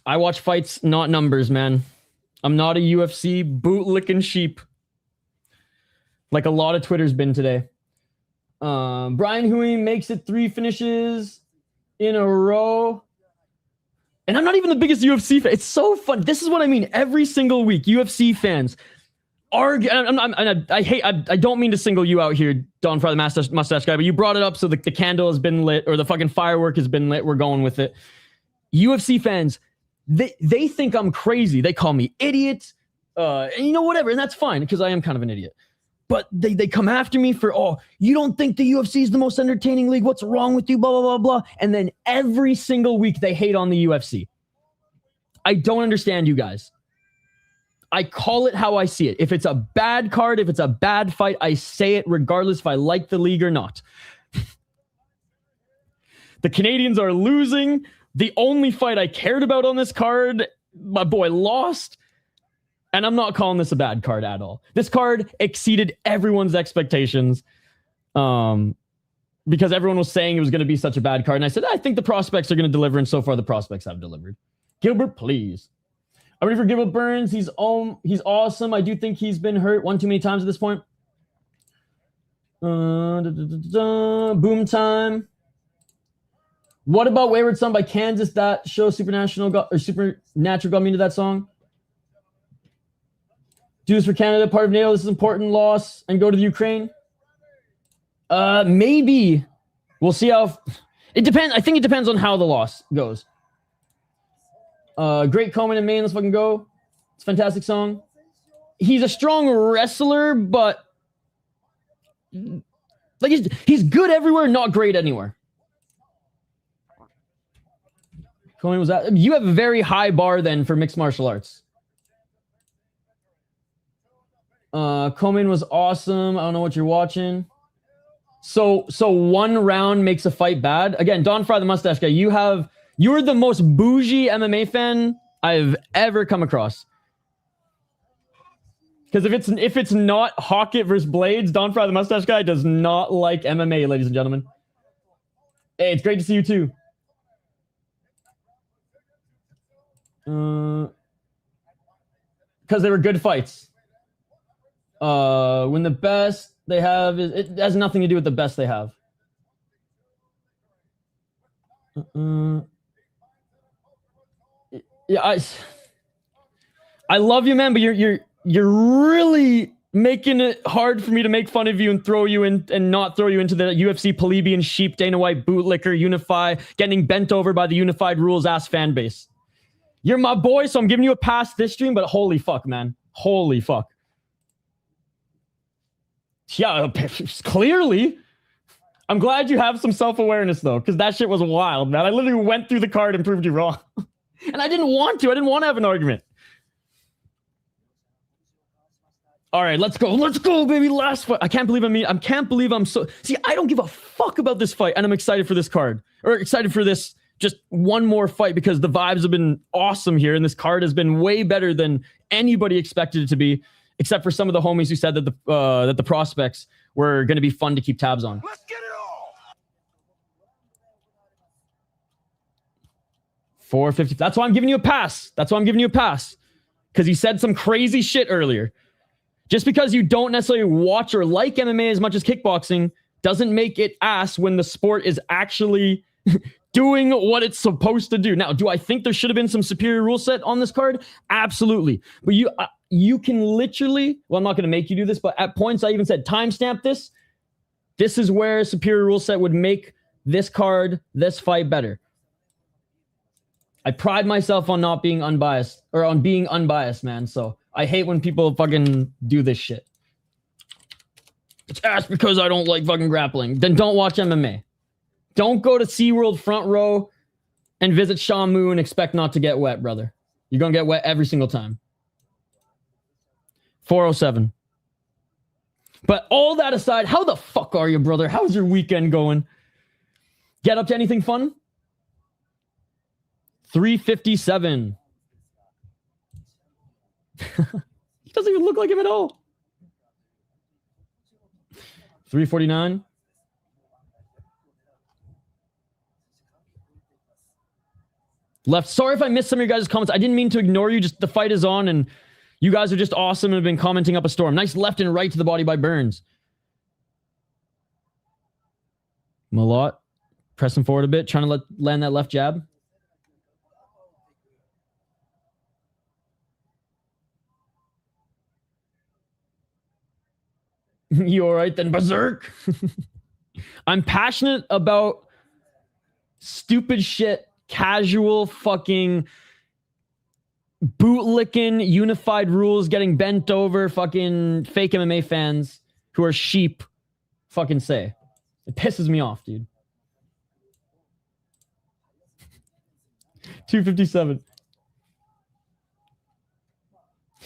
I watch fights, not numbers, man. I'm not a UFC bootlicking sheep. Like a lot of Twitter's been today. Brian Huey makes it 3 finishes in a row. And I'm not even the biggest UFC fan. It's so fun. This is what I mean. Every single week, UFC fans argue. I don't mean to single you out here, Don Fry, the mustache guy, but you brought it up, so the candle has been lit, or the fucking firework has been lit. We're going with it. UFC fans, they think I'm crazy. They call me idiot, and whatever, and that's fine because I am kind of an idiot. But they come after me for, you don't think the UFC is the most entertaining league? What's wrong with you? Blah, blah, blah, blah. And then every single week they hate on the UFC. I don't understand you guys. I call it how I see it. If it's a bad card, if it's a bad fight, I say it regardless if I like the league or not. The Canadians are losing. The only fight I cared about on this card, my boy lost. And I'm not calling this a bad card at all. This card exceeded everyone's expectations because everyone was saying it was going to be such a bad card. And I said, I think the prospects are going to deliver, and so far the prospects have delivered. Gilbert, please. I'm ready for Gilbert Burns. He's awesome. I do think he's been hurt one too many times at this point. Boom time. What about Wayward Son by Kansas? That show Supernatural got me into that song. Do this for Canada, part of NATO. This is an important loss, and go to the Ukraine. Maybe. We'll see how. It depends. I think it depends on how the loss goes. Great comment in Maine. Let's fucking go. It's a fantastic song. He's a strong wrestler, but like he's good everywhere, not great anywhere. Was that? You have a very high bar then for mixed martial arts. Komen was awesome. I don't know what you're watching. So one round makes a fight bad. Again, Don Fry the mustache guy. You're the most bougie MMA fan I've ever come across. Because if it's not Hockett versus Blades, Don Fry the mustache guy does not like MMA, ladies and gentlemen. Hey, it's great to see you too. Because they were good fights. When the best they have is, it has nothing to do with the best they have. Yeah, I love you, man, but you're really making it hard for me to make fun of you and throw you in and not throw you into the UFC plebeian sheep Dana White bootlicker Unify getting bent over by the Unified Rules ass fan base. You're my boy, so I'm giving you a pass this stream, but holy fuck, man. Holy fuck. Yeah, clearly. I'm glad you have some self-awareness, though, because that shit was wild, man. I literally went through the card and proved you wrong. And I didn't want to. I didn't want to have an argument. All right, let's go. Let's go, baby. Last fight. I can't believe I'm so... See, I don't give a fuck about this fight, and I'm excited for this card. Or excited for this... Just one more fight because the vibes have been awesome here, and this card has been way better than anybody expected it to be, except for some of the homies who said that the prospects were going to be fun to keep tabs on. Let's get it all. 450. That's why I'm giving you a pass. Because you said some crazy shit earlier. Just because you don't necessarily watch or like MMA as much as kickboxing doesn't make it ass when the sport is actually doing what it's supposed to do. Now, do I think there should have been some superior rule set on this card? Absolutely. But you can literally, well, I'm not going to make you do this, but at points I even said timestamp this. This is where a superior rule set would make this card, this fight better. I pride myself on not being unbiased, or on being unbiased, man. So I hate when people fucking do this shit. It's ass because I don't like fucking grappling. Then don't watch MMA. Don't go to SeaWorld front row and visit Shamu and expect not to get wet, brother. You're going to get wet every single time. 407. But all that aside, how the fuck are you, brother? How's your weekend going? Get up to anything fun? 357. He doesn't even look like him at all. 349. Left. Sorry if I missed some of your guys' comments. I didn't mean to ignore you. Just the fight is on, and you guys are just awesome and have been commenting up a storm. Nice left and right to the body by Burns. Malott pressing forward a bit, trying to land that left jab. You all right then, Berserk? I'm passionate about stupid shit. Casual fucking bootlicking Unified Rules getting bent over fucking fake MMA fans who are sheep fucking say. It pisses me off, dude. 257.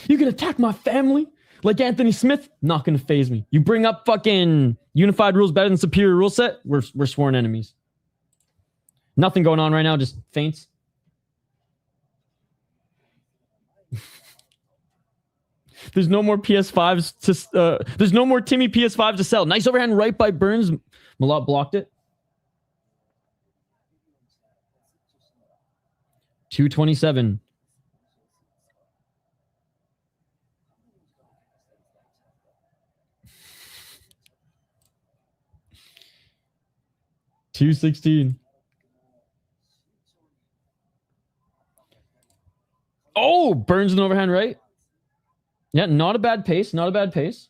You can attack my family like Anthony Smith? Not gonna phase me. You bring up fucking Unified Rules better than superior rule set? We're sworn enemies. Nothing going on right now, just feints. There's no more PS5s to there's no more Timmy PS5s to sell. Nice overhand right by Burns. Malott blocked it. 227. $216. Oh, Burns an overhand right. Yeah, not a bad pace. Not a bad pace.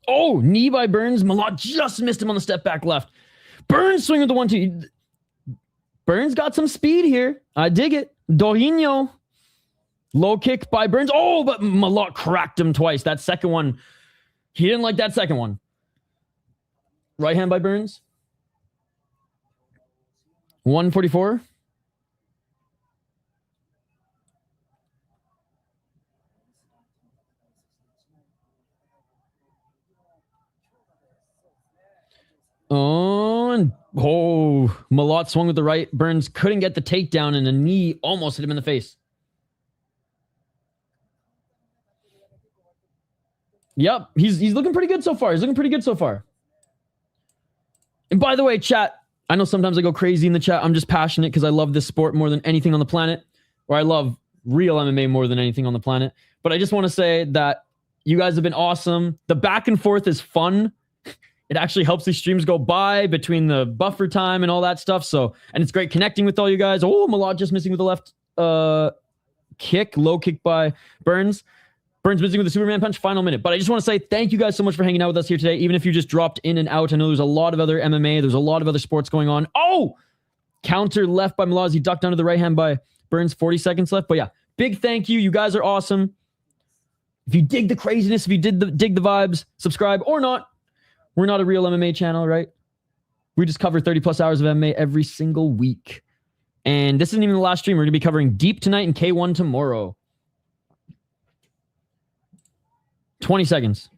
Oh, knee by Burns. Malott just missed him on the step back left. Burns swing with the 1-2. Burns got some speed here. I dig it. Jourdain. Low kick by Burns. Oh, but Malott cracked him twice. That second one, He didn't like that second one. Right hand by Burns. 144. Malott swung with the right. Burns couldn't get the takedown, and a knee almost hit him in the face. Yep, he's looking pretty good so far. And by the way, chat, I know sometimes I go crazy in the chat. I'm just passionate because I love this sport more than anything on the planet, or I love real MMA more than anything on the planet. But I just want to say that you guys have been awesome. The back and forth is fun. It actually helps these streams go by between the buffer time and all that stuff. So, and it's great connecting with all you guys. Oh, Malott just missing with the left kick. Low kick by Burns. Burns missing with the Superman punch. Final minute. But I just want to say thank you guys so much for hanging out with us here today. Even if you just dropped in and out. I know there's a lot of other MMA. There's a lot of other sports going on. Oh! Counter left by Malott. He ducked under the right hand by Burns. 40 seconds left. But yeah, big thank you. You guys are awesome. If you dig the craziness, if you dig the vibes, subscribe or not. We're not a real MMA channel, right? We just cover 30 plus hours of MMA every single week. And this isn't even the last stream. We're going to be covering Deep tonight and K1 tomorrow. 20 seconds.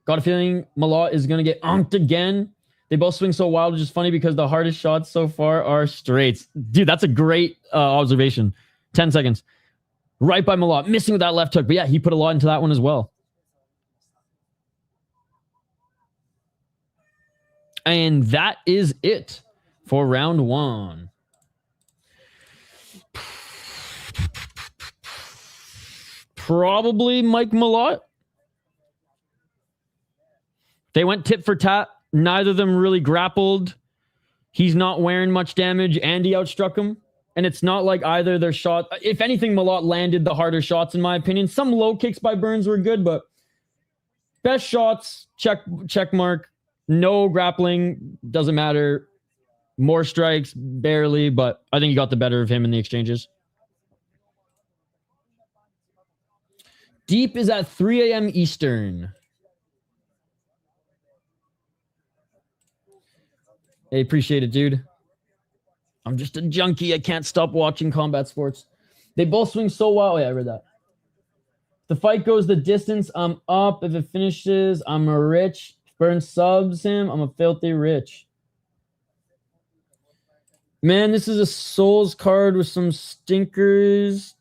Got a feeling Malott is going to get onked again. They both swing so wild, which is funny because the hardest shots so far are straights. Dude, that's a great observation. 10 seconds. Right by Malott. Missing with that left hook. But yeah, he put a lot into that one as well. And that is it for round one. Probably Mike Malott. They went tit for tat. Neither of them really grappled. He's not wearing much damage. Andy outstruck him. And it's not like either their shot. If anything, Malott landed the harder shots, in my opinion. Some low kicks by Burns were good, but best shots, check mark. No grappling, doesn't matter. More strikes, barely, but I think he got the better of him in the exchanges. Deep is at 3 a.m. Eastern. Hey, appreciate it, dude. I'm just a junkie. I can't stop watching combat sports. They both swing so well. Oh, yeah, I read that. The fight goes the distance. I'm up. If it finishes, I'm a rich. Burns subs him. I'm a filthy rich. Man, this is a Souls card with some stinkers.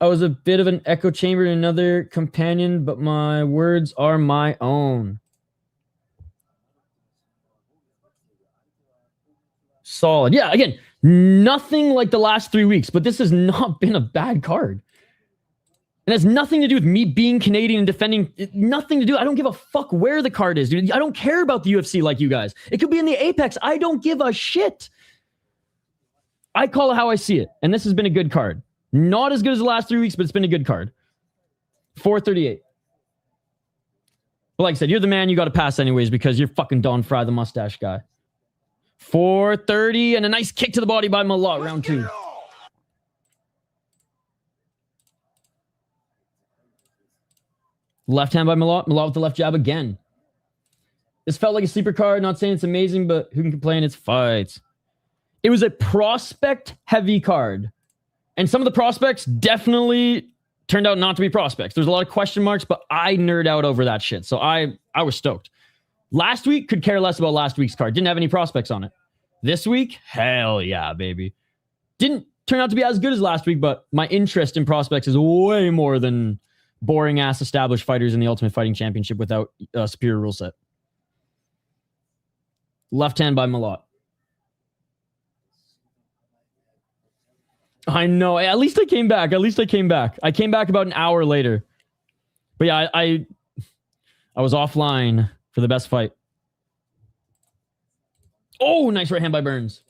I was a bit of an echo chamber in another companion, but my words are my own. Solid. Yeah, again, nothing like the last 3 weeks, but this has not been a bad card. It has nothing to do with me being Canadian and defending. Nothing to do. I don't give a fuck where the card is, dude. I don't care about the UFC like you guys. It could be in the Apex. I don't give a shit. I call it how I see it. And this has been a good card. Not as good as the last 3 weeks, but it's been a good card. 438. But like I said, you're the man. You got to pass anyways because you're fucking Don Fry, the mustache guy. 430 and a nice kick to the body by Malott. Round two. Left hand by Malott. Malott with the left jab again. This felt like a sleeper card. Not saying it's amazing, but who can complain? It's fights. It was a prospect-heavy card. And some of the prospects definitely turned out not to be prospects. There's a lot of question marks, but I nerd out over that shit. So I was stoked. Last week, could care less about last week's card. Didn't have any prospects on it. This week, hell yeah, baby. Didn't turn out to be as good as last week, but my interest in prospects is way more than boring-ass established fighters in the Ultimate Fighting Championship without a superior rule set. Left hand by Malott. I know. At least I came back. I came back about an hour later. But yeah, I was offline for the best fight. Oh, nice right hand by Burns.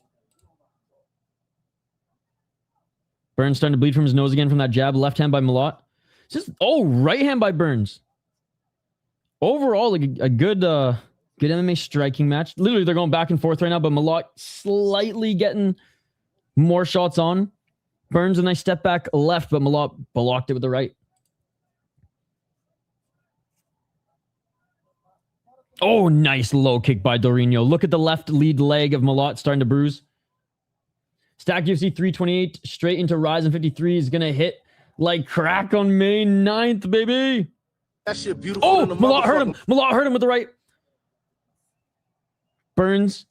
Burns starting to bleed from his nose again from that jab. Left hand by Malott. Just right hand by Burns. Overall, like a good MMA striking match. Literally, they're going back and forth right now, but Malott slightly getting more shots on. Burns a nice step back left, but Malott blocked it with the right. Oh, nice low kick by Jourdain. Look at the left lead leg of Malott starting to bruise. Stack UFC 328 straight into Ryzen 53 is going to hit like crack on May 9th, baby. That shit beautiful. Oh, Malott hurt him. Malott hurt him with the right. Burns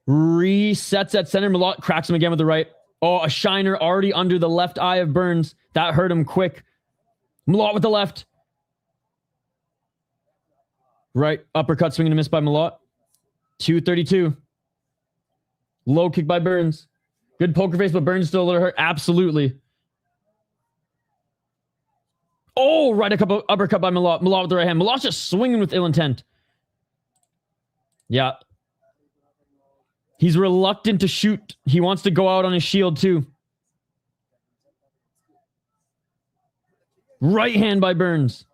resets at center. Malott cracks him again with the right. Oh, a shiner already under the left eye of Burns. That hurt him quick. Malott with the left. Right uppercut swing and a miss by Malott. 232. Low kick by Burns. Good poker face, but Burns still a little hurt. Absolutely. Oh, right uppercut by Malott. Malott with the right hand. Malott's just swinging with ill intent. Yeah. He's reluctant to shoot. He wants to go out on his shield too. Right hand by Burns.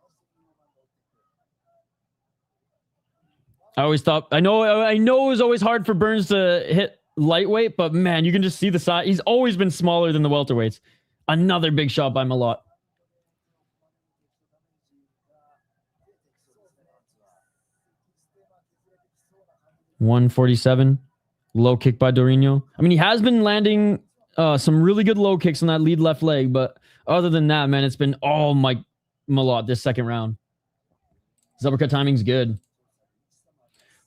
I always thought, I know it was always hard for Burns to hit lightweight, but man, you can just see the size. He's always been smaller than the welterweights. Another big shot by Malott. $147. Low kick by Jourdain. I mean, he has been landing some really good low kicks on that lead left leg, but other than that, man, it's been all Mike Malott this second round. His uppercut timing's good.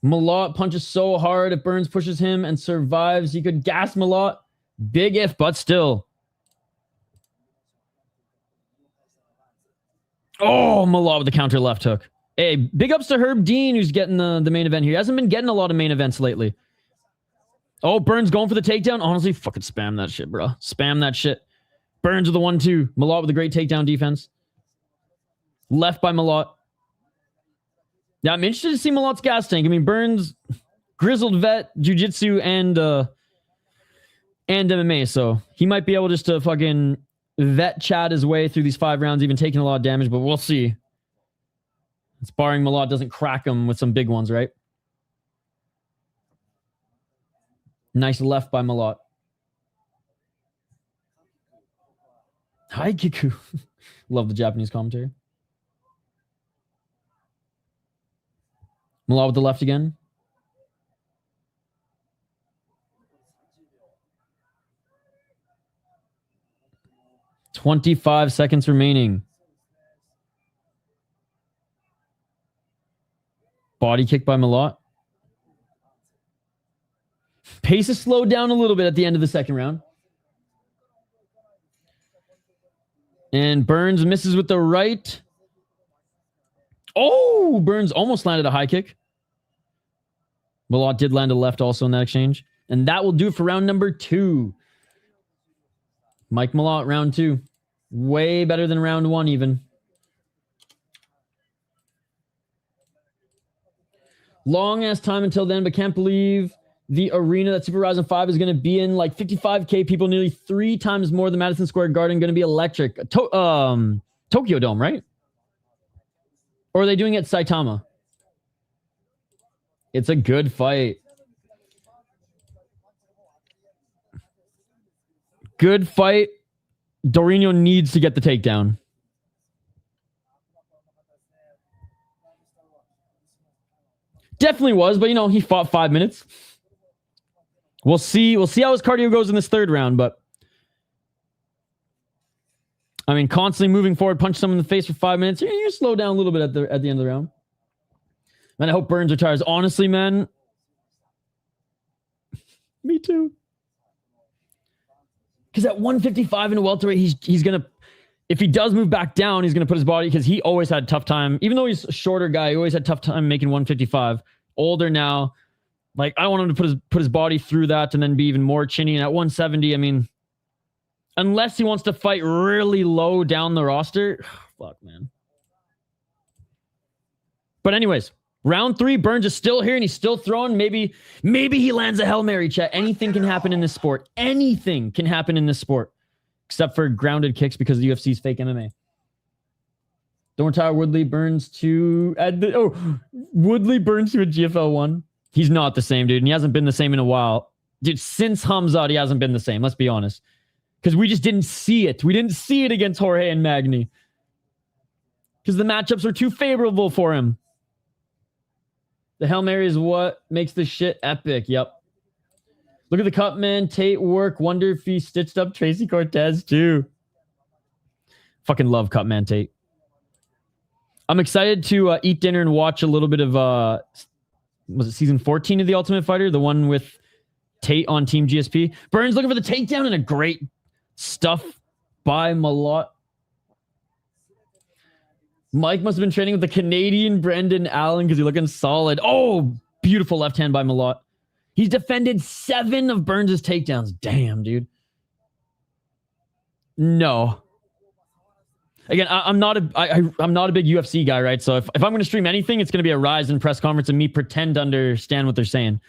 Malott punches so hard, if Burns pushes him and survives, he could gas Malott. Big if, but still. Oh, Malott with the counter left hook. Hey, big ups to Herb Dean, who's getting the main event here. He hasn't been getting a lot of main events lately. Oh, Burns going for the takedown. Honestly, fucking spam that shit, bro. Spam that shit. Burns with the 1-2. Malott with a great takedown defense. Left by Malott. Yeah, I'm interested to see Malott's gas tank. I mean, Burns, grizzled vet, jiu-jitsu, and MMA, so he might be able just to fucking vet chat his way through these 5 rounds, even taking a lot of damage, but we'll see. It's barring Malott doesn't crack him with some big ones, right? Nice left by Malott. Hi, Kiku. Love the Japanese commentary. Malott with the left again. $25 seconds remaining. Body kick by Malott. Pace is slowed down a little bit at the end of the second round. And Burns misses with the right. Oh, Burns almost landed a high kick. Malott did land a left also in that exchange. And that will do it for round number 2. Mike Malott, round 2. Way better than round 1 even. Long ass time until then, but can't believe the arena that Super Ryzen 5 is going to be in. Like 55K people, nearly 3 times more than Madison Square Garden. Going to be electric. Tokyo Dome, right? Or are they doing it at Saitama? It's a good fight. Good fight. Jourdain needs to get the takedown. Definitely was, but you know, he fought 5 minutes. We'll see how his cardio goes in this third round, but I mean, constantly moving forward, punch someone in the face for 5 minutes. You slow down a little bit at the end of the round. Man, I hope Burns retires. Honestly, man. Me too. Because at 155 in a welterweight, he's going to, if he does move back down, he's going to put his body, because he always had a tough time. Even though he's a shorter guy, he always had a tough time making 155. Older now. Like, I don't want him to put his body through that and then be even more chinny. And at 170, I mean, unless he wants to fight really low down the roster, fuck, man. But anyways, round 3, Burns is still here and he's still throwing. Maybe he lands a Hail Mary, chat. Anything can happen in this sport. Anything can happen in this sport. Except for grounded kicks because of the UFC's fake MMA. Don't retire Woodley Burns to... Woodley Burns to a GFL 1. He's not the same, dude. And he hasn't been the same in a while. Dude, since Hamzat, he hasn't been the same. Let's be honest. Because we just didn't see it. We didn't see it against Jorge and Magny. Because the matchups were too favorable for him. The Hail Mary is what makes this shit epic. Yep. Look at the cut, man. Tate work. Wonder if he stitched up Tracy Cortez too. Fucking love cut, man, Tate. I'm excited to eat dinner and watch a little bit of, was it season 14 of The Ultimate Fighter? The one with Tate on Team GSP. Burns looking for the takedown and a great stuff by Malott. Mike must have been training with the Canadian Brendan Allen because he's looking solid. Oh, beautiful left hand by Malott. He's defended 7 of Burns' takedowns. Damn, dude. No. Again, I'm not a big UFC guy, right? So if I'm going to stream anything, it's going to be a Ryzen press conference and me pretend to understand what they're saying.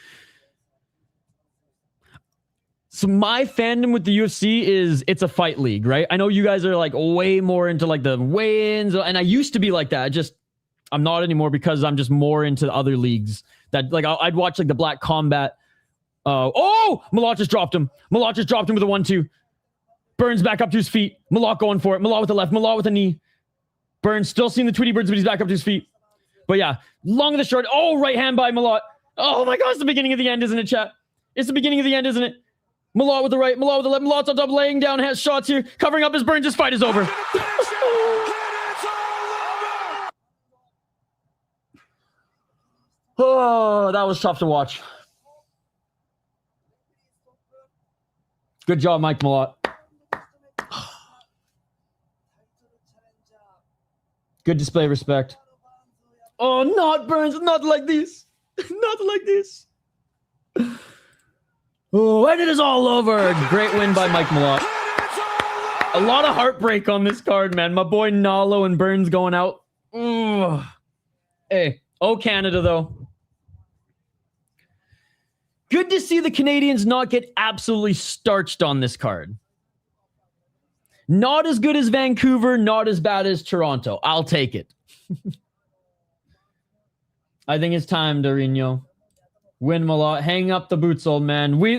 So my fandom with the UFC is it's a fight league, right? I know you guys are like way more into like the weigh-ins, and I used to be like that. I'm not anymore because I'm just more into other leagues that like I'd watch like the Black Combat. Malott just dropped him. Malott just dropped him with a 1-2. Burns back up to his feet. Malott going for it. Malott with the left. Malott with a knee. Burns still seeing the Tweety Birds, but he's back up to his feet. But yeah, long of the short. Oh, right hand by Malott. Oh my God, it's the beginning of the end, isn't it, chat? It's the beginning of the end, isn't it? Malott with the right. Malott with the left. Malott's on top, laying down, has shots here, covering up his Burns. His fight is over. Oh, that was tough to watch. Good job, Mike Malott. Good display of respect. Oh, not Burns. Not like this. Not like this. Oh, and it is all over. Great win by Mike Malott. A lot of heartbreak on this card, man. My boy Nallo and Burns going out. Ugh. Hey, Canada, though. Good to see the Canadians not get absolutely starched on this card. Not as good as Vancouver, not as bad as Toronto. I'll take it. I think it's time, Dorino. Win Malott. Hang up the boots, old man. We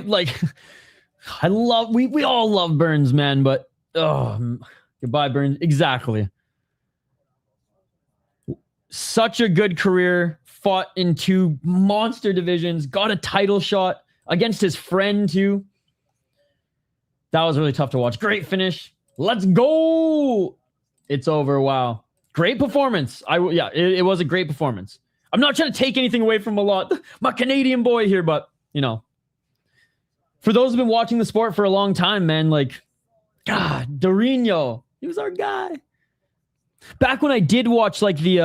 all love Burns, man, but goodbye, Burns. Exactly. Such a good career. Fought in 2 monster divisions. Got a title shot against his friend, too. That was really tough to watch. Great finish. Let's go. It's over. Wow. Great performance. It was a great performance. I'm not trying to take anything away from Malott, my Canadian boy here, but, you know, for those who've been watching the sport for a long time, man, like, God, Dorino, he was our guy. Back when I did watch, like, the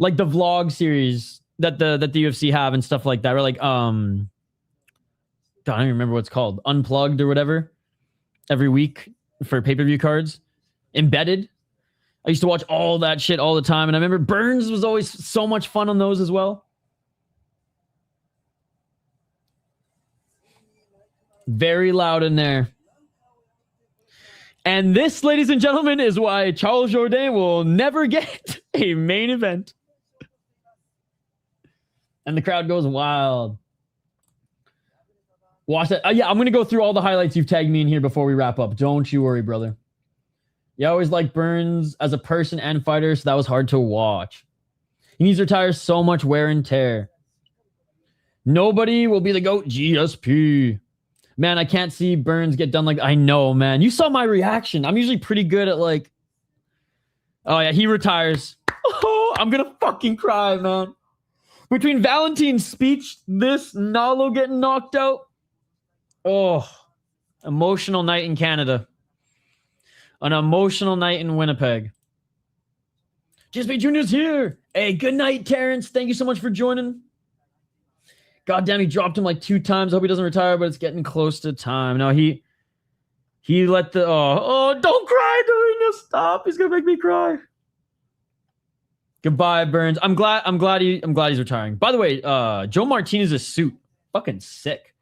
vlog series that the UFC have and stuff like that, or like, God, I don't even remember what it's called, Unplugged or whatever, every week for pay-per-view cards, Embedded. I used to watch all that shit all the time, and I remember Burns was always so much fun on those as well. Very loud in there. And this, ladies and gentlemen, is why Charles Jourdain will never get a main event. And the crowd goes wild. Watch that. Yeah, I'm going to go through all the highlights you've tagged me in here before we wrap up. Don't you worry, brother. You always liked Burns as a person and fighter, so that was hard to watch. He needs to retire so much wear and tear. Nobody will be the GOAT GSP. Man, I can't see Burns get done like... I know, man. You saw my reaction. I'm usually pretty good at like... Oh, yeah, he retires. Oh, I'm going to fucking cry, man. Between Valentine's speech, this Nallo getting knocked out. Oh, emotional night in Canada. An emotional night in Winnipeg. GSP Jr.'s here. Hey, good night, Terrence. Thank you so much for joining. God damn, he dropped him like 2 times. Hope he doesn't retire, but it's getting close to time. No, he let the... don't cry, Dorino. Stop. He's going to make me cry. Goodbye, Burns. I'm glad he's retiring. By the way, Joe Martinez's suit. Fucking sick.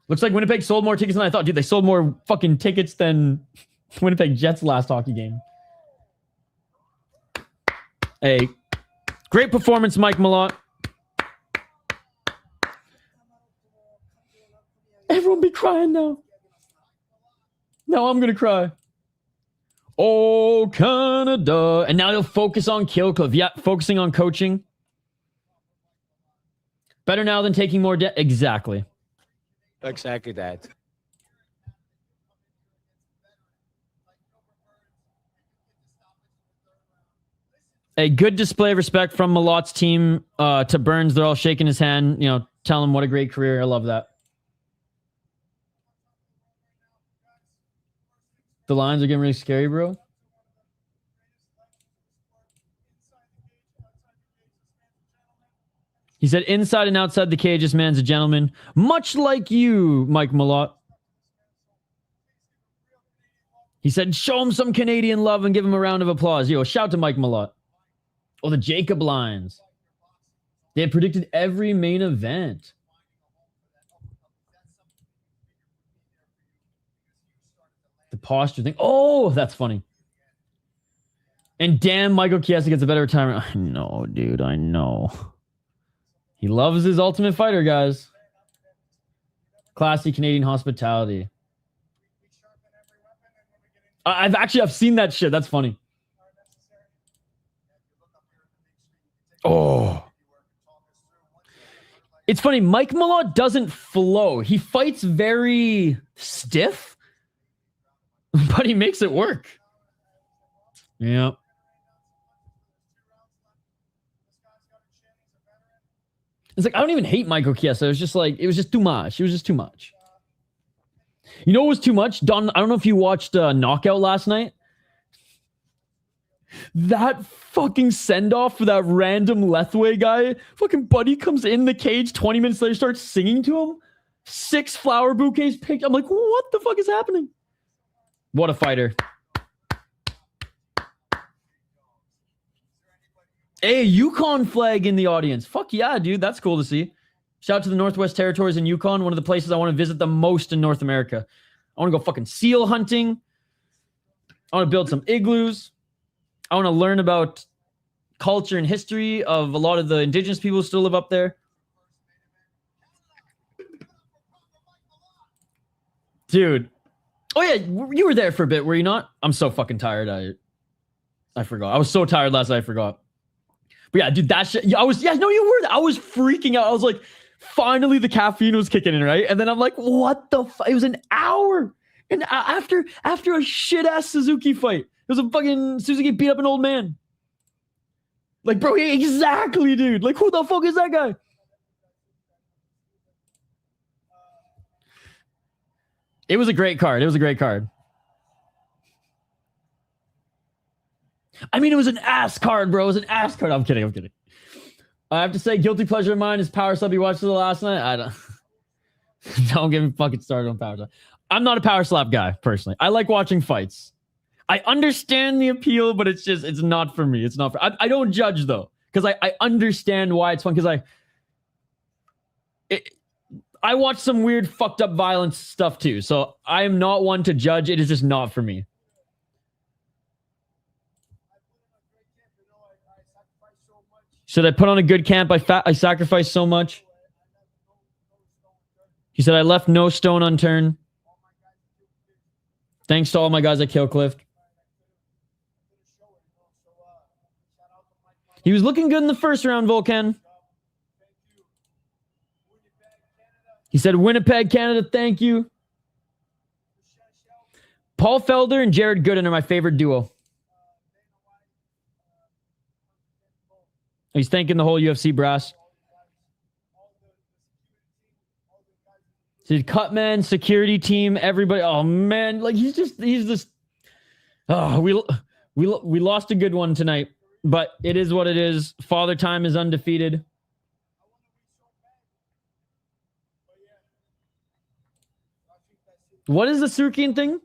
Looks like Winnipeg sold more tickets than I thought. Dude, they sold more fucking tickets than Winnipeg Jets' last hockey game. Hey, great performance, Mike Malott. Everyone be crying now. No, I'm going to cry. Oh, Canada. And now he'll focus on kill cliff. Yeah, focusing on coaching. Better now than taking more debt. Exactly. Exactly that. A good display of respect from Malott's team to Burns. They're all shaking his hand, you know, telling him what a great career. I love that. The lines are getting really scary, bro. He said, inside and outside the cage, this man's a gentleman. Much like you, Mike Malott. He said, show him some Canadian love and give him a round of applause. Yo, shout to Mike Malott. Oh, the Jacob lines. They had predicted every main event. The posture thing. Oh, that's funny. And damn, Michael Chiesa gets a better retirement. I know, dude. I know. He loves his Ultimate Fighter, guys. Classy Canadian hospitality. I've seen that shit. That's funny. Oh. It's funny. Mike Malott doesn't flow. He fights very stiff, but he makes it work. Yeah. It's like, I don't even hate Michael Chiesa. It was just like, it was just too much. It was just too much. You know what was too much? Don, I don't know if you watched Knockout last night. That fucking send-off for that random Lethway guy. Fucking buddy comes in the cage, 20 minutes later starts singing to him. 6 flower bouquets picked. I'm like, what the fuck is happening? What a fighter. Hey, Yukon flag in the audience. Fuck yeah, dude. That's cool to see. Shout out to the Northwest Territories in Yukon, one of the places I want to visit the most in North America. I want to go fucking seal hunting. I want to build some igloos. I want to learn about culture and history of a lot of the indigenous people who still live up there. Dude. Oh yeah, you were there for a bit, were you not? I'm so fucking tired. I forgot. I was so tired last night, I forgot. But yeah, dude, that shit. You were. I was freaking out. I was like, finally the caffeine was kicking in, right? And then I'm like, what the fuck? It was an hour. And after a shit-ass Suzuki fight. It was a fucking Suzuki beat up an old man. Like, bro, exactly, dude. Like, who the fuck is that guy? It was a great card. I mean, it was an ass card, bro. It was an ass card. I'm kidding. I have to say, guilty pleasure of mine is Power Slap. You watched it last night? I don't. Don't get me fucking started on Power Slap. I'm not a Power Slap guy, personally. I like watching fights. I understand the appeal, but it's not for me. It's not for. I don't judge, though, because I understand why it's fun, because I watch some weird, fucked up violence stuff, too. So I am not one to judge. It is just not for me. Should I put on a good camp? I sacrificed so much. He said, I left no stone unturned. Thanks to all my guys at Killcliff. He was looking good in the first round, Volcan. He said, Winnipeg, Canada, thank you. Paul Felder and Jared Gooden are my favorite duo. He's thanking the whole UFC brass. His Cutman, security team, everybody. Oh man, like he's just. Oh, we lost a good one tonight, but it is what it is. Father Time is undefeated. What is the Saricam thing?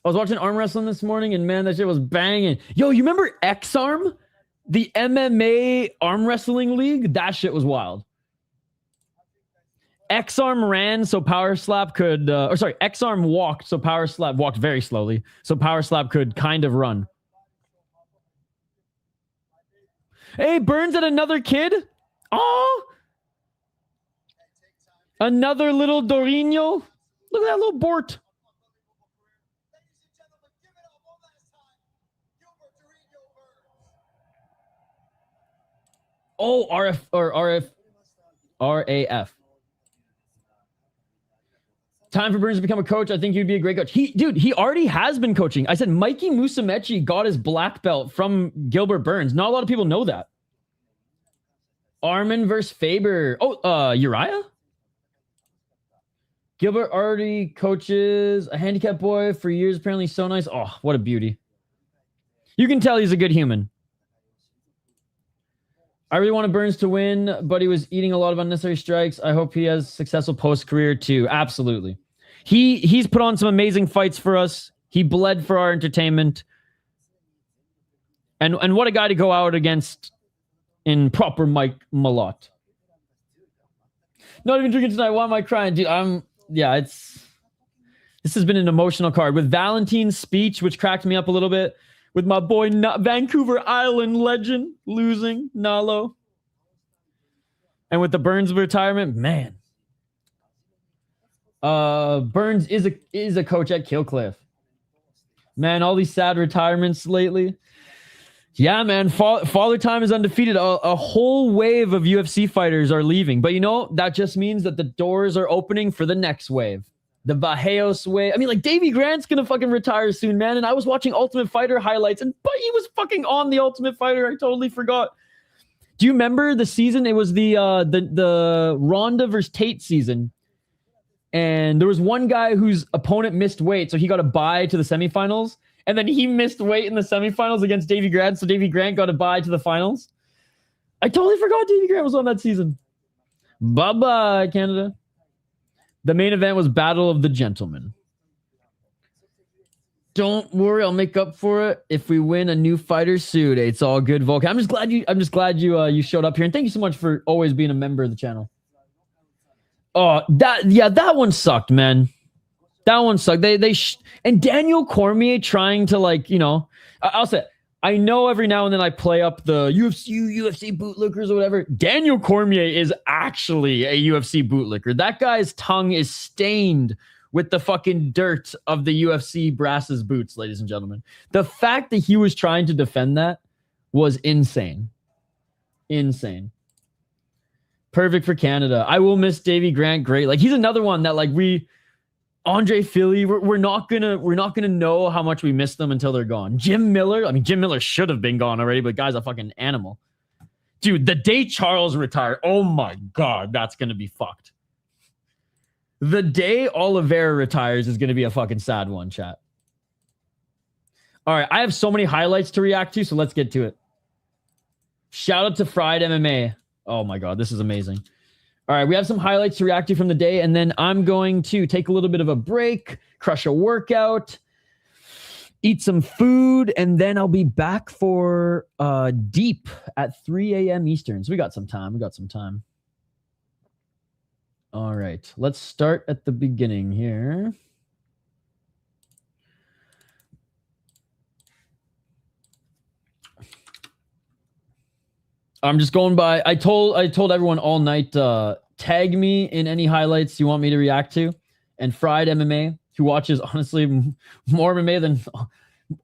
I was watching arm wrestling this morning, and man, that shit was banging. Yo, you remember X-Arm? The MMA arm wrestling league? That shit was wild. X-Arm ran so Power Slap could... X-Arm walked so Power Slap... Walked very slowly so Power Slap could kind of run. Hey, Burns at another kid? Oh! Another little Dorino? Look at that little Bort. Oh, RAF. Time for Burns to become a coach. I think he'd be a great coach. He already has been coaching. I said Mikey Musumeci got his black belt from Gilbert Burns. Not a lot of people know that. Armin versus Faber. Oh, Uriah? Gilbert already coaches a handicap boy for years. Apparently so nice. Oh, what a beauty. You can tell he's a good human. I really wanted Burns to win, but he was eating a lot of unnecessary strikes. I hope he has successful post-career too. Absolutely. He's put on some amazing fights for us. He bled for our entertainment. And what a guy to go out against in proper Malott. Not even drinking tonight. Why am I crying? Dude, this has been an emotional card. With Valentine's speech, which cracked me up a little bit. With my boy, Vancouver Island legend, losing, Nallo. And with the Burns retirement, man. Burns is a coach at Killcliff. Man, all these sad retirements lately. Yeah, man, Father Time is undefeated. A whole wave of UFC fighters are leaving. But you know, that just means that the doors are opening for the next wave. The Barrios way. I mean, like, Davey Grant's gonna fucking retire soon, man. And I was watching Ultimate Fighter highlights, but he was fucking on the Ultimate Fighter. I totally forgot. Do you remember the season? It was the Ronda versus Tate season. And there was one guy whose opponent missed weight, so he got a bye to the semifinals. And then he missed weight in the semifinals against Davey Grant, so Davey Grant got a bye to the finals. I totally forgot Davey Grant was on that season. Bye-bye, Canada. The main event was Battle of the Gentlemen. Don't worry, I'll make up for it if we win a new fighter suit. It's all good, Volk. I'm just glad you showed up here, and thank you so much for always being a member of the channel. Oh, that one sucked, man. That one sucked. And Daniel Cormier trying to, like, you know, I'll say, I know every now and then I play up the UFC bootlickers or whatever. Daniel Cormier is actually a UFC bootlicker. That guy's tongue is stained with the fucking dirt of the UFC brass's boots, ladies and gentlemen. The fact that he was trying to defend that was insane. Insane. Perfect for Canada. I will miss Davey Grant. Great. Like, he's another one that, like, Andre Philly, we're not gonna know how much we miss them until they're gone. Jim Miller, I mean, Jim Miller should have been gone already, but guy's a fucking animal. Dude, the day Charles retired, oh my God, that's gonna be fucked. The day Oliveira retires is gonna be a fucking sad one, chat. All right, I have so many highlights to react to, so let's get to it. Shout out to Fried MMA. Oh my God, this is amazing. All right, we have some highlights to react to from the day, and then I'm going to take a little bit of a break, crush a workout, eat some food, and then I'll be back for Deep at 3 a.m. Eastern. So we got some time. All right, let's start at the beginning here. I'm just going by. I told everyone all night, tag me in any highlights you want me to react to. And Fried MMA, who watches honestly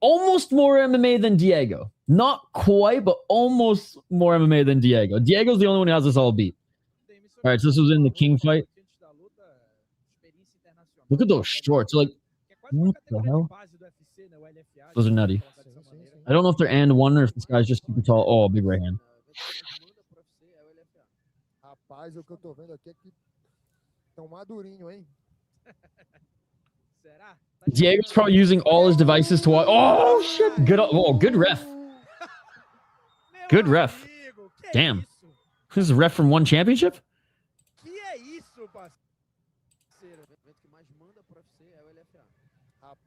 almost more MMA than Diego. Not quite, but almost more MMA than Diego. Diego's the only one who has us all beat. All right, so this was in the King fight. Look at those shorts. Like, what the hell? Those are nutty. I don't know if they're and one or if this guy's just super tall. Oh, big right hand. Rapaz, o que eu tô vendo aqui é que tão madurinho, hein? Diego's probably using all his devices to watch. Oh shit! Good ref. Good ref. Damn. This is a ref from one championship?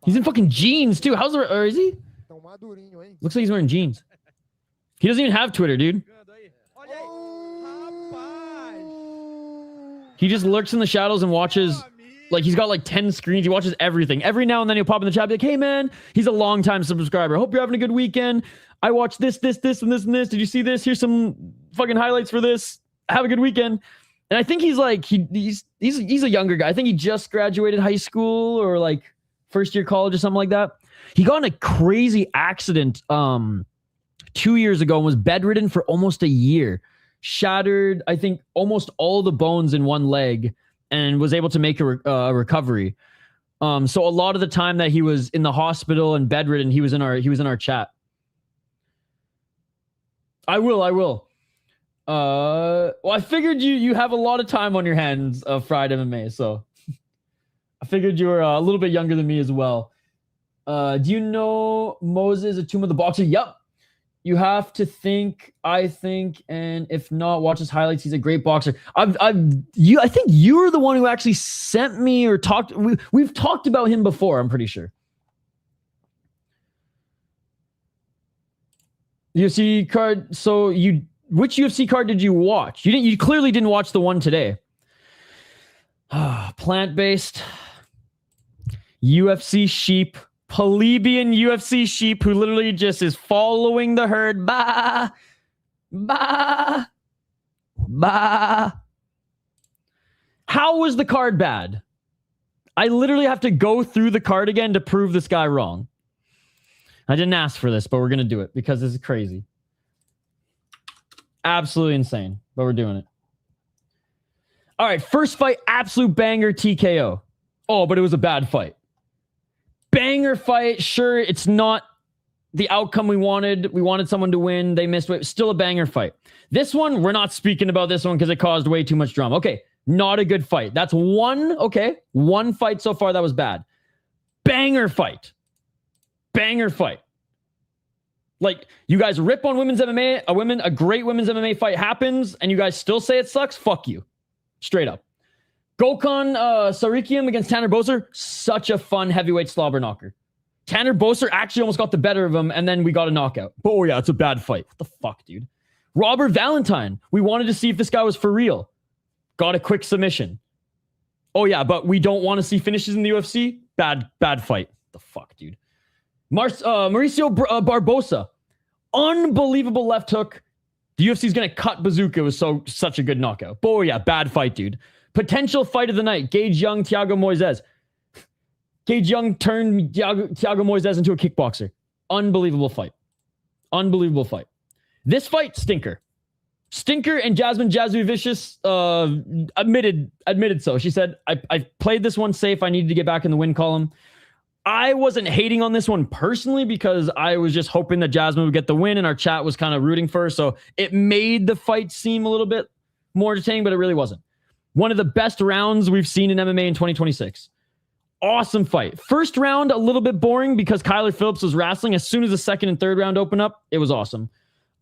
He's in fucking jeans too. Or is he? Looks like he's wearing jeans. He doesn't even have Twitter, dude. He just lurks in the shadows and watches, like, he's got like 10 screens. He watches everything. Every now and then he'll pop in the chat, be like, hey man, he's a long time subscriber. Hope you're having a good weekend. I watched this, and this, and this. Did you see this? Here's some fucking highlights for this. Have a good weekend. And I think he's like, he's a younger guy. I think he just graduated high school or like first year college or something like that. He got in a crazy accident 2 years ago and was bedridden for almost a year. shattered, I think, almost all the bones in one leg and was able to make a recovery. So a lot of the time that he was in the hospital and bedridden, he was in our chat. I will. Well, I figured you have a lot of time on your hands of Fried MMA, so I figured you were a little bit younger than me as well. Do you know Moisés, a Tomb of the Boxer? Yep. You have to think, I think, and if not, watch his highlights. He's a great boxer. I think you were the one who actually sent me or talked. We've talked about him before, I'm pretty sure. UFC card. So which UFC card did you watch? You clearly didn't watch the one today. Plant-based UFC sheep. Plebeian UFC sheep who literally just is following the herd. Bah. How was the card bad? I literally have to go through the card again to prove this guy wrong. I didn't ask for this, but we're going to do it because this is crazy. Absolutely insane, but we're doing it. All right, first fight, absolute banger TKO. Oh, but it was a bad fight. Banger fight. Sure, it's not the outcome we wanted. We wanted someone to win. They missed it. Still a banger fight. This one, we're not speaking about this one because it caused way too much drama. Okay, not a good fight. That's one fight so far that was bad. Banger fight. Banger fight. Like, you guys rip on women's MMA, a great women's MMA fight happens, and you guys still say it sucks? Fuck you. Straight up. Gokhan Saricam against Tanner Boser, such a fun heavyweight slobber knocker. Tanner Boser actually almost got the better of him, and then we got a knockout. But oh yeah, it's a bad fight. What the fuck, dude? Robert Valentine, we wanted to see if this guy was for real. Got a quick submission. Oh yeah, but we don't want to see finishes in the UFC? Bad fight. What the fuck, dude? Mauricio Barbosa, unbelievable left hook. The UFC's going to cut Buzukja. It was such a good knockout. But oh yeah, bad fight, dude. Potential fight of the night. Gage Young, Thiago Moisés. Gage Young turned Thiago Moisés into a kickboxer. Unbelievable fight. Unbelievable fight. This fight, stinker. Stinker, and Jasmine Jasudavicius admitted so. She said, I played this one safe. I needed to get back in the win column. I wasn't hating on this one personally because I was just hoping that Jasmine would get the win, and our chat was kind of rooting for her. So it made the fight seem a little bit more entertaining, but it really wasn't. One of the best rounds we've seen in MMA in 2026. Awesome fight. First round, a little bit boring because Kyler Phillips was wrestling. As soon as the second and third round open up, it was awesome.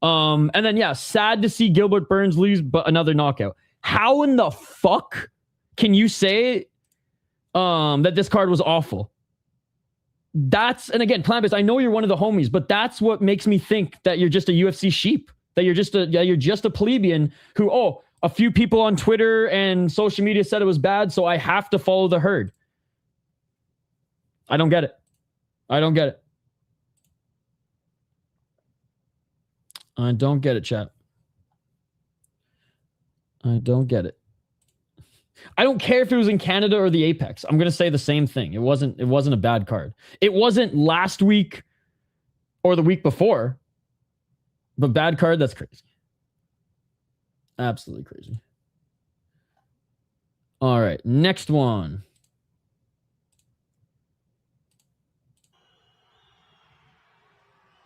And then, yeah, sad to see Gilbert Burns lose, but another knockout. How in the fuck can you say that this card was awful? And again, plant-based, I know you're one of the homies, but that's what makes me think that you're just a UFC sheep, that you're just a plebeian who, a few people on Twitter and social media said it was bad, so I have to follow the herd. I don't get it. I don't get it, chat. I don't get it. I don't care if it was in Canada or the Apex. I'm going to say the same thing. It wasn't a bad card. It wasn't last week or the week before, but bad card, that's crazy. Absolutely crazy. All right, next one.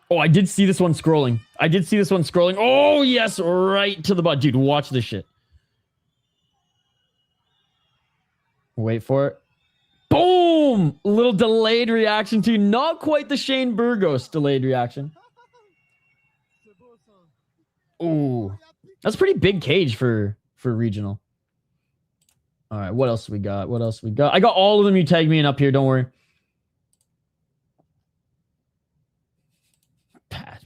Oh, I did see this one scrolling. Oh, yes, right to the butt. Dude, watch this shit. Wait for it. Boom! A little delayed reaction to not quite the Shane Burgos delayed reaction. Ooh. That's a pretty big cage for regional. All right, what else we got? I got all of them you tagged me in up here, don't worry. Bad.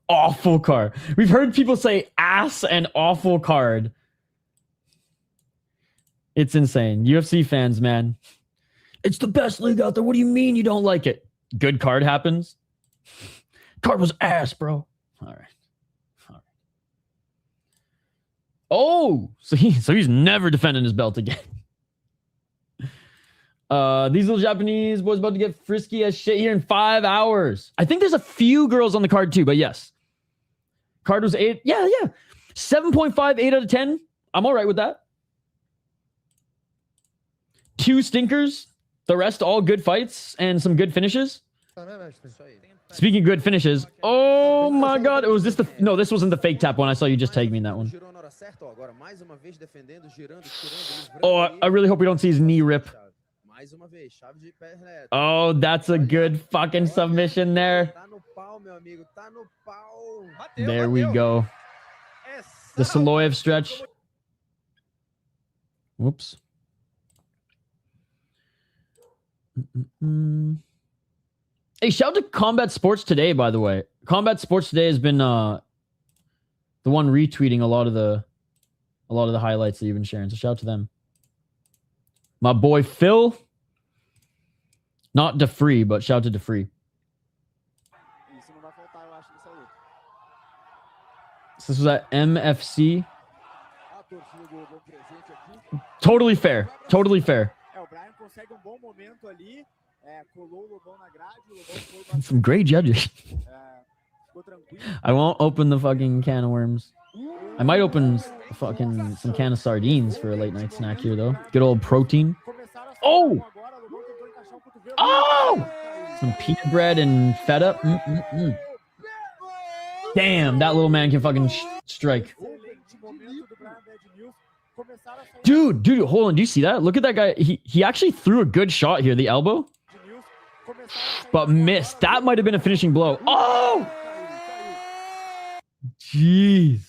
Awful card. We've heard people say ass and awful card. It's insane. UFC fans, man. It's the best league out there. What do you mean you don't like it? Good card happens. Card was ass, bro. All right. Oh, so he's never defending his belt again. These little Japanese boys about to get frisky as shit here in 5 hours. I think there's a few girls on the card too, but yes. Card was 8. Yeah. 7.5, 8 out of 10. I'm all right with that. 2 stinkers. The rest all good fights and some good finishes. Tá, né, mestre? Speaking of good finishes, oh my god, was this the... No, this wasn't the fake tap one. I saw you just tag me in that one. Oh, I really hope we don't see his knee rip. Oh, that's a good fucking submission there. There we go. The Soloyev stretch. Whoops. Hey, shout out to Combat Sports Today, by the way. Combat Sports Today has been the one retweeting a lot of the highlights that you've been sharing. So shout out to them. My boy Phil. Not DeFree, but shout out to DeFree. So this was at MFC. Totally fair. Totally fair. Some great judges. I won't open the fucking can of worms. I might open fucking some can of sardines for a late night snack here, though. Good old protein. Oh! Oh! Some peanut bread and feta. Damn, that little man can fucking strike. Dude, hold on. Do you see that? Look at that guy. He actually threw a good shot here, the elbow. But missed. That might have been a finishing blow. Oh! Jeez.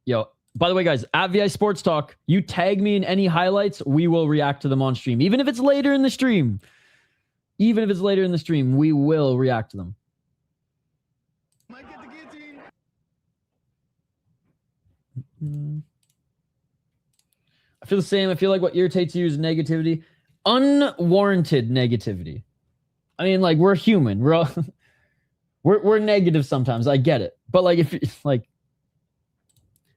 Yo, by the way, guys, at VI Sports Talk, you tag me in any highlights, we will react to them on stream. Even if it's later in the stream. Even if it's later in the stream, we will react to them. I feel the same. I feel like what irritates you is negativity. Unwarranted negativity. I mean, like, we're human. We're all we're negative sometimes. I get it. But like if you're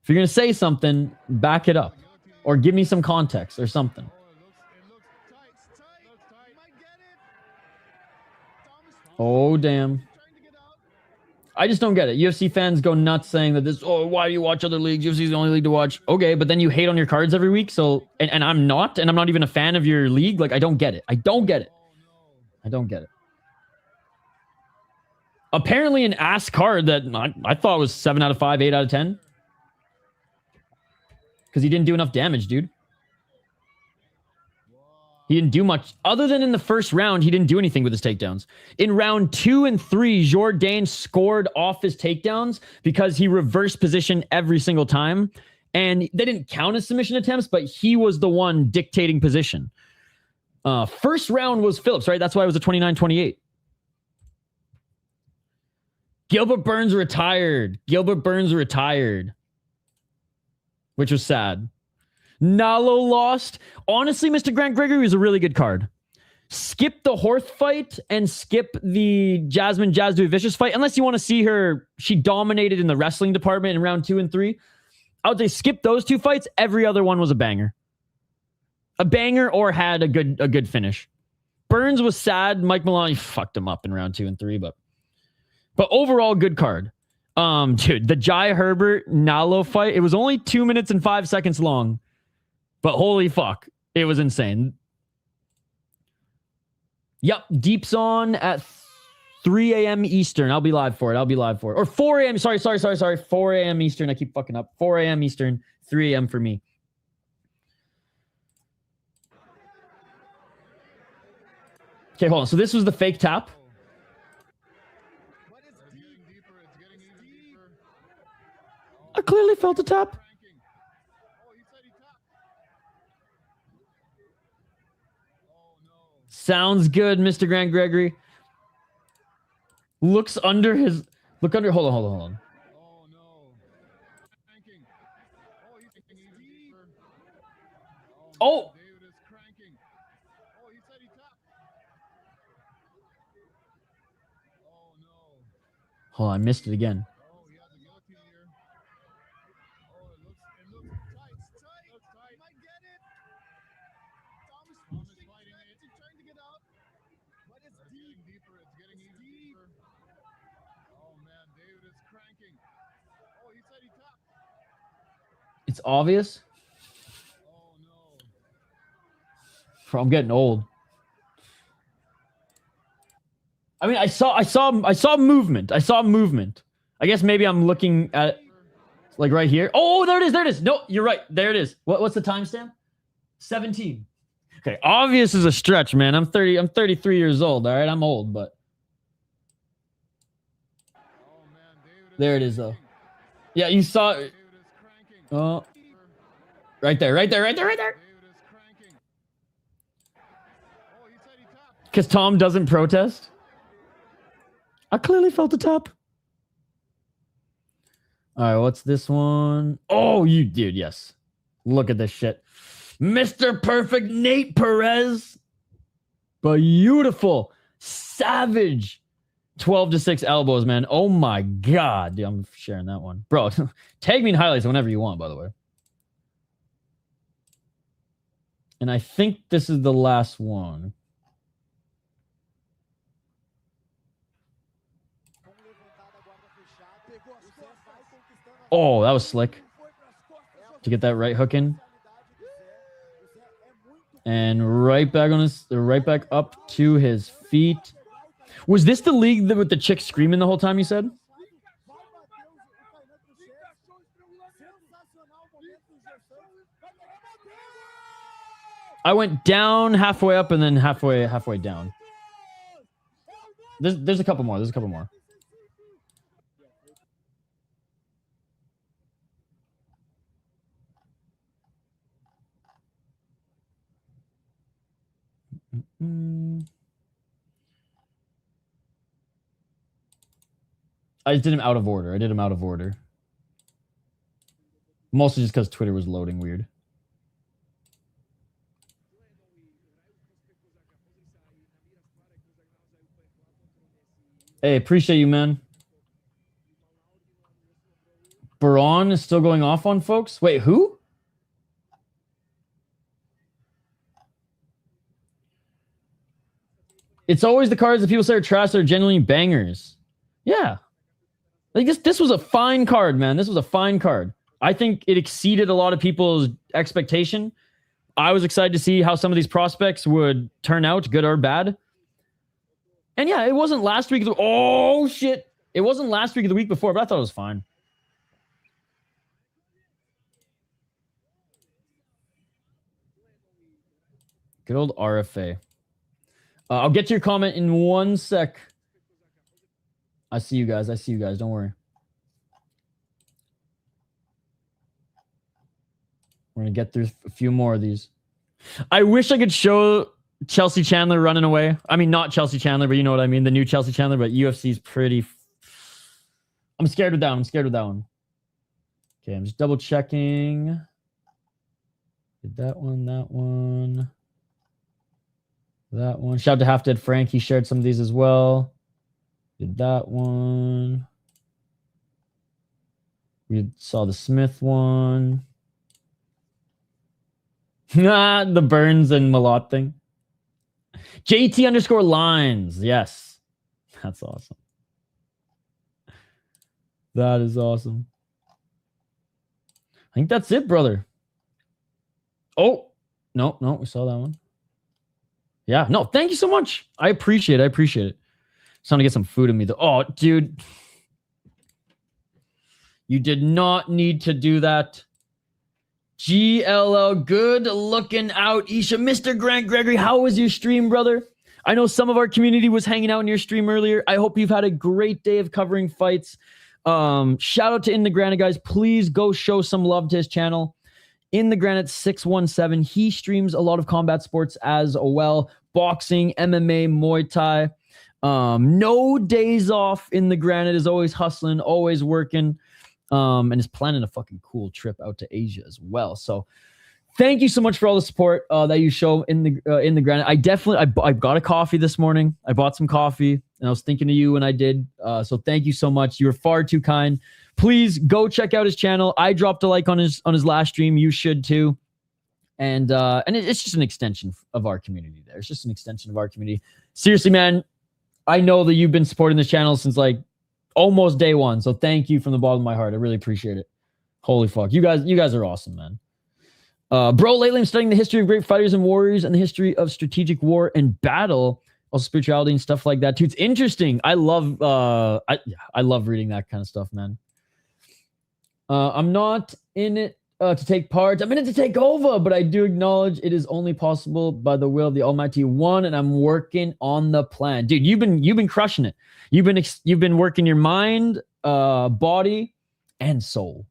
gonna say something, back it up. Or give me some context or something. Oh damn. I just don't get it. UFC fans go nuts saying that this, oh, why do you watch other leagues? UFC is the only league to watch. Okay, but then you hate on your cards every week. So, and I'm not even a fan of your league. Like, I don't get it. I don't get it. Apparently an ass card that I thought was 7 out of 5, 8 out of 10. Because he didn't do enough damage, dude. He didn't do much. Other than in the first round, he didn't do anything with his takedowns. In round 2 and 3, Jourdain scored off his takedowns because he reversed position every single time. And they didn't count as submission attempts, but he was the one dictating position. First round was Phillips, right? That's why it was a 29-28. Gilbert Burns retired. Which was sad. Nallo lost. Honestly, Mr. Grant Gregory was a really good card. Skip the Horth fight and skip the Jasmine Jasudavicius fight. Unless you want to see her, she dominated in the wrestling department in round 2 and 3. I would say skip those 2 fights. Every other one was a banger. A banger or had a good finish. Burns was sad. Mike Malott fucked him up in round 2 and 3, but overall good card. Dude, the Herbert Nallo fight, it was only 2 minutes and 5 seconds long. But holy fuck, it was insane. Yep, Deep's on at 3 a.m. Eastern. I'll be live for it. Or 4 a.m. Sorry. 4 a.m. Eastern. I keep fucking up. 4 a.m. Eastern, 3 a.m. for me. Okay, hold on. So this was the fake tap. I clearly felt a tap. Sounds good, Mr. Grant Gregory. Hold on. Oh! Hold on, I missed it again. It's obvious. Bro, I'm getting old. I mean, I saw movement. I saw movement. I guess maybe I'm looking at like right here. Oh, there it is. There it is. No, you're right. There it is. What's the timestamp? 17. Okay, obvious is a stretch, man. I'm 33 years old. All right, I'm old, but there it is, though. Yeah, you saw it. Oh, right there, right there, right there, right there. Because Tom doesn't protest. I clearly felt the tap. All right, what's this one? Oh, you dude, yes. Look at this shit. Mr. Perfect Nate Perez. Beautiful. Savage. 12-6 elbows, man. Oh my God. Dude, I'm sharing that one. Bro, tag me in highlights whenever you want, by the way. And I think this is the last one. Oh, that was slick. To get that right hook in. And right back on his, right back up to his feet. Was this the league with the chick screaming the whole time, you said? I went down, halfway up, and then halfway down. There's a couple more. There's a couple more. I did him out of order. Mostly just because Twitter was loading weird. Hey, appreciate you, man. Baron is still going off on folks? Wait, who? It's always the cards that people say are trash that are genuinely bangers. Yeah. Like this was a fine card, man. This was a fine card. I think it exceeded a lot of people's expectation. I was excited to see how some of these prospects would turn out, good or bad. And yeah, it wasn't last week. Oh, shit. It wasn't last week or the week before, but I thought it was fine. Good old RFA. I'll get to your comment in 1 sec. I see you guys. Don't worry. We're going to get through a few more of these. I wish I could show Chelsea Chandler running away. I mean, not Chelsea Chandler, but you know what I mean. The new Chelsea Chandler, but UFC's pretty... I'm scared with that one. Okay, I'm just double checking. Did that one. That one. Shout out to Half Dead Frank. He shared some of these as well. Did that one. We saw the Smith one. The Burns and Malott thing. JT_lines. Yes. That's awesome. That is awesome. I think that's it, brother. Oh, no, we saw that one. Yeah, no, thank you so much. I appreciate it. It's time to get some food in me, though. Oh, dude. You did not need to do that. GLL, good looking out, Isha. Mr. Grant Gregory, how was your stream, brother? I know some of our community was hanging out in your stream earlier. I hope you've had a great day of covering fights. Shout out to In the Granite, guys. Please go show some love to his channel. In the Granite 617. He streams a lot of combat sports as well. Boxing, MMA, Muay Thai. No days off. In the Granite is always hustling, always working. And is planning a fucking cool trip out to Asia as well. So thank you so much for all the support that you show in the Granite. I got a coffee this morning. I bought some coffee and I was thinking of you when I did. So thank you so much. You were far too kind. Please go check out his channel. I dropped a like on his last stream. You should too. And it's just an extension of our community there. It's just an extension of our community. Seriously, man, I know that you've been supporting this channel since like almost day one. So thank you from the bottom of my heart. I really appreciate it. Holy fuck. You guys are awesome, man. Bro, lately I'm studying the history of great fighters and warriors and the history of strategic war and battle, also spirituality and stuff like that too. It's interesting. I love I love reading that kind of stuff, man. I'm not in it to take part. I'm in it to take over, but I do acknowledge it is only possible by the will of the Almighty One, and I'm working on the plan. Dude, you've been crushing it. You've been working your mind, body, and soul.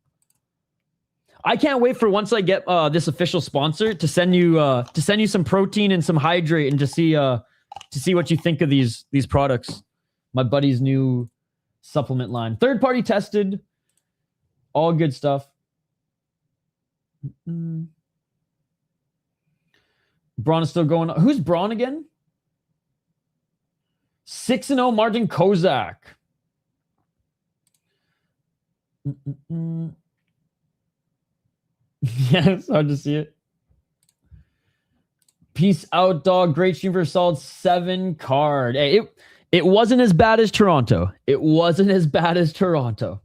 I can't wait for once I get this official sponsor to send you some protein and some hydrate and to see what you think of these products. My buddy's new supplement line, third party tested, all good stuff. Braun is still going on. Who's Braun again? 6-0 Martin Kozak. Yeah, it's hard to see it. Peace out, dog. Great stream for a solid 7 card. Hey, it wasn't as bad as Toronto. It wasn't as bad as Toronto.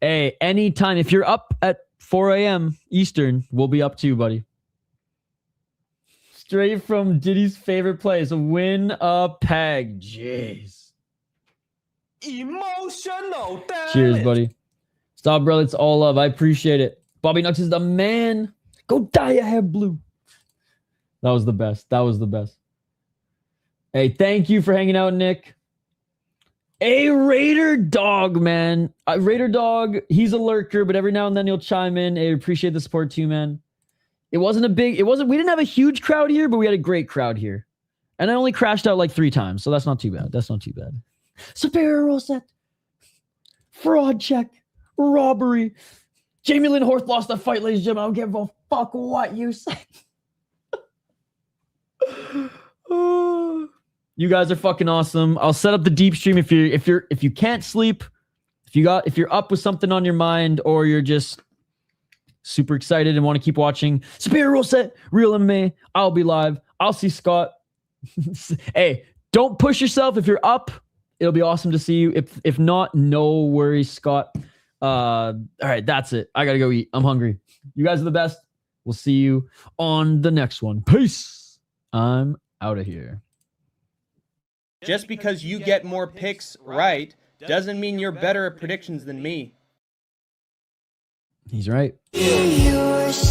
Hey, anytime. If you're up at 4 a.m. Eastern, we'll be up too, buddy. Straight from Diddy's favorite place, Winnipeg. Jeez. Emotional damage. Cheers, buddy. Stop, bro. It's all love. I appreciate it. Bobby Nux is the man. Go dye your hair blue. That was the best. That was the best. Hey, thank you for hanging out, Nick. A Raider Dog, man. Raider Dog, he's a lurker, but every now and then he'll chime in. I appreciate the support too, man. We didn't have a huge crowd here, but we had a great crowd here. And I only crashed out like 3 times, so that's not too bad. That's not too bad. Superior roll set. Fraud check. Robbery. Jamey-Lyn Horth lost the fight, ladies and gentlemen. I don't give a fuck what you say. You guys are fucking awesome. I'll set up the deep stream if you can't sleep, if you're up with something on your mind, or you're just super excited and want to keep watching Superior Rule Set, Real MMA. I'll be live. I'll see Scott. Hey, don't push yourself. If you're up, it'll be awesome to see you. If not, no worries, Scott. All right, that's it. I gotta go eat. I'm hungry. You guys are the best. We'll see you on the next one. Peace. I'm out of here. Just because you get more picks right doesn't mean you're better at predictions than me. He's right. Yours